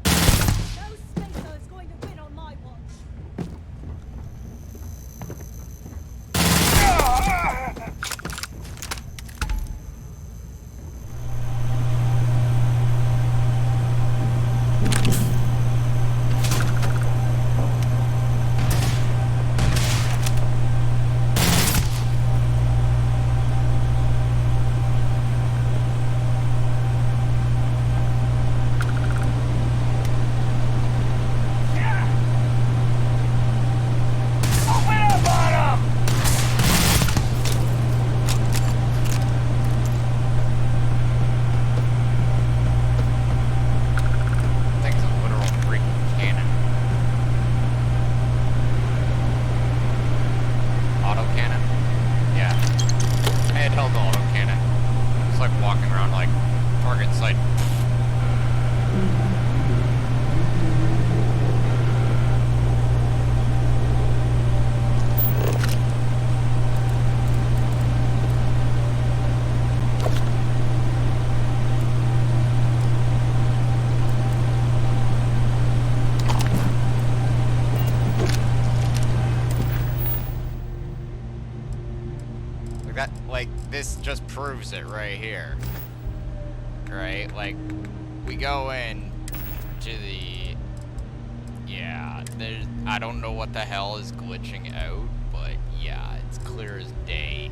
S1: around, like, target site. This just proves it right here. Right? Like, we go in to the... Yeah, there's... I don't know what the hell is glitching out, but yeah, it's clear as day.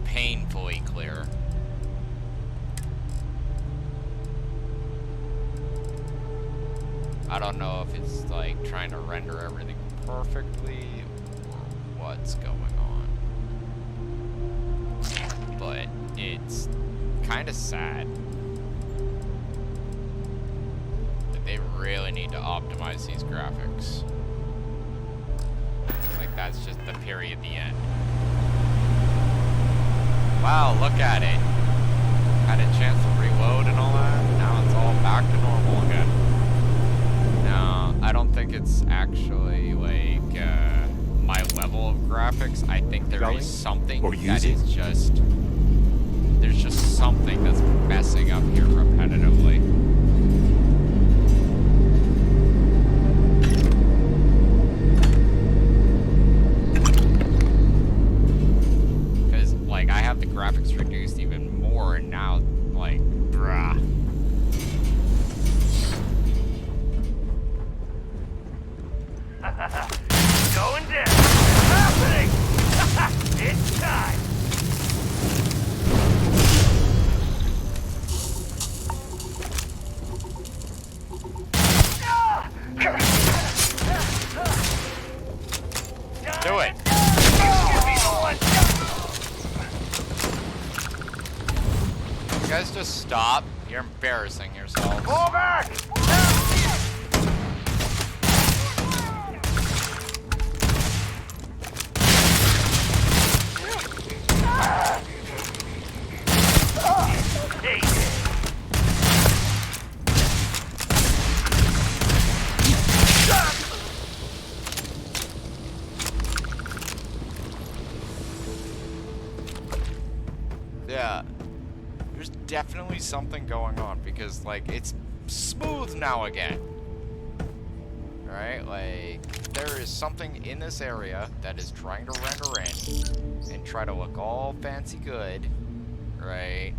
S1: Painfully clear. I don't know if it's, like, trying to render everything perfectly, or what's going on. But it's kind of sad. Like, they really need to optimize these graphics. Like, that's just the period, the end. Wow, look at it. Had a chance to reload and all that. Now it's all back to normal again. No, I don't think it's actually, like, my level of graphics. I think there is something that is just... There's just something that's messing up here repetitively. Because, like, I have the graphics reduced even more, and now, like, bruh.
S20: Going down. It's happening. It's time.
S1: Do it. You guys just stop. You're embarrassing yourselves.
S20: Fall back.
S1: Yeah, there's definitely something going on because, like, it's smooth now again. Right? Like, there is something in this area that is trying to render in and try to look all fancy good, right?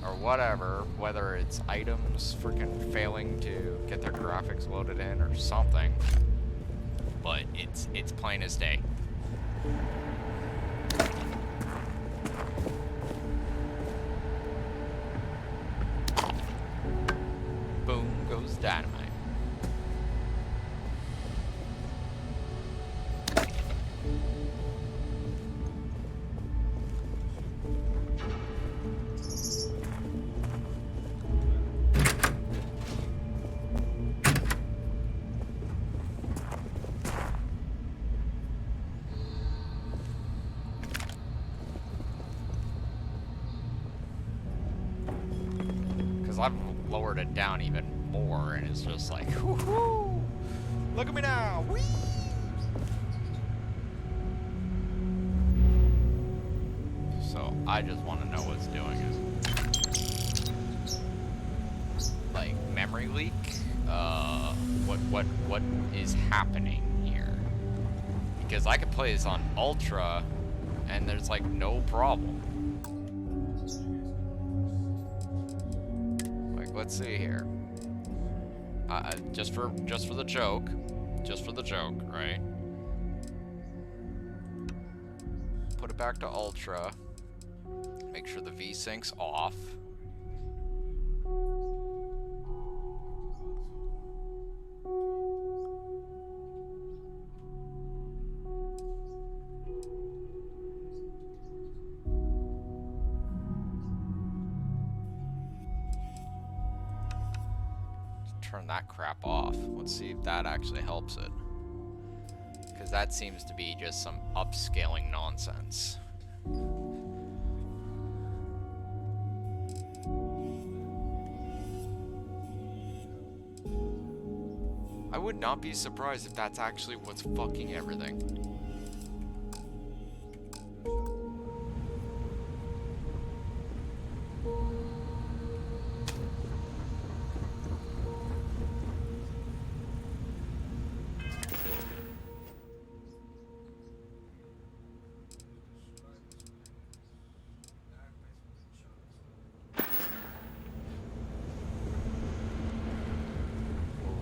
S1: Or whatever, whether it's items freaking failing to get their graphics loaded in or something. But it's plain as day. Boom goes dynamite. I've lowered it down even more, and it's just like, whoo-hoo! Look at me now! Whee! So I just want to know what's doing it. Like, memory leak? What is happening here? Because I could play this on Ultra, and there's like no problem. Let's see here. Just for the joke, right? Put it back to Ultra. Make sure the V-Sync's off. Turn that crap off. Let's see if that actually helps it. Because that seems to be just some upscaling nonsense. I would not be surprised if that's actually what's fucking everything.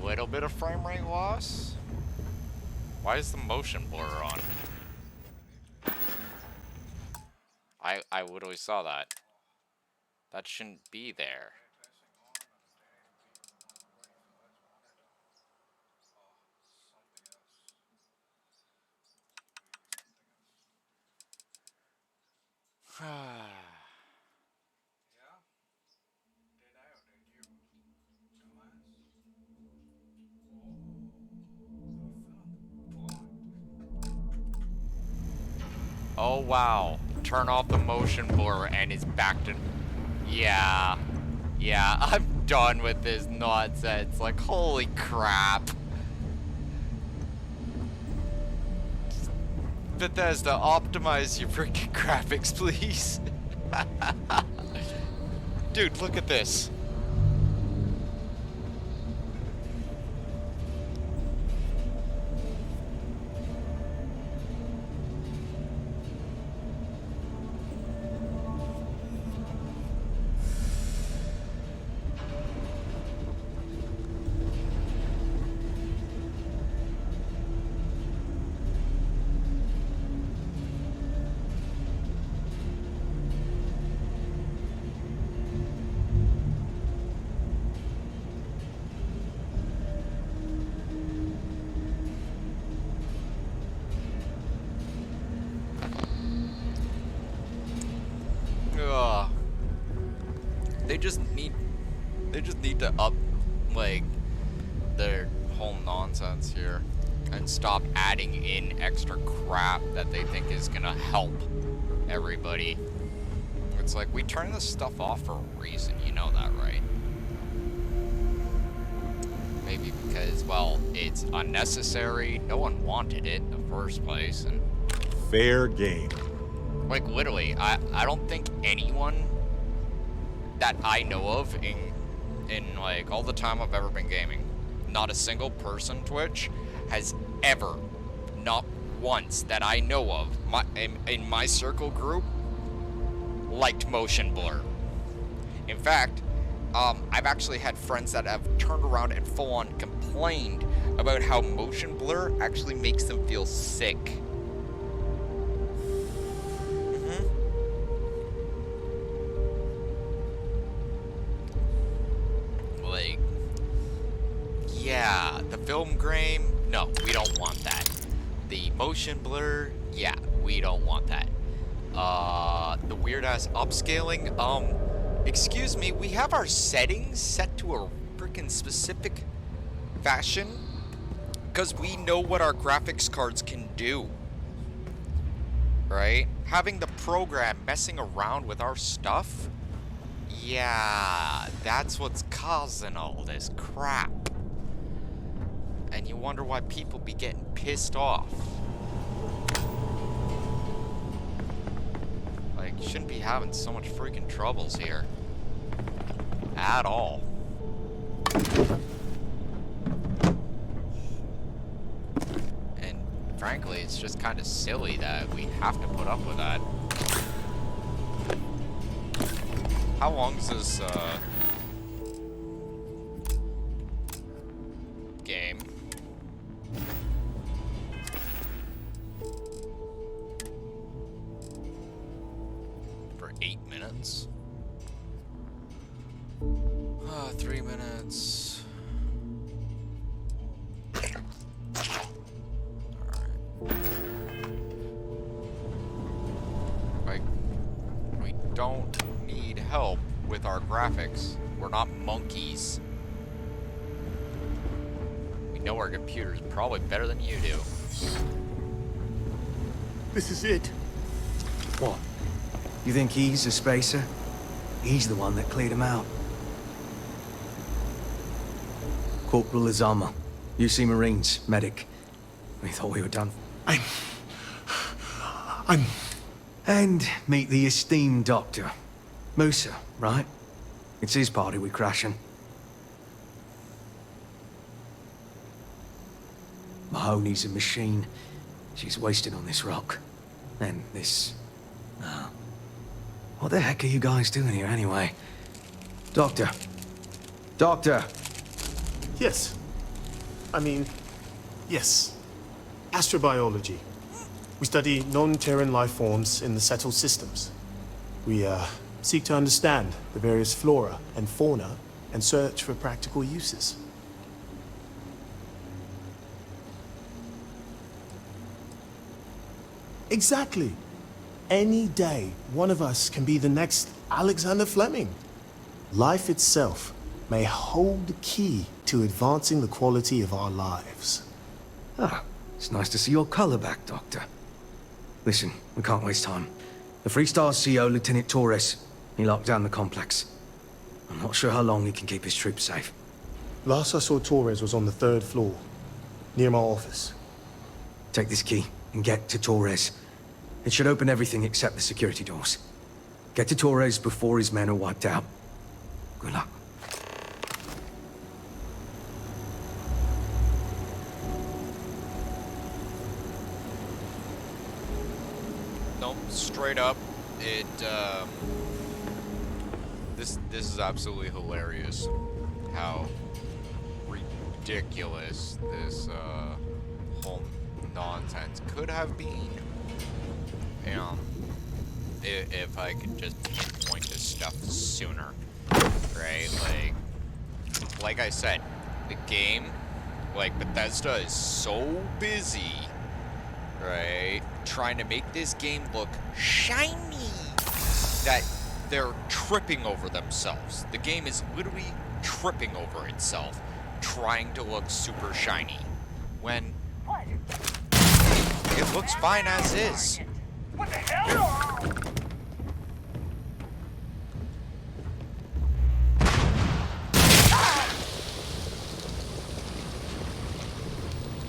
S1: Little bit of frame rate loss. Why is the motion blur on? I literally saw that. That shouldn't be there. Oh wow. Turn off the motion blur and it's back to... Yeah. Yeah, I'm done with this nonsense. Like, holy crap. Bethesda, optimize your freaking graphics, please. Dude, look at this. They just need to up, like, their whole nonsense here and stop adding in extra crap that they think is gonna help everybody. It's like, we turn this stuff off for a reason, you know that, right? Maybe because, well, it's unnecessary, no one wanted it in the first place, and...
S14: Fair game.
S1: Like, literally, I don't think anyone that I know of in like all the time I've ever been gaming, not a single person Twitch has ever, not once that I know of, in my circle group, liked motion blur. In fact, I've actually had friends that have turned around and full on complained about how motion blur actually makes them feel sick. Like, yeah, the film grain, no, we don't want that. The motion blur, yeah, we don't want that. The weird ass upscaling, excuse me, we have our settings set to a freaking specific fashion because we know what our graphics cards can do. Right? Having the program messing around with our stuff, yeah, that's what's causing all this crap. And you wonder why people be getting pissed off. Like, you shouldn't be having so much freaking troubles here. At all. And frankly, it's just kind of silly that we have to put up with that. How long is this, game? For 8 minutes? 3 minutes. Alright. Like, we don't need help with our graphics. We're not monkeys. We know our computer's probably better than you do.
S11: This is it. What? You think he's a spacer? He's the one that cleared him out. Corporal Azama. UC Marines, medic. We thought we were done.
S17: I'm...
S11: And meet the esteemed doctor. Musa, right? It's his party we're crashing. Mahoney's a machine. She's wasted on this rock. And this... what the heck are you guys doing here anyway? Doctor. Doctor!
S17: Yes. I mean, yes. Astrobiology. We study non-Terran life forms in the settled systems. We, seek to understand the various flora and fauna and search for practical uses. Exactly. Any day, one of us can be the next Alexander Fleming. Life itself may hold the key to advancing the quality of our lives.
S11: Ah, it's nice to see your color back, Doctor. Listen, we can't waste time. The Free Star's CO, Lieutenant Torres, he locked down the complex. I'm not sure how long he can keep his troops safe.
S17: Last I saw Torres was on the 3rd floor, near my office.
S11: Take this key and get to Torres. It should open everything except the security doors. Get to Torres before his men are wiped out. Good luck.
S1: Nope, straight up, it, this is absolutely hilarious. How ridiculous this, whole nonsense could have been. If I could just pinpoint this stuff sooner, right? Like I said, the game, like Bethesda is so busy, right, trying to make this game look shiny that they're tripping over themselves. The game is literally tripping over itself, trying to look super shiny, when it looks fine as is.
S20: What the hell?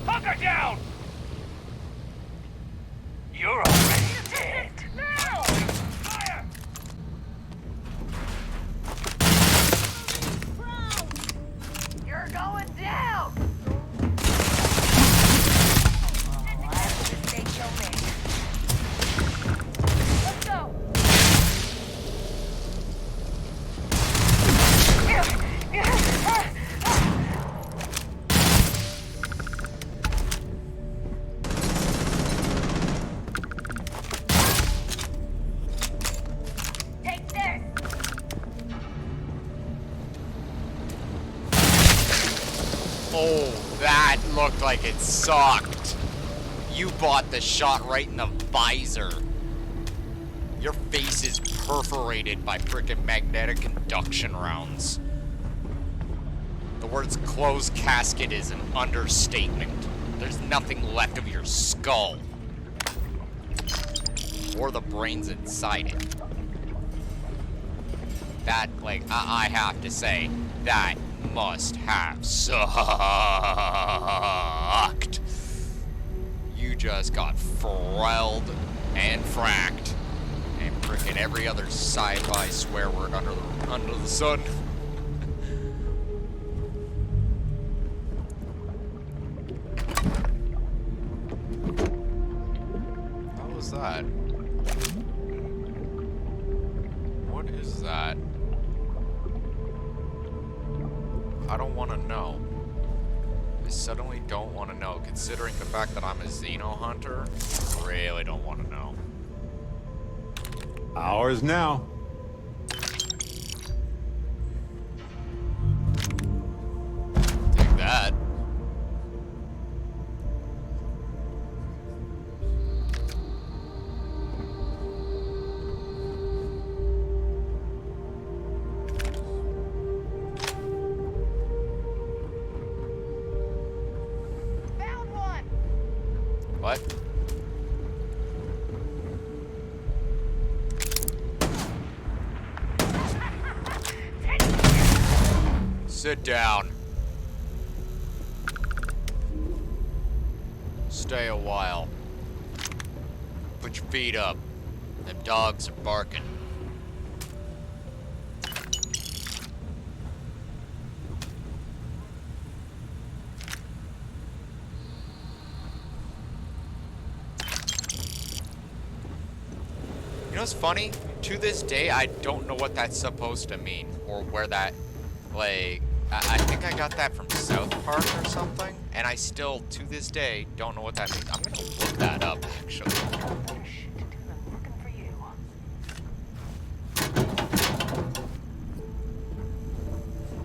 S20: Hunker down! You're already dead. Now! Fire!
S16: You're going down! Oh, that's a mistake you'll make. Let's go! Take this!
S1: Oh, that looked like it sucked. You bought the shot right in the visor. Your face is perforated by frickin' magnetic induction rounds. The words closed casket is an understatement. There's nothing left of your skull. Or the brains inside it. That, like, I have to say, that must have sucked. You just got frelled and fracked. And frickin' every other sci-fi swear word under the sun. How was that? What is that? I don't want to know. I suddenly don't want to know. Considering the fact that I'm a Xeno hunter, I really don't want to know.
S14: Ours now.
S1: Take that.
S16: Found one!
S1: What? Sit down. stay a while. Put your feet up. Them dogs are barking. You know what's funny? To this day, I don't know what that's supposed to mean, or where that, like, I think I got that from South Park or something, and I still, to this day, don't know what that means. I'm gonna look that up, actually.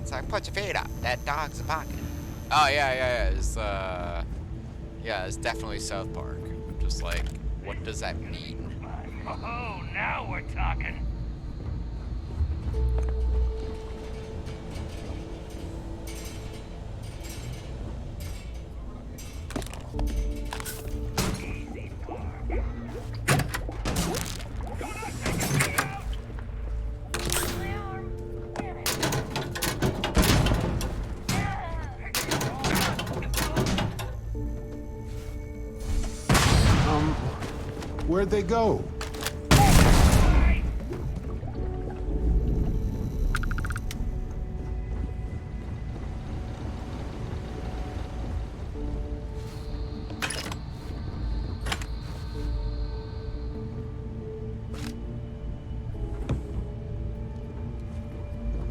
S1: It's like, put your feet up, that dog's barking. Oh, yeah, it's definitely South Park. Just like, what does that mean?
S20: Oh, now we're talking.
S14: Where'd they go?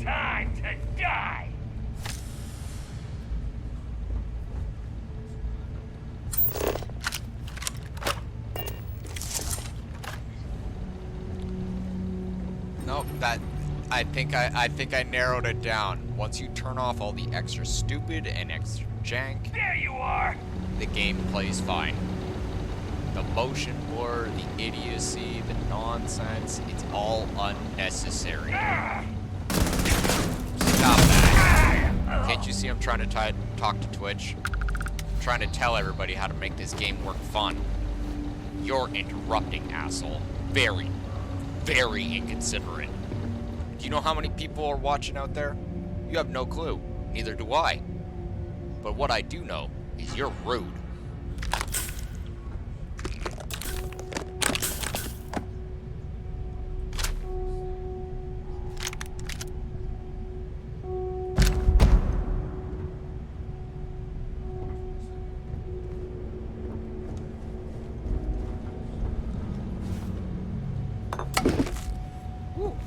S20: Time to die!
S1: Nope, I think I narrowed it down. Once you turn off all the extra stupid and extra jank,
S20: There you are!
S1: the game plays fine. The motion blur, the idiocy, the nonsense, it's all unnecessary. Stop that. Can't you see I'm trying to talk to Twitch? I'm trying to tell everybody how to make this game work fun. You're interrupting, asshole. Very, very inconsiderate. Do you know how many people are watching out there? You have no clue. Neither do I. But what I do know is you're rude.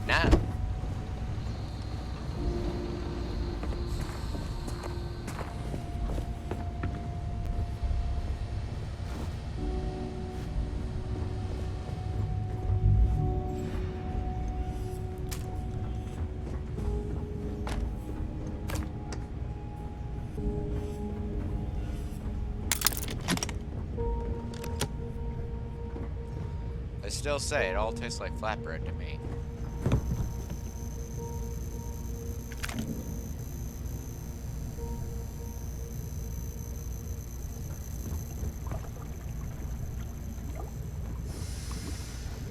S1: Nah. I still say it all tastes like flatbread to me.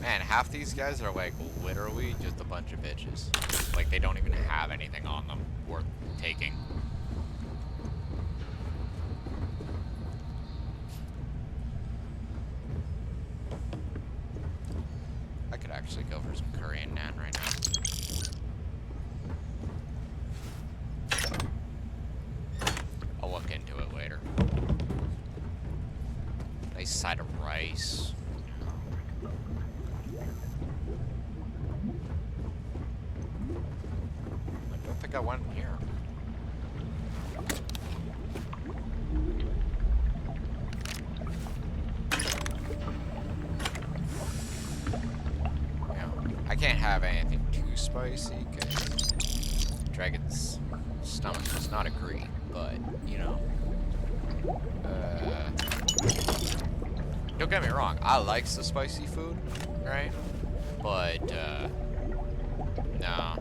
S1: Man, half these guys are like literally just a bunch of bitches. Like they don't even have anything on them worth taking. I could actually go for some curry and naan right now. I'll look into it later. Nice side of rice. I don't think I went in here. I can't have anything too spicy because Dragon's stomach does not agree, but, you know. Don't get me wrong, I like the spicy food, right? But, no.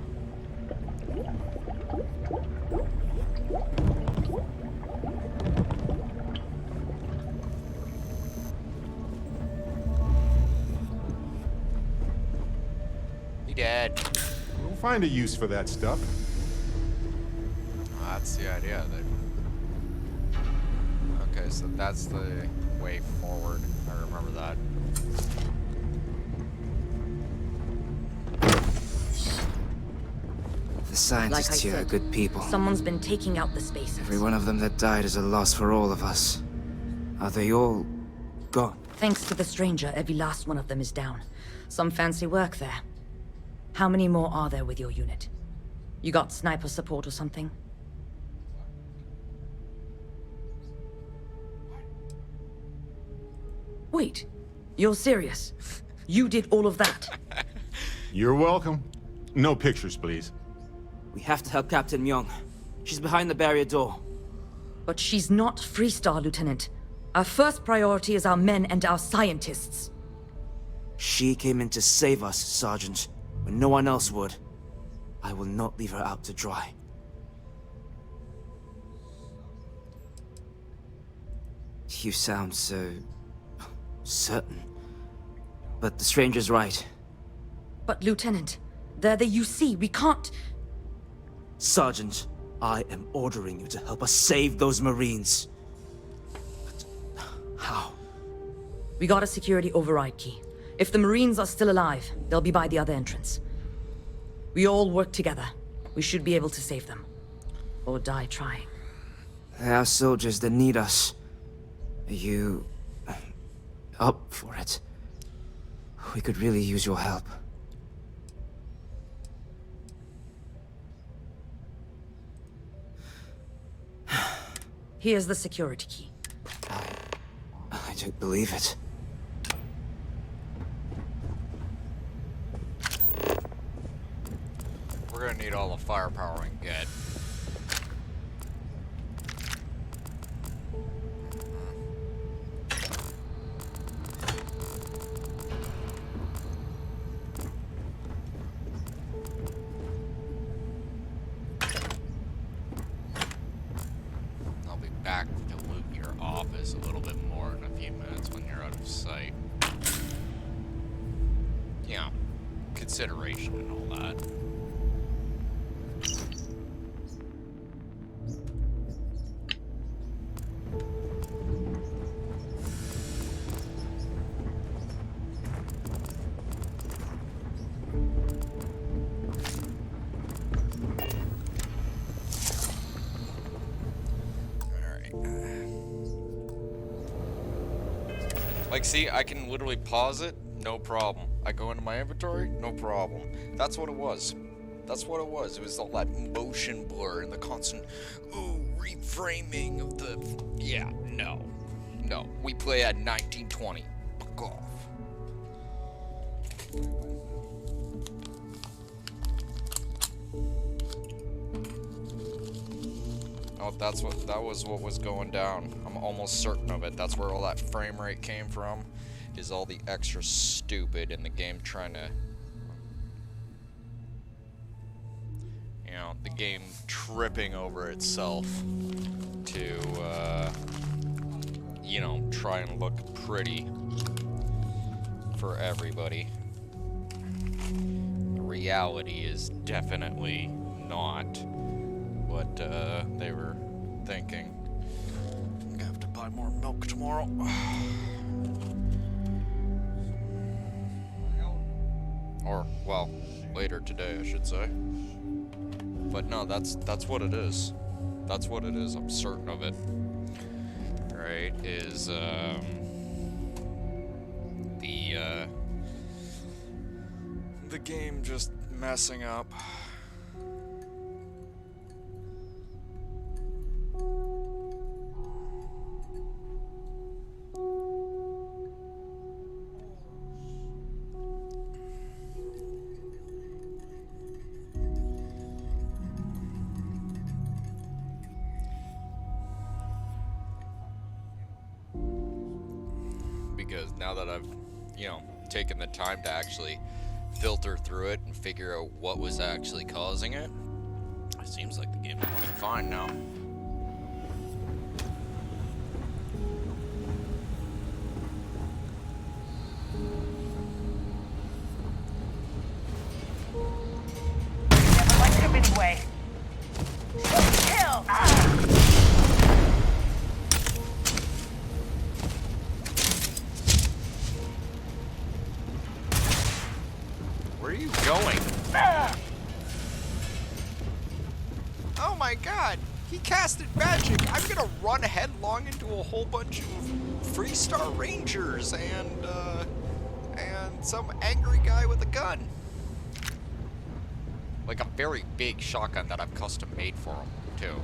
S1: He dead.
S14: We'll find a use for that stuff.
S1: Well, that's the idea of it. Okay, so that's the way forward. I remember that.
S18: The scientists
S13: Like I
S18: here are
S13: said,
S18: good people.
S13: Someone's been taking out the spacers.
S18: Every one of them that died is a loss for all of us. Are they all gone?
S13: Thanks to the stranger, every last one of them is down. Some fancy work there. How many more are there with your unit? You got sniper support or something? Wait, you're serious? You did all of that?
S14: You're welcome. No pictures, please.
S18: We have to help Captain Myung. She's behind the barrier door.
S13: But she's not Freestar, Lieutenant. Our first priority is our men and our scientists.
S18: She came in to save us, Sergeant, when no one else would. I will not leave her out to dry. You sound so... certain. But the stranger's right.
S13: But, Lieutenant, they're the UC. We can't...
S18: Sergeant, I am ordering you to help us save those Marines. But how?
S13: We got a security override key. If the Marines are still alive, they'll be by the other entrance. We all work together. We should be able to save them. Or die trying.
S18: There are soldiers that need us. Are you... up for it? We could really use your help.
S13: Here's the security key.
S18: I don't believe it.
S1: We're gonna need all the firepower we can get. I'll be back to loot your office a little bit more in a few minutes when you're out of sight. You know, consideration and all that. Like, see, I can literally pause it, no problem. I go into my inventory, no problem. That's what it was. That's what it was. It was all that motion blur and the constant, ooh, reframing of the... Yeah, no. No. We play at 1920. Fuck off. Oh, that was what was going down. I'm almost certain of it. That's where all that frame rate came from. Is all the extra stupid in the game trying to... You know, the game tripping over itself to, you know, try and look pretty for everybody. The reality is definitely not what they were thinking. I'm gonna have to buy more milk tomorrow. Or, well, later today, I should say. But no, that's what it is. That's what it is, I'm certain of it. Right, is, the game just messing up. Because now that I've, you know, taken the time to actually filter through it and figure out what was actually causing it, it seems like the game's running fine now.
S4: Never liked him anyway. Kill!
S1: Oh my god! He casted magic! I'm gonna run headlong into a whole bunch of Freestar Rangers and some angry guy with a gun. Like a very big shotgun that I've custom made for him, too.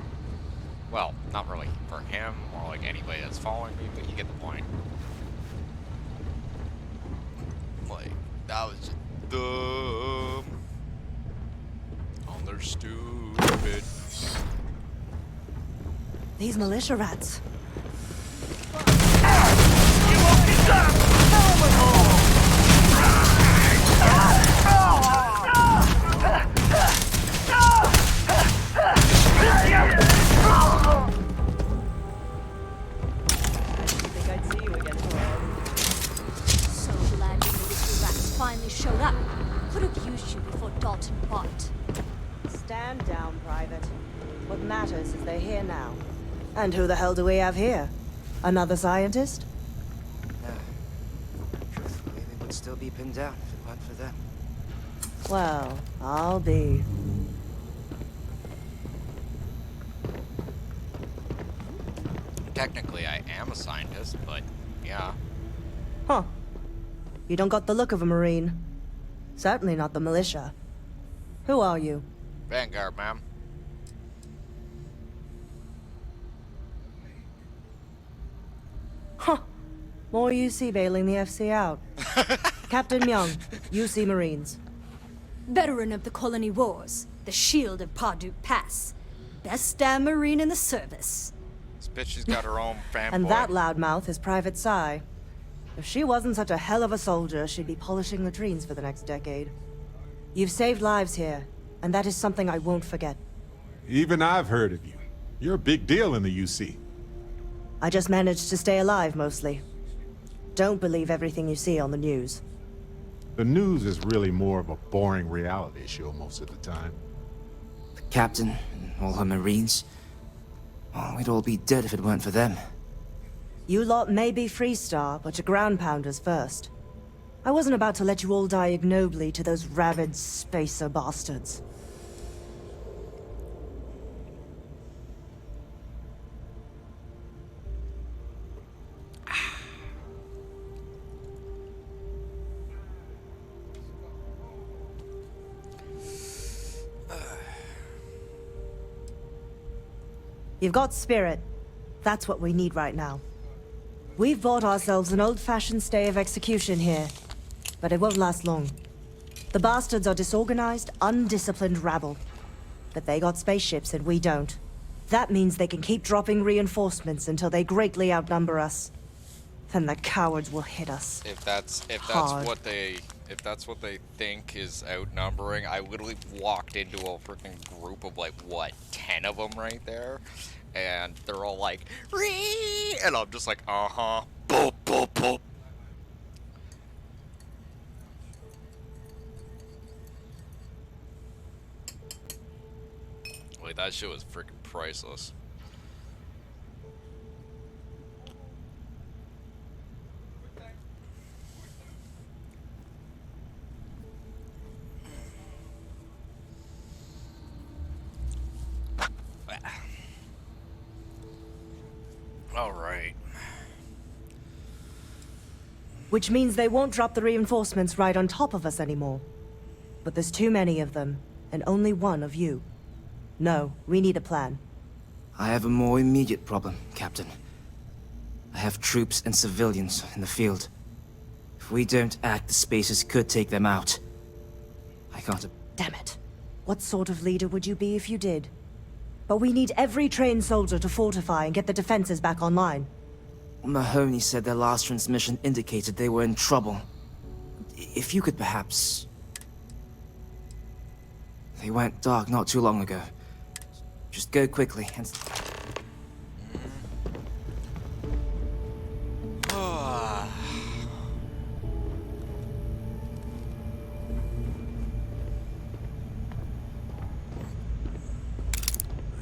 S1: Well, not really for him, or like anybody that's following me, but you get the point. Like, that was just dumb. Oh, they're stupid.
S7: These militia rats.
S5: So glad you militia rats finally showed up. Could have used you before Dalton fought.
S7: Stand down, Private. What matters is they're here now. And who the hell do we have here? Another scientist?
S18: No. Truthfully, they would still be pinned down if it weren't for them.
S7: Well, I'll be.
S1: Technically, I am a scientist, but yeah.
S7: Huh. You don't got the look of a Marine. Certainly not the militia. Who are you?
S1: Vanguard, ma'am.
S7: Huh. More UC bailing the FC out. Captain Myung, UC Marines.
S5: Veteran of the Colony Wars, the shield of Parduk Pass. Best damn Marine in the service.
S1: This bitch has got her own fanboy.
S7: And that loudmouth is Private Psy. If she wasn't such a hell of a soldier, she'd be polishing latrines for the next decade. You've saved lives here, and that is something I won't forget.
S14: Even I've heard of you. You're a big deal in the UC.
S7: I just managed to stay alive, mostly. Don't believe everything you see on the news.
S14: The news is really more of a boring reality show most of the time.
S18: The captain and all her Marines. Oh, we'd all be dead if it weren't for them.
S7: You lot may be Freestar, but you're ground pounders first. I wasn't about to let you all die ignobly to those rabid spacer bastards. You've got spirit. That's what we need right now. We've bought ourselves an old-fashioned stay of execution here, but it won't last long. The bastards are disorganized, undisciplined rabble. But they got spaceships and we don't. That means they can keep dropping reinforcements until they greatly outnumber us. Then the cowards will hit us.
S1: If that's
S7: hard.
S1: what they think is outnumbering, I literally walked into a freaking group of like what, 10 of them right there, and they're all like, "Ree!" And I'm just like, boop boop boop. Wait, that shit was freaking priceless. All right.
S7: Which means they won't drop the reinforcements right on top of us anymore. But there's too many of them, and only one of you. No, we need a plan.
S18: I have a more immediate problem, Captain. I have troops and civilians in the field. If we don't act, the Spacers could take them out. I can't...
S7: Damn it. What sort of leader would you be if you did? But we need every trained soldier to fortify and get the defenses back online.
S18: Mahoney said their last transmission indicated they were in trouble. If you could perhaps... They went dark not too long ago. Just go quickly and...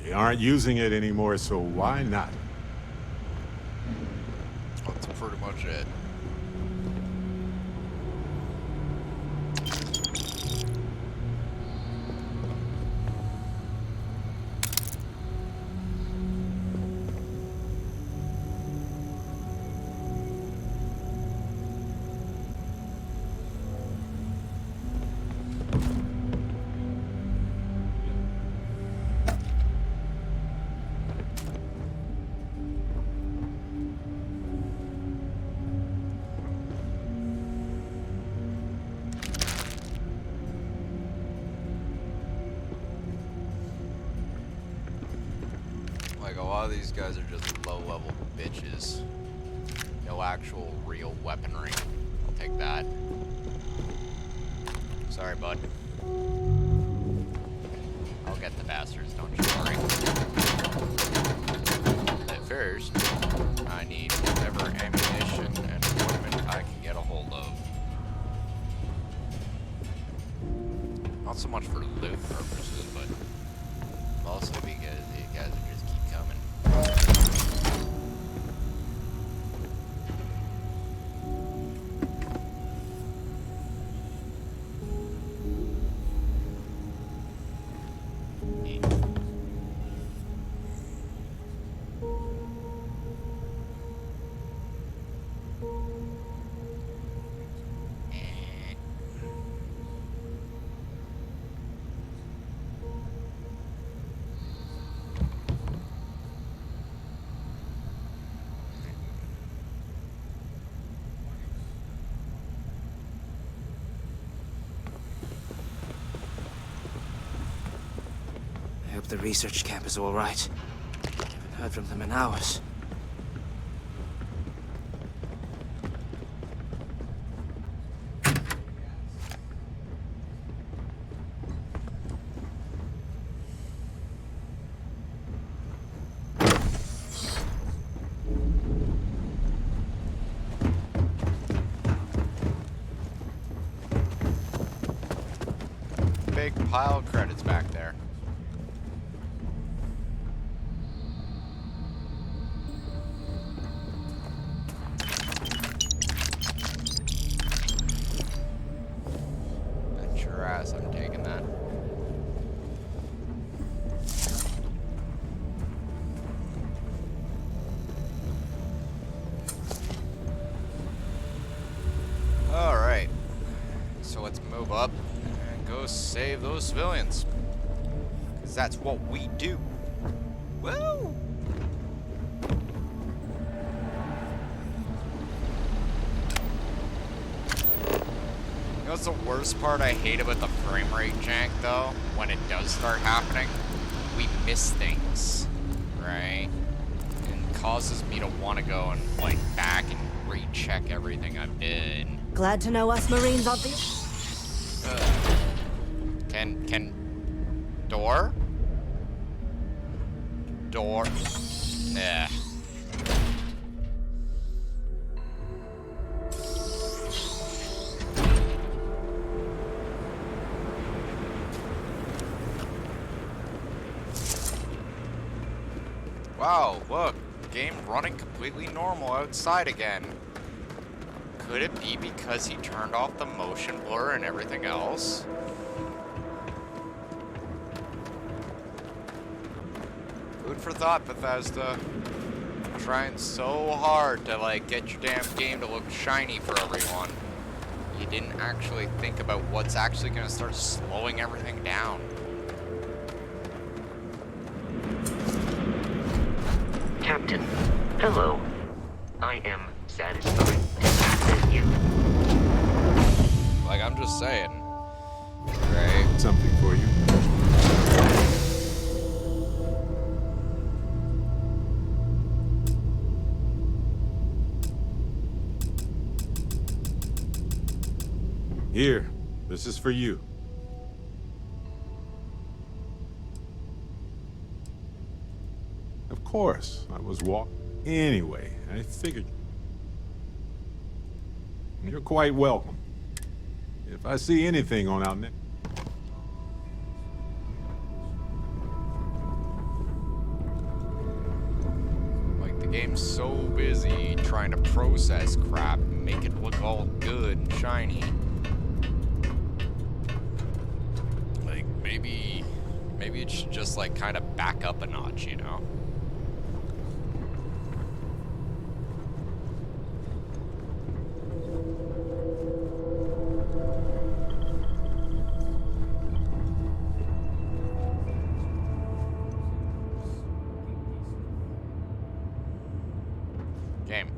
S14: They aren't using it anymore, so why not?
S1: That's pretty much it. Like, a lot of these guys are just low-level bitches. No actual real weaponry. I'll take that. Sorry, bud. I'll get the bastards, don't you worry. But first, I need whatever ammunition and equipment I can get a hold of. Not so much for loot purposes, but also because these guys will just keep coming.
S18: I hope the research camp is all right. Haven't heard from them in hours.
S1: Big pile of credits back there. Bet your ass I'm taking that. Alright. So let's move up and go save those civilians. Because that's what we do. Woo! You know what's the worst part I hate about the frame rate jank, though? When it does start happening, we miss things, right? And causes me to want to go and, like, back and recheck everything I've done.
S7: Glad to know us Marines aren't the...
S1: Door? Door? Nah. Wow, look. Game running completely normal outside again. Could it be because he turned off the motion blur and everything else? Food for thought, Bethesda. Trying so hard to, like, get your damn game to look shiny for everyone. You didn't actually think about what's actually going to start slowing everything down.
S21: Captain, hello. I am satisfied to assist you.
S1: Like, I'm just saying. Right?
S14: Something for you. Here, this is for you. Of course, I was walking. Anyway, I figured. You're quite welcome. If I see anything on out next.
S1: Like, the game's so busy trying to process crap and make it look all good and shiny. Like, maybe it should just, like, kind of back up a notch, you know? Game.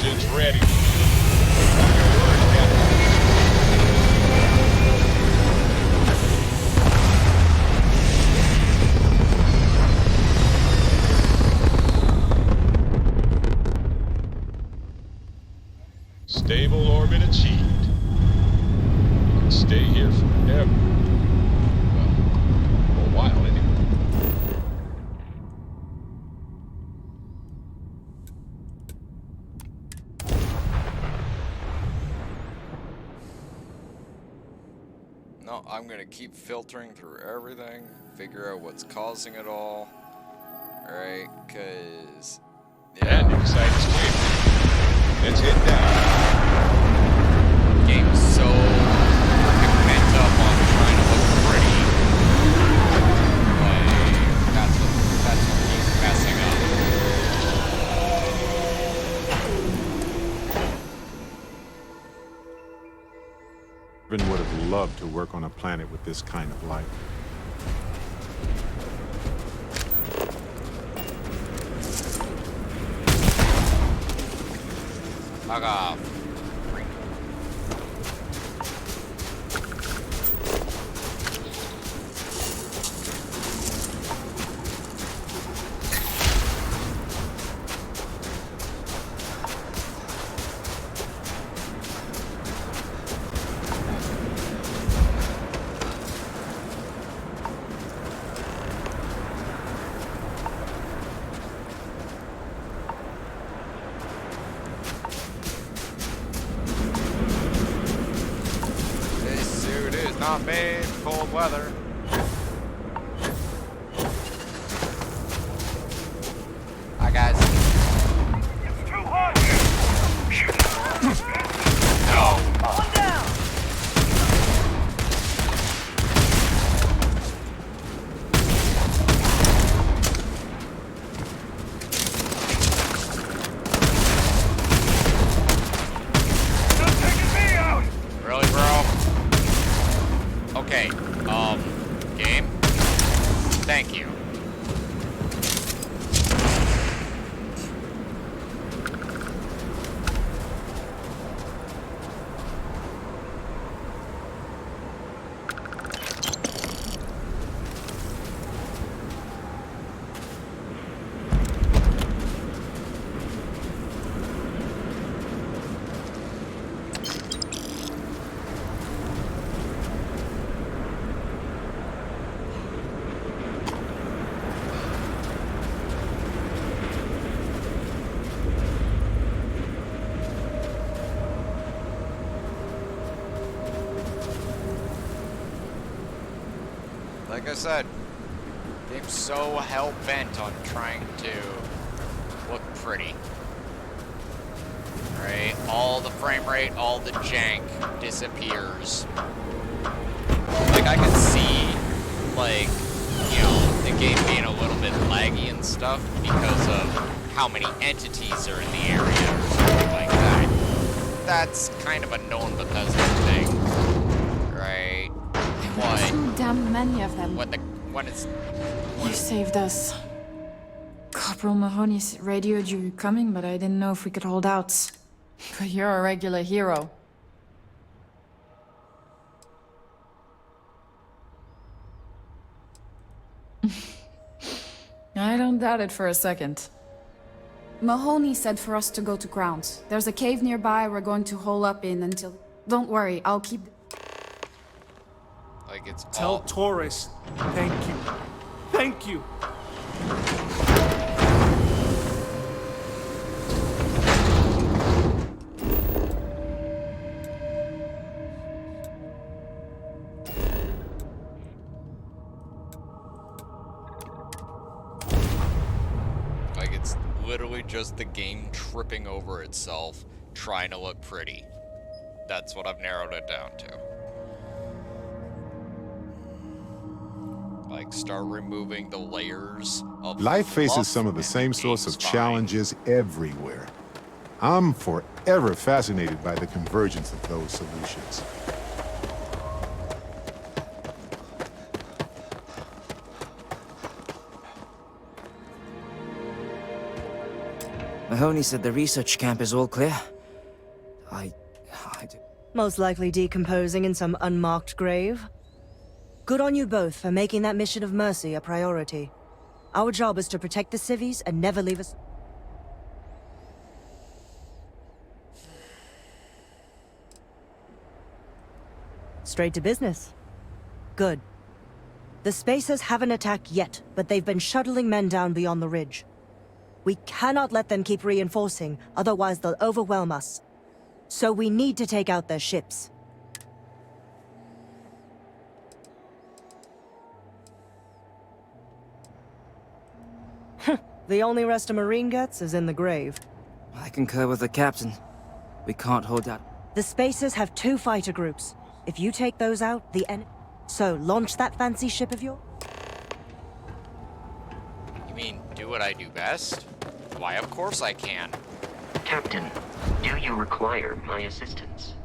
S20: Engines ready. Your word, Captain. Stable orbit achieved. Can stay here forever. Well, for a while anyway.
S1: No, I'm gonna keep filtering through everything, figure out what's causing it all. Right, cause
S20: And excited squid. Let's head down.
S1: Game's so freaking bent up on trying to look pretty. Like that's what keeps messing up.
S14: Even would have loved to work on a planet with this kind of life.
S1: Fuck off. Not made for cold weather. Hi guys.
S20: It's too hot here. No. One down. Not taking me out.
S1: Really, bro? Okay, game? Thank you. Like I said, game's so hell-bent on trying to look pretty. Right? All the frame rate, all the jank disappears. Like, I can see, like, you know, the game being a little bit laggy and stuff because of how many entities are in the area or something like that. That's kind of a known Bethesda thing. Right? But
S8: Too damn many of them.
S1: when it's
S8: You saved us. Corporal Mahoney radioed you coming, but I didn't know if we could hold out. But you're a regular hero. I don't doubt it for a second. Mahoney said for us to go to ground. There's a cave nearby we're going to hole up in until... Don't worry, I'll keep...
S1: Like it's
S17: Tell Torres, thank you. Thank you.
S1: Like it's literally just the game tripping over itself, trying to look pretty. That's what I've narrowed it down to. Like, start removing the layers of
S14: Life faces
S1: fluff
S14: some of the
S1: and
S14: same sorts
S1: game's
S14: of
S1: fine.
S14: challenges everywhere. I'm forever fascinated by the convergence of those solutions.
S18: Mahoney said the research camp is all clear. I do.
S7: Most likely decomposing in some unmarked grave. Good on you both for making that mission of mercy a priority. Our job is to protect the civvies and never leave us. Straight to business. Good. The Spacers haven't attacked yet, but they've been shuttling men down beyond the ridge. We cannot let them keep reinforcing, otherwise they'll overwhelm us. So we need to take out their ships. The only rest a Marine gets is in the grave.
S18: I concur with the captain. We can't hold out.
S7: The Spacers have 2 fighter groups. If you take those out, the enemy... So, launch that fancy ship of yours?
S1: You mean, do what I do best? Why, of course I can.
S21: Captain, do you require my assistance?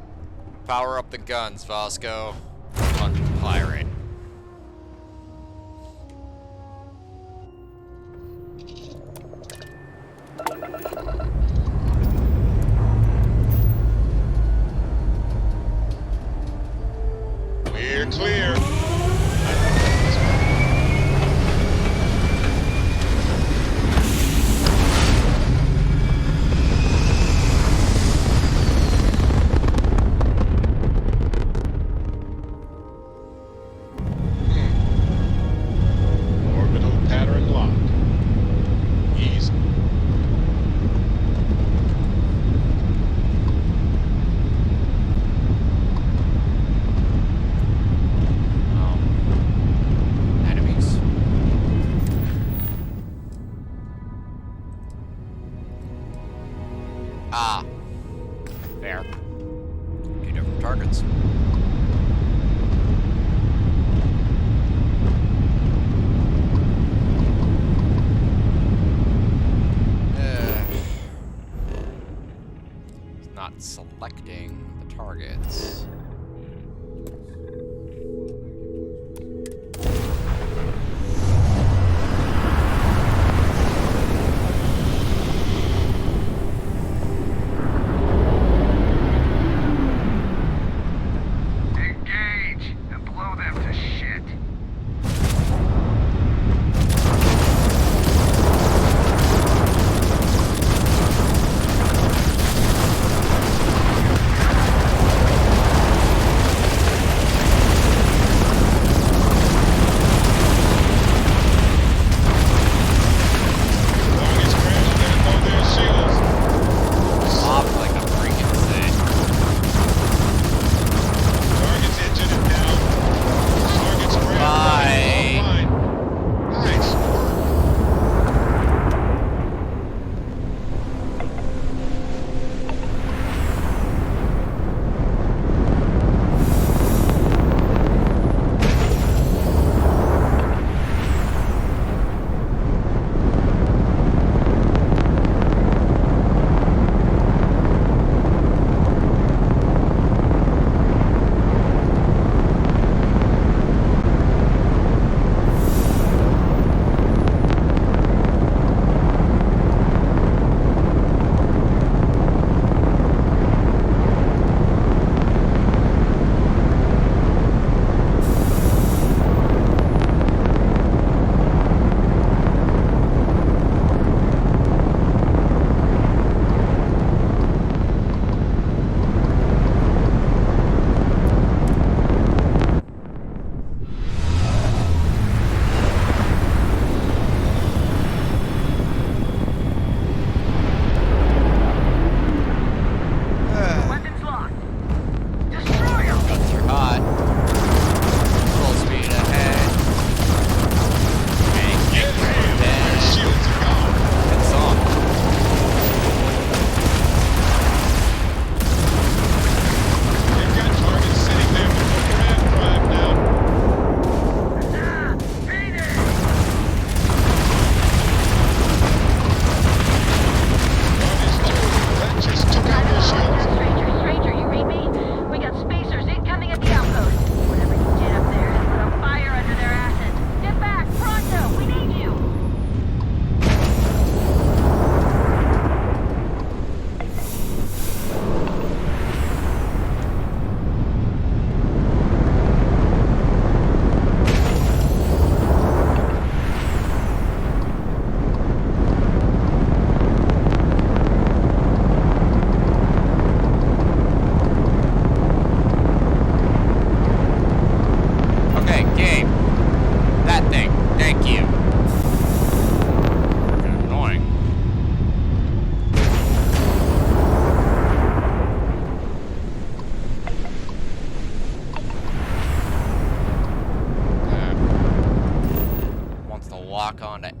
S1: Power up the guns, Vasco. Fun pirate.
S20: We're clear. Orbital pattern locked. East.
S1: Enemies. Ah. Fair. 2 different targets. It's not selecting the targets.
S3: Engage and blow them to shit.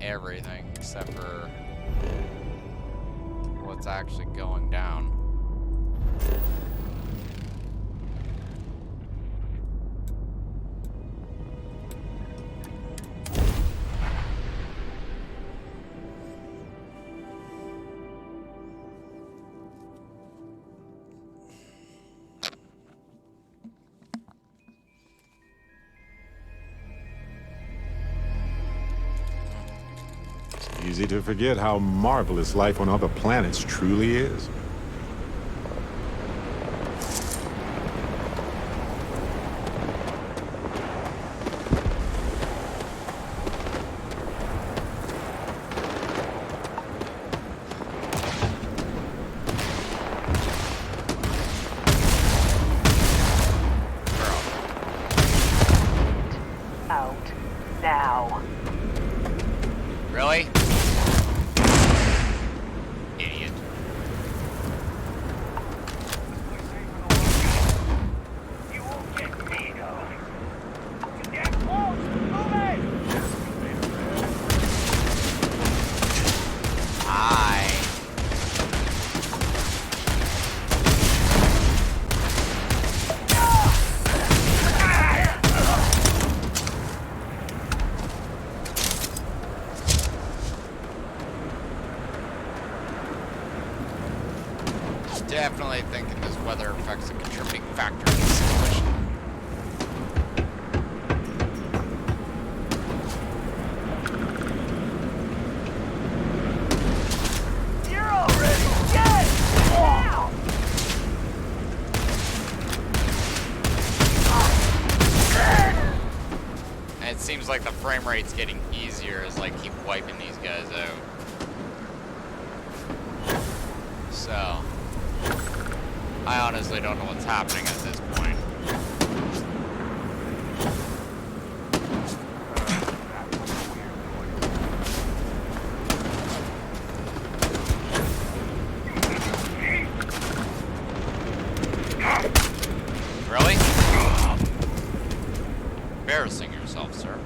S1: everything except for what's actually going down.
S14: Easy to forget how marvelous life on other planets truly is.
S4: Out now.
S1: Really? Idiot.
S3: You won't get me, though. You get close! Move it!
S1: Hi. Definitely thinking this weather affects a contributing factor in this situation.
S3: You're already dead! Now!
S1: And it seems like the frame rate's getting easier as I keep wiping these guys out. So, I honestly don't know what's happening at this point. Really? Embarrassing yourself, sir.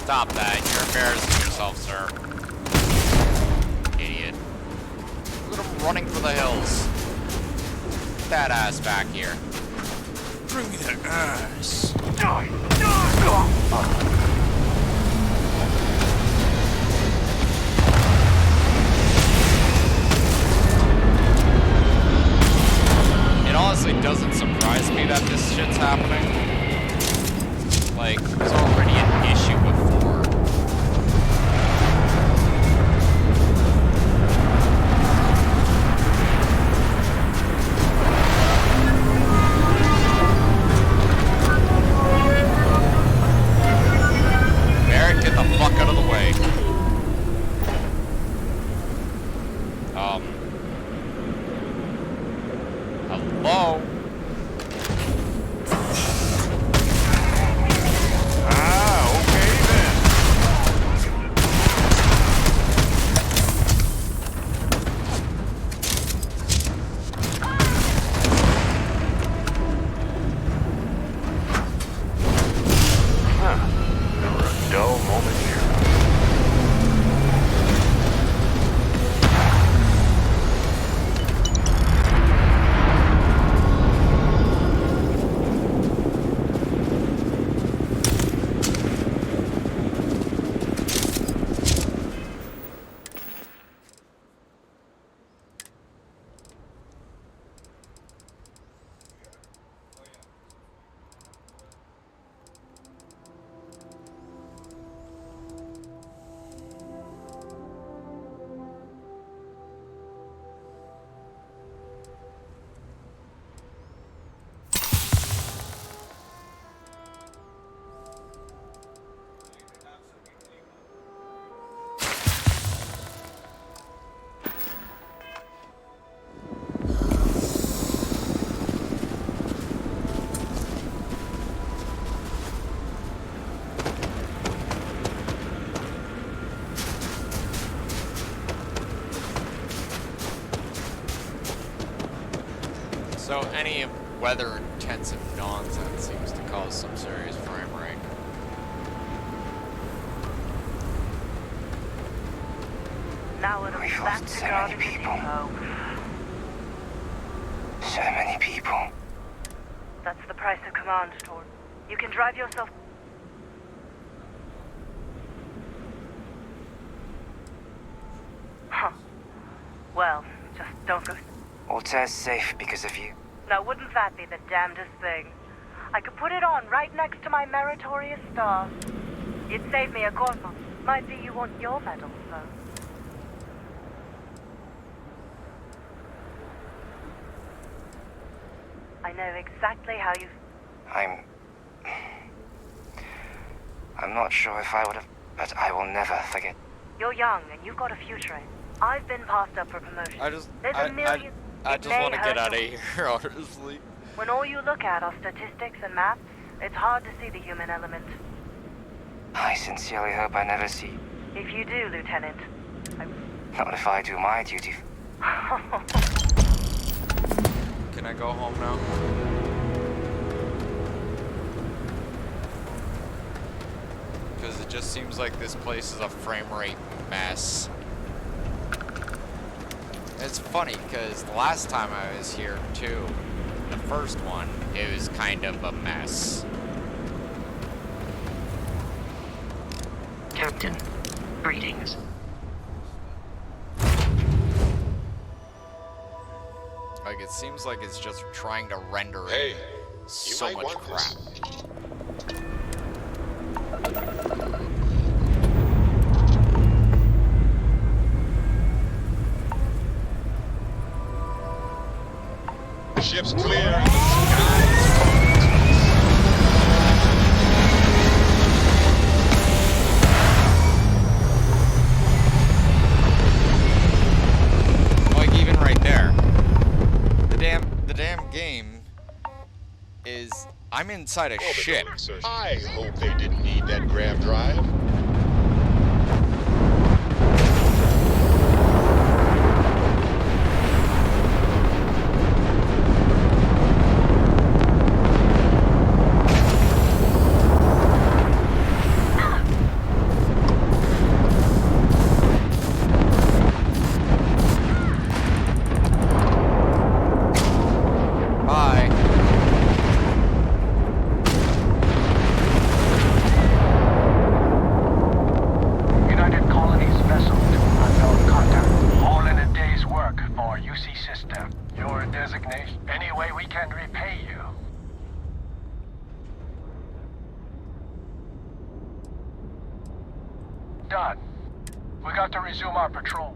S1: Stop that. You're embarrassing yourself, sir. Idiot. Look at him running for the hills. Get that ass back here. Bring me that ass. It honestly doesn't surprise me that this shit's happening. Like, it was already an issue before. Barrett, get the fuck out of the way. Hello? So any weather-intensive nonsense seems to cause some serious frame rate.
S3: Now it'll be back to guarding the depot.
S18: So many people.
S3: That's the price of command, Tor. You can drive yourself. Huh. Well, just don't go.
S18: Altair's safe because of you.
S3: Now, wouldn't that be the damnedest thing? I could put it on right next to my meritorious star. You'd save me a cosmos. Might be you want your medal, though. I know exactly how you...
S18: I'm not sure if I would have, but I will never forget.
S3: You're young, and you've got a future. I've been passed up for promotion.
S1: I just
S3: It
S1: want to
S3: may
S1: get
S3: hurt
S1: out of
S3: you.
S1: here, honestly.
S3: When all you look at are statistics and maths, it's hard to see the human element.
S18: I sincerely hope I never see.
S3: If you do, Lieutenant,
S18: Not if I do my duty.
S1: Can I go home now? Because it just seems like this place is a frame rate mess. It's funny because the last time I was here too, the first one, it was kind of a mess.
S4: Captain, greetings.
S1: Like, it seems like it's just trying to render
S20: Hey,
S1: so
S20: might
S1: much
S20: want
S1: crap.
S20: Ship's clear and the sky is
S1: Like, even right there. The damn game is... I'm inside a ship.
S20: I hope they didn't need that grav drive.
S1: Bye.
S6: United Colonies vessel to unknown contact. All in a day's work for UC system. Your designation. Any way we can repay you. Done. We got to resume our patrol.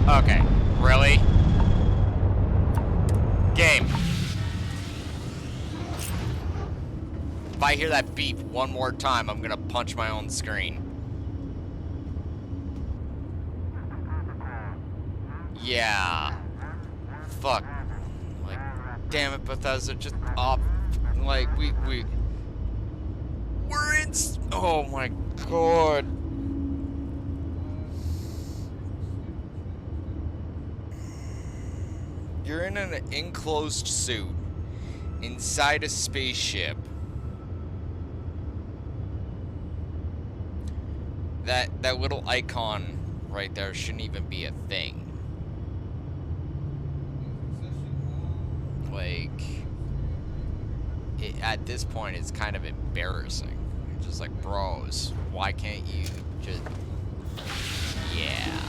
S1: Okay, really? Game. If I hear that beep one more time, I'm gonna punch my own screen. Yeah. Fuck. Like, damn it, Bethesda, just up. Like, we're in. Oh my god. You're in an enclosed suit inside a spaceship. That little icon right there shouldn't even be a thing. Like, at this point, it's kind of embarrassing. It's just like, bros, why can't you just... Yeah.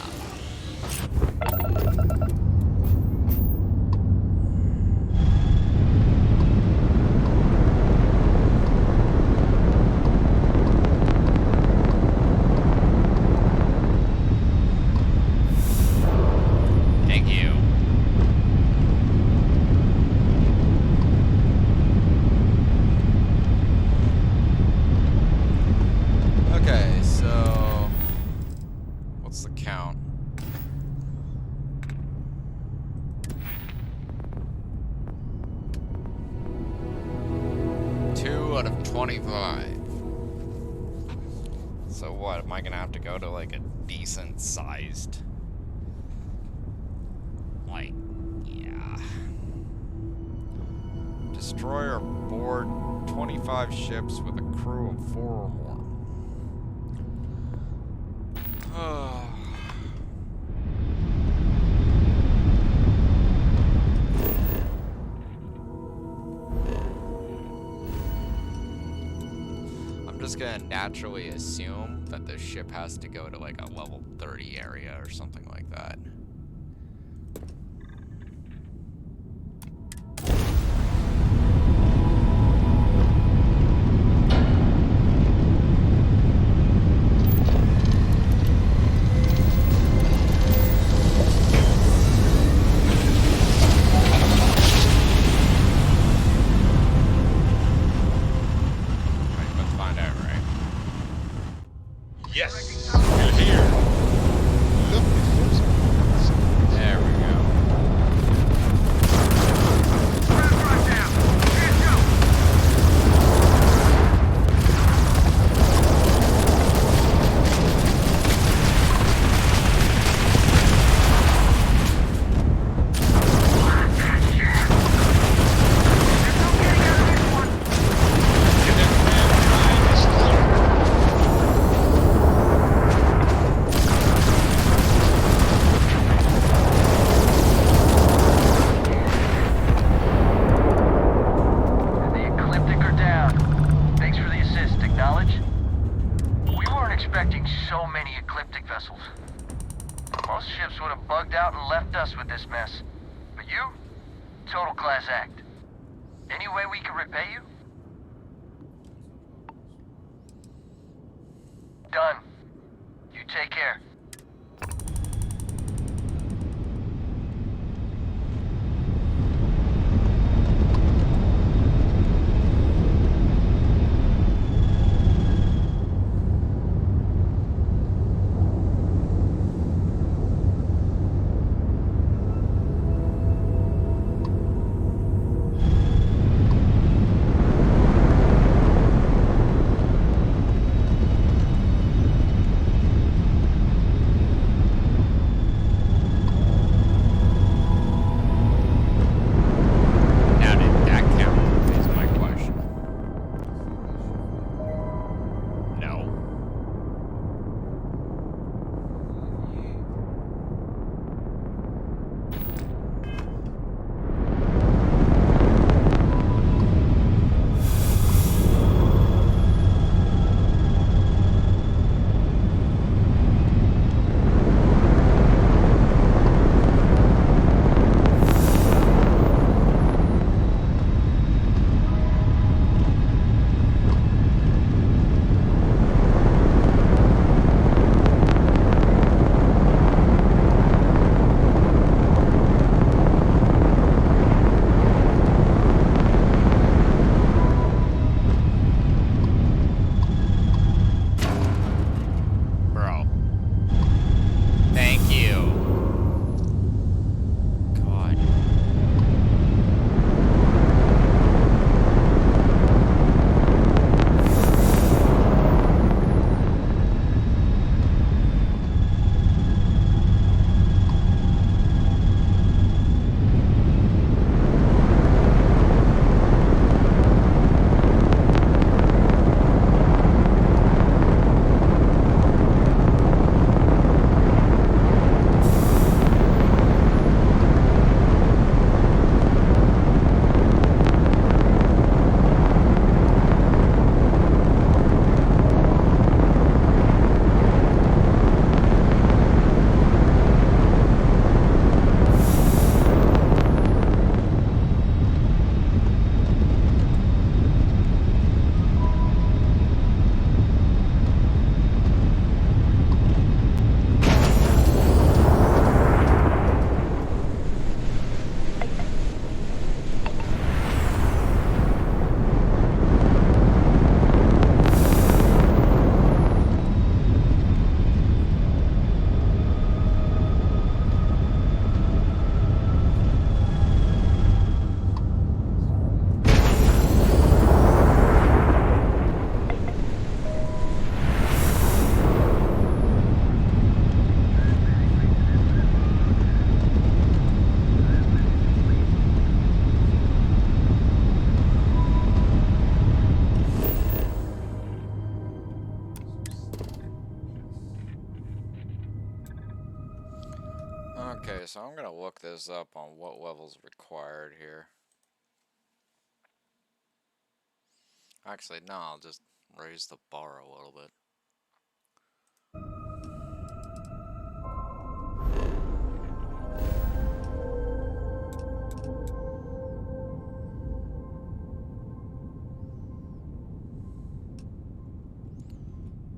S1: Thank you. Okay, so what's the count? 25. So what, am I gonna have to go to like a decent sized, like, yeah. Destroyer board 25 ships with a crew of 4 or more. I'm just gonna naturally assume that the ship has to go to like a level 30 area or something like that.
S20: Yes, you're here. Look at those birds.
S1: There we go.
S6: Expecting so many Ecliptic vessels. Most ships would have bugged out and left us with this mess. But you? Total class act. Any way we can repay you? Done. You take care.
S1: Okay, so I'm gonna look this up on what level's required here. Actually, no, I'll just raise the bar a little bit.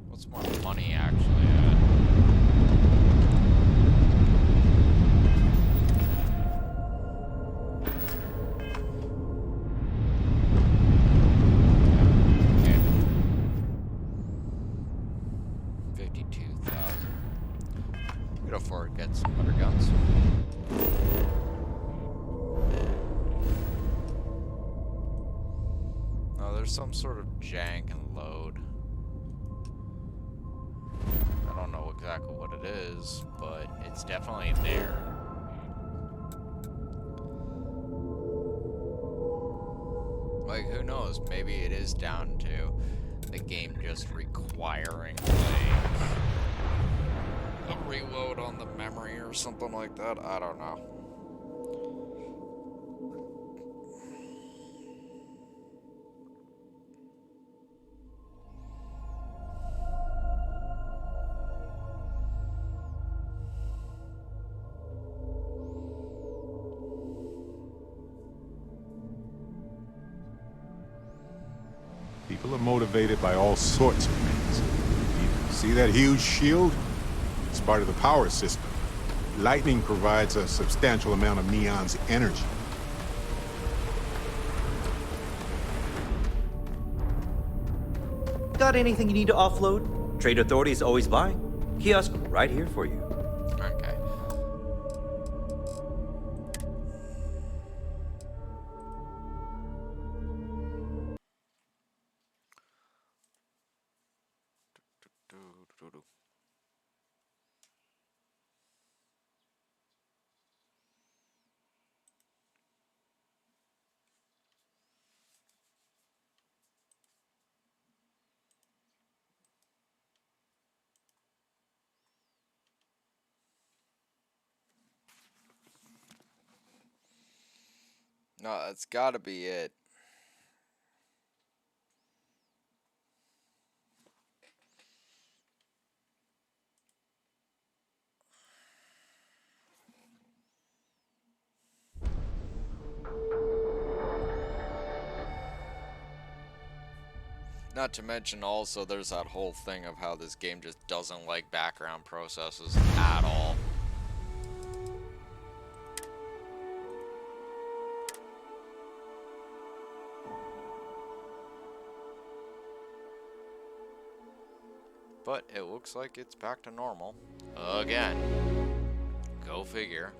S1: What's my money actually at? Okay. 52,000. Could afford to get some better guns. Oh, there's some sort of jank and load. I don't know exactly what it is, but it's definitely there. Like, who knows? Maybe it is down to the game just requiring a reload on the memory or something like that. I don't know.
S14: People are motivated by all sorts of things. You see that huge shield? It's part of the power system. Lightning provides a substantial amount of Neon's energy.
S10: Got anything you need to offload? Trade Authority is always buying. Kiosk right here for you.
S1: Okay. No, that's gotta be it. Not to mention also there's that whole thing of how this game just doesn't like background processes at all. But it looks like it's back to normal. Again. Go figure.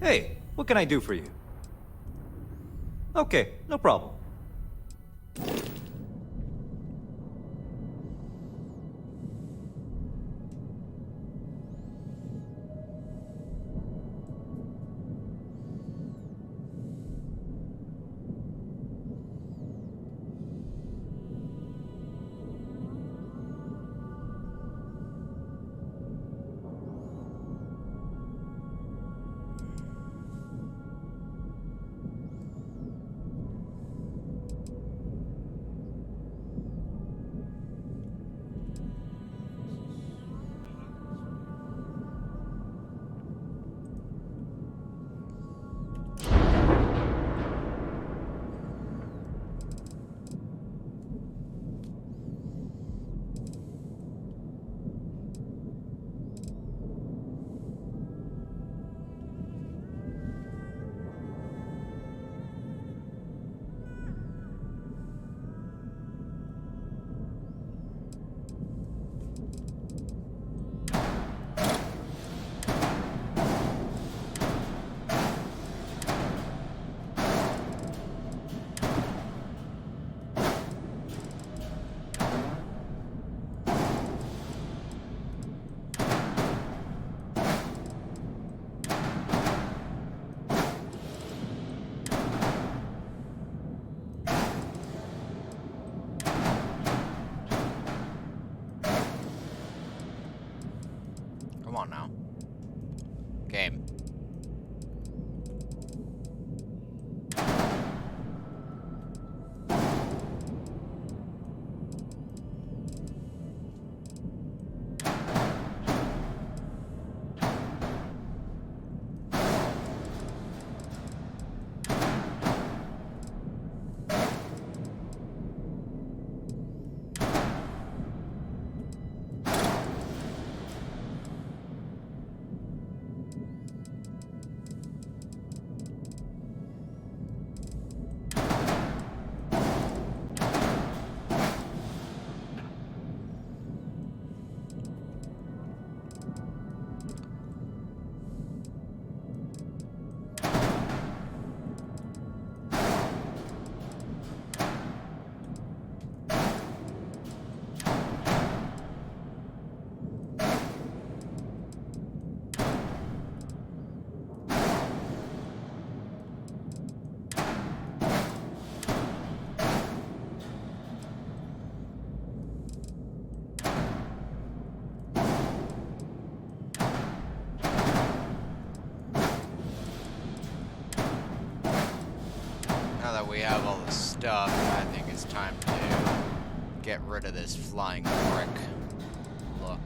S10: Hey, what can I do for you? Okay, no problem.
S1: on now. Game. Now that we have all the stuff, I think it's time to get rid of this flying brick look.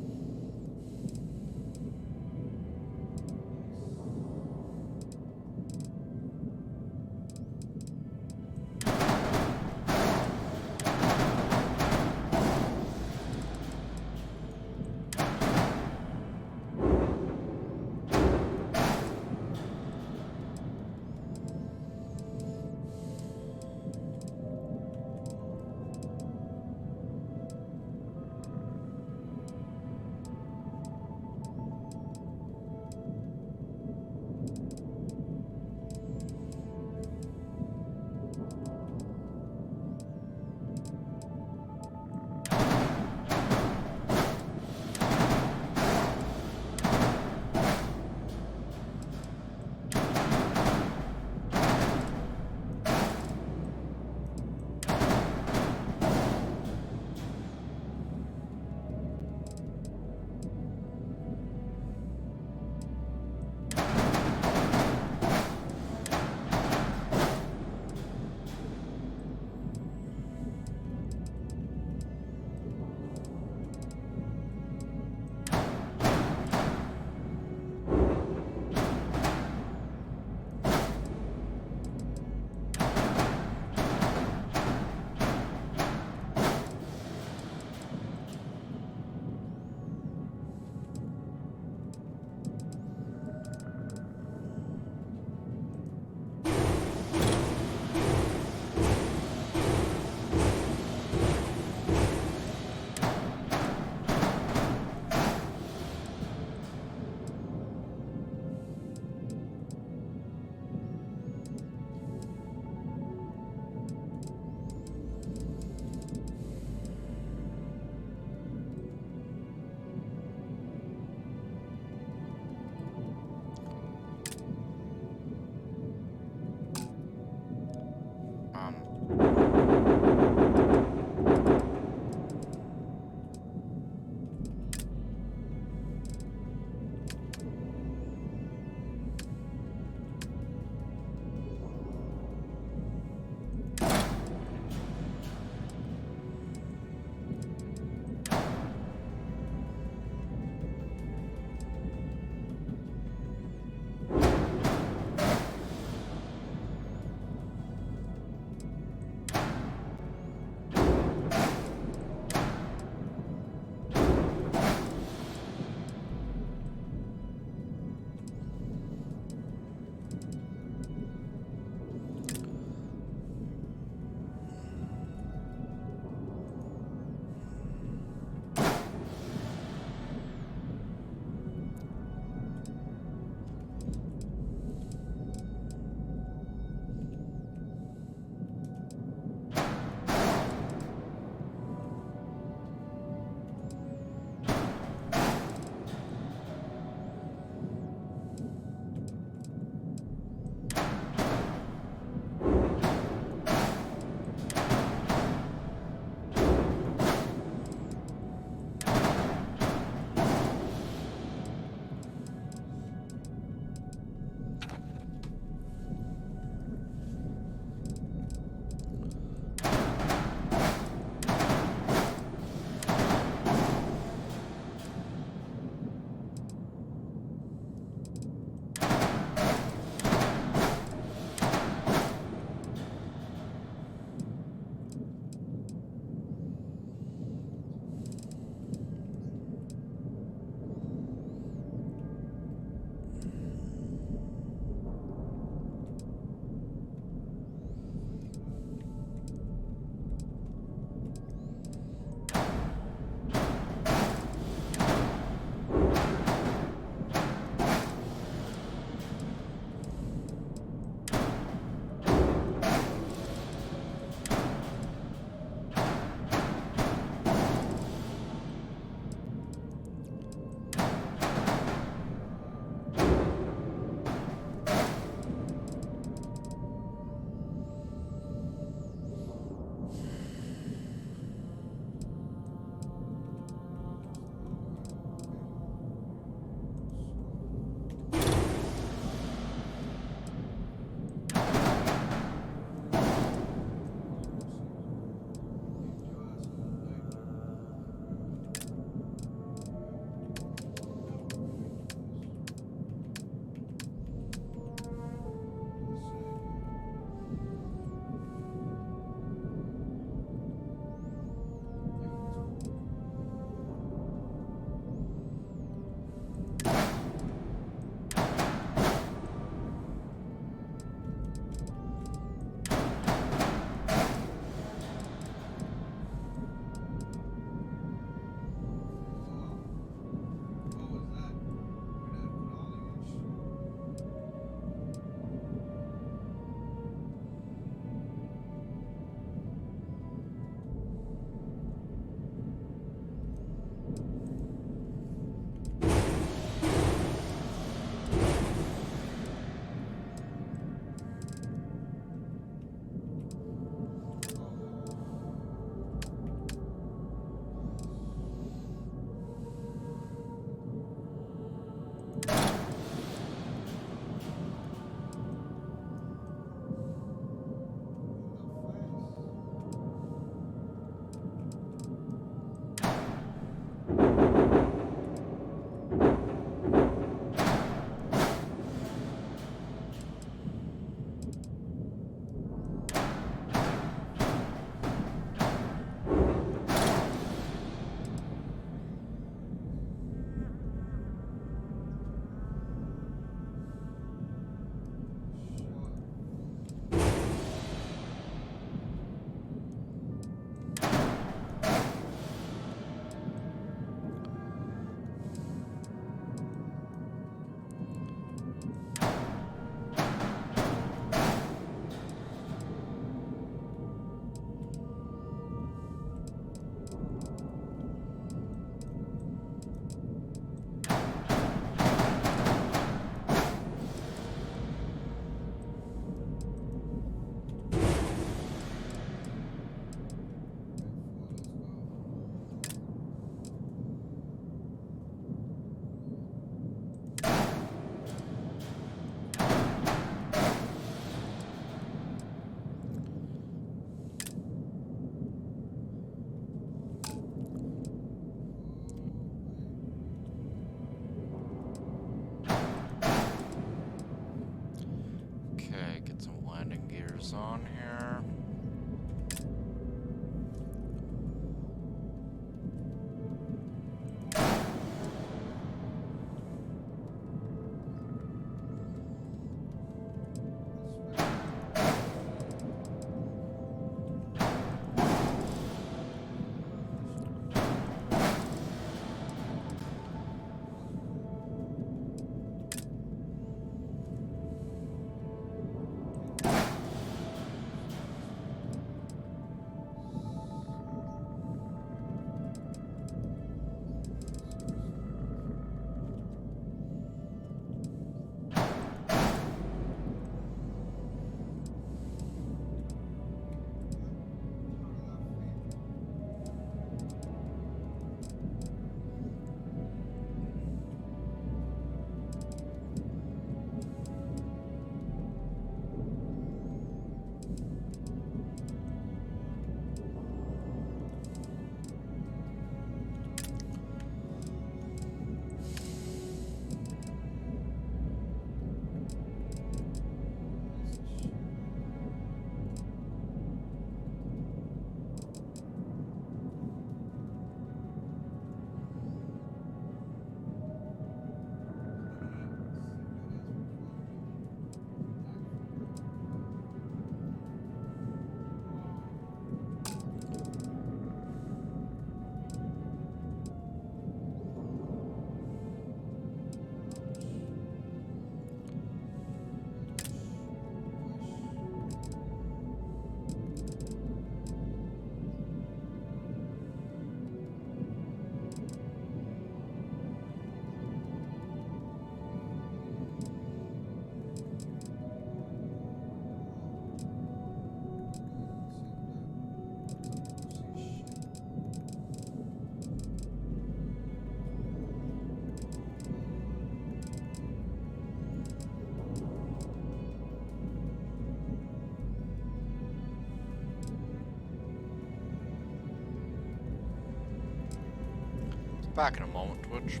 S1: Back in a moment, Twitch.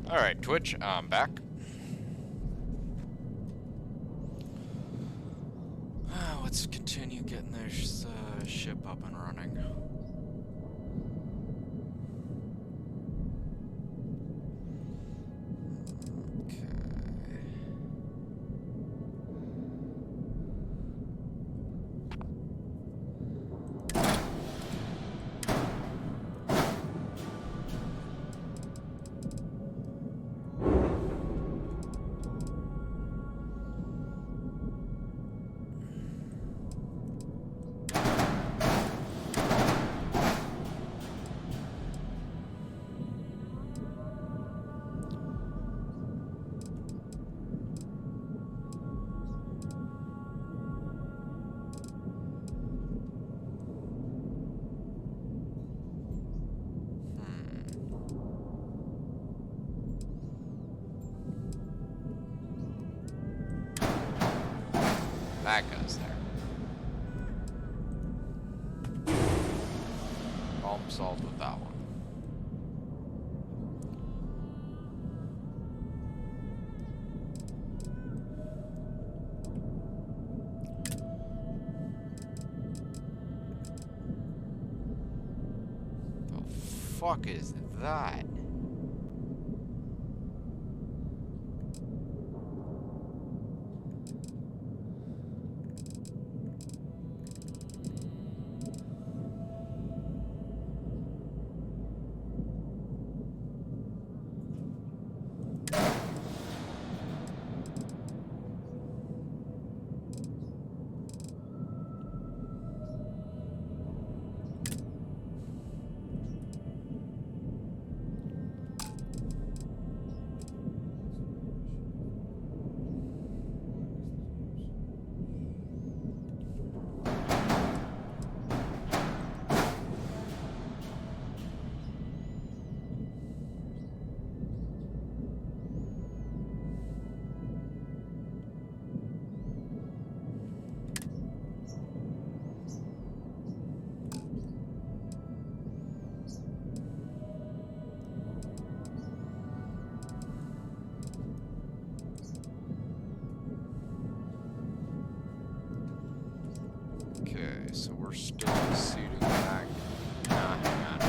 S1: Alright, Twitch, I'm back. Let's continue getting this ship up and running. That goes there. Problem solved with that one. The fuck is that? So we're still seating back. Nah, hang on.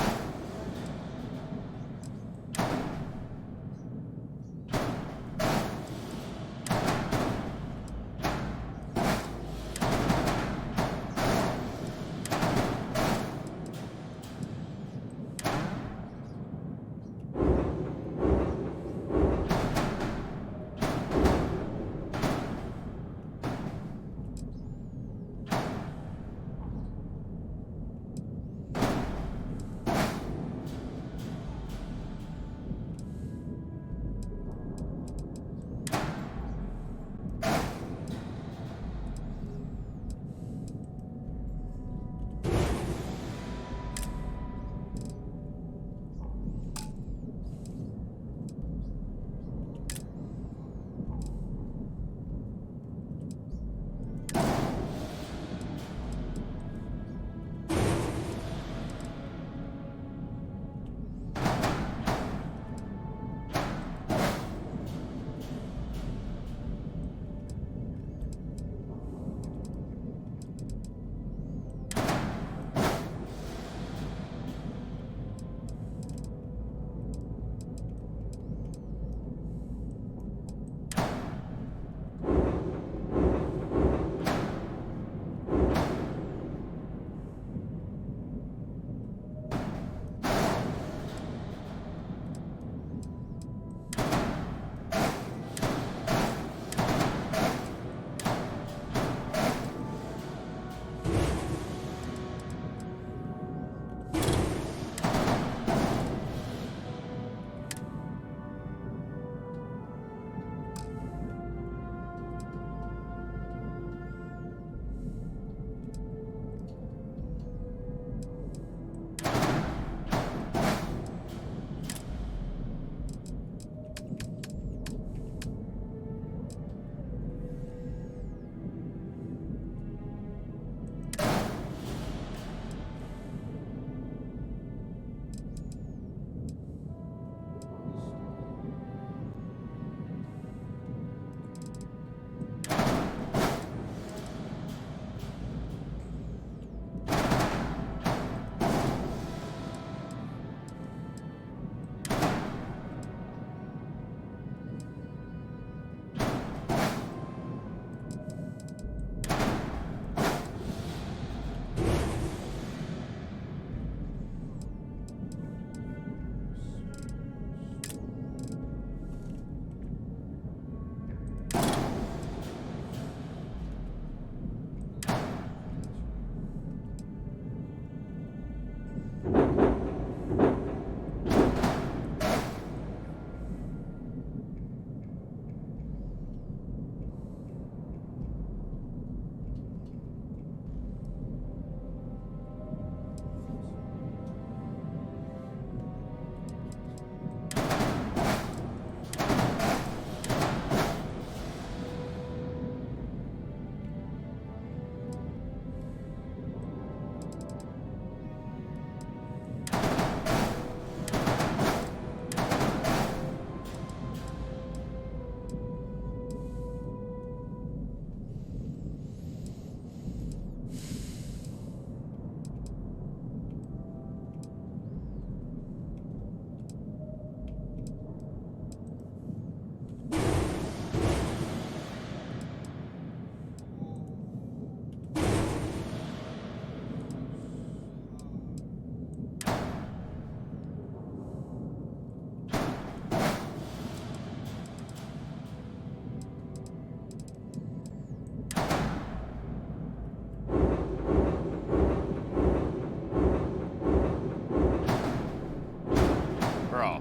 S1: Bro.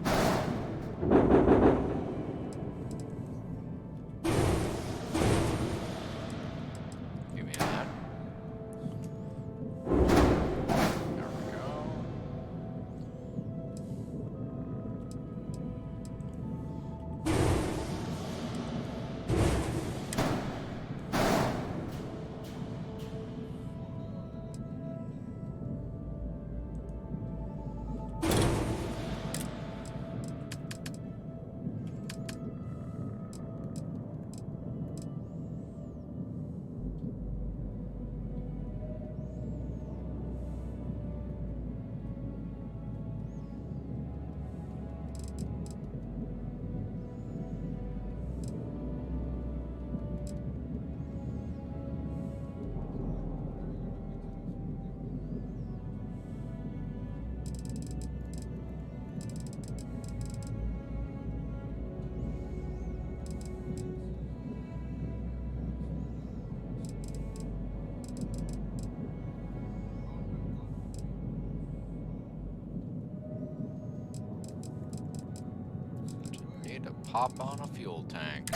S1: Give me that. There we go. Need to pop on a fuel tank.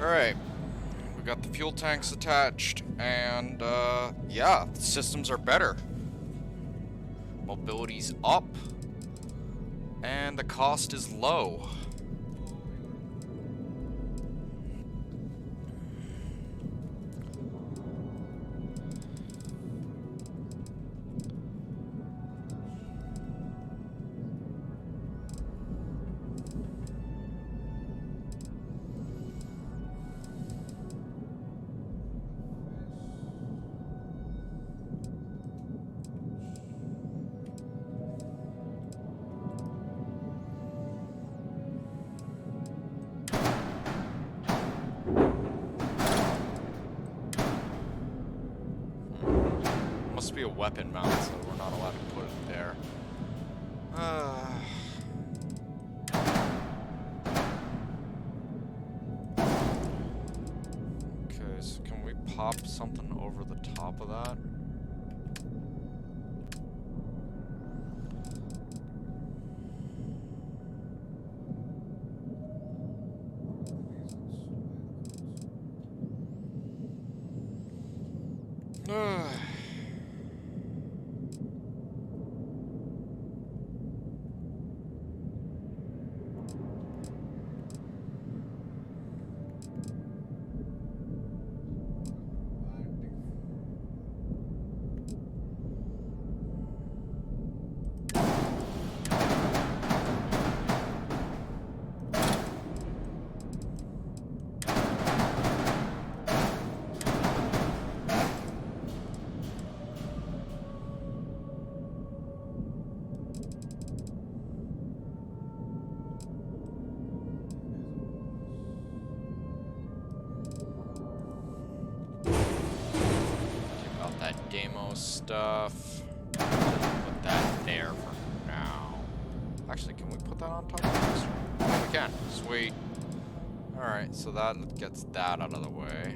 S1: Alright, we got the fuel tanks attached, and yeah, the systems are better. Mobility's up, and the cost is low. Must be a weapon mount, so we're not allowed to put it there. Okay, so can we pop something over the top of that? Demo stuff. Put that there for now. Actually, can we put that on top of this? Oh, we can. Sweet. Alright, so that gets that out of the way.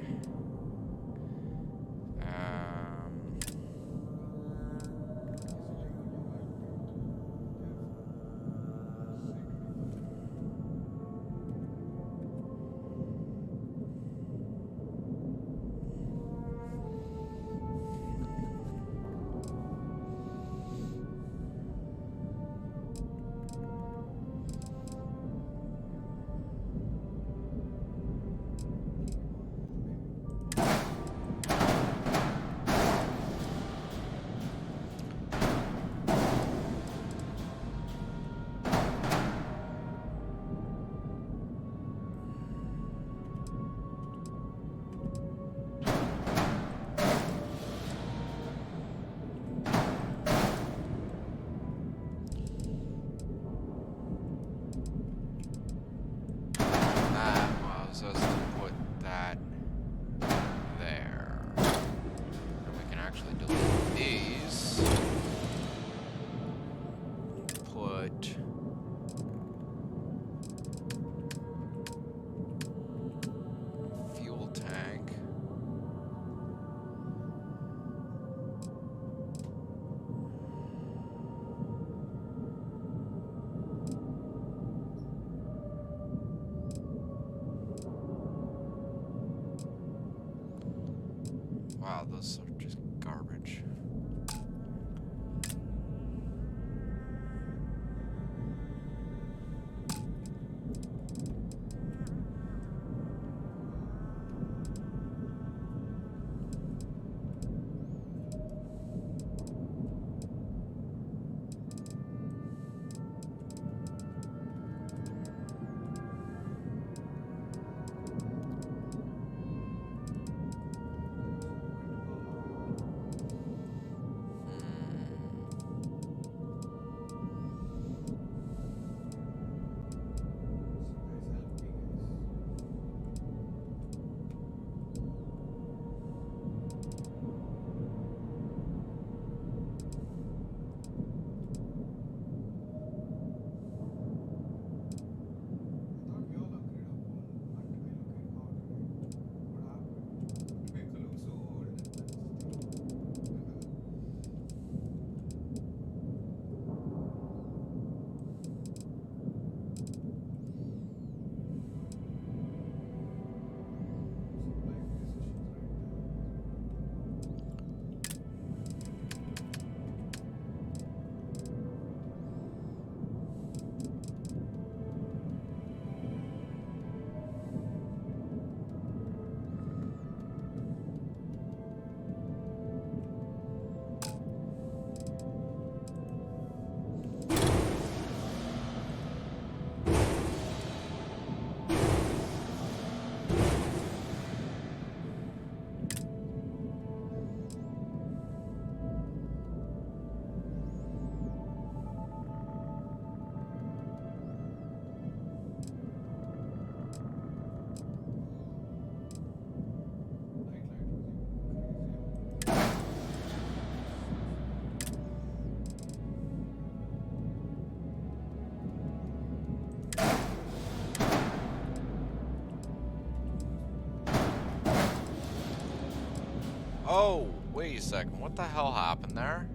S1: Oh, wait a second. What the hell happened there?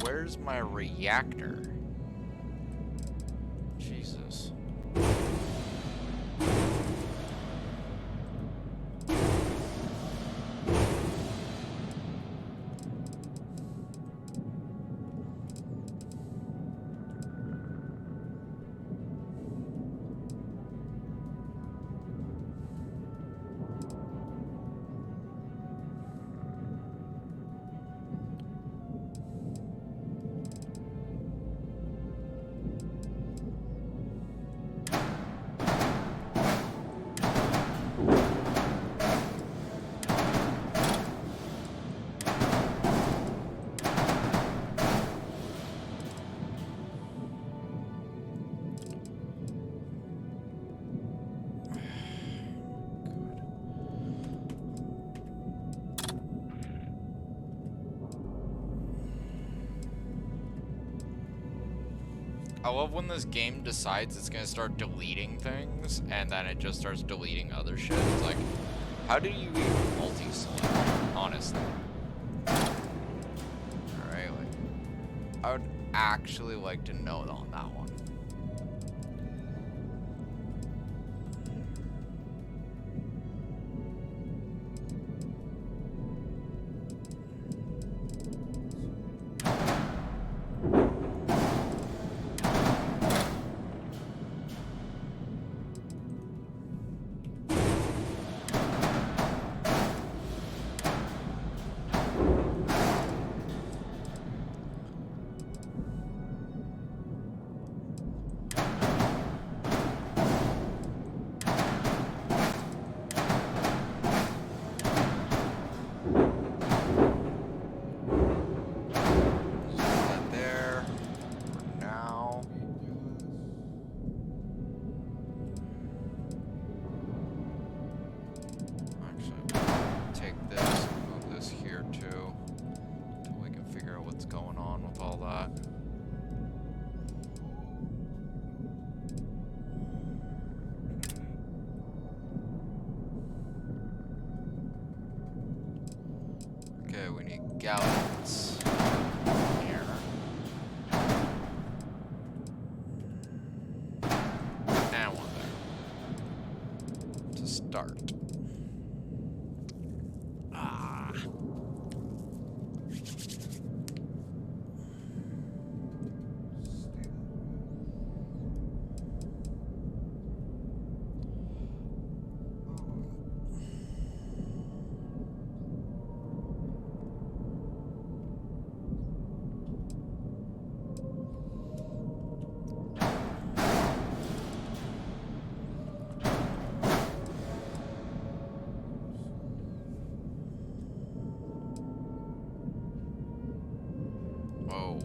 S1: Where's my reactor? Jesus. I love when this game decides it's gonna start deleting things, and then it just starts deleting other shit. It's like, how do you even multi-select, honestly? Alright, like, I would actually like to know on that one. Okay, we need gallons. Here. And one there. To start. Ah. Whoa.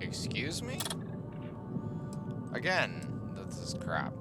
S1: Excuse me? Again, the This is crap.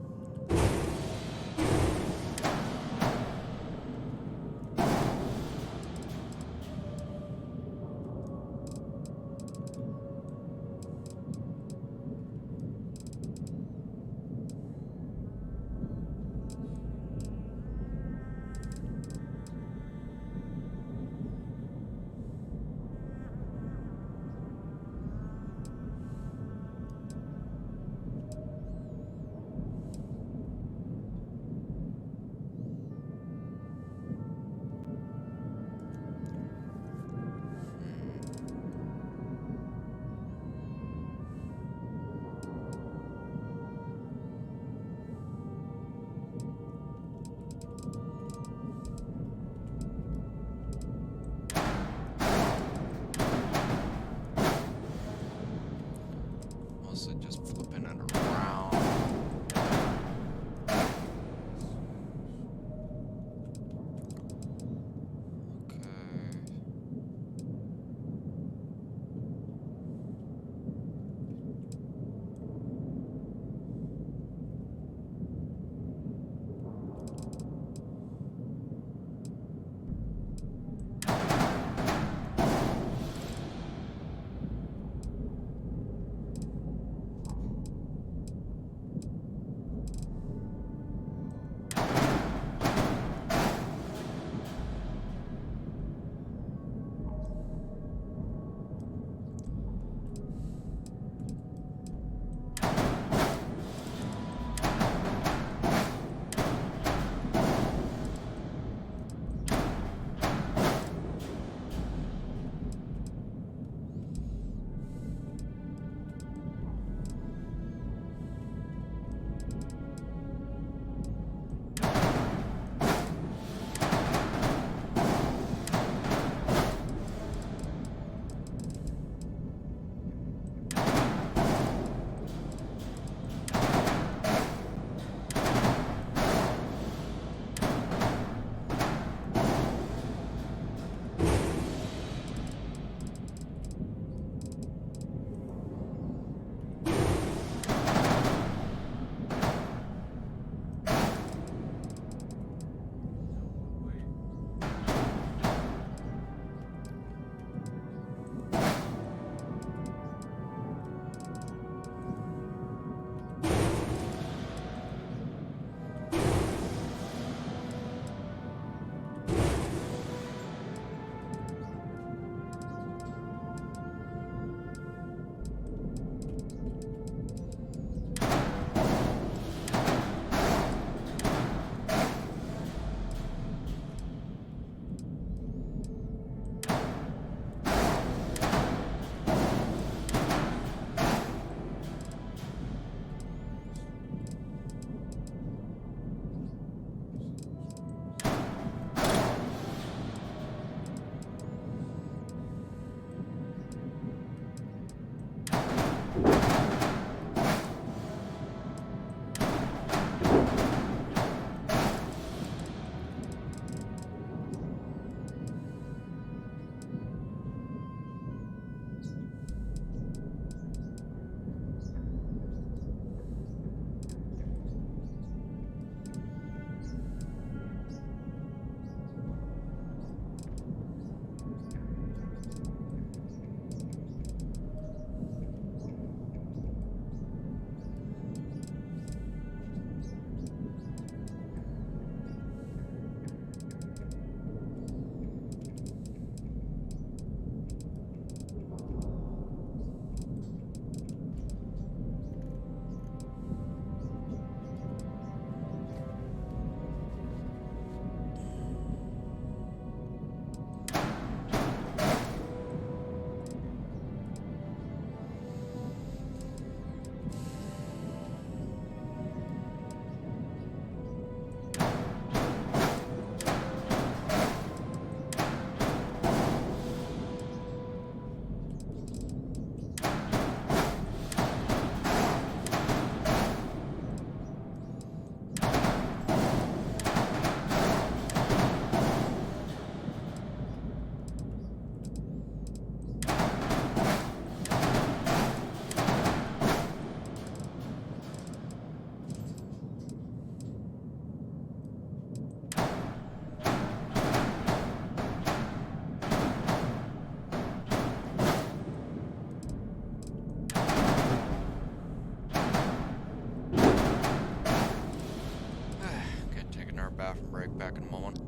S1: back in a moment.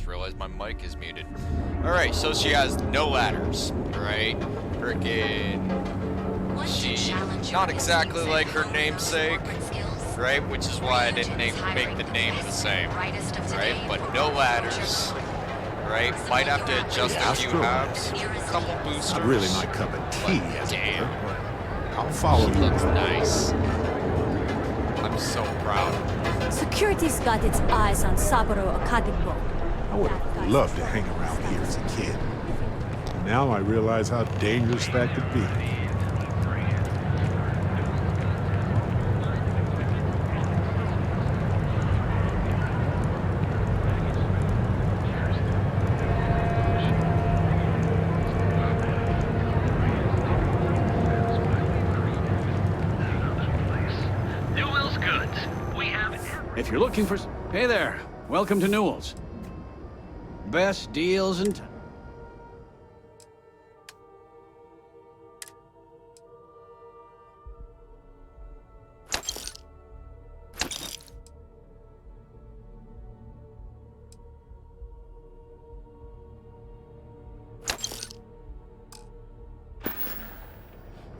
S1: just realized my mic is muted. Alright, so she has no ladders, right? Frickin'... She... Not exactly like her namesake, right? Which is why I didn't make the name the same, right? But no ladders, right? Might have to adjust a few halves, couple boosters.
S14: Not really my cup of tea, as it were, but I'll follow you.
S1: Looks nice. I'm so proud.
S5: Security's got its eyes on Saburo Akagimbo.
S14: I would have loved to hang around here as a kid. Now I realize how dangerous that could be.
S15: If you're looking for... Hey there. Welcome to Newell's. Best deals in town.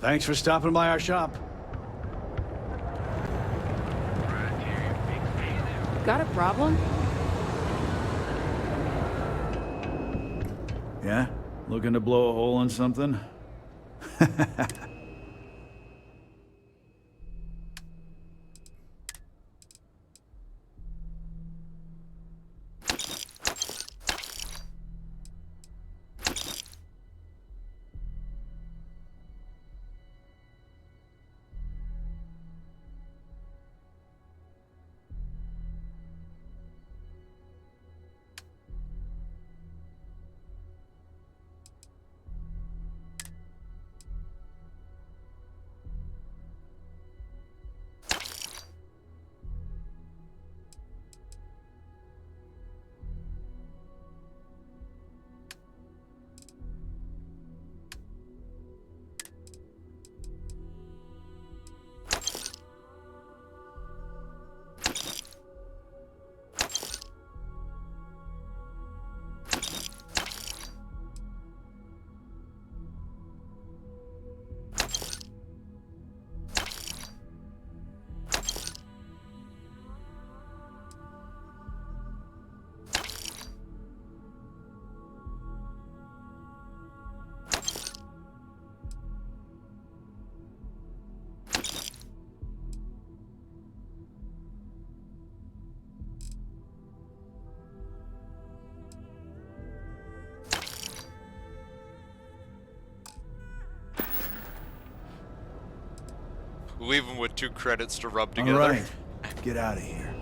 S15: Thanks for stopping by our shop.
S8: Got a problem?
S15: Yeah? Looking to blow a hole in something?
S1: Leave him with 2 credits to rub together.
S15: All right, get out of here.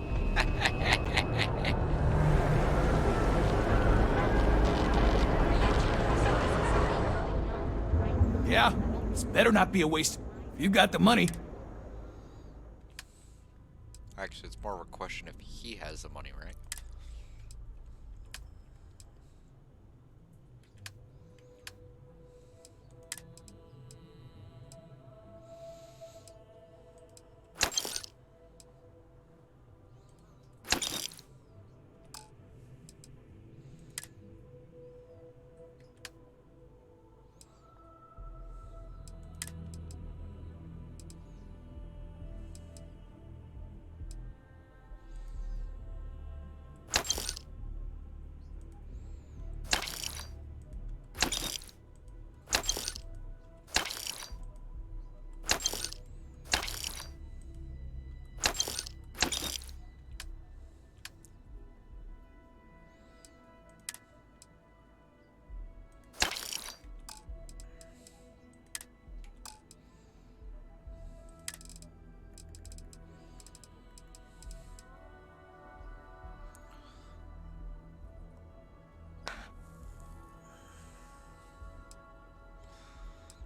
S19: Yeah, this better not be a waste. You got the money.
S1: Actually, it's more of a question if he has the money, right?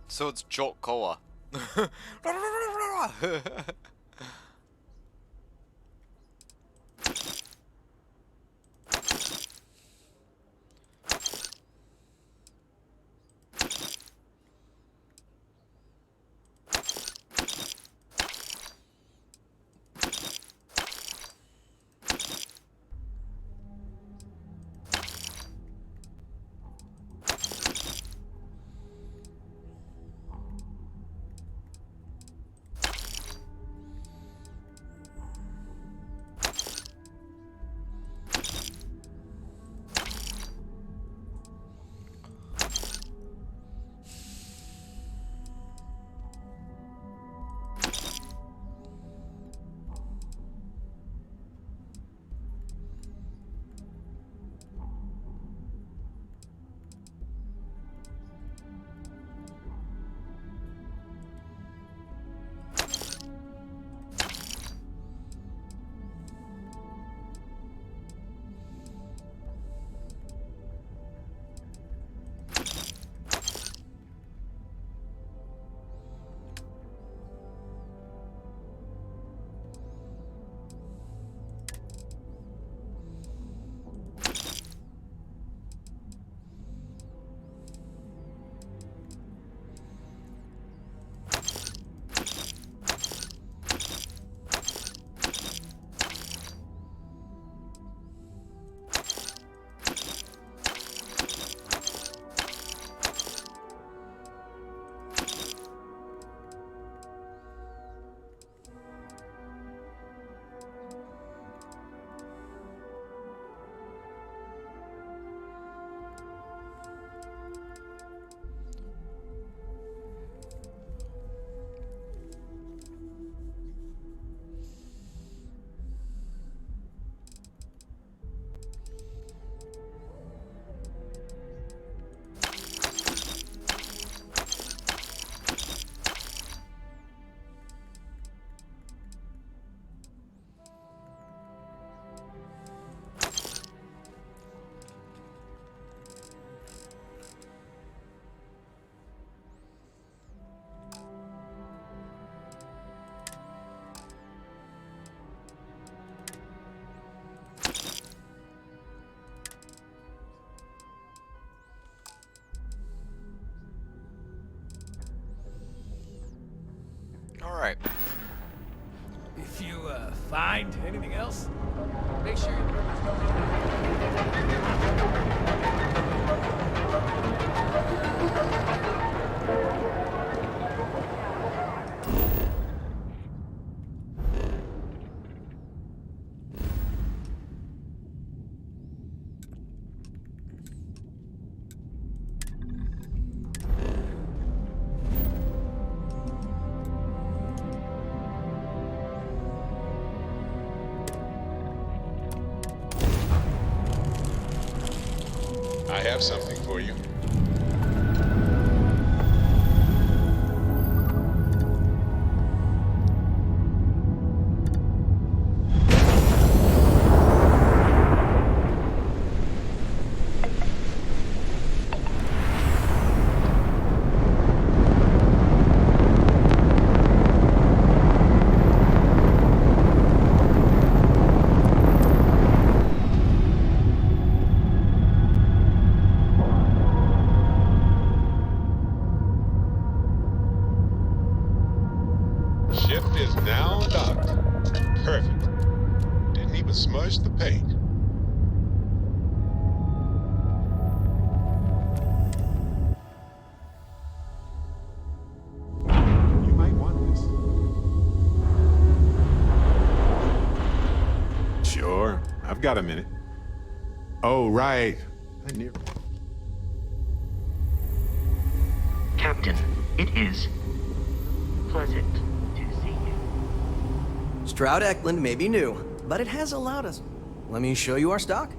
S1: So it's Jolt Cola.
S19: mind. Anything else? Make sure you...
S20: I have something for you. Ship is now docked. Perfect. Didn't even smudge the paint. You might want this. Sure. I've got a minute. Oh, right.
S12: Captain, it is pleasant to see you.
S22: Stroud Eklund may be new, but it has allowed us. Let me show you our stock.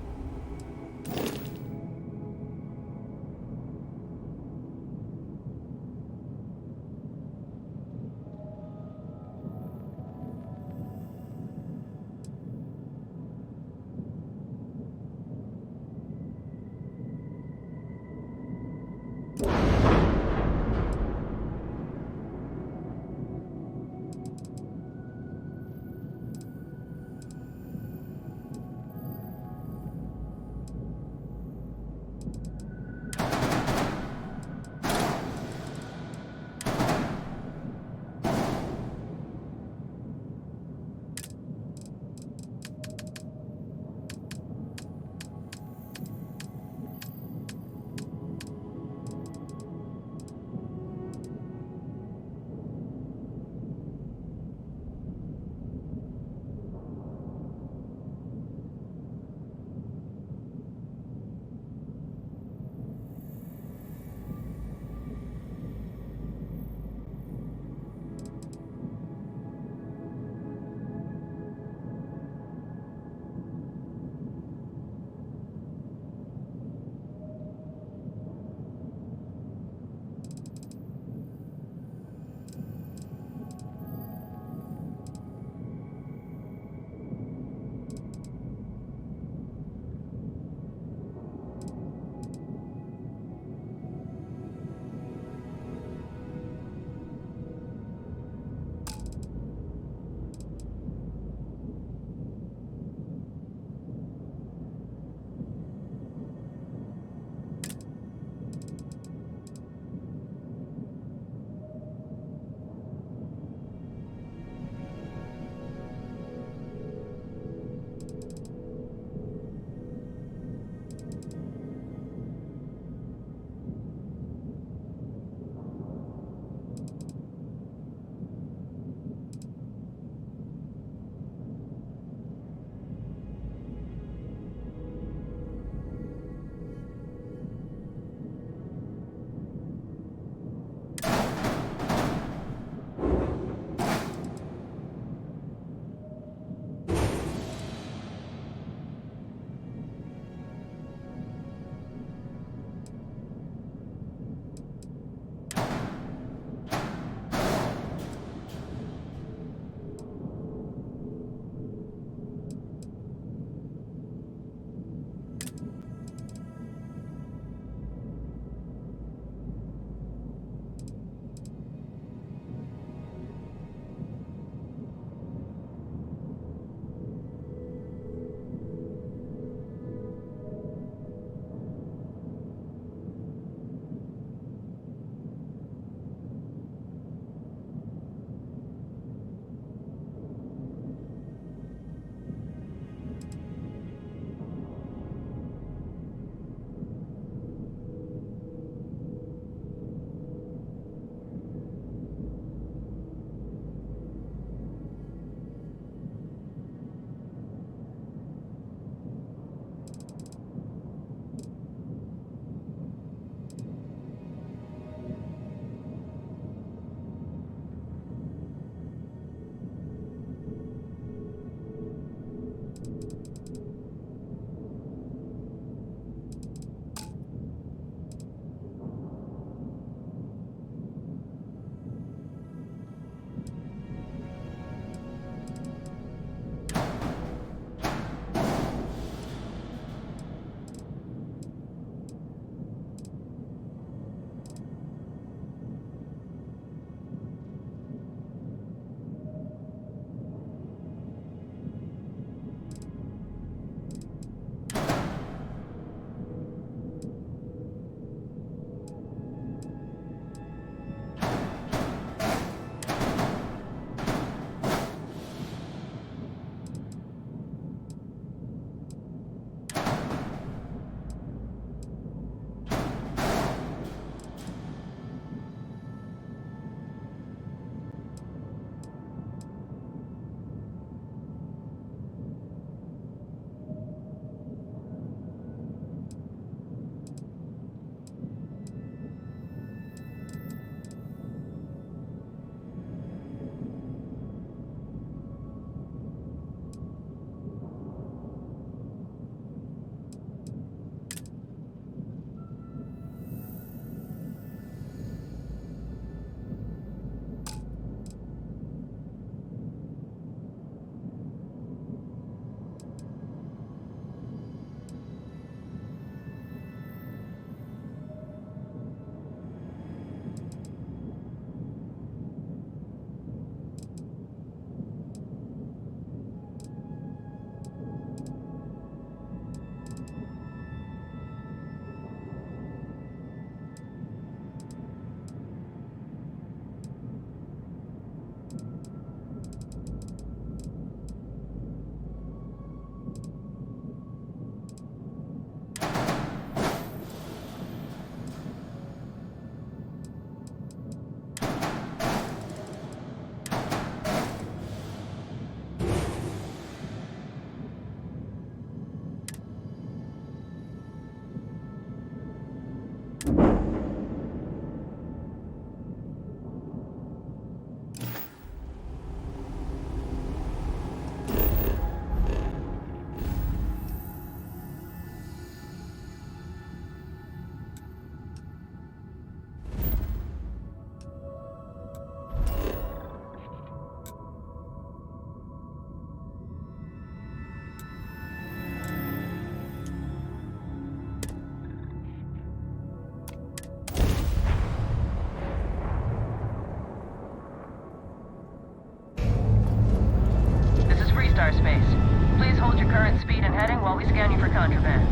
S4: me for contraband.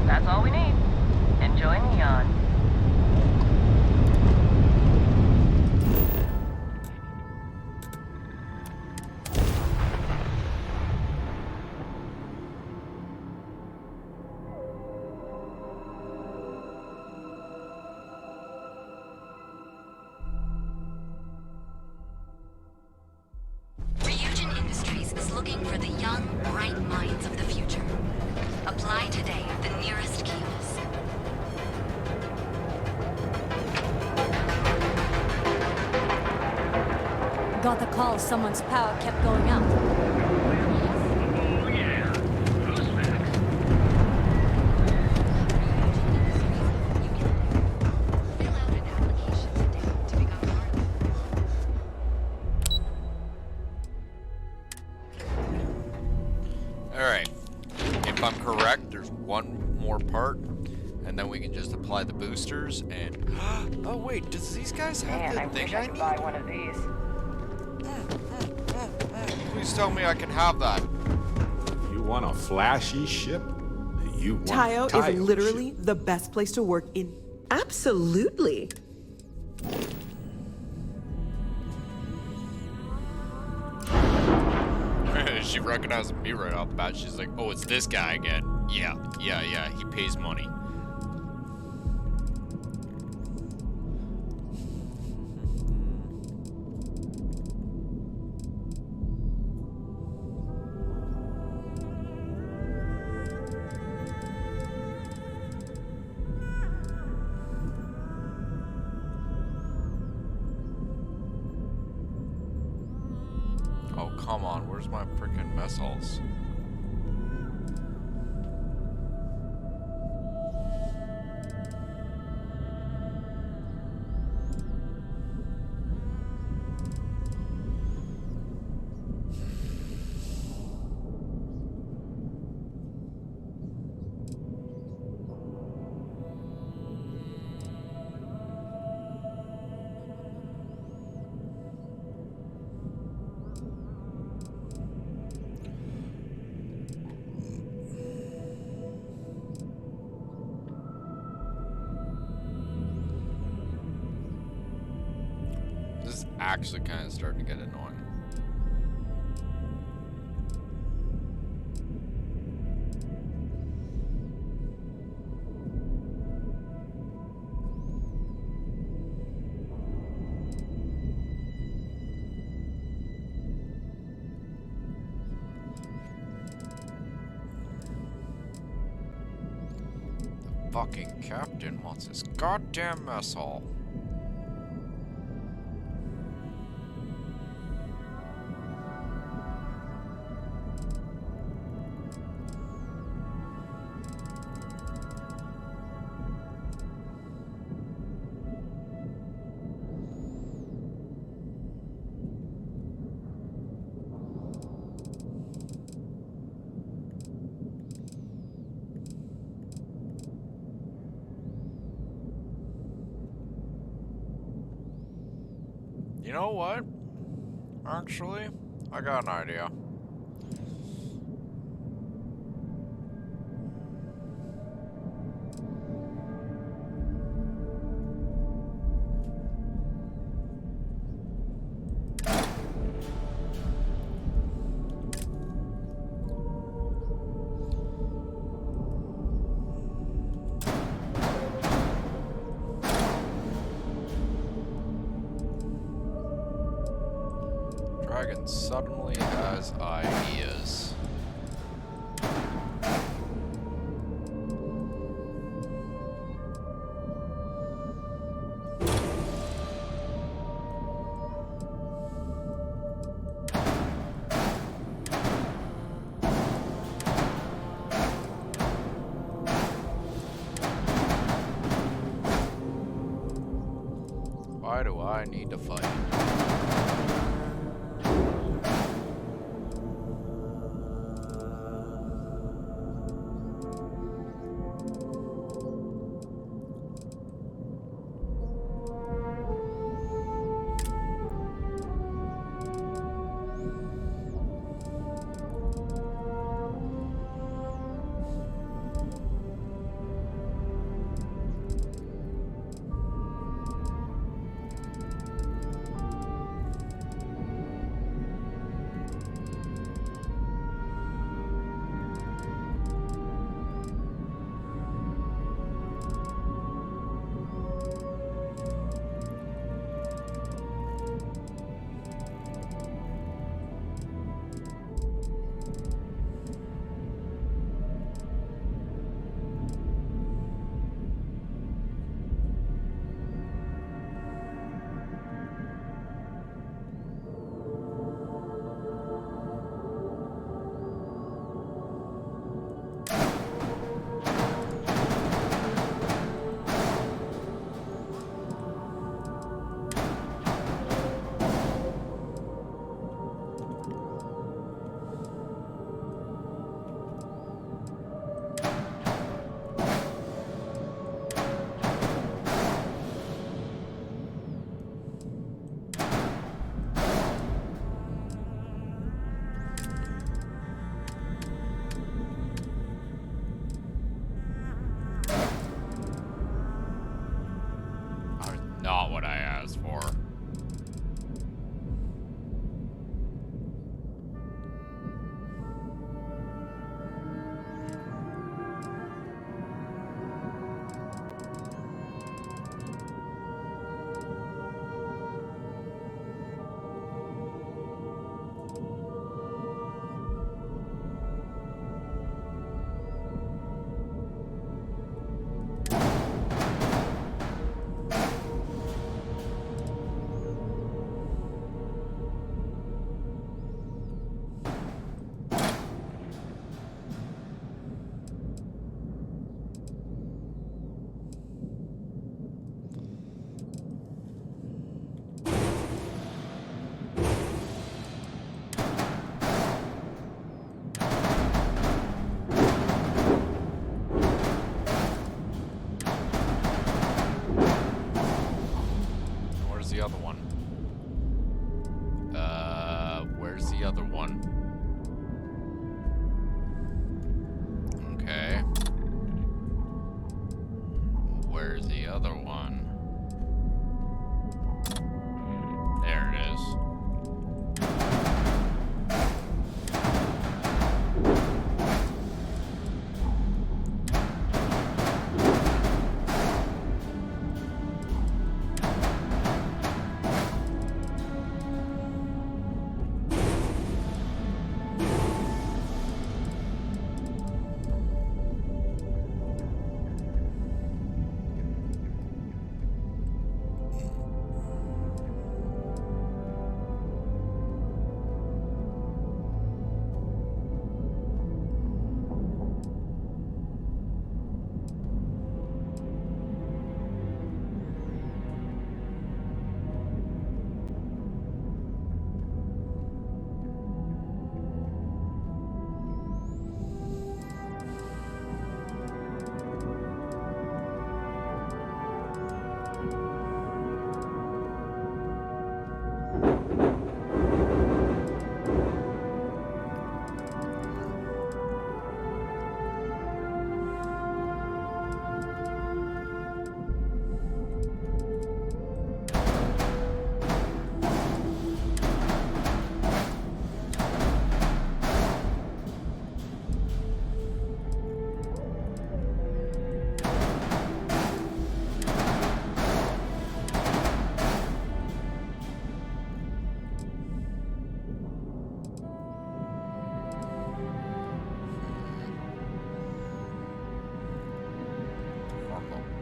S4: That's all we need. Enjoy Neon.
S2: Ryujin Industries is looking for the young, bright minds of the future. Apply today at the nearest kiosk.
S5: Got the call someone's power kept going out.
S19: Oh, yeah. Who's next?
S1: Alright. If I'm correct, there's one more part, and then we can just apply the boosters and... Oh wait, does these guys have the thing I need?
S3: Buy one of these.
S1: Please tell me I can have that.
S14: You want a flashy ship? You want
S9: Tayo is literally the best place to work in. Absolutely.
S1: She recognized me right off the bat. She's like, oh, it's this guy again. Yeah, he pays money. Oh, come on. Where's my freaking missiles? This is actually kind of starting to get annoying. The fucking captain wants his goddamn mess hall. You know what? Actually, I got an idea. Dragon suddenly has ideas. Why do I need to fight?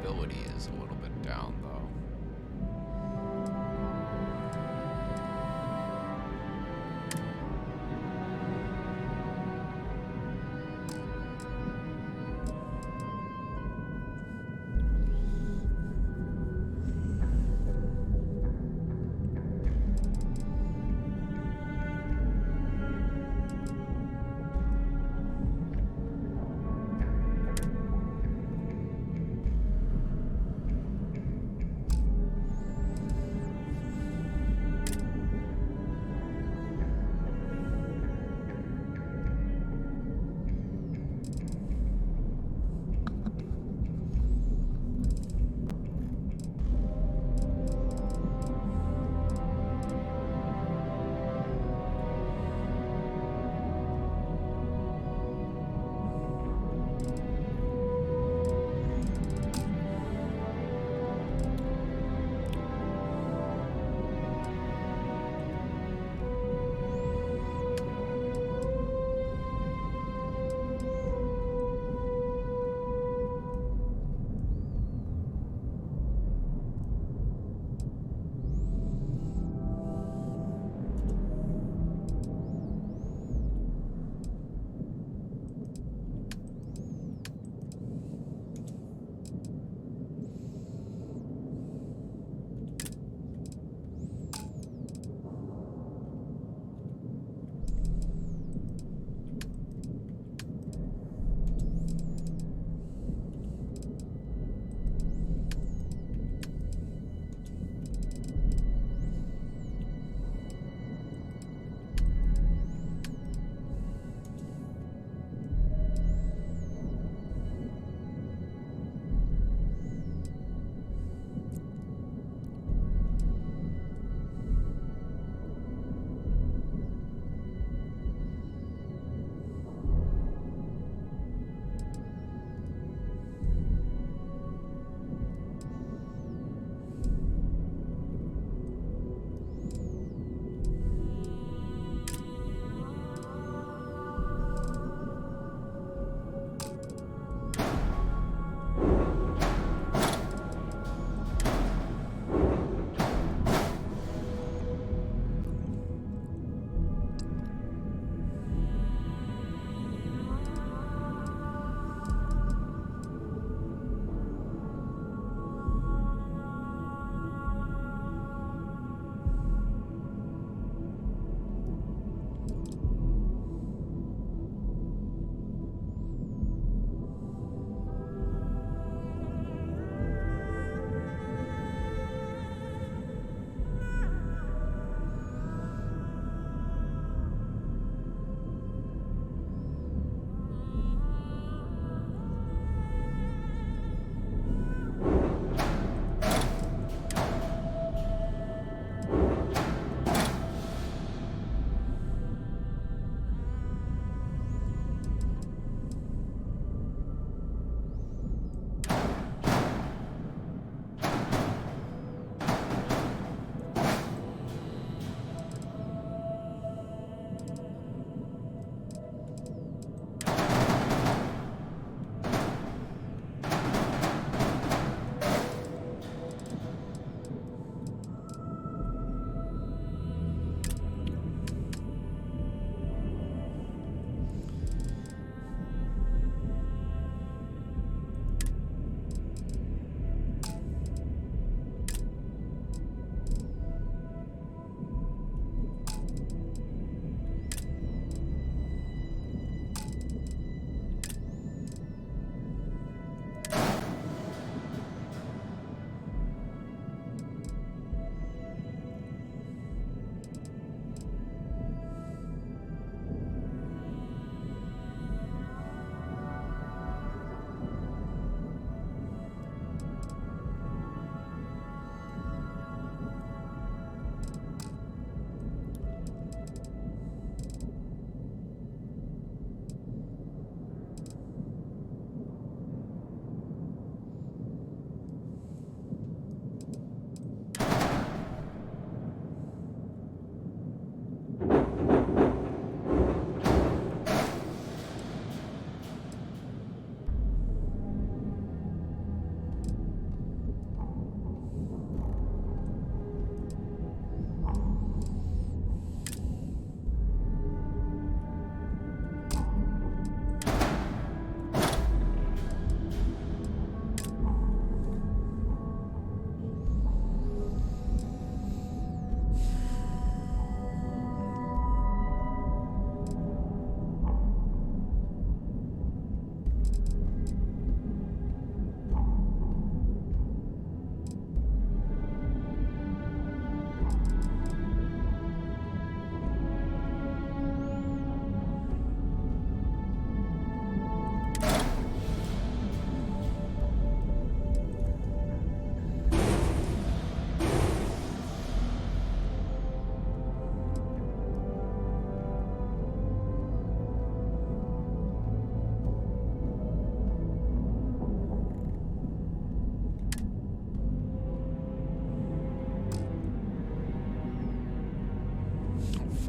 S1: Stability is a little bit down, though.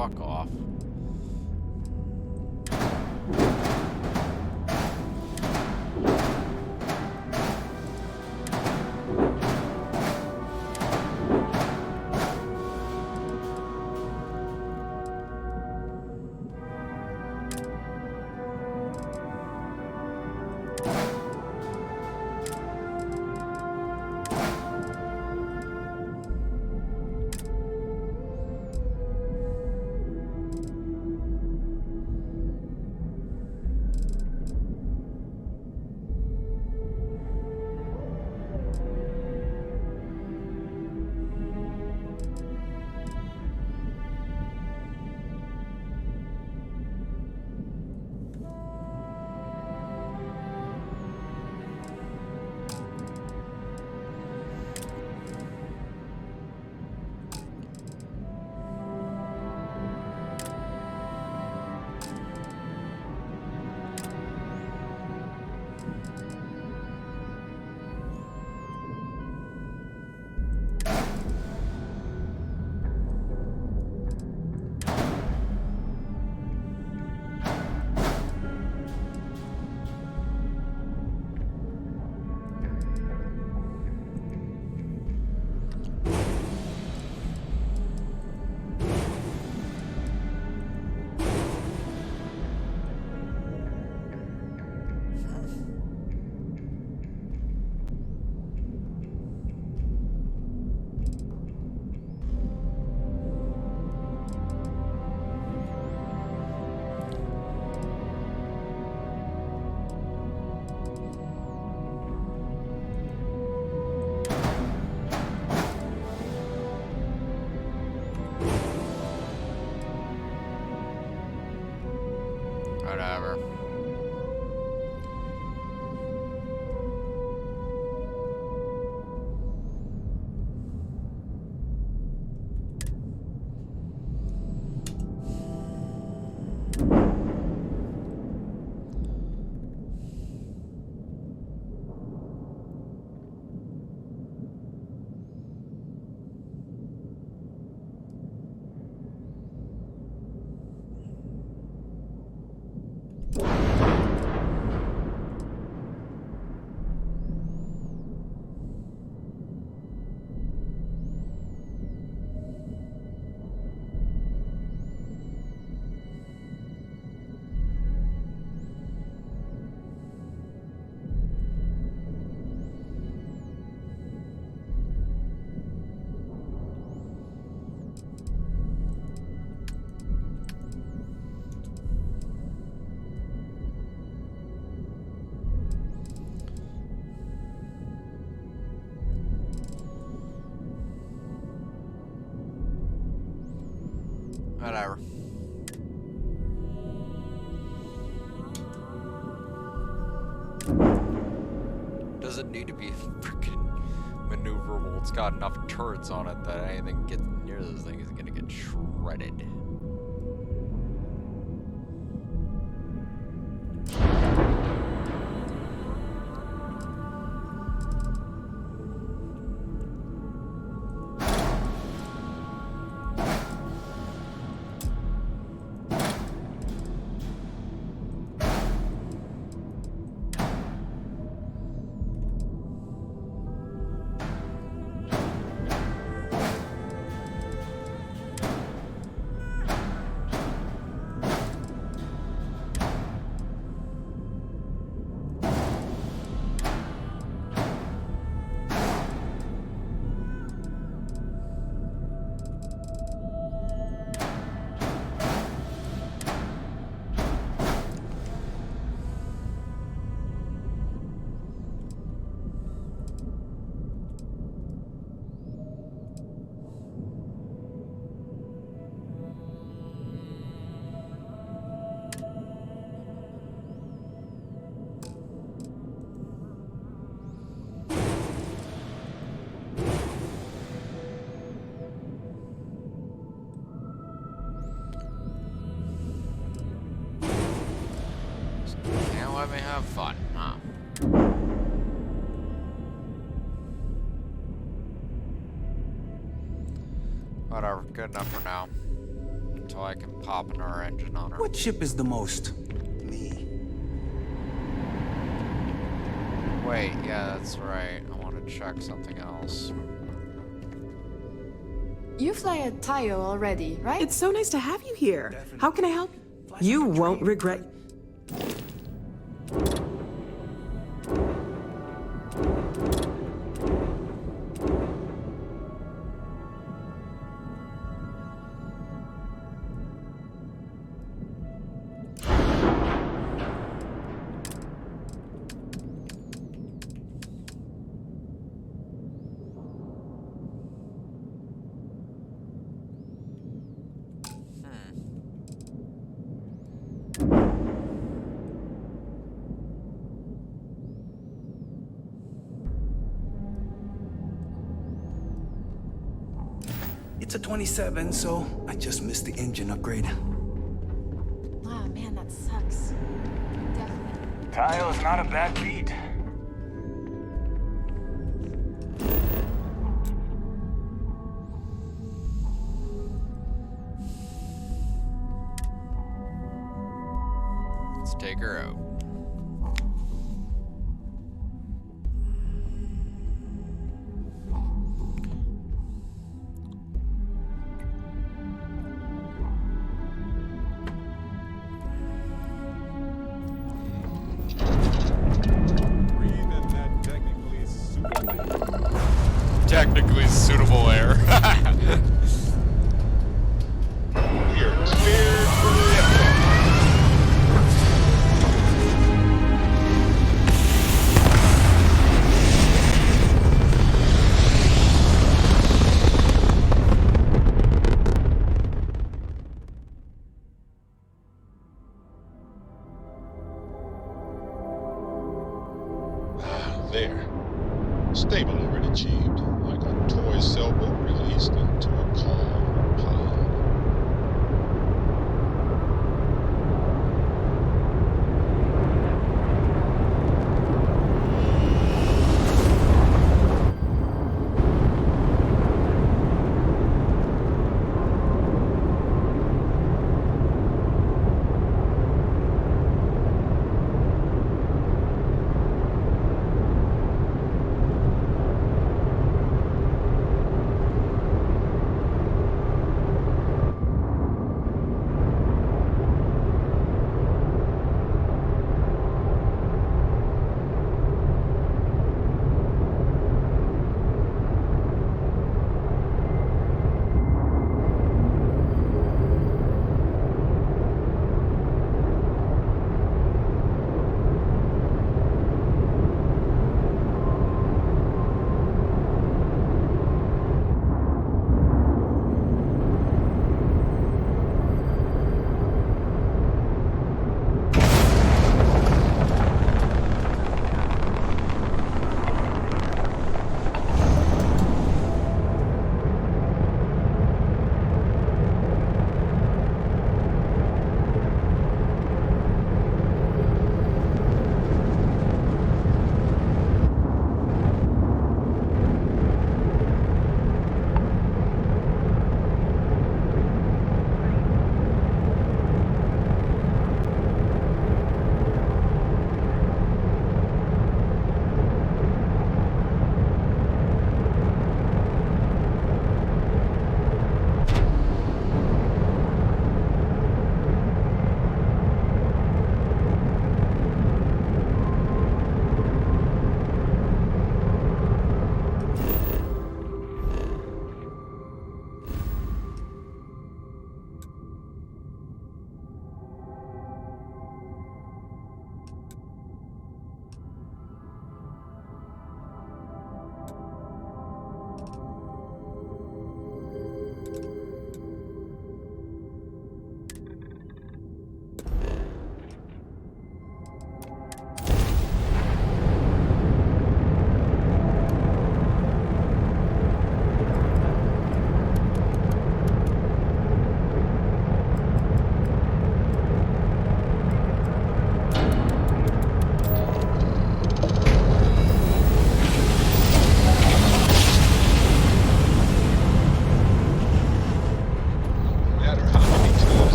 S1: fuck off. Whatever. Whatever. Doesn't need to be freaking maneuverable. It's got enough turrets on it that anything gets near this thing is gonna get shredded. Can't let me have fun, huh? Whatever, good enough for now. until I can pop in our engine on her.
S19: What ship is the most?
S1: Wait, yeah, that's right. I want to check something else.
S11: You fly a Tayo already, right?
S9: It's so nice to have you here. How can I help? You won't regret.
S19: It's a 27, so I just missed the engine upgrade.
S11: Ah, man, that sucks. Definitely.
S19: Tayo's not a bad beat.
S1: Let's take her out. Technically suitable air.
S20: We are cleared for liftoff. There. Stable already achieved, like a toy sailboat released into a calm pond.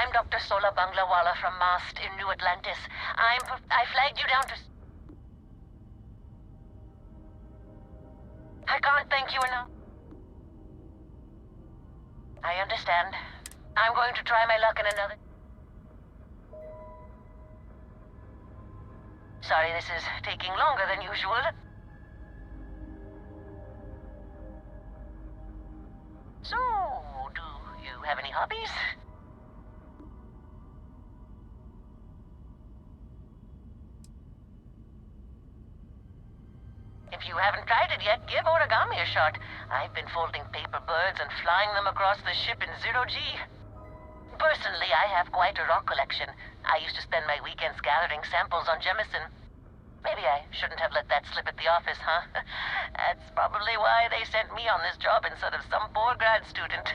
S4: I'm Dr. Sola Banglawala from MAST in New Atlantis. I flagged you down to... I can't thank you enough. I understand. I'm going to try my luck in another... Sorry, this is taking longer than usual. So, do you have any hobbies? If you haven't tried it yet, give origami a shot. I've been folding paper birds and flying them across the ship in zero-G. Personally, I have quite a rock collection. I used to spend my weekends gathering samples on Jemison. Maybe I shouldn't have let that slip at the office, huh? That's probably why they sent me on this job instead of some poor grad student.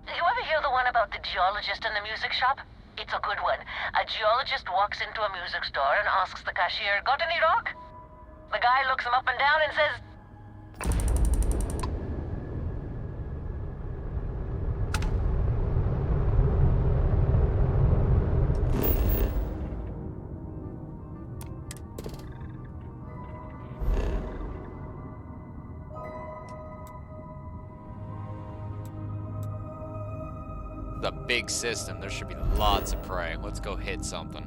S4: You ever hear the one about the geologist in the music shop? It's a good one. A geologist walks into a music store and asks the cashier, "Got any rock?" The guy looks him up and down and says,
S1: The big system. There should be lots of prey. Let's go hit something.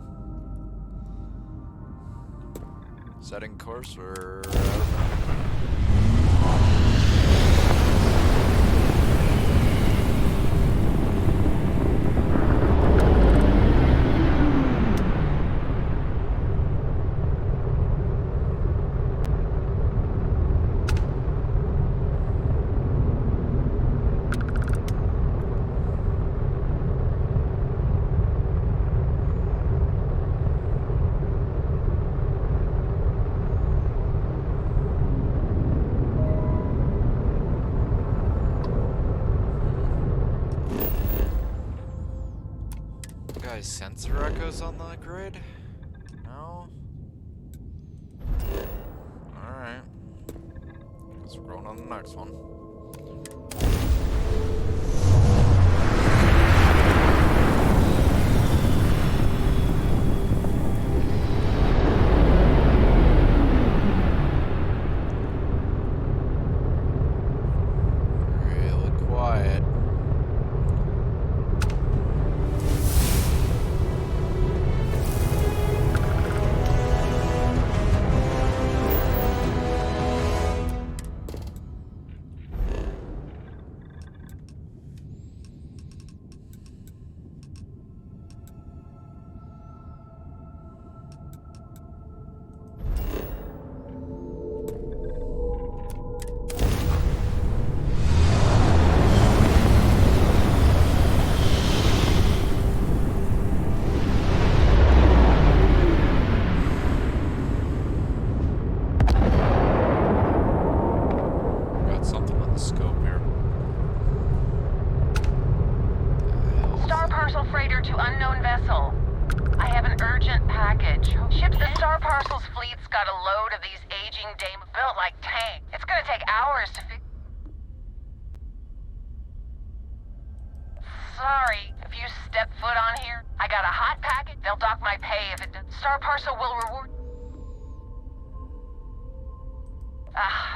S1: Setting course or... sensor echoes on the grid? No? Alright. Guess we're going on the next one. Really quiet.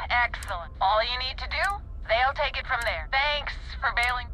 S4: Excellent. All you need to do, they'll take it from there. Thanks for bailing.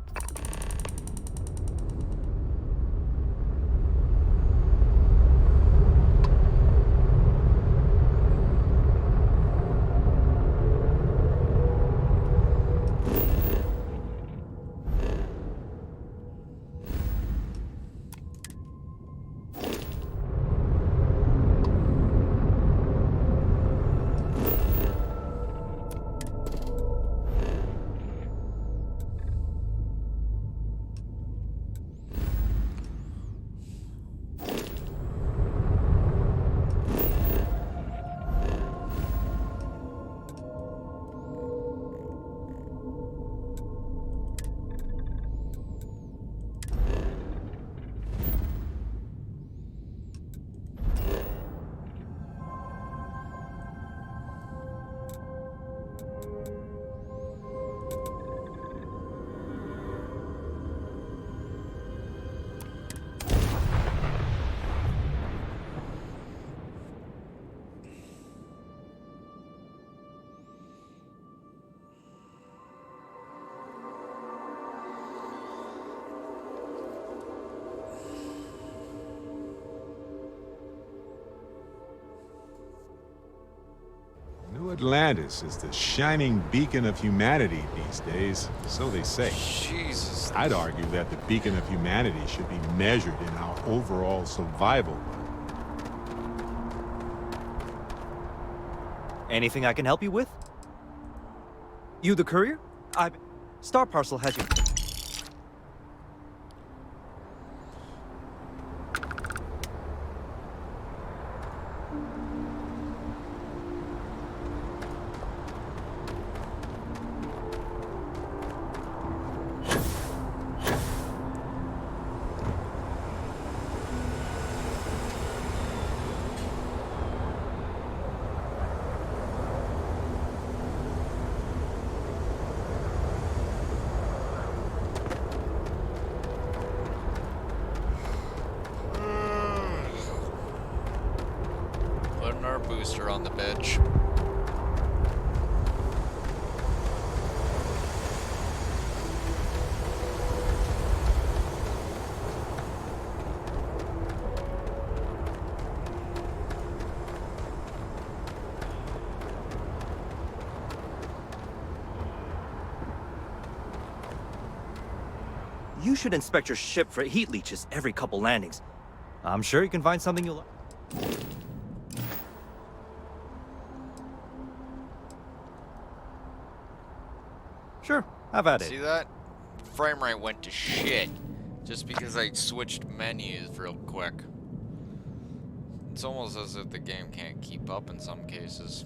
S14: Atlantis is the shining beacon of humanity these days, so they say.
S1: Jesus.
S14: I'd argue that the beacon of humanity should be measured in our overall survival.
S10: Anything I can help you with? You the courier? Star Parcel has you.
S1: Putting our booster on the bench.
S10: You should inspect your ship for heat leeches every couple landings. I'm sure you can find something you'll like. Sure, have at it.
S1: See that? Frame rate went to shit. Just because I switched menus real quick. It's almost as if the game can't keep up in some cases.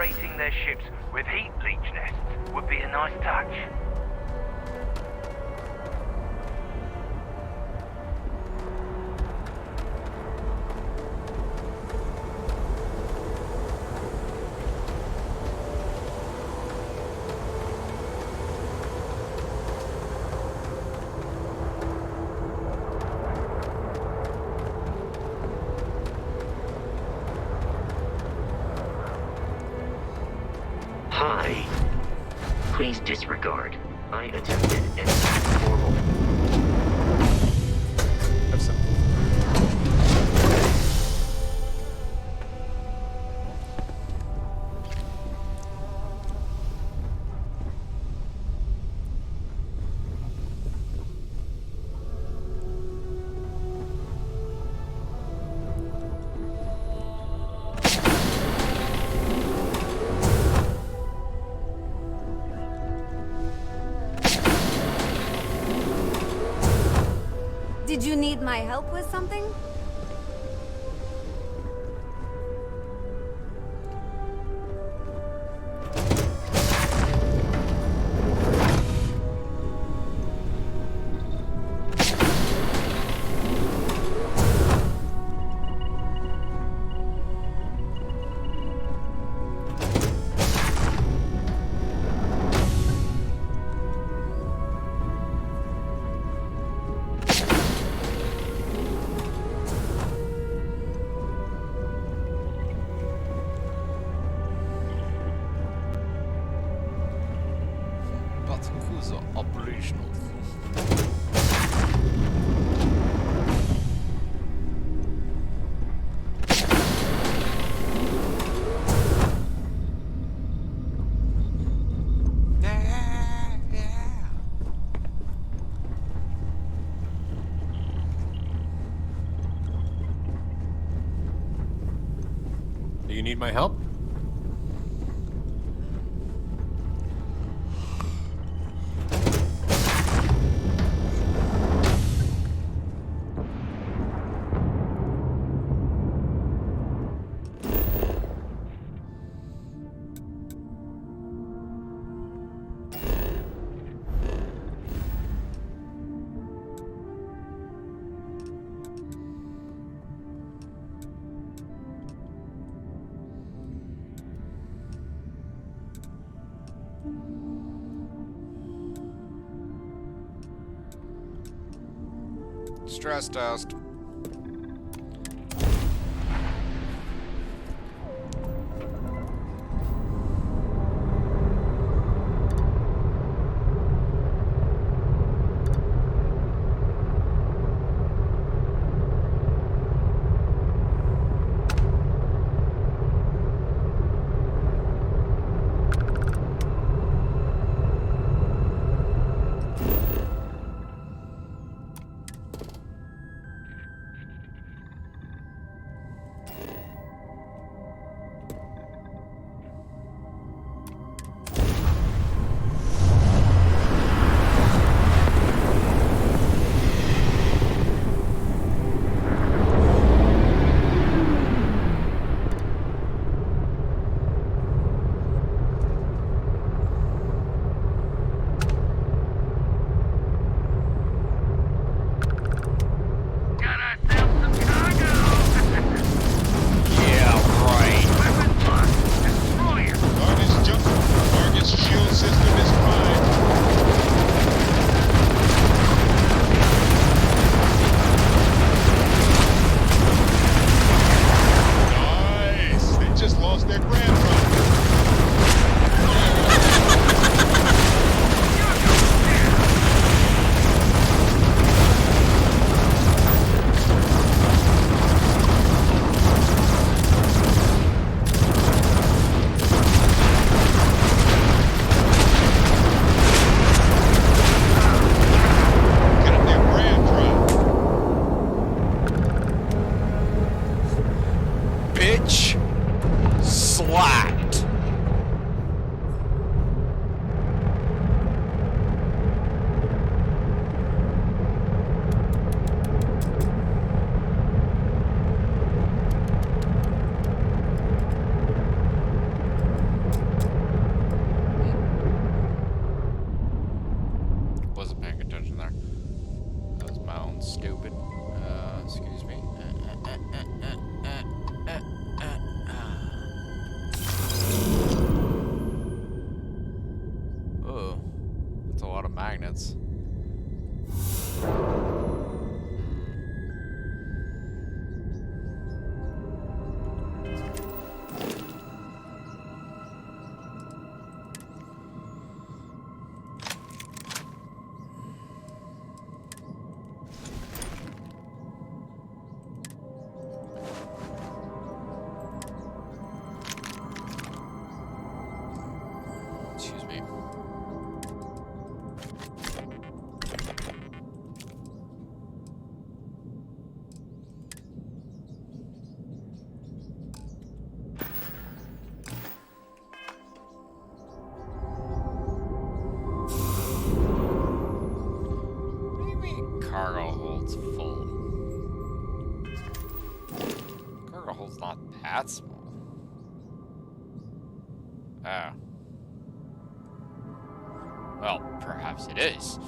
S13: decorating their ships with heat leech nests would be a nice touch.
S12: Hi. Please disregard. I attempted an informal.
S14: Have some.
S5: Did you need my help with something?
S1: Batkuza operational.
S16: Do you need my help?
S1: Stress test. terminal's not that small. Oh. Well, perhaps it is.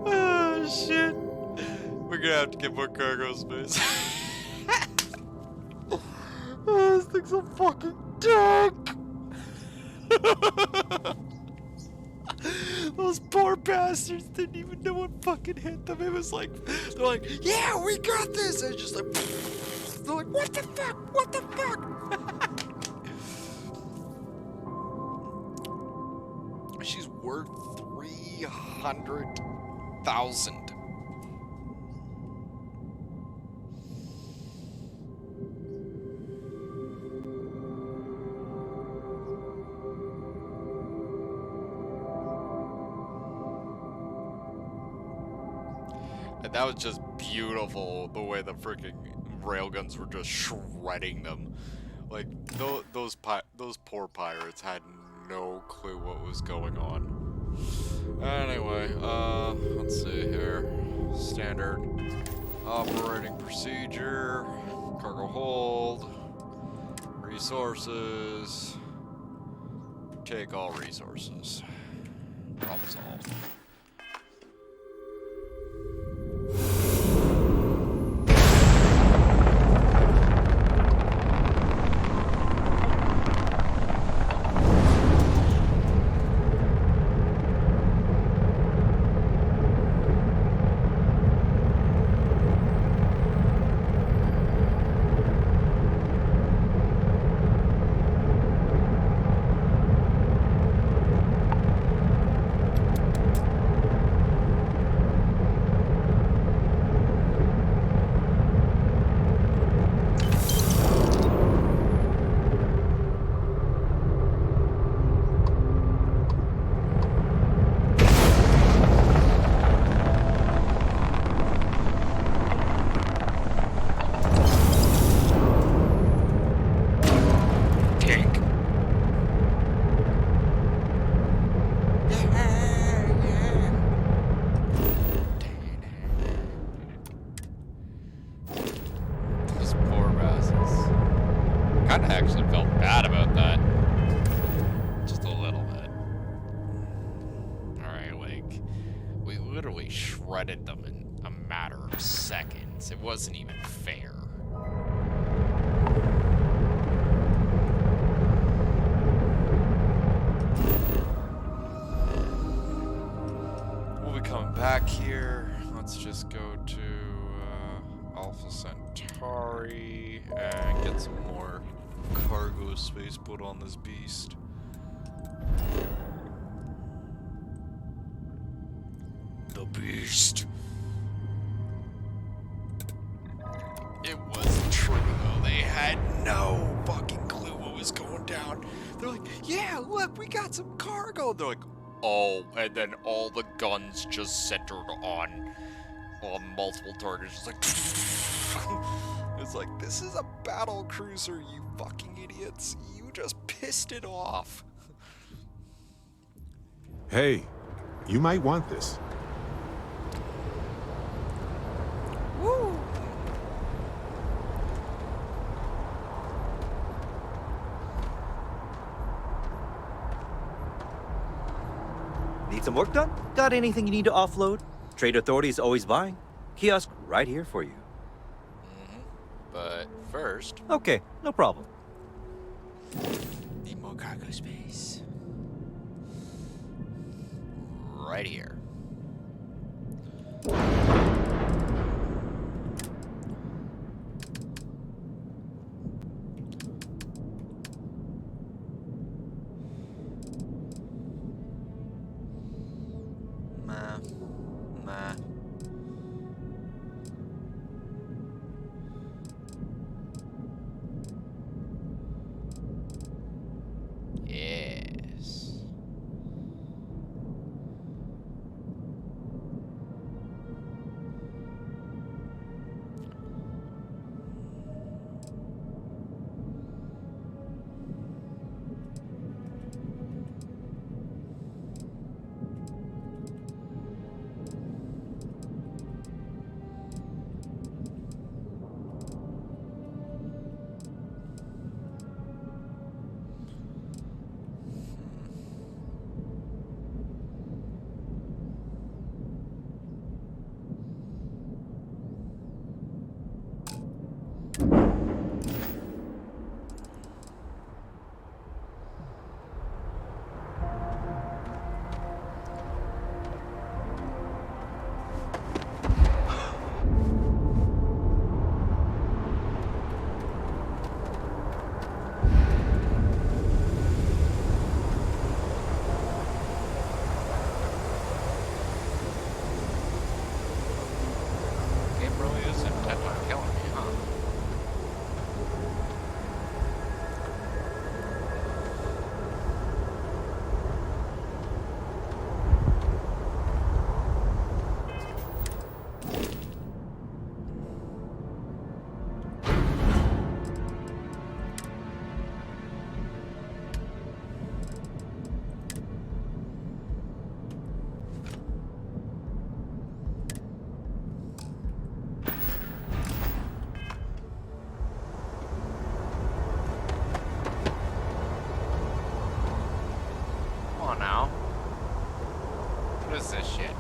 S1: Oh, shit. We're gonna have to get more cargo space. Oh, this thing's a fucking tank! Those poor bastards didn't even know what fucking hit them. It was like, they're like, yeah, we got this! And it's just like, they're like, what the fuck? What the fuck? She's worth 300,000. And that was just beautiful, the way the freaking railguns were just shredding them. Like, those poor pirates had no clue what was going on. Anyway, let's see here. Standard operating procedure, cargo hold, resources, take all resources. Problem solved. Kinda actually felt bad about that. Just a little bit. Alright, like, we literally shredded them in a matter of seconds. It wasn't even fair. We'll be coming back here. Let's just go to Alpha Centauri and get some more cargo space put on this beast. The beast. It wasn't true though. They had no fucking clue what was going down. They're like, yeah, look, we got some cargo. They're like, oh, and then all the guns just centered on multiple targets. Just like, it's like, this is a battle cruiser, you fucking idiots. You just pissed it off.
S14: Hey, you might want this.
S10: Woo! Need some work done? Got anything you need to offload? Trade Authority is always buying. Kiosk right here for you.
S1: But first...
S10: Okay, no problem.
S1: Need more cargo space. Right here. Nah. Yes. shit.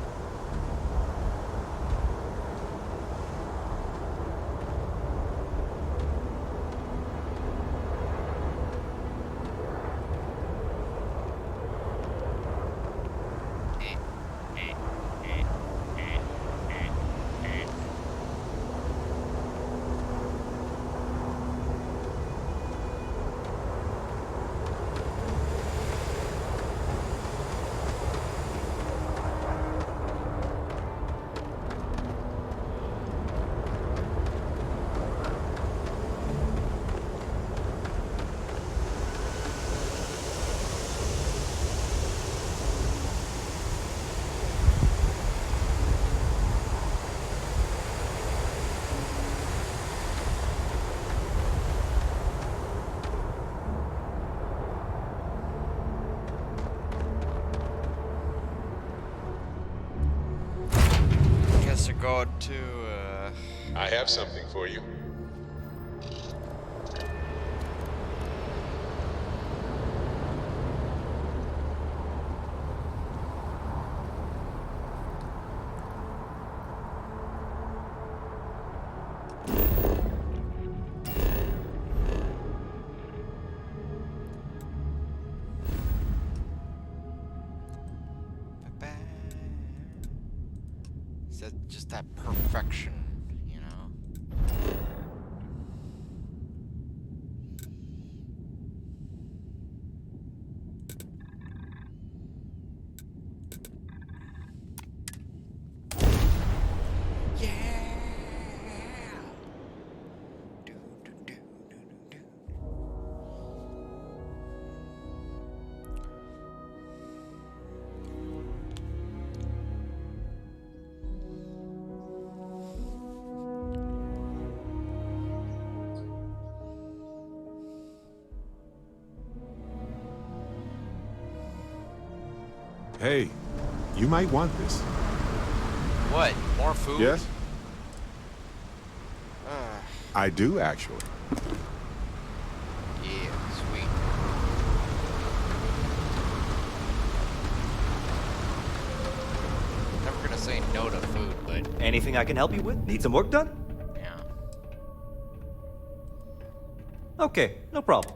S1: Guess I got to,
S20: I have something for you.
S1: Is that just that perfection, you know?
S14: Hey, you might want this.
S1: What? More food?
S14: Yes? I do, actually.
S1: Yeah, sweet. Never gonna say no to food, but...
S10: Anything I can help you with? Need some work done?
S1: Yeah.
S10: Okay, no problem.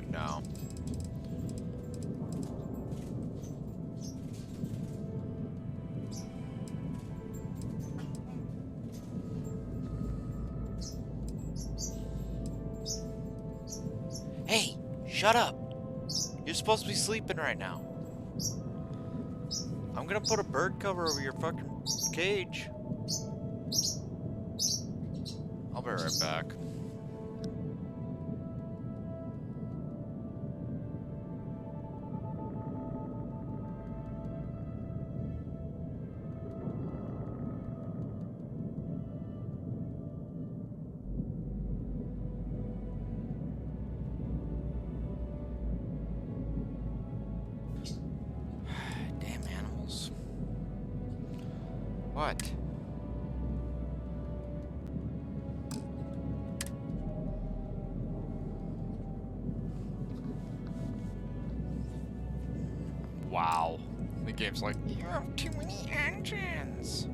S1: good now. Hey, shut up. You're supposed to be sleeping right now. I'm gonna put a bird cover over your fucking cage. I'll be right back. Damn animals. What? Wow. The game's like, you have too many engines.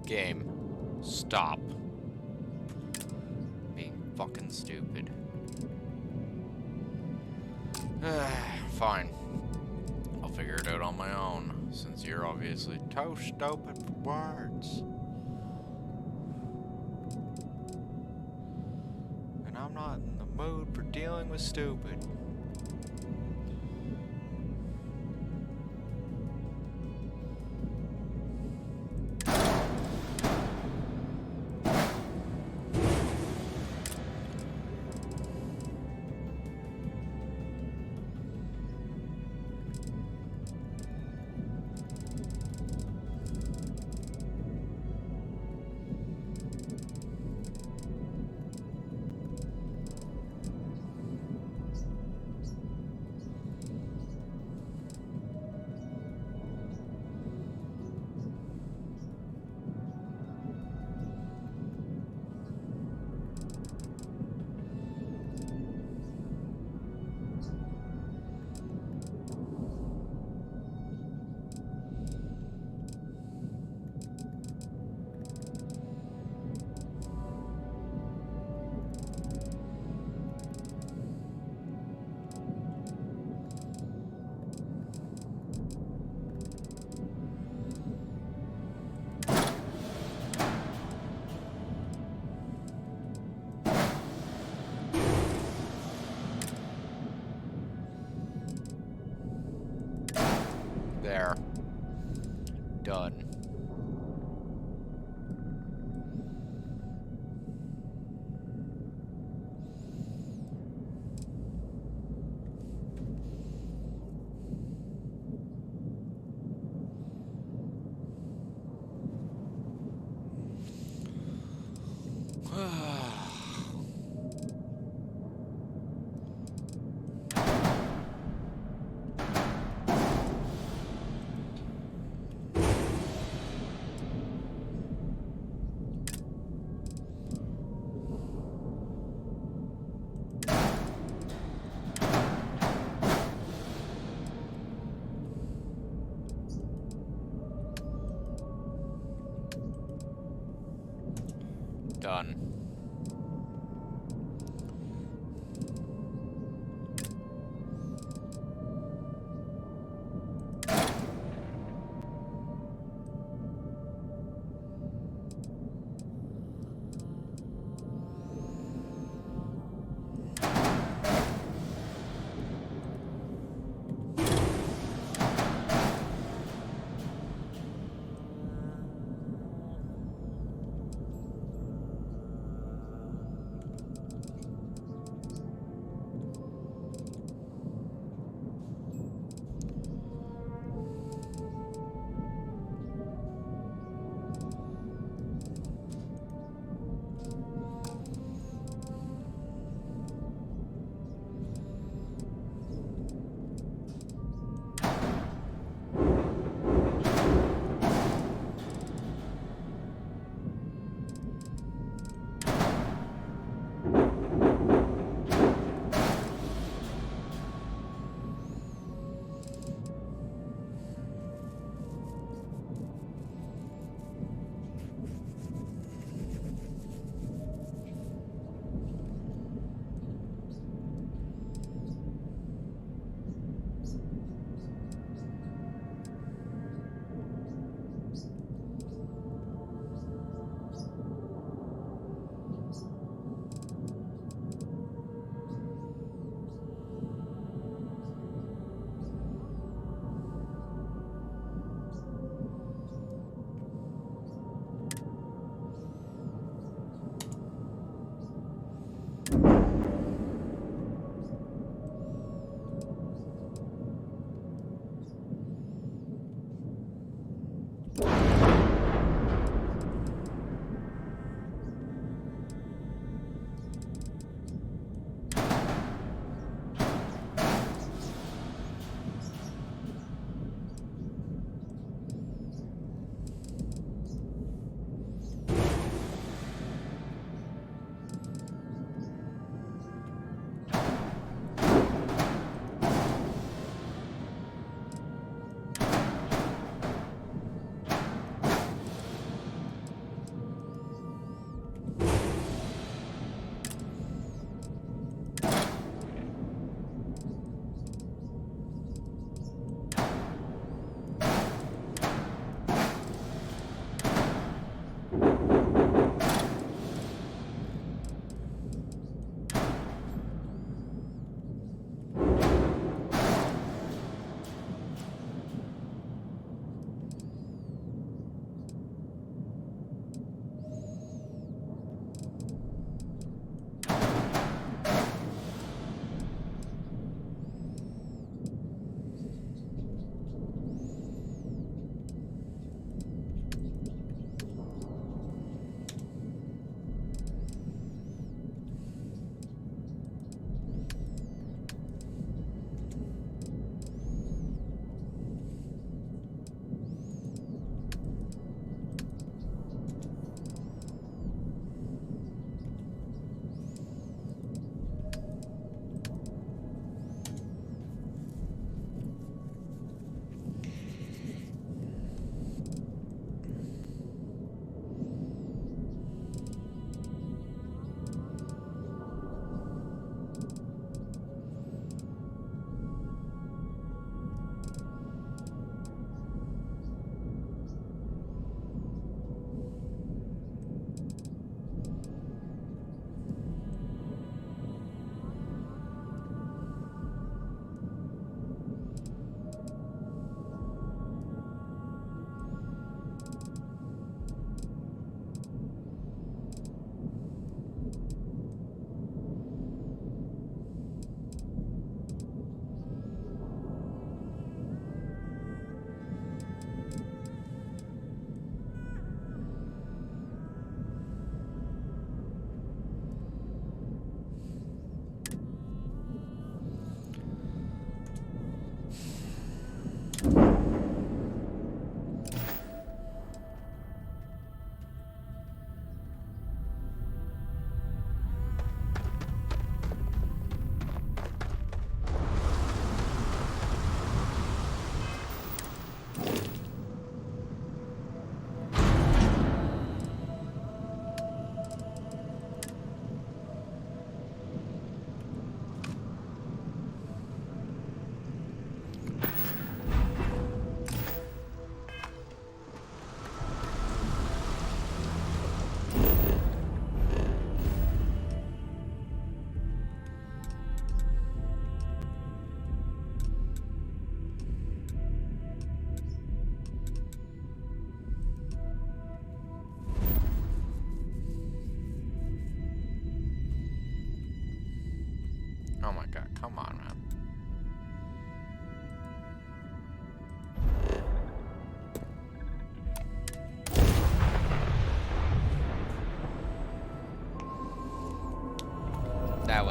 S1: Game. Stop. Being fucking stupid. Fine. I'll figure it out on my own, since you're obviously too stupid for words. And I'm not in the mood for dealing with stupid. There. Done. Done.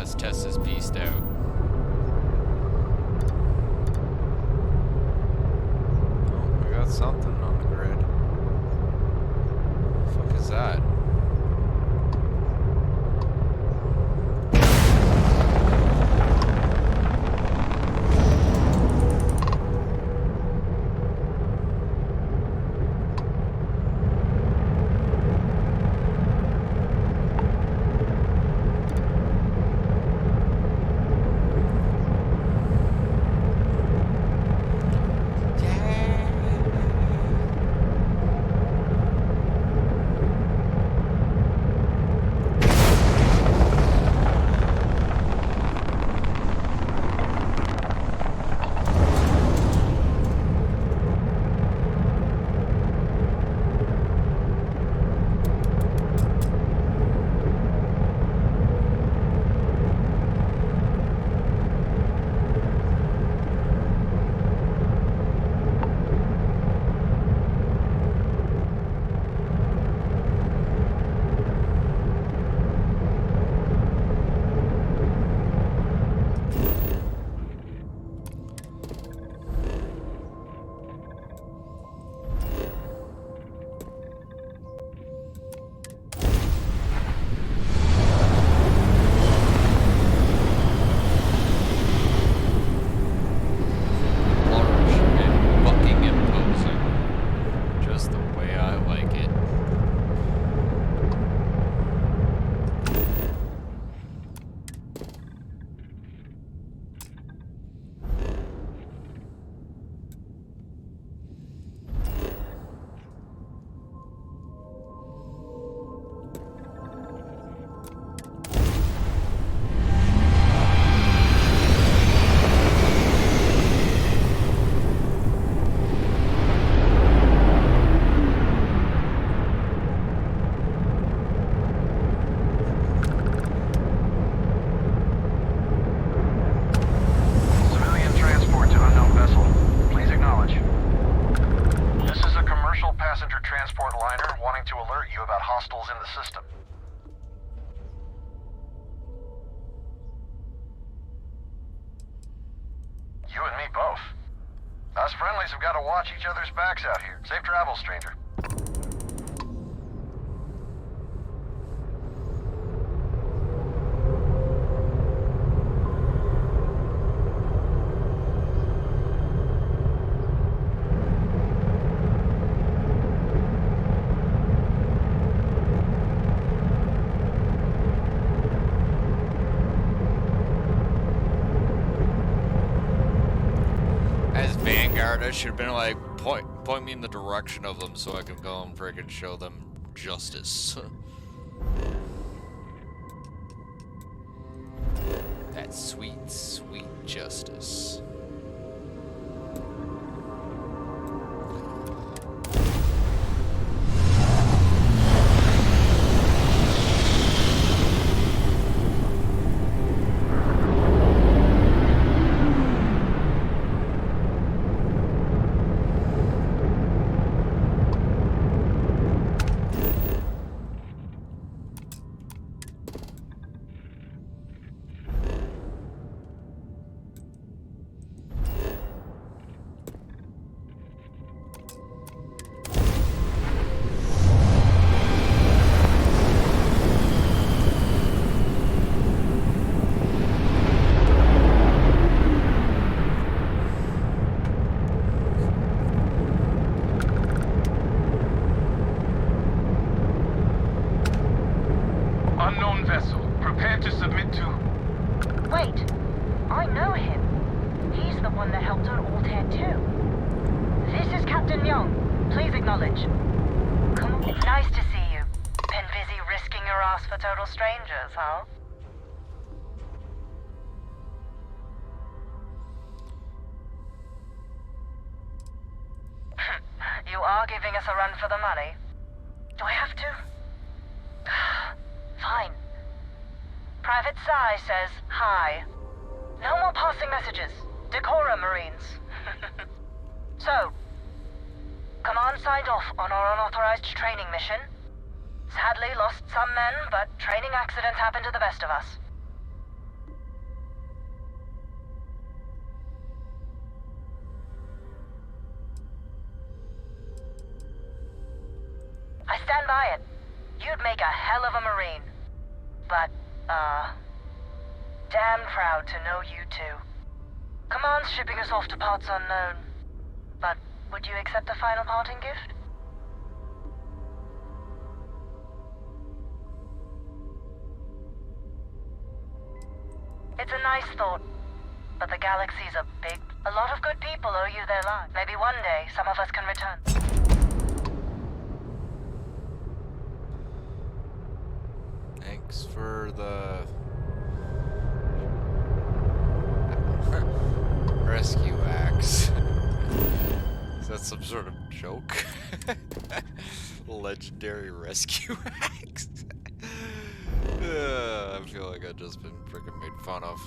S1: Let's test this beast out. Oh, we got something on the grid. The fuck is that?
S6: Us friendlies have got to watch each other's backs out here. Safe travels, stranger.
S1: I should have been like, point me in the direction of them so I can go and friggin' show them justice. That sweet, sweet justice.
S3: You are giving us a run for the money. Do I have to? Fine. Private Psy says hi. No more passing messages. Decorum, Marines. So, Command signed off on our unauthorized training mission. Sadly lost some men, but training accidents happen to the best of us. stand by it. You'd make a hell of a Marine. But, damn proud to know you two. Command's shipping us off to parts unknown. But would you accept a final parting gift? It's a nice thought, but the galaxy's a big... A lot of good people owe you their lives. Maybe one day, some of us can return.
S1: Thanks for the... rescue axe. Is that some sort of joke? Legendary rescue axe? I feel like I've just been freaking made fun of.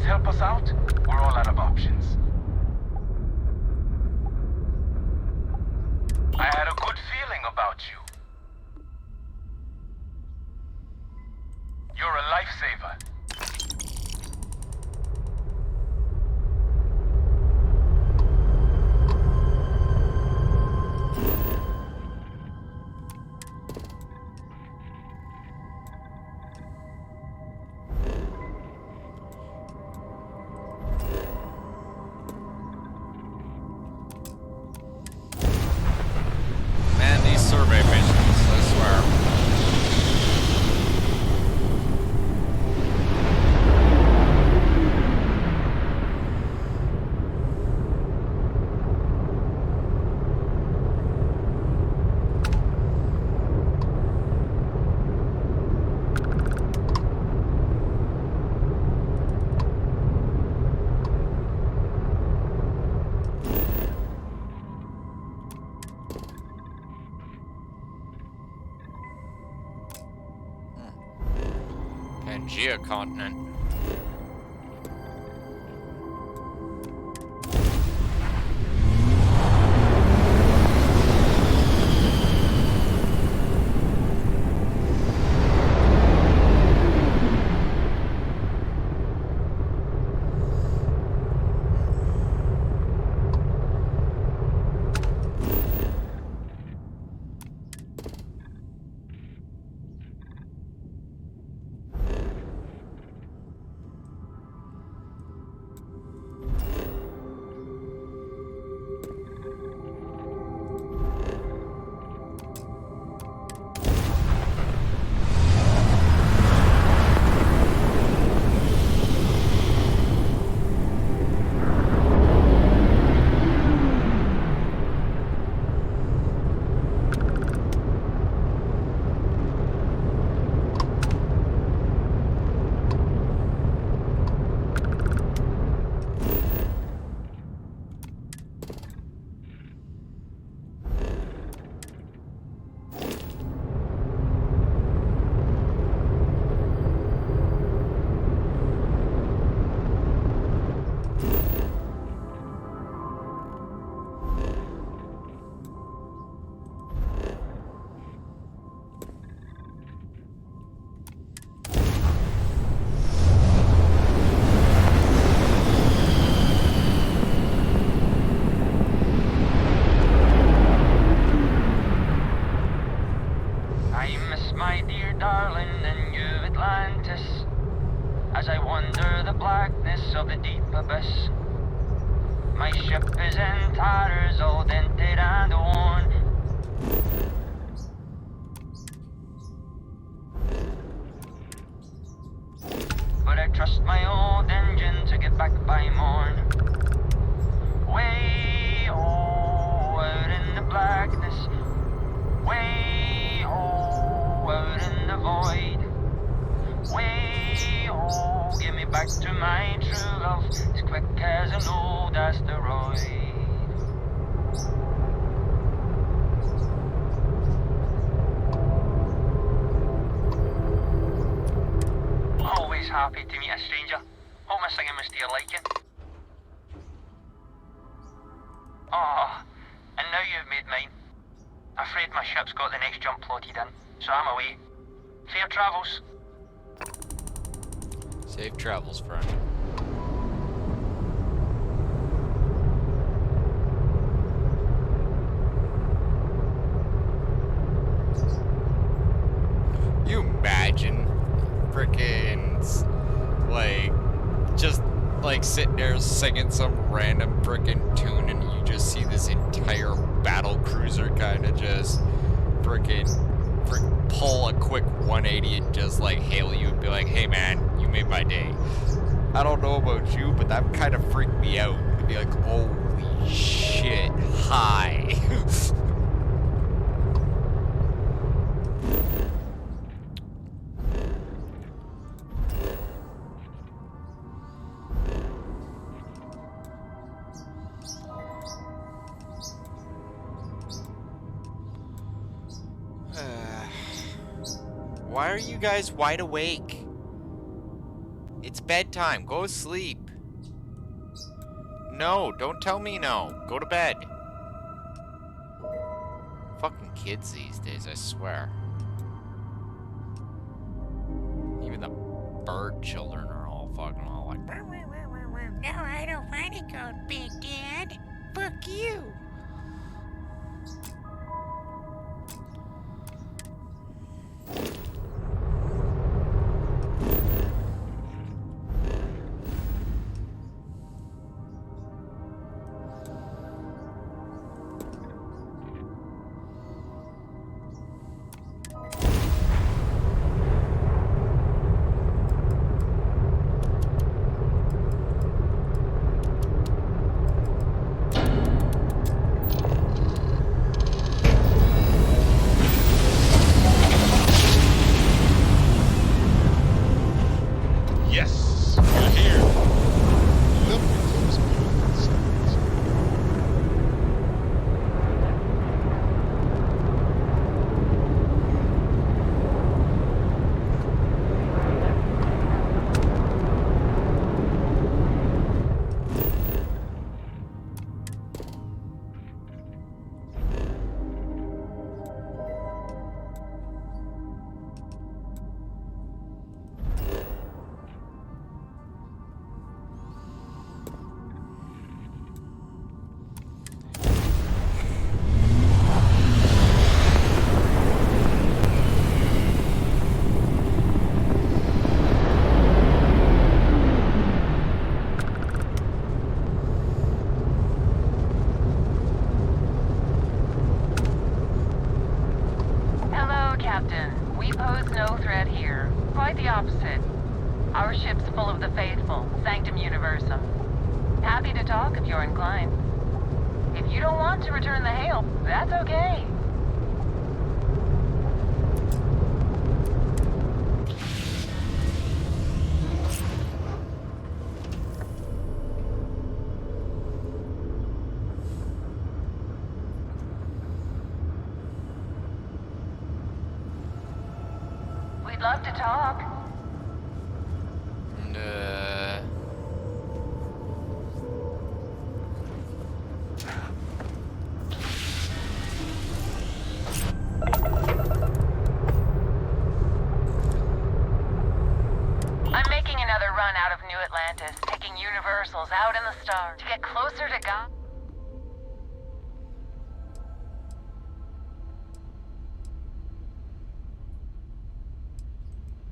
S13: Help us out? We're all out of options. I had a good feeling about you. You're a lifesaver.
S1: Survey missions, I swear. Pangea continent.
S6: As I wander the blackness of the deep abyss, my ship is in tatters, all dented and worn. afraid my ship's got the next jump plotted in, so I'm away. Fair travels.
S1: Safe travels, friend. You imagine frickin' like just like sitting there singing some random frickin' tune and you just see this entire battle cruiser kind of just frickin' pull a quick 180 and just like hail you and be like, hey man, you made my day. I don't know about you, but that kind of freaked me out. To be like, holy shit, hi. Why are you guys wide awake? It's bedtime. Go sleep. No, don't tell me no. Go to bed. Fucking kids these days, I swear. Even the bird children are all fucking all like,
S7: no, I don't want to go to bed, Dad. Fuck you.
S20: Yes, you're here. Lovely those beautiful sounds.
S4: Hello, Captain. We pose no threat here. Quite the opposite. Our ship's full of the faithful, Sanctum Universum. Happy to talk if you're inclined. If you don't want to return the hail, that's okay. We'd love to talk. I'm making another run out of New Atlantis, taking Universals out in the stars to get closer to God.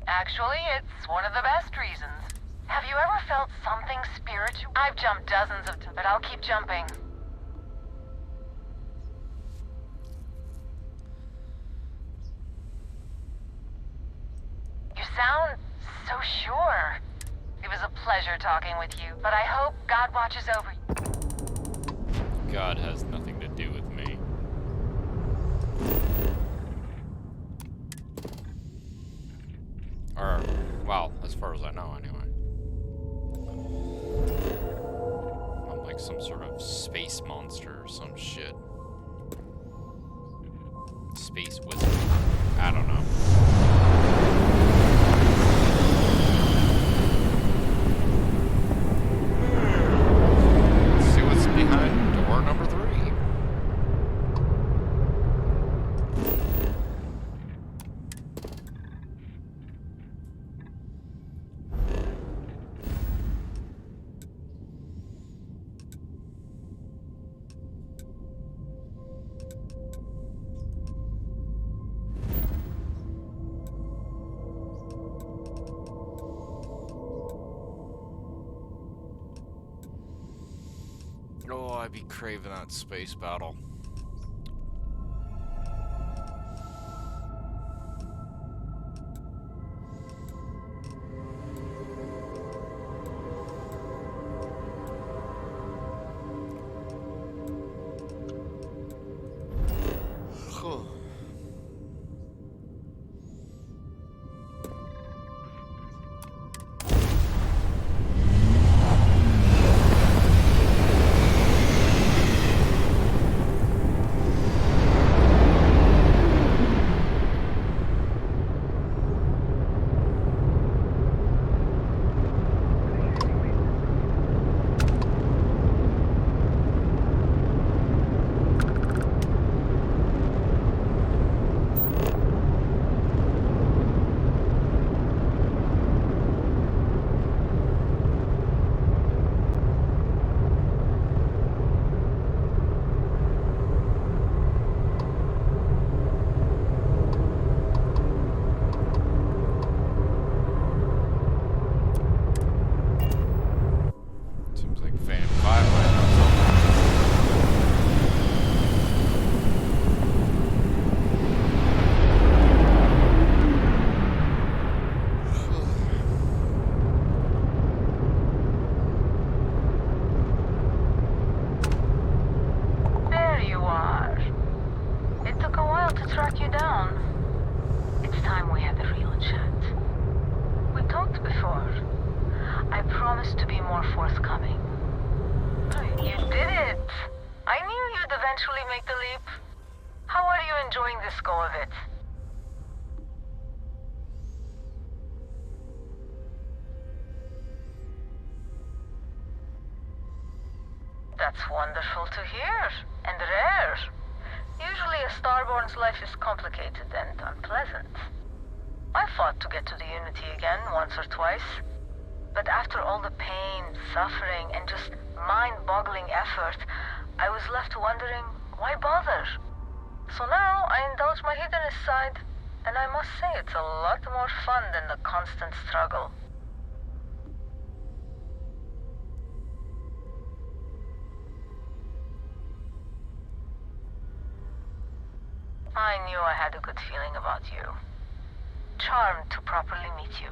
S4: Actually, it's one of the best reasons. Have you ever felt something spiritual? I've jumped dozens of times, but I'll keep jumping. You sound so sure. It was a pleasure talking with you, but I hope God watches over you.
S1: God has nothing to do with me. Or, well, as far as I know, anyway. I'm like some sort of space monster or some shit. Space wizard. I don't know. Let's see what's behind door number 3. Oh, I'd be craving that space battle.
S3: That's wonderful to hear, and rare. Usually a Starborn's life is complicated and unpleasant. I fought to get to the Unity again once or twice, but after all the pain, suffering, and just mind-boggling effort, I was left wondering, why bother? So now I indulge my hedonist side, and I must say it's a lot more fun than the constant struggle. I knew I had a good feeling about you. Charmed to properly meet you.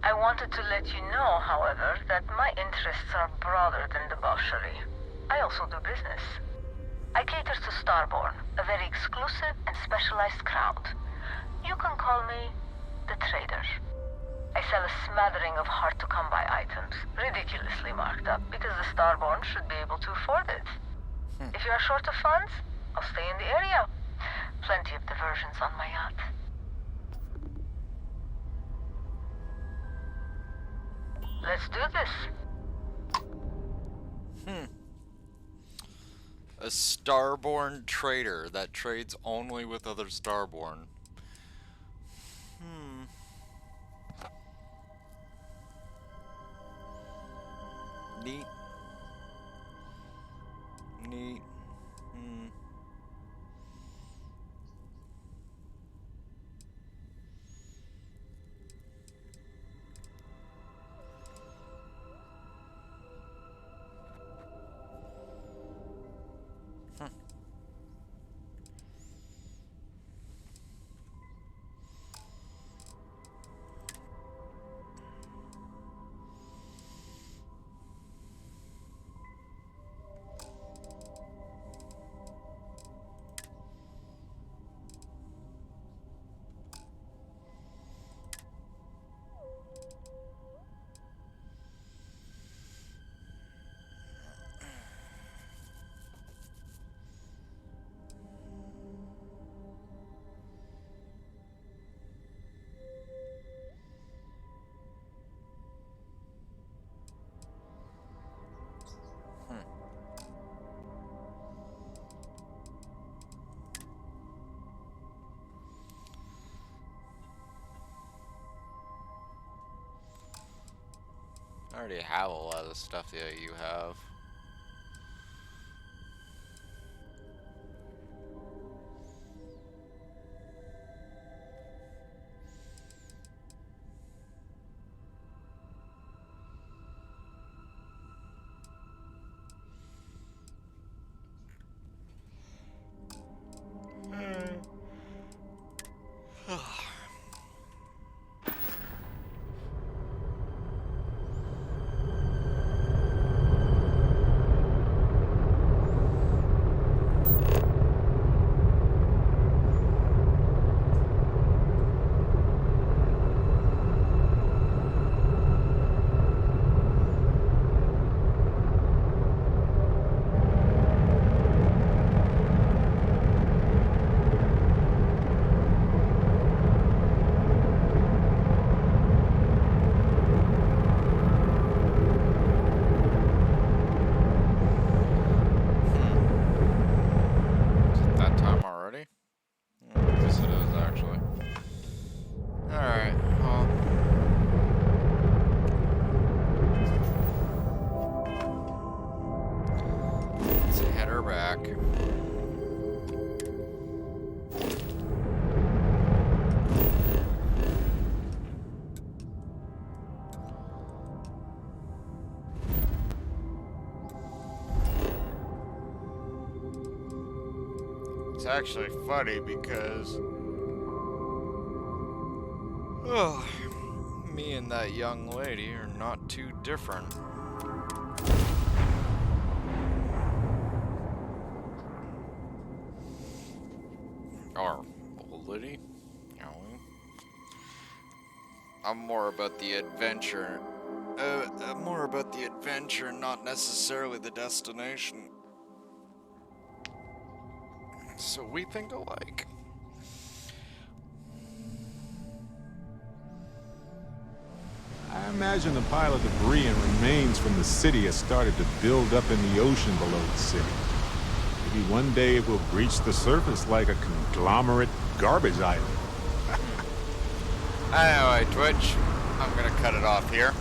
S3: I wanted to let you know, however, that my interests are broader than debauchery. I also do business. I cater to Starborn, a very exclusive and specialized crowd. You can call me the Trader. I sell a smattering of hard-to-come-by items, ridiculously marked up, because the Starborn should be able to afford it. If you are short of funds, I'll stay in the area. Plenty of diversions on my yacht. Let's do this.
S1: A Starborn trader that trades only with other Starborn. Neat. Neat. I already have a lot of the stuff that you have. we're back. It's actually funny because me and that young lady are not too different. Or old lady? I'm more about the adventure. More about the adventure, not necessarily the destination. So we think alike.
S14: I imagine the pile of debris and remains from the city has started to build up in the ocean below the city. Maybe one day it will breach the surface like a conglomerate garbage island.
S1: Anyway, Twitch, I'm gonna cut it off here.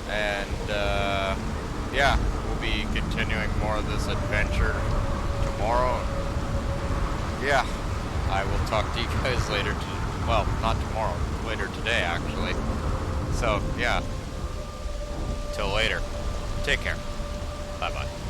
S1: And, yeah, we'll be continuing more of this adventure tomorrow. Yeah, I will talk to you guys later. Well, not tomorrow, later today, actually. So, yeah. Till later. Take care. Bye-bye.